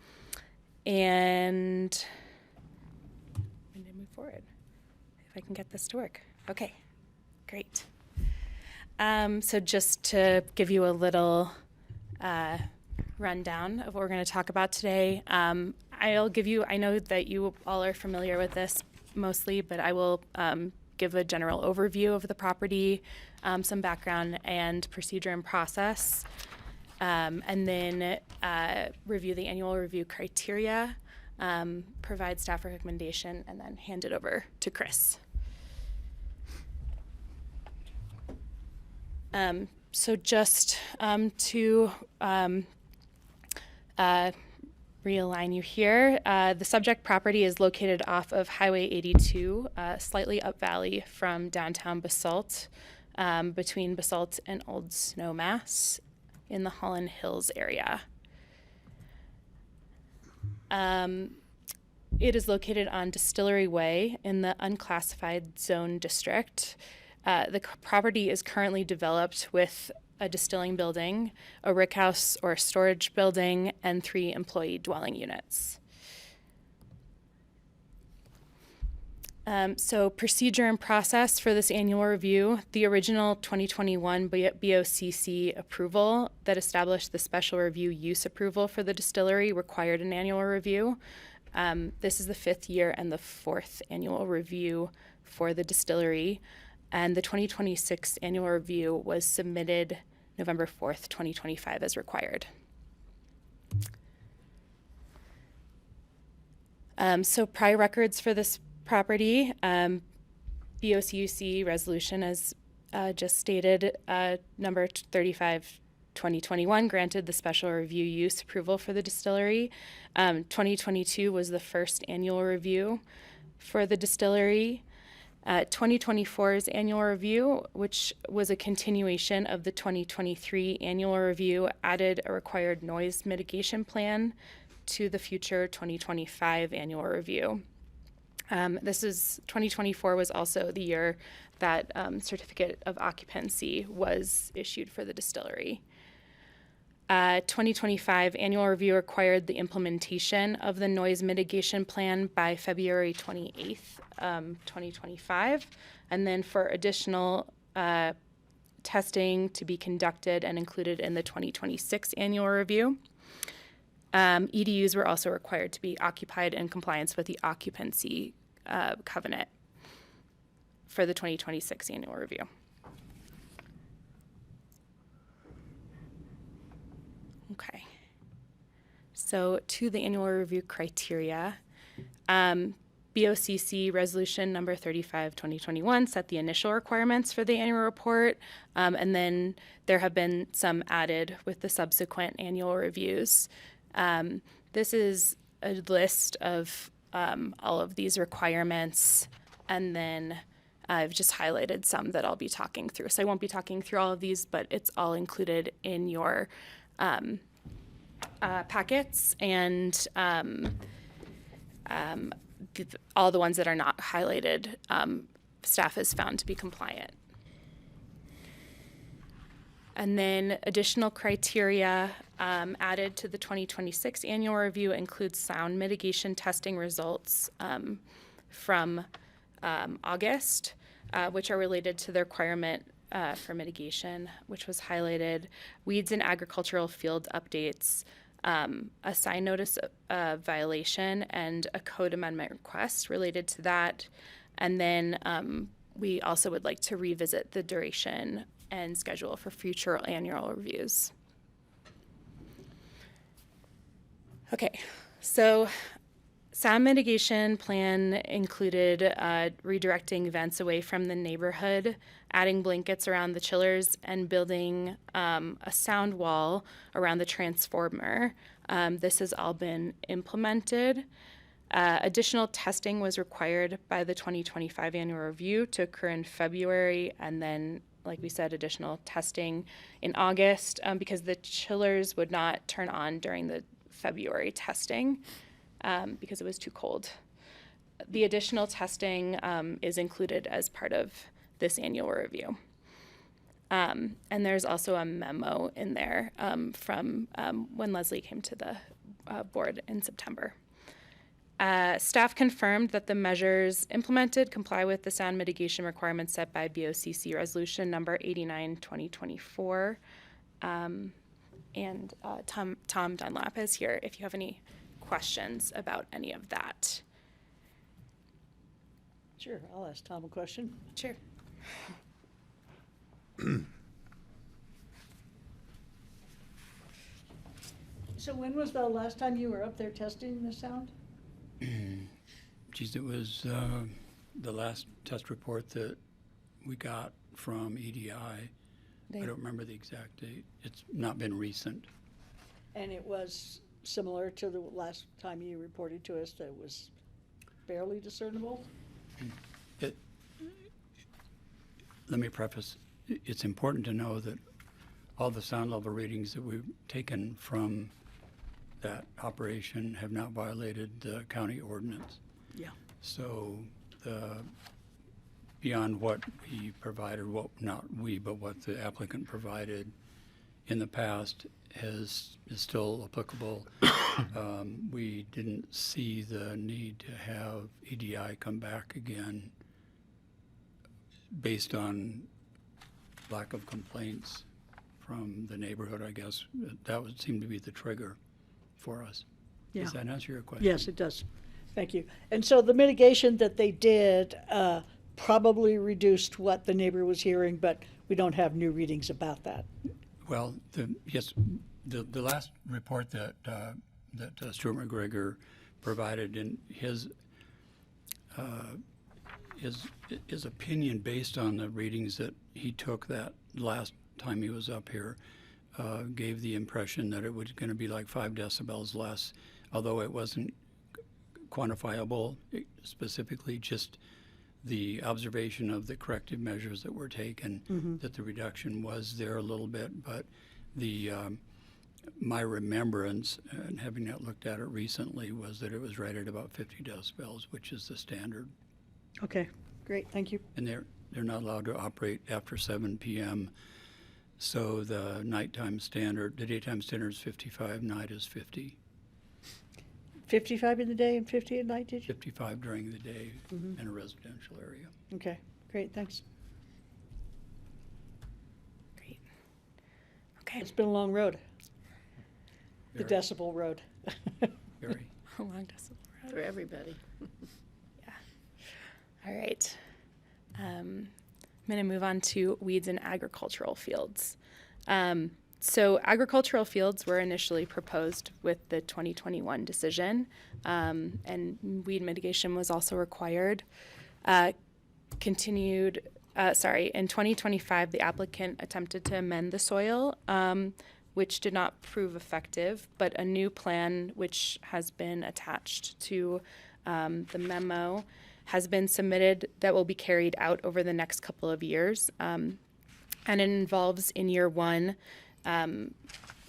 S15: I'm going to move forward if I can get this to work. Okay, great. So just to give you a little rundown of what we're going to talk about today, I'll give you, I know that you all are familiar with this mostly, but I will give a general overview of the property, some background and procedure and process, and then review the annual review criteria, provide staff recommendation, and then hand it over to Chris. So just to realign you here, the subject property is located off of Highway 82, slightly up valley from downtown Basalt, between Basalt and Old Snowmass in the Holland Hills area. It is located on Distillery Way in the unclassified zone district. The property is currently developed with a distilling building, a rickhouse or storage building, and 3 employee dwelling units. So procedure and process for this annual review, the original 2021 BoCC approval that established the special review use approval for the distillery required an annual review. This is the 5th year and the 4th annual review for the distillery. And the 2026 annual review was submitted November 4th, 2025 as required. So prior records for this property, BoCC resolution as just stated, number 35/2021 granted the special review use approval for the distillery. 2022 was the first annual review for the distillery. 2024's annual review, which was a continuation of the 2023 annual review, added a required noise mitigation plan to the future 2025 annual review. 2024 was also the year that certificate of occupancy was issued for the distillery. 2025 annual review required the implementation of the noise mitigation plan by February 28th, 2025, and then for additional testing to be conducted and included in the 2026 annual review. EDUs were also required to be occupied in compliance with the occupancy covenant for the 2026 annual review. Okay, so to the annual review criteria, BoCC resolution number 35/2021 set the initial requirements for the annual report, and then there have been some added with the subsequent annual reviews. This is a list of all of these requirements, and then I've just highlighted some that I'll be talking through. So I won't be talking through all of these, but it's all included in your packets, and all the ones that are not highlighted, staff has found to be compliant. And then additional criteria added to the 2026 annual review includes sound mitigation testing results from August, which are related to the requirement for mitigation, which was highlighted, weeds and agricultural field updates, a sign notice violation, and a code amendment request related to that. And then we also would like to revisit the duration and schedule for future annual reviews. Okay, so sound mitigation plan included redirecting vents away from the neighborhood, adding blankets around the chillers, and building a sound wall around the transformer. This has all been implemented. Additional testing was required by the 2025 annual review to occur in February, and then, like we said, additional testing in August because the chillers would not turn on during the February testing because it was too cold. The additional testing is included as part of this annual review. And there's also a memo in there from when Leslie came to the board in September. Staff confirmed that the measures implemented comply with the sound mitigation requirements set by BoCC Resolution Number 89/2024. And Tom Dunlap is here if you have any questions about any of that.
S5: Sure, I'll ask Tom a question.
S15: Sure.
S5: So when was the last time you were up there testing the sound?
S12: Geez, it was the last test report that we got from EDI. I don't remember the exact date. It's not been recent.
S5: And it was similar to the last time you reported to us that it was barely discernible?
S12: Let me preface, it's important to know that all the sound level readings that we've taken from that operation have not violated the county ordinance.
S5: Yeah.
S12: So beyond what we provided, not we, but what the applicant provided in the past is still applicable. We didn't see the need to have EDI come back again based on lack of complaints from the neighborhood, I guess. That would seem to be the trigger for us.
S5: Yeah.
S12: Does that answer your question?
S5: Yes, it does. Thank you. And so the mitigation that they did probably reduced what the neighbor was hearing, but we don't have new readings about that.
S12: Well, yes, the last report that Stuart McGregor provided in his opinion based on the readings that he took that last time he was up here gave the impression that it was going to be like 5 decibels less, although it wasn't quantifiable specifically, just the observation of the corrective measures that were taken, that the reduction was there a little bit, but my remembrance, and having not looked at it recently, was that it was right at about 50 decibels, which is the standard.
S5: Okay, great, thank you.
S12: And they're not allowed to operate after 7 p.m. So the nighttime standard, the daytime standard is 55, night is 50.
S5: 55 in the day and 50 at night, did you?
S12: 55 during the day in a residential area.
S5: Okay, great, thanks.
S15: Great. Okay.
S5: It's been a long road. The
S12: Very.
S5: decibel road.
S12: Very.
S15: A long decibel road.
S3: For everybody.
S15: Yeah. All right. I'm going to move on to weeds in agricultural fields. So agricultural fields were initially proposed with the 2021 decision, and weed mitigation was also required. In 2025, the applicant attempted to amend the soil, which did not prove effective, but a new plan, which has been attached to the memo, has been submitted that will be carried out over the next couple of years. And it involves, in year one,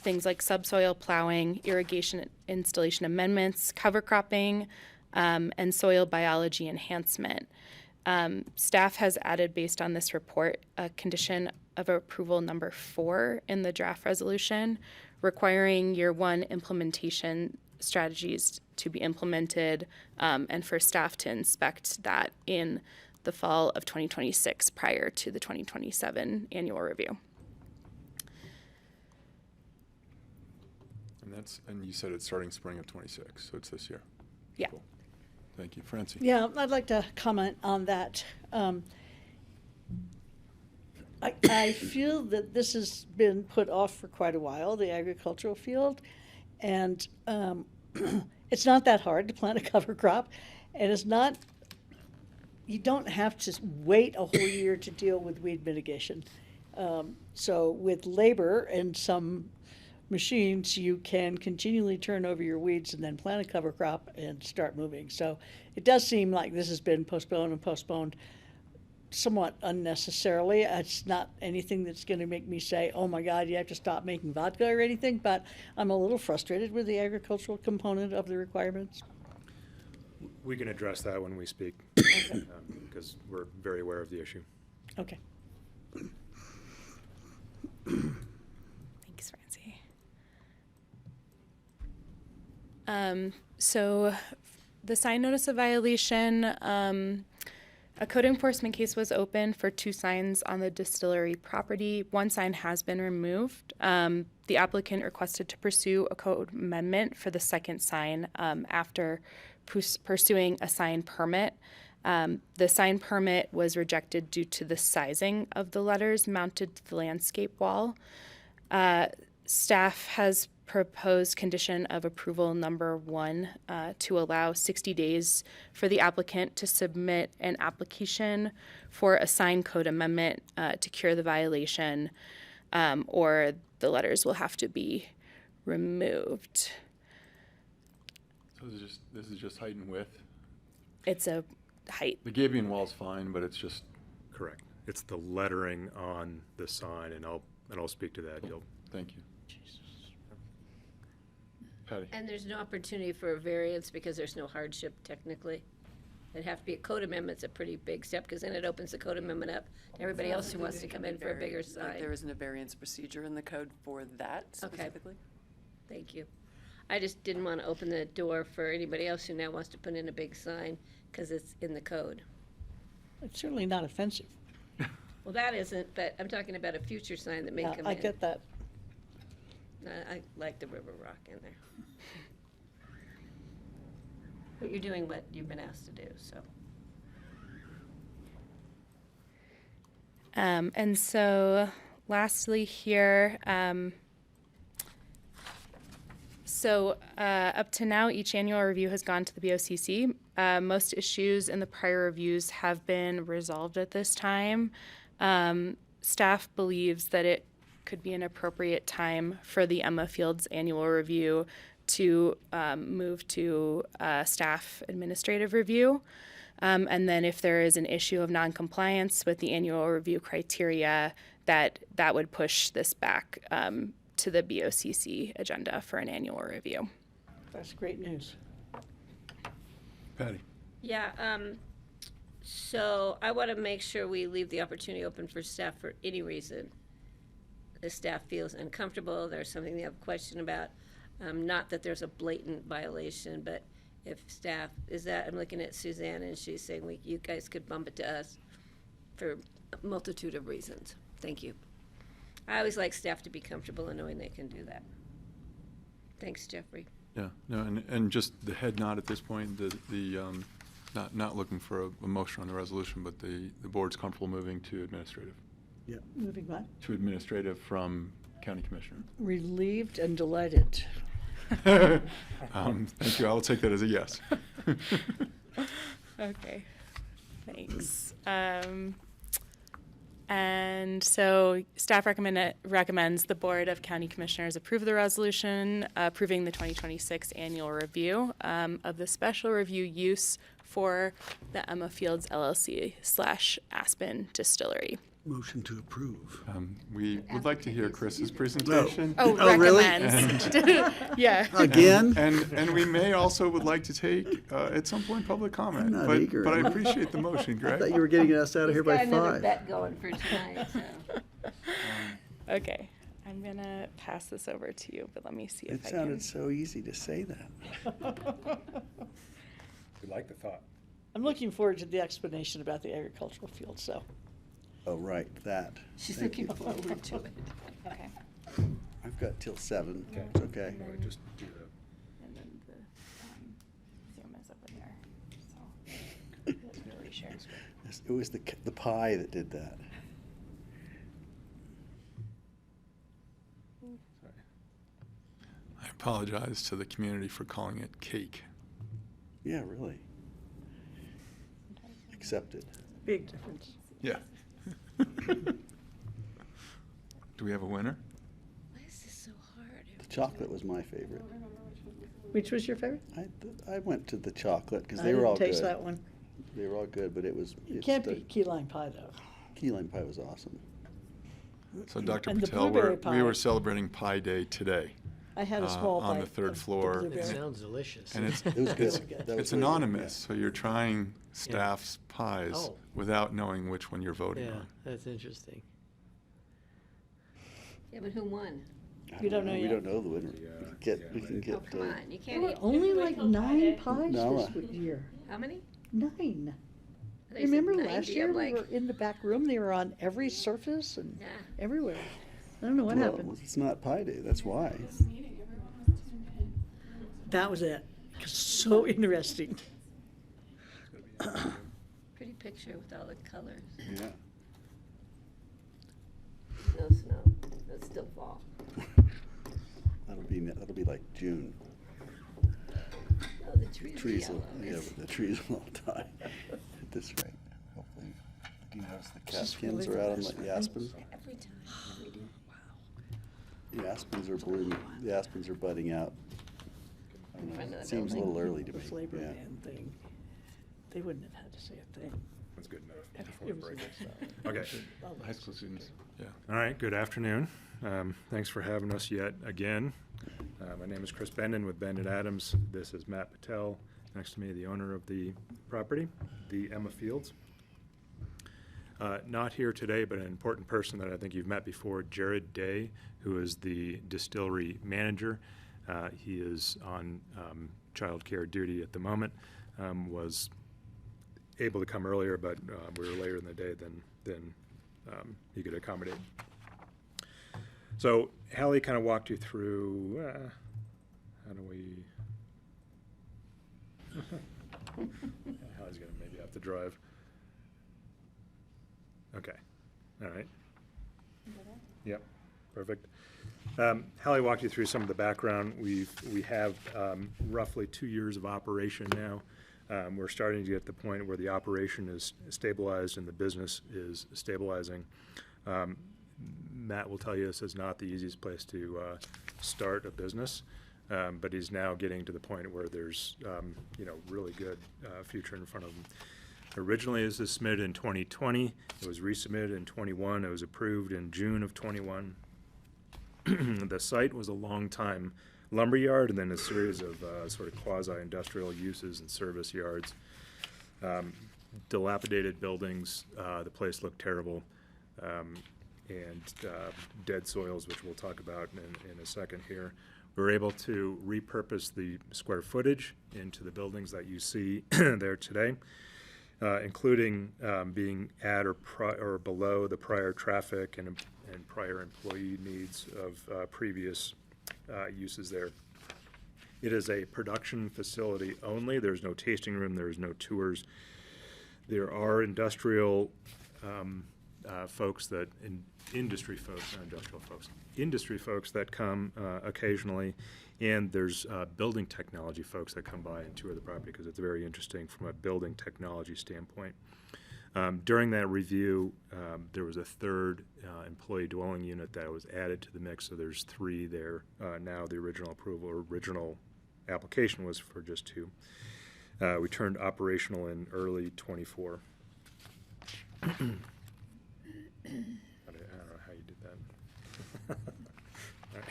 S15: things like subsoil plowing, irrigation installation amendments, cover cropping, and soil biology enhancement. Staff has added, based on this report, a condition of approval number 4 in the draft resolution, requiring year one implementation strategies to be implemented and for staff to inspect that in the fall of 2026 prior to the 2027 annual review.
S1: And you said it's starting spring of 26, so it's this year.
S15: Yeah.
S1: Cool. Thank you. Francie?
S5: Yeah, I'd like to comment on that. I feel that this has been put off for quite a while, the agricultural field, and It's not that hard to plant a cover crop, and it's not, you don't have to wait a whole year to deal with weed mitigation. So with labor and some machines, you can continually turn over your weeds and then plant a cover crop and start moving. So it does seem like this has been postponed and postponed somewhat unnecessarily. It's not anything that's going to make me say, oh my God, you have to stop making vodka or anything, but I'm a little frustrated with the agricultural component of the requirements.
S13: We can address that when we speak, because we're very aware of the issue.
S5: Okay.
S2: Thanks, Francie. So the sign notice of violation, a code enforcement case was opened for 2 signs on the distillery property. 1 sign has been removed. The applicant requested to pursue a code amendment for the 2nd sign after pursuing a sign permit. The sign permit was rejected due to the sizing of the letters mounted to the landscape wall. Staff has proposed condition of approval number 1 to allow 60 days for the applicant to submit an application for a sign code amendment to cure the violation, or the letters will have to be removed.
S1: So this is just height and width?
S2: It's a height.
S1: The gabion wall's fine, but it's just...
S13: Correct. It's the lettering on the sign, and I'll speak to that.
S1: Thank you. Patty?
S3: And there's no opportunity for a variance because there's no hardship technically. It'd have to be a code amendment's a pretty big step, because then it opens the code amendment up to everybody else who wants to come in for a bigger sign.
S6: There isn't a variance procedure in the code for that specifically.
S3: Thank you. I just didn't want to open the door for anybody else who now wants to put in a big sign because it's in the code.
S5: It's certainly not offensive.
S3: Well, that isn't, but I'm talking about a future sign that may come in.
S5: I get that.
S3: I like the river rock in there. But you're doing what you've been asked to do, so.
S2: And so lastly here, up to now, each annual review has gone to the BoCC. Most issues in the prior reviews have been resolved at this time. Staff believes that it could be an appropriate time for the Emma Fields annual review to move to staff administrative review. And then if there is an issue of noncompliance with the annual review criteria, that would push this back to the BoCC agenda for an annual review.
S5: That's great news.
S1: Patty?
S3: Yeah, so I want to make sure we leave the opportunity open for staff for any reason. The staff feels uncomfortable, there's something they have a question about. Not that there's a blatant violation, but if staff, I'm looking at Suzanne and she's saying, you guys could bump it to us for a multitude of reasons. Thank you. I always like staff to be comfortable in knowing they can do that. Thanks, Jeffrey.
S1: Yeah, no, and just the head nod at this point, not looking for a motion on the resolution, but the board's comfortable moving to administrative.
S4: Yeah.
S5: Moving what?
S1: To administrative from county commissioner.
S5: Relieved and delighted.
S1: Thank you, I will take that as a yes.
S2: Okay, thanks. And so staff recommends the Board of County Commissioners approve the resolution approving the 2026 annual review of the special review use for the Emma Fields LLC / Aspen Distillery.
S4: Motion to approve.
S1: We would like to hear Chris's presentation.
S2: Oh, recommends.
S1: Really?
S2: Yeah.
S4: Again?
S1: And we may also would like to take, at some point, public comment.
S4: I'm not eager.
S1: But I appreciate the motion, Greg.
S4: I thought you were getting us out of here by
S3: He's got another
S4: 5.
S3: bet going for tonight, so.
S2: Okay, I'm gonna pass this over to you, but let me see if
S4: It
S2: I can.
S4: sounded so easy to say that.
S13: We like the thought.
S5: I'm looking forward to the explanation about the agricultural field, so.
S4: Oh, right, that.
S3: She's
S4: Thank
S3: looking
S4: you.
S3: forward to it.
S2: Okay.
S4: I've got till 7. It's okay.
S13: Just do the.
S2: And then the Zoom is over there, so it's really shared.
S4: It was the pie that did that.
S1: I apologize to the community for calling it cake.
S4: Yeah, really. Accepted.
S5: Big difference.
S1: Yeah. Do we have a winner?
S3: Why is this so hard?
S4: The chocolate was my favorite.
S5: Which was your favorite?
S4: I went to the chocolate because
S5: I
S4: they were all
S5: didn't taste
S4: good.
S5: that one.
S4: They were all good, but
S5: It
S4: it's
S5: can't
S4: the
S5: be key lime pie though.
S4: key lime pie was awesome.
S1: So Dr.
S5: And the
S1: Patel,
S5: blueberry
S1: we
S5: pie.
S1: were celebrating Pie Day today.
S5: I had a small
S1: on the
S5: bite
S1: third
S5: of the
S1: floor.
S5: blueberry.
S19: It sounds delicious.
S1: And it's,
S4: It was
S1: it's,
S4: good. That was
S1: it's
S4: really good,
S1: anonymous, so you're trying staff's pies
S19: Oh.
S1: without knowing which one you're voting
S19: Yeah,
S1: on.
S19: that's interesting.
S3: Yeah, but who won?
S5: We don't know
S4: We
S5: yet.
S4: don't know the winner. We can get.
S3: Oh, come on, you
S5: There
S3: can't
S5: were
S3: eat.
S5: only like 9 pies
S4: No,
S5: this year.
S3: How many?
S5: 9.
S3: I thought you said
S5: Remember
S3: 90,
S5: last year
S3: I'm
S5: we
S3: like,
S5: were in the back room, they were on every surface and
S3: Yeah.
S5: everywhere. I don't know what
S4: Well,
S5: happened.
S4: it's not Pie Day. That's why.
S5: That was it. So interesting.
S3: Pretty picture with all the colors.
S4: Yeah.
S3: No snow. It's still fall.
S4: That'll be like June.
S3: Oh, the trees are
S4: Trees
S3: yellow.
S4: will, yeah, but the trees will all die at this rate. Hopefully. Do you notice the
S5: This is
S4: catkins
S5: really
S4: are out on
S5: fast.
S4: the aspens?
S3: Every time, every day.
S4: The aspens are blooming. The aspens are budding out. I don't know,
S3: front of the
S4: Seems a little early to
S5: The
S4: me.
S5: flavor
S4: Yeah.
S5: man thing. They wouldn't have had to say a thing.
S13: That's good enough.
S5: It
S13: Before
S5: was
S13: the break.
S5: a good
S13: Okay.
S1: High school students, yeah.
S13: All right, good afternoon. Thanks for having us yet again. My name is Chris Bendon with Bendon Adams. This is Matt Patel. Next to me, the owner of the property, the Emma Fields. Not here today, but an important person that I think you've met before, Jared Day, who is the distillery manager. He is on childcare duty at the moment. Was able to come earlier, but we were later in the day than he could accommodate. So Hallie kind of walked you through, how do we? Hallie's gonna maybe have to drive. Okay, all right. Yep, perfect. Hallie walked you through some of the background. We have roughly 2 years of operation now. We're starting to get to the point where the operation is stabilized and the business is stabilizing. Matt will tell you this is not the easiest place to start a business, but he's now getting to the point where there's really good future in front of him. Originally, this was submitted in 2020. It was resubmitted in 21. It was approved in June of 21. The site was a long-time lumber yard and then a series of sort of quasi-industrial uses and service yards. Dilapidated buildings. The place looked terrible. And dead soils, which we'll talk about in a second here. We were able to repurpose the square footage into the buildings that you see there today, including being at or below the prior traffic and prior employee needs of previous uses there. It is a production facility only. There's no tasting room. There's no tours. There are industrial folks that industry folks, not industrial folks, industry folks that come occasionally, and there's building technology folks that come by and tour the property because it's very interesting from a building technology standpoint. During that review, there was a third employee dwelling unit that was added to the mix, so there's 3 there now. The original approval or original application was for just 2. We turned operational in early '24. I don't know how you did that. All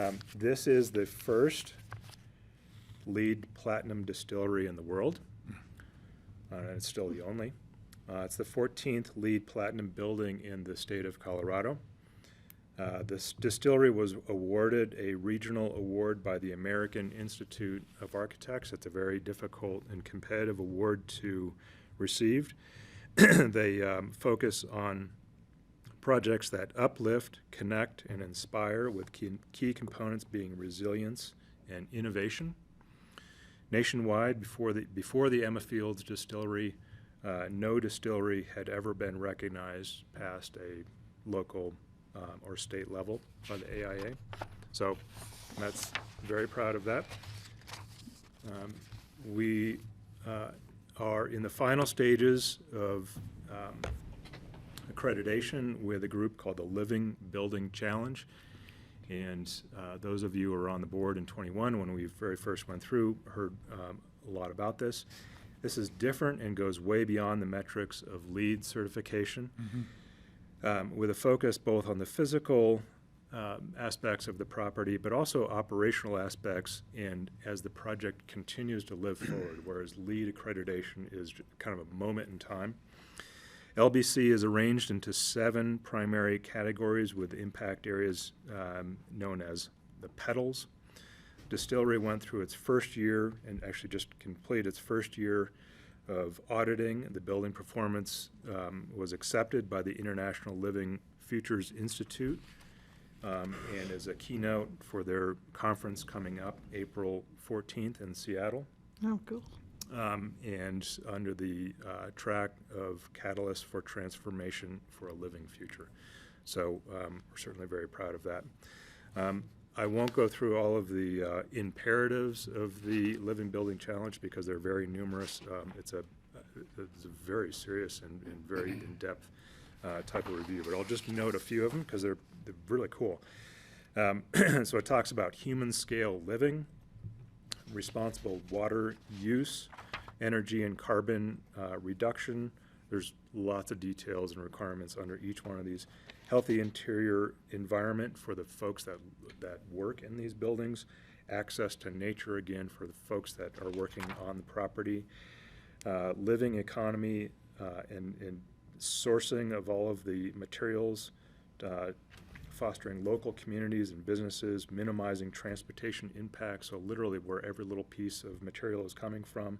S13: right. This is the first LEED Platinum distillery in the world, and it's still the only. It's the 14th LEED Platinum building in the state of Colorado. This distillery was awarded a regional award by the American Institute of Architects. It's a very difficult and competitive award to receive. They focus on projects that uplift, connect, and inspire, with key components being resilience and innovation. Nationwide, before the Emma Fields distillery, no distillery had ever been recognized past a local or state level by the AIA. So That's very proud of that. We are in the final stages of accreditation with a group called the Living Building Challenge. And those of you who were on the board in 21 when we very first went through heard a lot about this. This is different and goes way beyond the metrics of LEED certification, with a focus both on the physical aspects of the property, but also operational aspects, and as the project continues to live forward, whereas LEED accreditation is kind of a moment in time. LBC is arranged into 7 primary categories with impact areas known as the petals. Distillery went through its first year and actually just completed its first year of auditing. The building performance was accepted by the International Living Futures Institute and is a keynote for their conference coming up April 14th in Seattle.
S5: Oh, cool.
S13: And under the track of Catalyst for Transformation for a Living Future. So we're certainly very proud of that. I won't go through all of the imperatives of the Living Building Challenge because they're very numerous. It's a very serious and very in-depth type of review, but I'll just note a few of them because they're really cool. So it talks about human scale living, responsible water use, energy and carbon reduction. There's lots of details and requirements under each one of these. Healthy interior environment for the folks that work in these buildings. Access to nature again for the folks that are working on the property. Living economy and sourcing of all of the materials. Fostering local communities and businesses, minimizing transportation impacts, so literally where every little piece of material is coming from.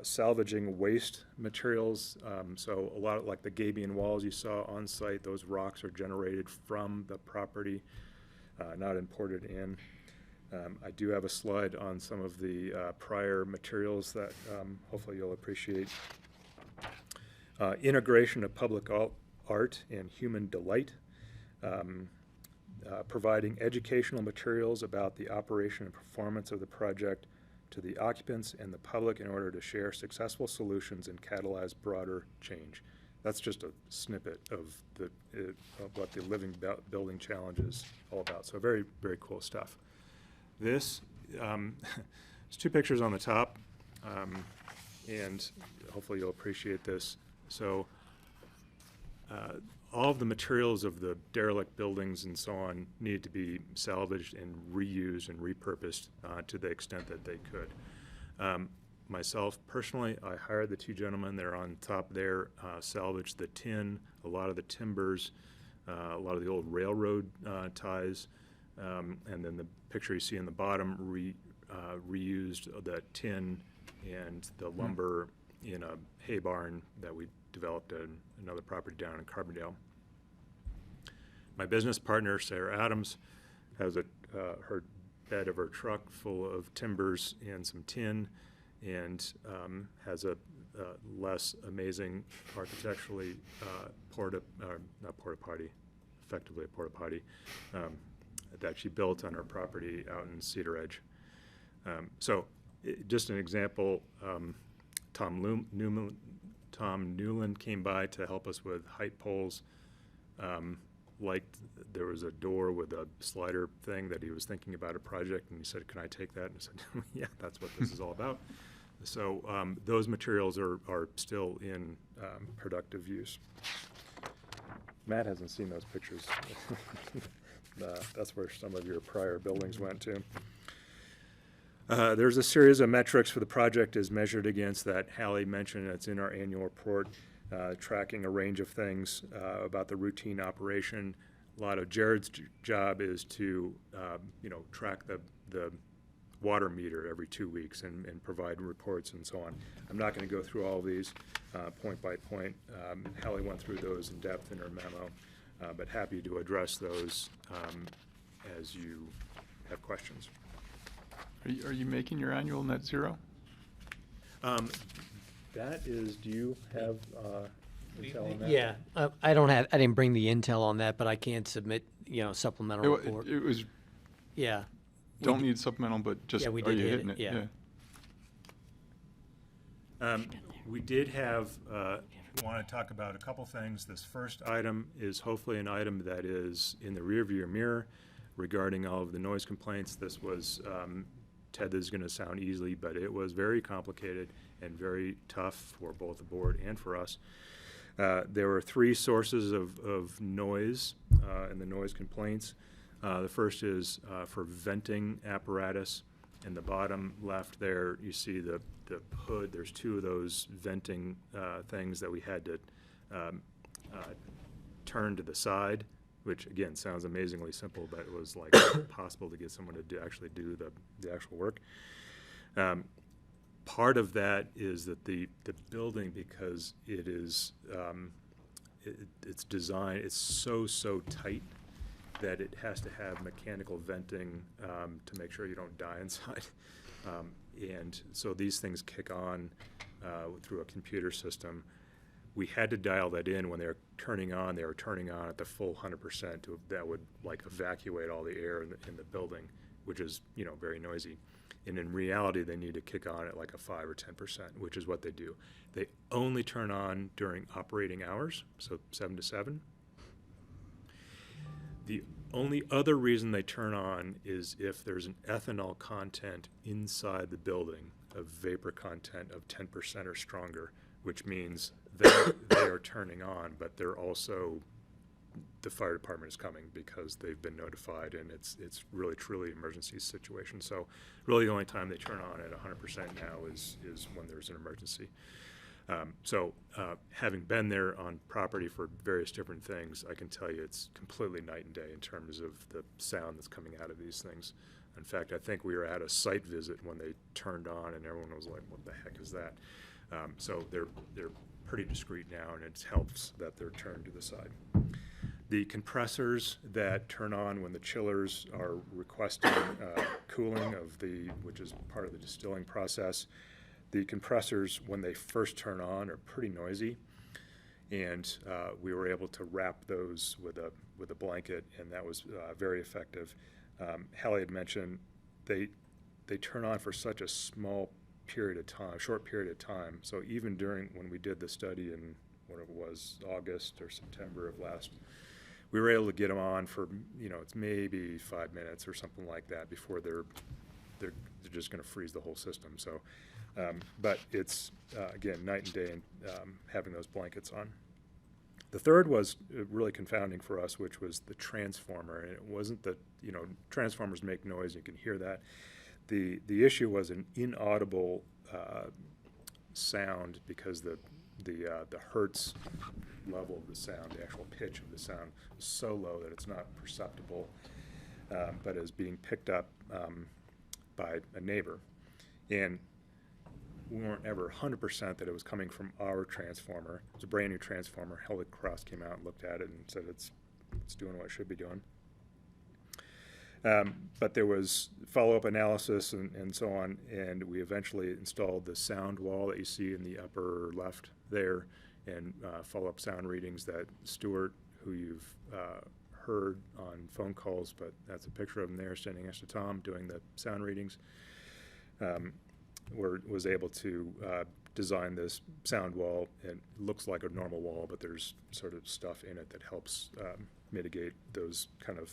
S13: Salvaging waste materials, so a lot of, like the gabion walls you saw on site, those rocks are generated from the property, not imported in. I do have a slide on some of the prior materials that hopefully you'll appreciate. Integration of public art and human delight. Providing educational materials about the operation and performance of the project to the occupants and the public in order to share successful solutions and catalyze broader change. That's just a snippet of what the Living Building Challenge is all about. So very, very cool stuff. This, there's 2 pictures on the top, and hopefully you'll appreciate this. So all of the materials of the derelict buildings and so on needed to be salvaged and reused and repurposed to the extent that they could. Myself, personally, I hired the 2 gentlemen. They're on top there, salvaged the tin, a lot of the timbers, a lot of the old railroad ties, and then the picture you see in the bottom reused the tin and the lumber in a hay barn that we developed at another property down in Carbondale. My business partner, Sarah Adams, has her bed of her truck full of timbers and some tin, and has a less amazing architecturally effectively a porta potty that she built on her property out in Cedar Edge. So just an example, Tom Newland came by to help us with height poles. There was a door with a slider thing that he was thinking about a project, and he said, "Can I take that?" And I said, "Yeah, that's what this is all about." So those materials are still in productive use. Matt hasn't seen those pictures. That's where some of your prior buildings went to. There's a series of metrics for the project as measured against that Hallie mentioned. It's in our annual report, tracking a range of things about the routine operation. A lot of Jared's job is to, track the water meter every 2 weeks and provide reports and so on. I'm not going to go through all of these point by point. Hallie went through those in depth in her memo, but happy to address those as you have questions.
S1: Are you making your annual net zero?
S13: That is, do you have intel on that?
S19: Yeah, I didn't bring the intel on that, but I can submit, supplemental report.
S1: It was.
S19: Yeah.
S1: don't need supplemental, but just
S19: Yeah, we
S1: are
S19: did
S1: you
S19: hit
S1: hitting
S19: it,
S1: it?
S19: yeah.
S13: We did have, want to talk about a couple things. This first item is hopefully an item that is in the rearview mirror regarding all of the noise complaints. This was, Ted, this is going to sound easy, but it was very complicated and very tough for both the board and for us. There were 3 sources of noise in the noise complaints. The first is for venting apparatus. In the bottom left there, you see the hood. There's 2 of those venting things that we had to turn to the side, which again sounds amazingly simple, but it was like impossible to get someone to actually do the actual work. Part of that is that the building, because it is it's designed, it's so tight that it has to have mechanical venting to make sure you don't die inside. And so these things kick on through a computer system. We had to dial that in when they were turning on. They were turning on at the full 100%. That would like evacuate all the air in the building, which is, you know, very noisy. And in reality, they need to kick on at like a 5 or 10%, which is what they do. They only turn on during operating hours, so 7 to 7. The only other reason they turn on is if there's an ethanol content inside the building, of vapor content of 10% or stronger, which means they are turning on, but they're also, the fire department is coming because they've been notified, and it's really truly emergency situation. So really the only time they turn on at 100% now is when there's an emergency. Having been there on property for various different things, I can tell you it's completely night and day in terms of the sound that's coming out of these things. In fact, I think we were at a site visit when they turned on, and everyone was like, "What the heck is that?" So they're pretty discreet now, and it helps that they're turned to the side. The compressors that turn on when the chillers are requesting cooling which is part of the distilling process. The compressors, when they first turn on, are pretty noisy, and we were able to wrap those with a blanket, and that was very effective. Hallie had mentioned they turn on for such a short period of time. So even when we did the study in whatever it was, August or September of we were able to get them on for, you know, it's maybe 5 minutes or something like that before they're just going to freeze the whole system. So. But it's, again, night and day and having those blankets on. The third was really confounding for us, which was the transformer. And it wasn't that, you know, transformers make noise, you can hear that. The issue was an inaudible sound because the hertz level of the sound, the actual pitch of the sound, was so low that it's not perceptible, but is being picked up by a neighbor. And we weren't ever 100% that it was coming from our transformer. It was a brand new transformer. Held Cross came out and looked at it and said it's doing what it should be doing. But there was follow-up analysis and so on, and we eventually installed the sound wall that you see in the upper left there, and follow-up sound readings that Stuart, who you've heard on phone calls, but that's a picture of him there standing next to Tom doing the sound readings, was able to design this sound wall. It looks like a normal wall, but there's sort of stuff in it that helps mitigate those kind of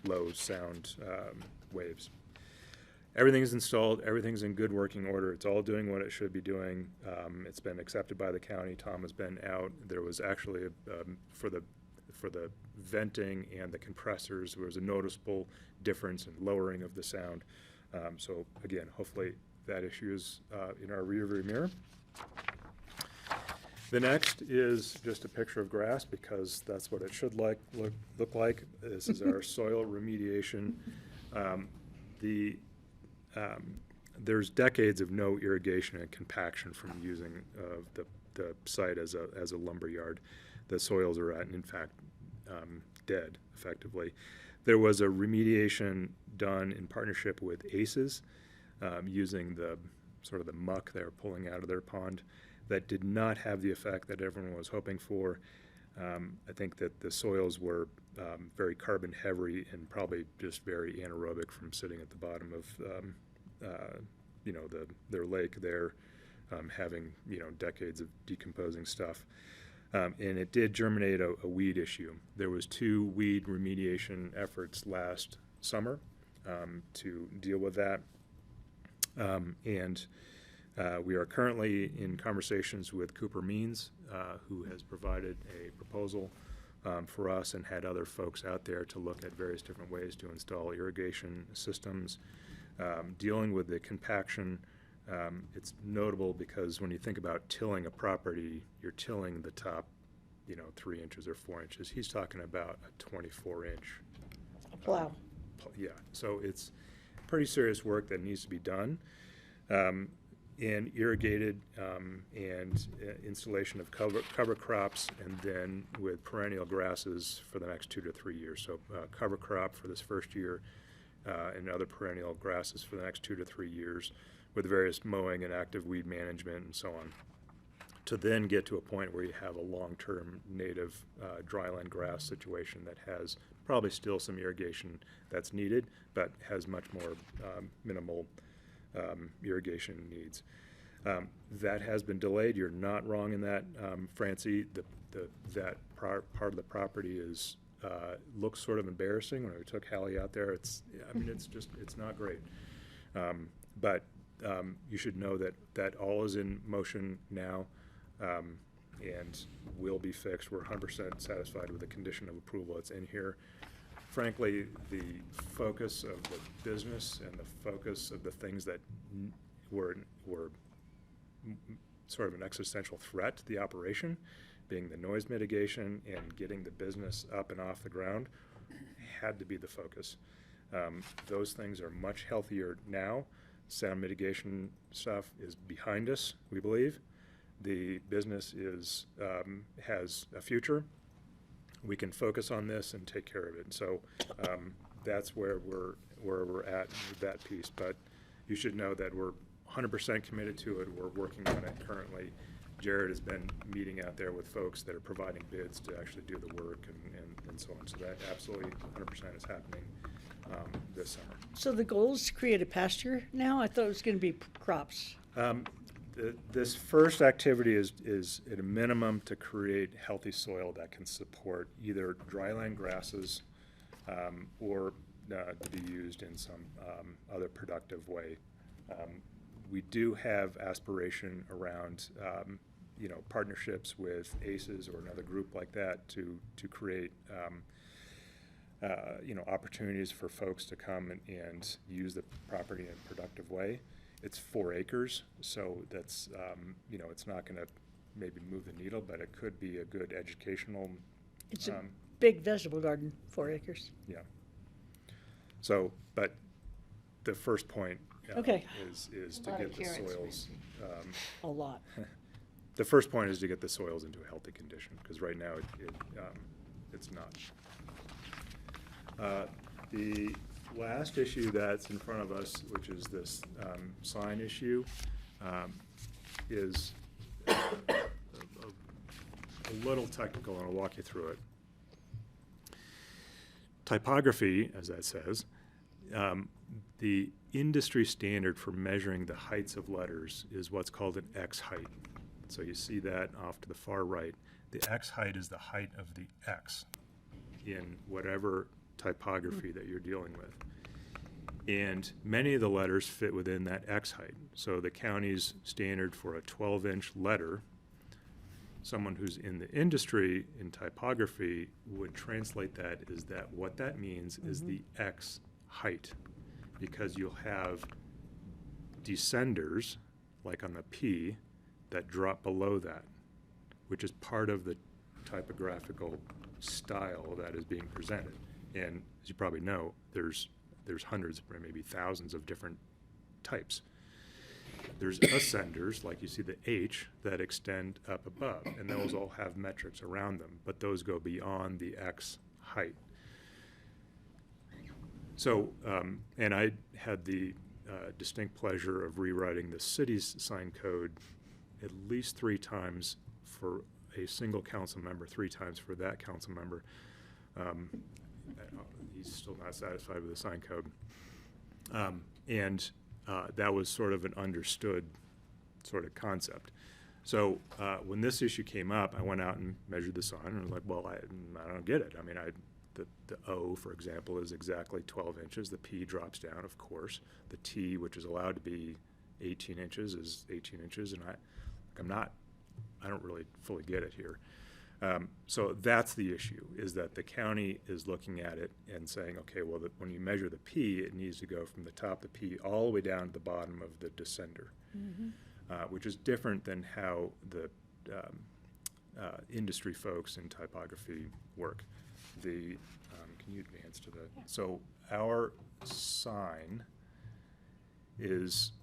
S13: low sound waves. Everything is installed. Everything's in good working order. It's all doing what it should be doing. It's been accepted by the county. Tom has been out. There was actually for the venting and the compressors, there was a noticeable difference in lowering of the sound. So again, hopefully that issue is in our rearview mirror. The next is just a picture of grass, because that's what it should look like. This is our soil remediation. There's decades of no irrigation and compaction from using the site as a lumber yard. The soils are in fact dead effectively. There was a remediation done in partnership with ACES, using the sort of the muck they were pulling out of their pond, that did not have the effect that everyone was hoping for. I think that the soils were very carbon heavy and probably just very anaerobic from sitting at the bottom of their lake there, having decades of decomposing stuff. And it did germinate a weed issue. There was 2 weed remediation efforts last summer to deal with that. We are currently in conversations with Cooper Means, who has provided a proposal for us and had other folks out there to look at various different ways to install irrigation systems. Dealing with the compaction, it's notable because when you think about tilling a property, you're tilling the top, 3 inches or 4 inches. He's talking about a 24-inch.
S5: A plow.
S13: Yeah, so it's pretty serious work that needs to be done. And irrigated and installation of cover crops, and then with perennial grasses for the next 2 to 3 years. So cover crop for this first year and other perennial grasses for the next 2 to 3 years with various mowing and active weed management and so on, to then get to a point where you have a long-term native dryland grass situation that has probably still some irrigation that's needed, but has much more minimal irrigation needs. That has been delayed. You're not wrong in that, Francie. That part of the property is looks sort of embarrassing. When we took Hallie out there, it's not great. But you should know that all is in motion now, and will be fixed. We're 100% satisfied with the condition of approval that's in here. Frankly, the focus of the business and the focus of the things that were sort of an existential threat to the operation, being the noise mitigation and getting the business up and off the ground, had to be the focus. Those things are much healthier now. Sound mitigation stuff is behind us, we believe. The business has a future. We can focus on this and take care of it. And so that's where we're at with that piece. But you should know that we're 100% committed to it. We're working on it currently. Jared has been meeting out there with folks that are providing bids to actually do the work and so on. So that absolutely 100% is happening this summer.
S5: So the goal is to create a pasture now? I thought it was going to be crops.
S13: This first activity is at a minimum to create healthy soil that can support either dryland grasses or to be used in some other productive way. We do have aspiration around partnerships with ACES or another group like that to create opportunities for folks to come and use the property in a productive way. It's 4 acres, so that's it's not going to maybe move the needle, but it could be a good educational.
S5: It's a big vegetable garden, 4 acres.
S13: Yeah. So, but the first point is to get the soils.
S5: A lot.
S13: The first point is to get the soils into a healthy condition, because right now it's not. The last issue that's in front of us, which is this sign issue, is a little technical, and I'll walk you through it. Typography, as that says, the industry standard for measuring the heights of letters is what's called an X height. So you see that off to the far right. The X height is the height of the X in whatever typography that you're dealing with. And many of the letters fit within that X height. So the county's standard for a 12-inch letter, someone who's in the industry in typography would translate that as that what that means is the X height, because you'll have descenders, like on the P, that drop below that, which is part of the typographical style that is being presented. And as you probably know, there's hundreds, or maybe thousands of different types. There's ascenders, like you see the H, that extend up above, and those all have metrics around them, but those go beyond the X height. So, and I had the distinct pleasure of rewriting the city's sign code at least 3 times for a single council member 3 times for that council member. He's still not satisfied with the sign code. And that was sort of an understood sort of concept. So when this issue came up, I went out and measured the sign, and I was like, well, I don't get it. I mean, the O, for example, is exactly 12 inches. The P drops down, of course. The T, which is allowed to be 18 inches, is 18 inches, and I don't really fully get it here. So that's the issue, is that the county is looking at it and saying, okay, well, when you measure the P, it needs to go from the top of the P all the way down to the bottom of the descender, which is different than how the industry folks in typography work. Can you advance to the? So our sign is,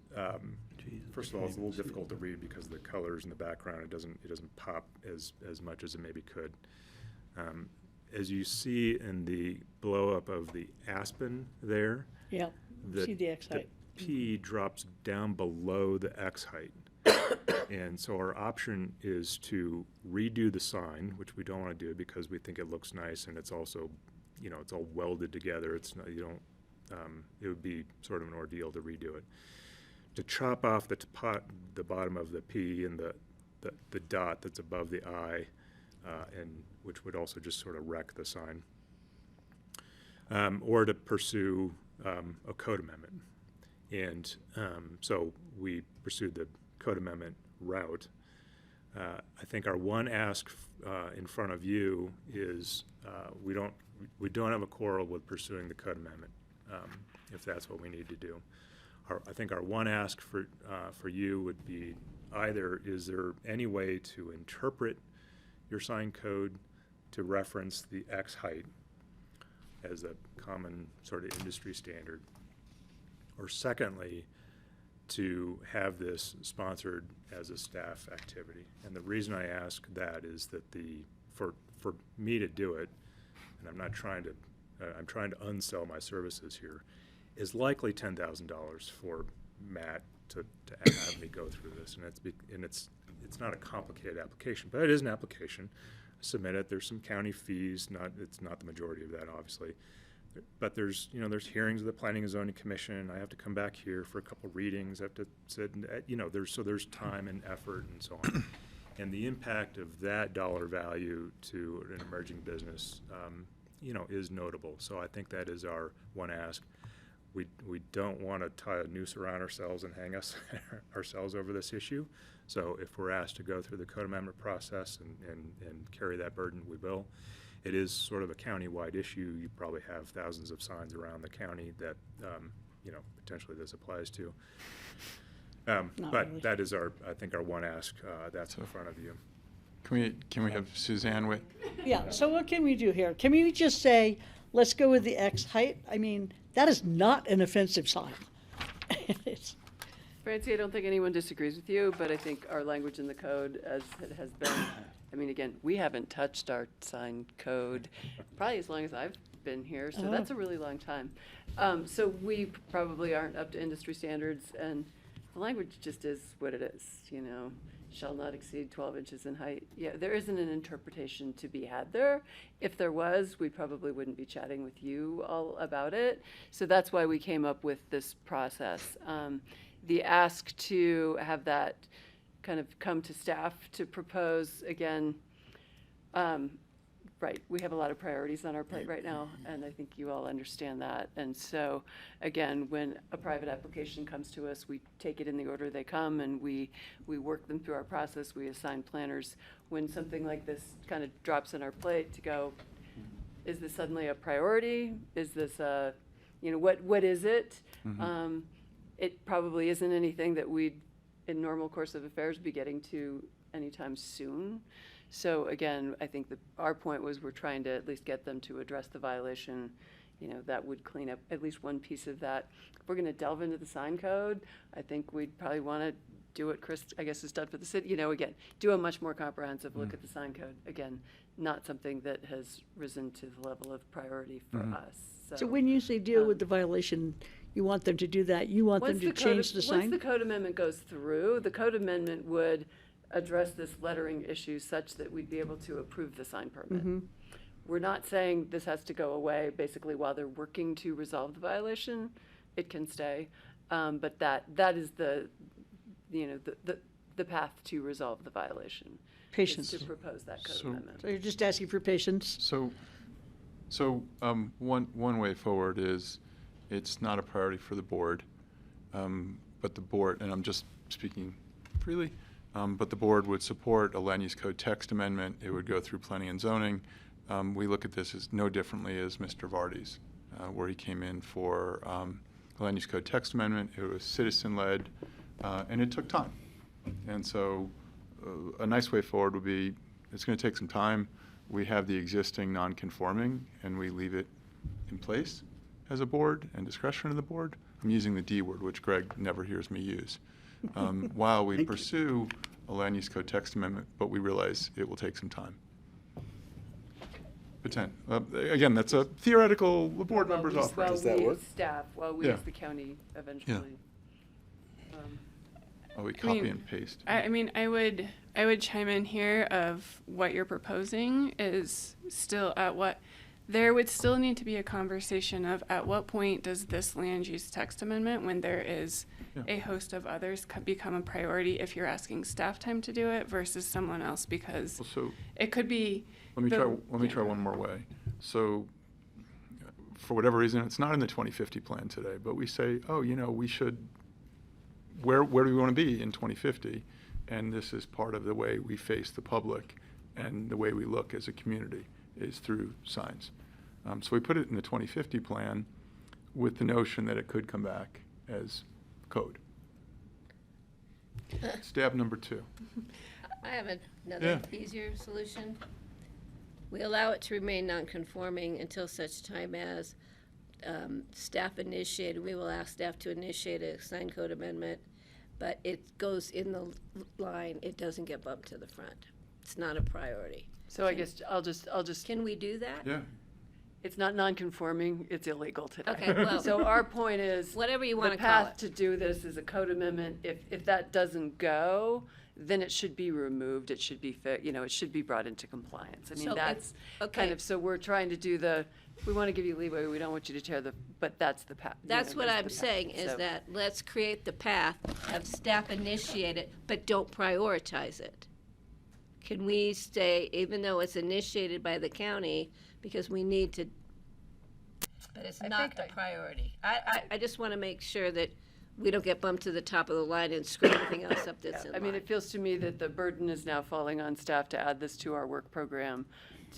S13: first of all, it's a little difficult to read because of the colors in the background. It doesn't pop as much as it maybe could. As you see in the blow up of the aspen there,
S5: Yeah, see the X height.
S13: The P drops down below the X height. And so our option is to redo the sign, which we don't want to do because we think it looks nice, and it's also, it's all welded together. It's not, it would be sort of an ordeal to redo it. To chop off the bottom of the P and the dot that's above the I, and which would also just sort of wreck the sign, or to pursue a code amendment. And so we pursued the code amendment route. I think our one ask in front of you is we don't have a quarrel with pursuing the code amendment if that's what we need to do. I think our one ask for you would be either, is there any way to interpret your sign code to reference the X height as a common sort of industry standard, or secondly, to have this sponsored as a staff activity. And the reason I ask that is that for me to do it, and I'm trying to unsell my services here, is likely $10,000 for Matt to have me go through this, and it's not a complicated application, but it is an application. Submit it. There's some county fees. It's not the majority of that, obviously, but there's hearings of the Planning and Zoning Commission. I have to come back here for a couple readings. I have to sit, there's time and effort and so on, and the impact of that dollar value to an emerging business, is notable. So I think that is our one ask. We don't want to tie a noose around ourselves and hang ourselves over this issue. So if we're asked to go through the code amendment process and carry that burden, we will. It is sort of a county-wide issue. You probably have thousands of signs around the county that potentially this applies to. But really. That is I think our one ask. That's in front of you.
S1: Can we have Suzanne with?
S5: Yeah. So what can we do here? Can we just say, let's go with the X height? I mean, that is not an offensive sign.
S6: Francie, I don't think anyone disagrees with you, but I think our language in the code, as it has been, I mean, again, we haven't touched our sign code probably as long as I've been here, so that's a really long time. So we probably aren't up to industry standards, and the language just is what it is, shall not exceed 12 inches in height. Yeah, there isn't an interpretation to be had there. If there was, we probably wouldn't be chatting with you all about it. So that's why we came up with this process. The ask to have that kind of come to staff to propose, again, right, we have a lot of priorities on our plate right now, and I think you all understand that. And so, again, when a private application comes to us, we take it in the order they come, and we work them through our process. We assign planners. When something like this kind of drops in our plate to go, is this suddenly a priority? Is this what is it? Mm-hmm. It probably isn't anything that we'd, in normal course of affairs, be getting to anytime soon. So again, I think our point was we're trying to at least get them to address the violation. That would clean up at least one piece of that. If we're going to delve into the sign code, I think we'd probably want to do what Chris, I guess, has done for the city. Again, do a much more comprehensive look at the sign code. Again, not something that has risen to the level of priority for us.
S5: So when you say deal with the violation, you want them to do that? You want them to change the sign?
S6: Once the code amendment goes through, the code amendment would address this lettering issue such that we'd be able to approve the sign permit.
S5: Mm-hmm.
S6: We're not saying this has to go away, basically while they're working to resolve the violation, it can stay. But that is the path to resolve the violation. is
S5: Patience.
S6: To propose that code
S1: So-
S6: amendment.
S5: So you're just asking for patience?
S1: So one way forward is, it's not a priority for the board, but the board, and I'm just speaking freely, but the board would support a land use code text amendment. It would go through planning and zoning. We look at this as no differently as Mr. Vardy's, where he came in for a land use code text amendment. It was citizen-led, and it took time. And so a nice way forward would be, it's going to take some time. We have the existing non-conforming, and we leave it in place as a board and discretion of the board. I'm using the D word, which Greg never hears me use. While we pursue a land use code text amendment, but we realize it will take some time. Again, that's a theoretical, the board members offer.
S6: While
S1: Does that
S6: we
S1: work?
S6: as staff, while we
S1: Yeah.
S6: as the county eventually.
S1: Oh, we
S8: I
S1: copy
S8: mean,
S1: and paste.
S8: I mean, I would chime in here of what you're proposing is still there would still need to be a conversation of at what point does this land use text amendment, when there is a host of others, become a priority if you're asking staff time to do it versus someone else, because it could be.
S1: Let me try one more way. So, for whatever reason, it's not in the 2050 plan today, but we say, oh, we should, where do we want to be in 2050? And this is part of the way we face the public and the way we look as a community is through signs. So we put it in the 2050 plan with the notion that it could come back as code. Stab number 2.
S3: I have another easier solution. We allow it to remain non-conforming until such time as staff initiated, we will ask staff to initiate a sign code amendment, but it goes in the line, it doesn't get bumped to the front. It's not a priority.
S6: So I guess I'll just.
S3: Can we do that?
S1: Yeah.
S6: It's not non-conforming, it's illegal today.
S3: Okay, well.
S6: So our point is.
S3: Whatever you wanna
S6: the
S3: call
S6: path
S3: it.
S6: to do this is a code amendment. If that doesn't go, then it should be removed. It should be, it should be brought into compliance. I mean,
S3: So
S6: that's
S3: it's-
S6: kind
S3: okay.
S6: of, so we're trying to do we want to give you leeway. We don't want you to tear but that's the path.
S3: That's what I'm saying, is that let's create the path, have staff initiate it, but don't prioritize it. Can we stay, even though it's initiated by the county, because we need to, but it's not the priority. I just want to make sure that we don't get bumped to the top of the line and screw everything else up that's in line.
S6: I mean, it feels to me that the burden is now falling on staff to add this to our work program,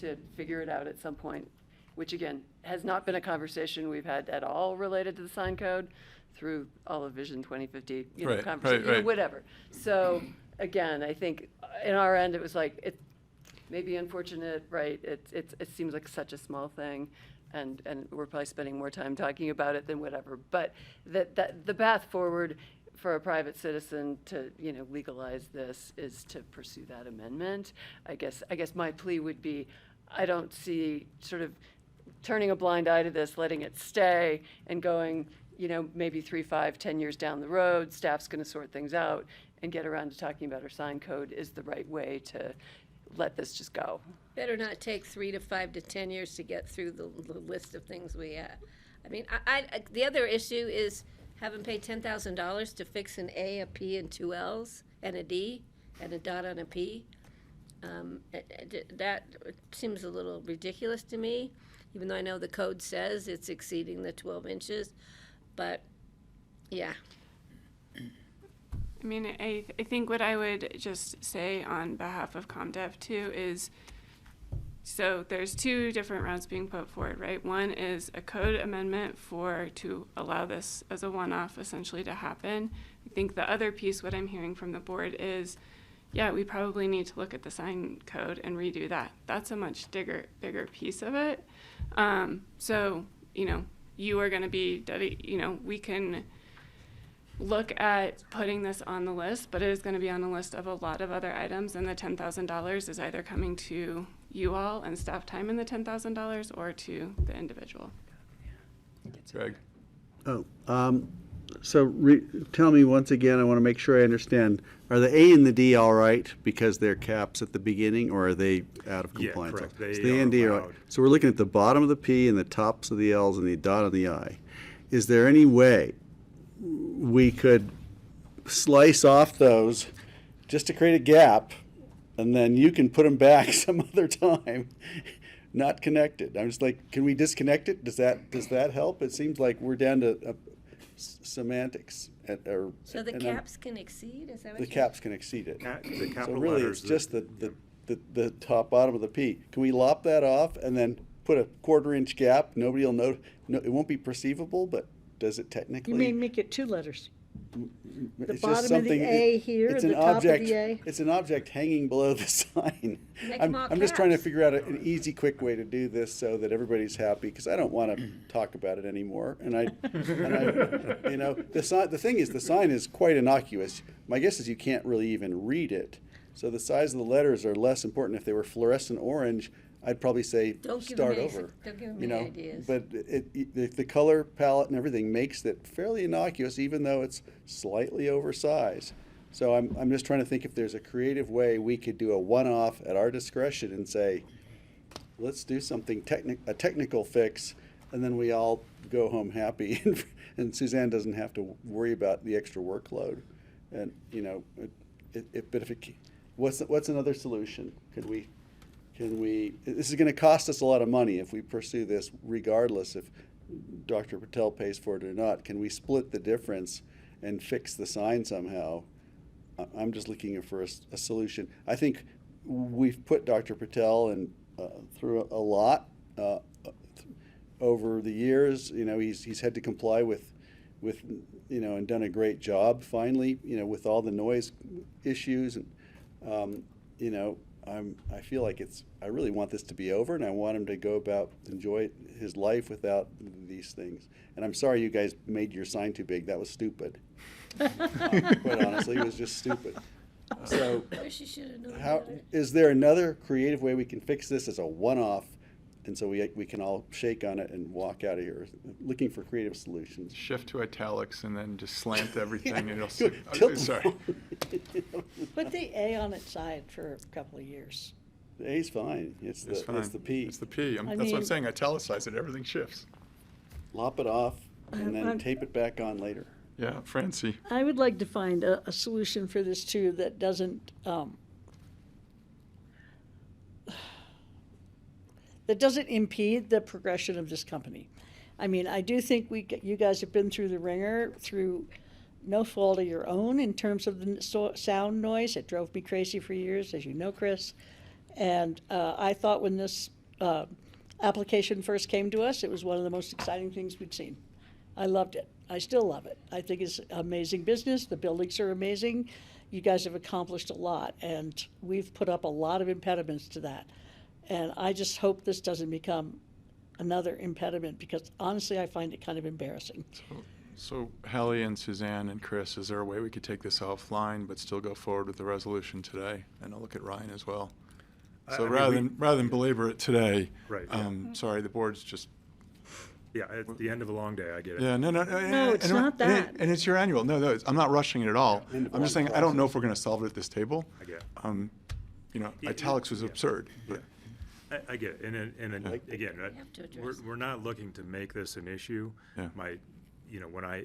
S6: to figure it out at some point, which again, has not been a conversation we've had at all related to the sign code through all of Vision 2050,
S1: Right,
S6: conversation,
S1: right.
S6: whatever. So again, I think in our end, it was like, it may be unfortunate, right? It seems like such a small thing. And we're probably spending more time talking about it than whatever. But that the path forward for a private citizen to legalize this is to pursue that amendment. I guess my plea would be, I don't see sort of turning a blind eye to this, letting it stay, and going maybe 3, 5, 10 years down the road, staff's going to sort things out and get around to talking about our sign code is the right way to let this just go.
S3: Better not take 3 to 5 to 10 years to get through the list of things we have. I mean, the other issue is having paid $10,000 to fix an A, a P, and 2 L's, and a D, and a dot on a P. That seems a little ridiculous to me, even though I know the code says it's exceeding the 12 inches. But, yeah.
S8: I mean, I think what I would just say on behalf of ComDev too is, so there's 2 different routes being put forward, right? One is a code amendment to allow this as a one-off essentially to happen. I think the other piece, what I'm hearing from the board is, yeah, we probably need to look at the sign code and redo that. That's a much bigger piece of it. So, you are going to be, we can look at putting this on the list, but it is going to be on the list of a lot of other items, and the $10,000 is either coming to you all and staff time in the $10,000 or to the individual.
S1: Greg?
S4: So tell me once again, I want to make sure I understand. Are the A and the D all right because they're caps at the beginning, or are they out of
S13: Yeah,
S4: compliance?
S13: correct.
S4: So
S13: They
S4: the A and
S13: are
S4: D are
S13: allowed.
S4: So we're looking at the bottom of the P and the tops of the L's and the dot on the I. Is there any way we could slice off those just to create a gap, and then you can put them back some other time, not connected? I'm just like, can we disconnect it? Does that help? It seems like we're down to semantics.
S3: So the caps can exceed, is that what
S4: The
S3: you're
S4: caps can exceed it.
S13: The
S4: So
S13: capital
S4: really,
S13: letters
S4: it's just
S13: that-
S4: the top bottom of the P. Can we lop that off and then put a 1/4-inch gap? Nobody will know. No, it won't be perceivable, but does it technically?
S5: You may make it 2 letters. The
S4: It's just
S5: bottom of
S4: something-
S5: the A here,
S4: it's
S5: the
S4: an
S5: top
S4: object,
S5: of the A.
S4: It's an object hanging below the sign.
S3: Make 'em all
S4: I'm just trying to
S3: caps.
S4: figure out an easy, quick way to do this so that everybody's happy, because I don't want to talk about it anymore. And I, you know, the thing is, the sign is quite innocuous. My guess is you can't really even read it. So the size of the letters are less important. If they were fluorescent orange, I'd probably say
S3: Don't give
S4: start
S3: me
S4: over.
S3: Don't give me
S4: You know,
S3: ideas.
S4: but the color palette and everything makes it fairly innocuous, even though it's slightly oversized. So I'm just trying to think if there's a creative way we could do a one-off at our discretion and say, let's do something a technical fix, and then we all go home happy, and Suzanne doesn't have to worry about the extra workload. And you know, what's another solution? Can we? This is going to cost us a lot of money if we pursue this, regardless if Dr. Patel pays for it or not. Can we split the difference and fix the sign somehow? I'm just looking for a solution. I think we've put Dr. Patel through a lot over the years. You know, he's had to comply with you know, and done a great job finally, you know, with all the noise issues. And you know, I feel like I really want this to be over, and I want him to go about enjoy his life without these things. And I'm sorry you guys made your sign too big. That was stupid. Quite honestly, it was just stupid. So,
S3: Wish you should have known better.
S4: is there another creative way we can fix this as a one-off, and so we can all shake on it and walk out of here? Looking for creative solutions.
S1: Shift to italics and then just slant everything and it'll.
S4: Tilt
S1: Sorry.
S5: Put the A on its side for a couple of years.
S4: The A's fine. It's
S1: It's
S4: the P.
S1: It's the P.
S5: I
S1: That's what I'm
S5: mean-
S1: saying. Italicize it. Everything shifts.
S4: Lop it off and then
S5: I'm-
S4: tape it back on later.
S1: Yeah, Francie.
S5: I would like to find a solution for this too that doesn't impede the progression of this company. I mean, I do think you guys have been through the ringer through no fault of your own in terms of the sound noise. It drove me crazy for years, as you know, Chris. And I thought when this application first came to us, it was one of the most exciting things we'd seen. I loved it. I still love it. I think it's amazing business. The buildings are amazing. You guys have accomplished a lot, and we've put up a lot of impediments to that. And I just hope this doesn't become another impediment, because honestly, I find it kind of embarrassing.
S1: So Hallie and Suzanne and Chris, is there a way we could take this offline but still go forward with the resolution today? And I'll look at Ryan as well. So
S13: I mean,
S1: rather than belabor it today,
S13: Right, yeah.
S1: sorry, the board's just.
S13: Yeah, at the end of a long day, I get it.
S1: Yeah, no.
S5: No, it's not that.
S1: And it's your annual. No, I'm not rushing it at all.
S4: End of
S1: I'm just
S4: long
S1: saying, I don't know if we're going to solve it at this table.
S13: I get it.
S1: You know,
S13: Yeah,
S1: italics was
S13: yeah,
S1: absurd. But
S13: I get it, and then, again,
S3: have to address
S13: we're not looking to make this an issue.
S1: Yeah.
S13: You know, when I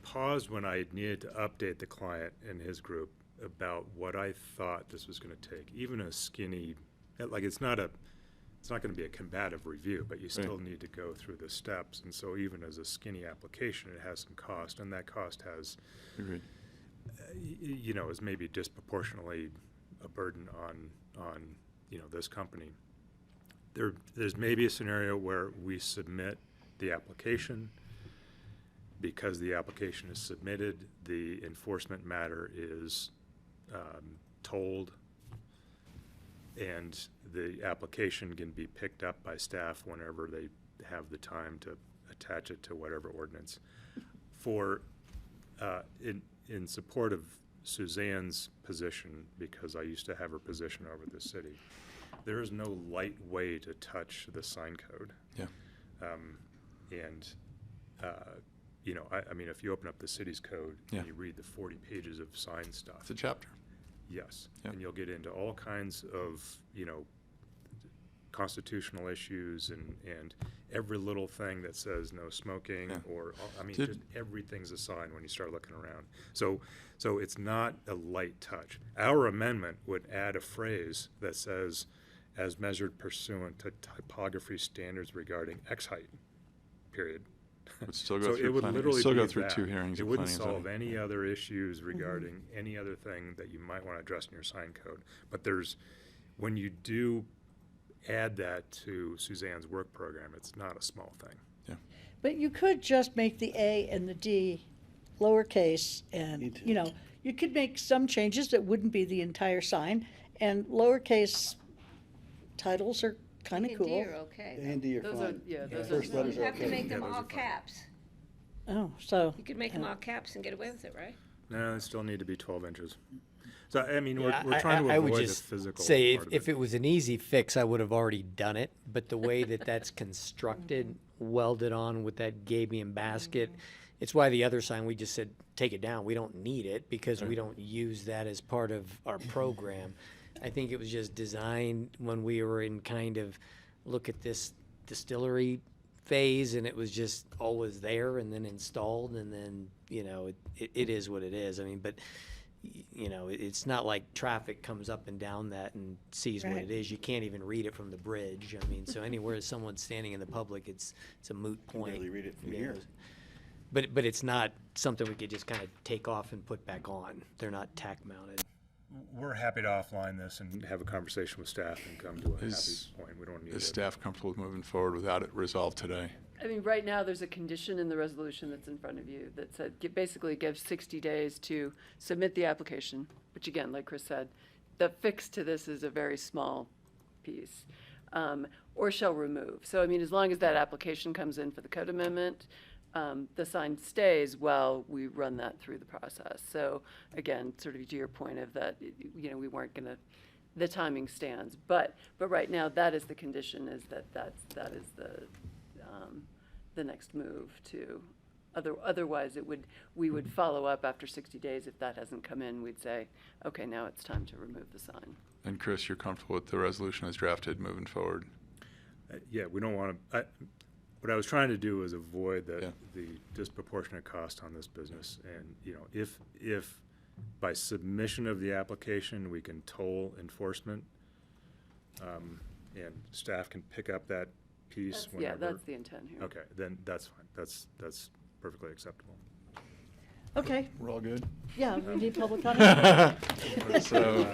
S13: paused when I needed to update the client and his group about what I thought this was going to take, even a skinny, like it's not going to be a combative review, but you still need to go through the steps, and so even as a skinny application, it has some cost, and that cost has,
S1: Agreed.
S13: you know, is maybe disproportionately a burden on you know, this company. There's maybe a scenario where we submit the application. Because the application is submitted, the enforcement matter is told, and the application can be picked up by staff whenever they have the time to attach it to whatever ordinance. In support of Suzanne's position, because I used to have her position over the city, there is no light way to touch the sign code.
S1: Yeah.
S13: And you know, I mean, if you open up the city's code
S1: Yeah.
S13: and you read the 40 pages of sign stuff.
S1: It's a chapter.
S13: Yes,
S1: Yep.
S13: and you'll get into all kinds of, you know, constitutional issues and every little thing that says no smoking
S1: Yeah.
S13: or, I mean,
S1: Did-
S13: just everything's a sign when you start looking around. So it's not a light touch. Our amendment would add a phrase that says, as measured pursuant to typography standards regarding X height, period.
S1: Would still go
S13: So
S1: through
S13: it would
S1: planning-
S13: literally
S1: still go
S13: be
S1: through
S13: that.
S1: two hearings
S13: It
S1: of
S13: wouldn't
S1: planning and
S13: solve
S1: zoning.
S13: any other issues regarding any other thing that you might want to address in your sign code. But when you do add that to Suzanne's work program, it's not a small thing.
S5: But you could just make the A and the D lowercase and, you know, you could make some changes that wouldn't be the entire sign. And lowercase titles are kind of
S3: A and
S5: cool.
S3: D are okay.
S4: A and D are
S6: Those
S4: fine.
S6: are- yeah, those
S4: First
S6: are-
S4: letters
S3: You
S4: are
S3: have to
S4: okay.
S3: make them
S13: those
S3: all
S13: are fine.
S3: caps.
S5: Oh, so.
S3: You could make them all caps and get away with it, right?
S13: No, they still need to be 12 inches. So, I mean, we're
S19: Yeah,
S13: trying to
S19: I would
S13: avoid the
S19: just
S13: physical
S19: say
S13: part of
S19: if it was an easy fix, I would have already done it. But the way that that's constructed, welded on with that gabion basket, it's why the other sign, we just said, take it down. We don't need it because we don't use that as part of our program. I think it was just designed when we were in kind of look at this distillery phase, and it was just always there and then installed, and then, you know, it is what it is. I mean, but you know, it's not like traffic comes up and down that and sees what
S5: Right.
S19: it is. You can't even read it from the bridge. I mean, so anywhere someone's standing in the public, it's a moot
S4: Can
S19: point.
S4: barely read it from
S19: you
S4: here.
S19: know. But it's not something we could just kind of take off and put back on. They're not tack mounted.
S13: We're happy to offline this and have a conversation with staff and come to a
S1: Is-
S13: happy point. We don't need
S1: Is
S13: to.
S1: staff comfortable with moving forward without it resolved today?
S6: I mean, right now, there's a condition in the resolution that's in front of you that said, basically gives 60 days to submit the application, which again, like Chris said, the fix to this is a very small piece, or shall remove. So, I mean, as long as that application comes in for the code amendment, the sign stays while we run that through the process. So, again, sort of to your point of that, you know, we weren't gonna, the timing stands. But right now, that is the condition, is that is the next move to, otherwise we would follow up after 60 days. If that hasn't come in, we'd say, okay, now it's time to remove the sign.
S1: And Chris, you're comfortable with the resolution as drafted moving forward?
S13: Yeah, we don't want to, what I was trying to do was avoid the disproportionate cost on this business. And, you know, if by submission of the application, we can toll enforcement, and staff can pick up that piece
S6: Yeah,
S13: whenever.
S6: that's the intent here.
S13: Okay, then that's fine. That's perfectly acceptable.
S5: Okay,
S1: We're all good?
S5: yeah, we need public comment.
S1: So,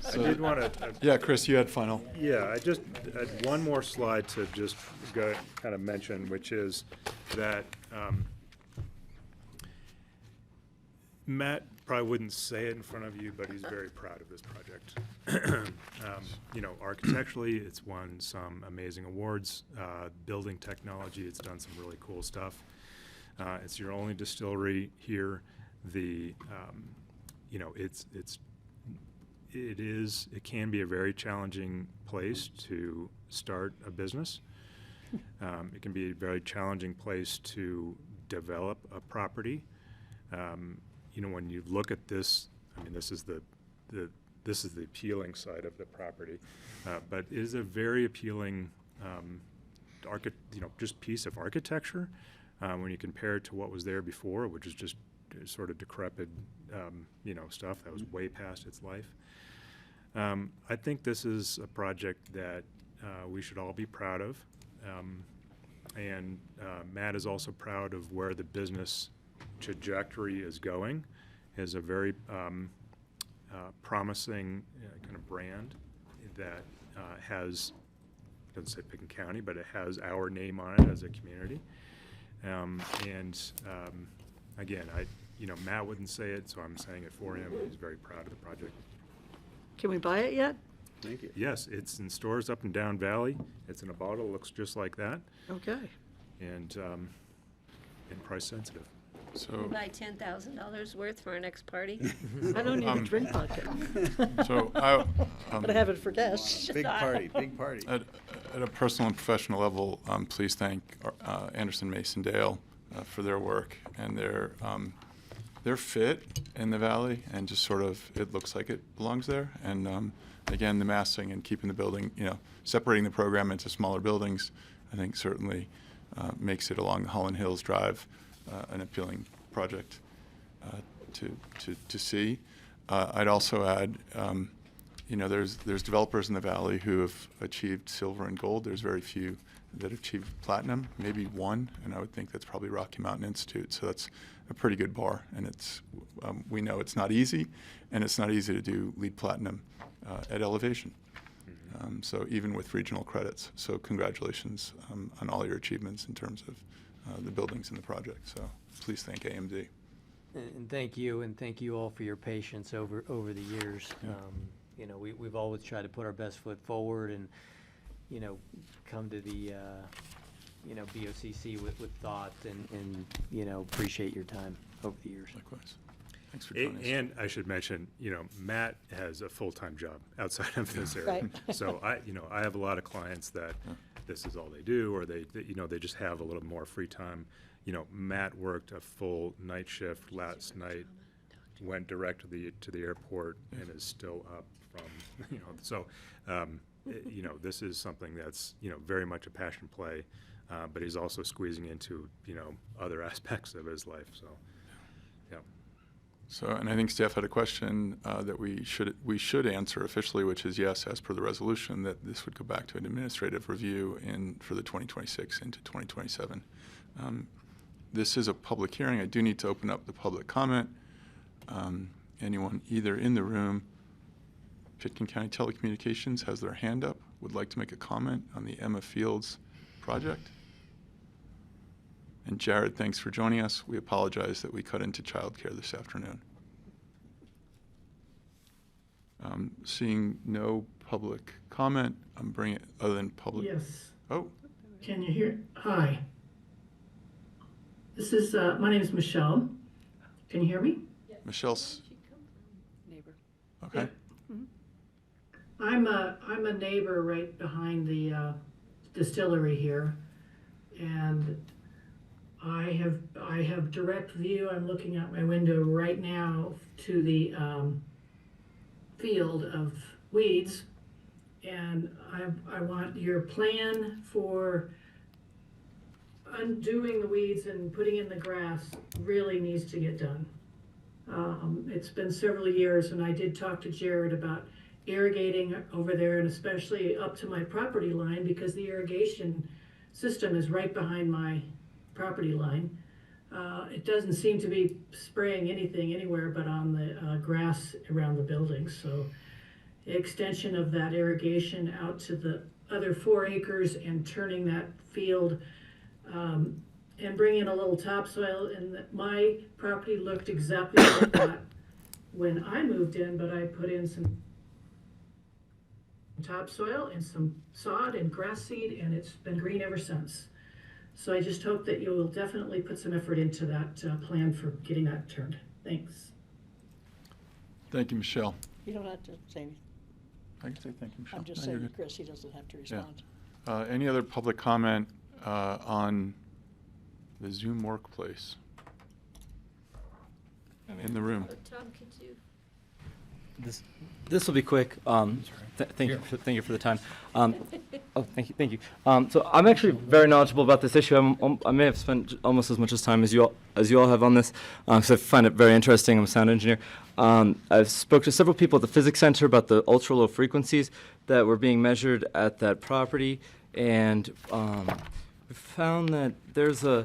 S13: I did want to.
S1: Yeah, Chris, you had final.
S13: Yeah, I just had one more slide to just go kind of mention, which is that Matt probably wouldn't say it in front of you, but he's very proud of this project. You know, architecturally, it's won some amazing awards. Building technology, it's done some really cool stuff. It's your only distillery here. You know, it can be a very challenging place to start a business. It can be a very challenging place to develop a property. You know, when you look at this, I mean, this is the appealing side of the property, but it is a very appealing, just piece of architecture. When you compare it to what was there before, which is just sort of decrepit, stuff that was way past its life. I think this is a project that we should all be proud of. And Matt is also proud of where the business trajectory is going. Has a very promising kind of brand that doesn't say Picken County, but it has our name on it as a community. Again, Matt wouldn't say it, so I'm saying it for him. He's very proud of the project.
S5: Can we buy it yet?
S4: Thank you.
S13: Yes, it's in stores up and down Valley. It's in a bottle, looks just like that,
S5: Okay.
S13: and price sensitive.
S3: We
S1: So,
S3: buy $10,000 worth for our next party.
S5: I don't need to drink vodka.
S1: so
S5: But I have it for guests.
S4: Big party, big party.
S1: At a personal and professional level, please thank Anderson Mason Dale for their work and their fit in the valley, and just sort of it looks like it belongs there. And again, the massing and keeping the building, separating the program into smaller buildings, I think certainly makes it along the Holland Hills Drive an appealing project to see. I'd also add, there's developers in the valley who have achieved silver and gold. There's very few that achieved platinum, maybe one, and I would think that's probably Rocky Mountain Institute. So that's a pretty good bar, and it's we know it's not easy, and it's not easy to do LEED platinum at elevation. So even with regional credits. So congratulations on all your achievements in terms of the buildings in the project. So please thank AMD.
S19: And thank you all for your patience over the years.
S1: Yeah.
S19: We've always tried to put our best foot forward and, come to the, BoCC with thought and appreciate your time over the years.
S1: Likewise. Thanks for joining us.
S13: And I should mention, Matt has a full-time job outside of this area.
S5: Right.
S13: So I have a lot of clients that this is all they do, or they just have a little more free time. Matt worked a full night shift last night, went direct to the airport, and is still up from, so, this is something that's, very much a passion play, but he's also squeezing into, other aspects of his life, so, yeah.
S1: So, and I think Steph had a question that we should answer officially, which is yes, as per the resolution, that this would go back to an administrative review for the 2026 into 2027. This is a public hearing. I do need to open up the public comment. Anyone either in the room, Pitkin County Telecommunications has their hand up, would like to make a comment on the Emma Fields project? And Jared, thanks for joining us. We apologize that we cut into childcare this afternoon. Seeing no public comment, I'm bringing it other than public.
S16: Yes.
S1: Oh.
S16: Can you hear? Hi. This is, my name is Michelle. Can you hear me?
S1: Michelle's
S6: Neighbor.
S1: okay.
S16: I'm a neighbor right behind the distillery here, and I have direct view. I'm looking out my window right now to the field of weeds, and I want your plan for undoing the weeds and putting in the grass really needs to get done. It's been several years, and I did talk to Jared about irrigating over there, and especially up to my property line, because the irrigation system is right behind my property line. It doesn't seem to be spraying anything anywhere but on the grass around the building. So extension of that irrigation out to the other 4 acres and turning that field and bring in a little topsoil. And my property looked exactly like that when I moved in, but I put in some topsoil and some sod and grass seed, and it's been green ever since. So I just hope that you will definitely put some effort into that plan for getting that turned. Thanks.
S1: Thank you, Michelle.
S5: You don't have to say anything.
S1: I can say thank you, Michelle.
S5: I'm just
S1: No, you're
S5: saying,
S1: good.
S5: Chris, he doesn't have to respond.
S1: Any other public comment on the Zoom workplace? In the room.
S3: Tom, could you?
S17: This will be quick. Thank you for the time. Thank you. So I'm actually very knowledgeable about this issue. I may have spent almost as much time as you all have on this, because I find it very interesting. I'm a sound engineer. I've spoke to several people at the physics center about the ultra low frequencies that were being measured at that property, and we found that there's a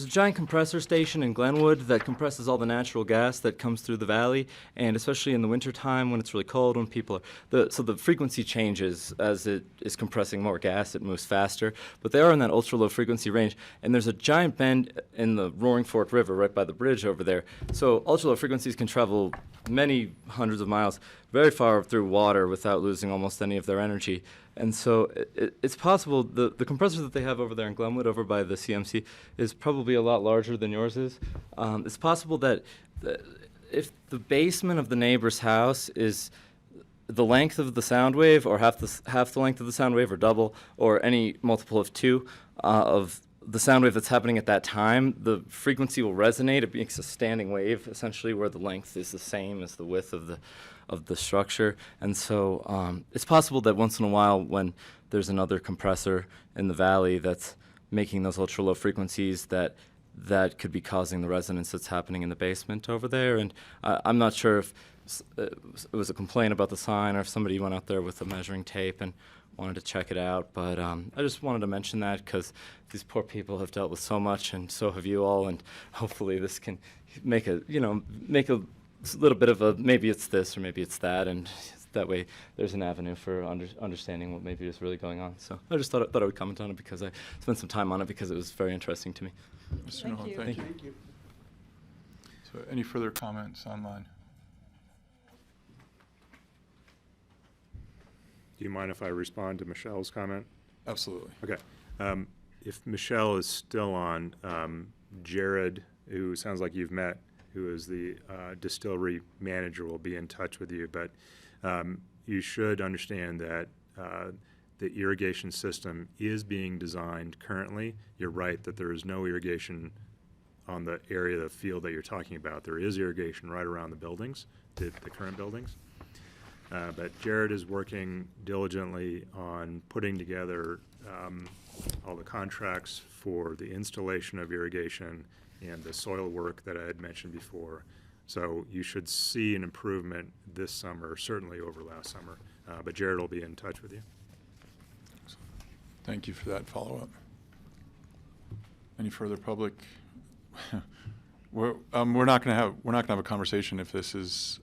S17: giant compressor station in Glenwood that compresses all the natural gas that comes through the valley, and especially in the wintertime when it's really cold, when people are, so the frequency changes as it is compressing more gas, it moves faster, but they are in that ultra low frequency range, and there's a giant bend in the Roaring Fork River right by the bridge over there, so ultra low frequencies can travel many hundreds of miles very far through water without losing almost any of their energy. And so it's possible the compressor that they have over there in Glenwood, over by the CMC, is probably a lot larger than yours is. It's possible that if the basement of the neighbor's house is the length of the sound wave, or half the length of the sound wave, or double, or any multiple of 2 of the sound wave that's happening at that time, the frequency will resonate. It makes a standing wave, essentially, where the length is the same as the width of the structure. And so it's possible that once in a while, when there's another compressor in the valley that's making those ultra low frequencies, that could be causing the resonance that's happening in the basement over there. And I'm not sure if it was a complaint about the sign or if somebody went out there with a measuring tape and wanted to check it out. But I just wanted to mention that because these poor people have dealt with so much, and so have you all. And hopefully this can make a little bit of a, maybe it's this or maybe it's that, and that way there's an avenue for understanding what maybe is really going on. So I just thought I would comment on it because I spent some time on it because it was very interesting to me.
S1: Mr. Nolan, thank you. So any further comments online?
S13: Do you mind if I respond to Michelle's comment?
S1: Absolutely.
S13: Okay. If Michelle is still on, Jared, who sounds like you've met, who is the distillery manager, will be in touch with you. But you should understand that the irrigation system is being designed currently. You're right that there is no irrigation on the area of the field that you're talking about. There is irrigation right around the buildings, the current buildings. But Jared is working diligently on putting together all the contracts for the installation of irrigation and the soil work that I had mentioned before. So you should see an improvement this summer, certainly over last summer. But Jared will be in touch with you.
S1: Thank you for that follow-up. Any further public? We're not going to have a conversation if this is.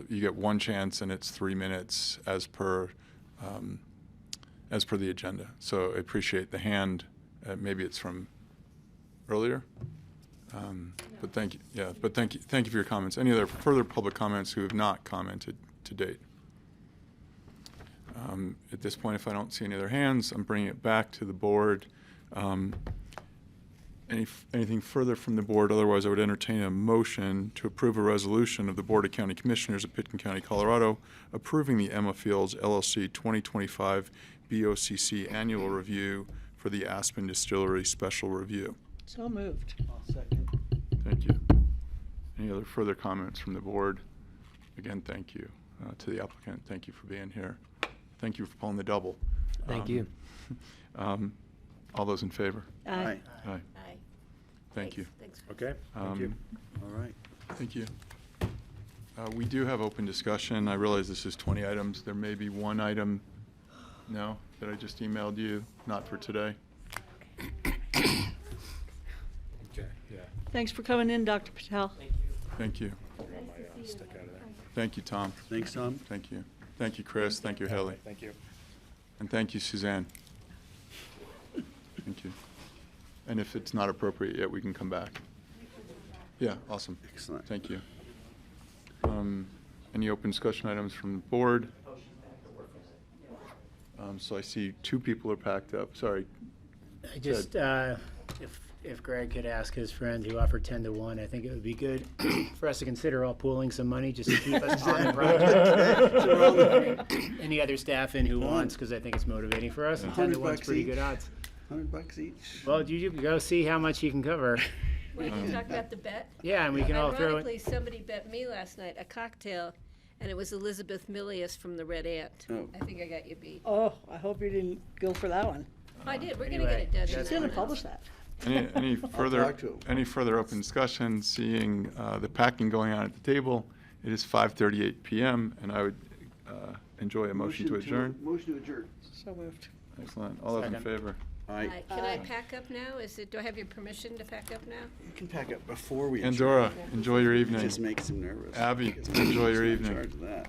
S1: You get one chance and it's 3 minutes as per the agenda. So I appreciate the hand. Maybe it's from earlier. But thank you. Yeah. But thank you for your comments. Any other further public comments who have not commented to date? At this point, if I don't see any other hands, I'm bringing it back to the board. Anything further from the board? Otherwise, I would entertain a motion to approve a resolution of the Board of County Commissioners of Pitkin County, Colorado, approving the Emma Fields LLC 2025 BoCC annual review for the Aspen Distillery Special Review.
S5: So moved.
S12: I'll second.
S1: Thank you. Any other further comments from the board? Again, thank you to the applicant. Thank you for being here. Thank you for pulling the double.
S19: Thank you.
S1: All those in favor?
S5: Aye.
S1: Aye.
S3: Aye.
S1: Thank you.
S3: Thanks.
S13: Okay, thank you.
S4: All right.
S1: Thank you. We do have open discussion. I realize this is 20 items. There may be one item, no, that I just emailed you, not for today.
S13: Okay, yeah.
S5: Thanks for coming in, Dr. Patel.
S1: Thank you.
S13: I'll run my stick out of there.
S1: Thank you, Tom.
S4: Thanks, Tom.
S1: Thank you. Thank you, Chris. Thank you, Haley.
S13: Thank you.
S1: And thank you, Suzanne. Thank you. And if it's not appropriate yet, we can come back. Yeah, awesome.
S4: Excellent.
S1: Thank you. Any open discussion items from the board? So I see 2 people are packed up. Sorry.
S7: I just, if Greg could ask his friend who offered 10 to 1, I think it would be good for us to consider all pooling some money just to keep us on the project. Any other staff in who wants, because I think it's motivating for us, and 10 to 1's pretty good odds.
S4: $100 each.
S7: Well, you go see how much you can cover.
S3: We can talk about the bet.
S7: Yeah, and we can all throw it.
S3: Ironically, somebody bet me last night a cocktail, and it was Elizabeth Milius from the Red Ant.
S4: Oh.
S3: I think I got you beat.
S5: Oh, I hope you didn't go for that one.
S3: I did. We're
S7: Anyway,
S3: gonna get it done.
S5: She's gonna publish that.
S1: Any further
S4: talk to him.
S1: any further open discussion? Seeing the packing going on at the table, it is 5:38 p.m. and I would enjoy a motion to adjourn.
S4: Motion to adjourn.
S5: So moved.
S1: Excellent. All those in
S7: Second.
S1: favor?
S4: Aye.
S3: Can I
S5: Aye.
S3: pack up now? Do I have your permission to pack up now?
S4: You can pack up before we
S1: And
S4: adjourn.
S1: Dora, enjoy your
S4: It
S1: evening.
S4: just makes him nervous.
S1: Abby,
S4: Gets
S1: enjoy your
S4: in
S1: evening.
S4: charge of that.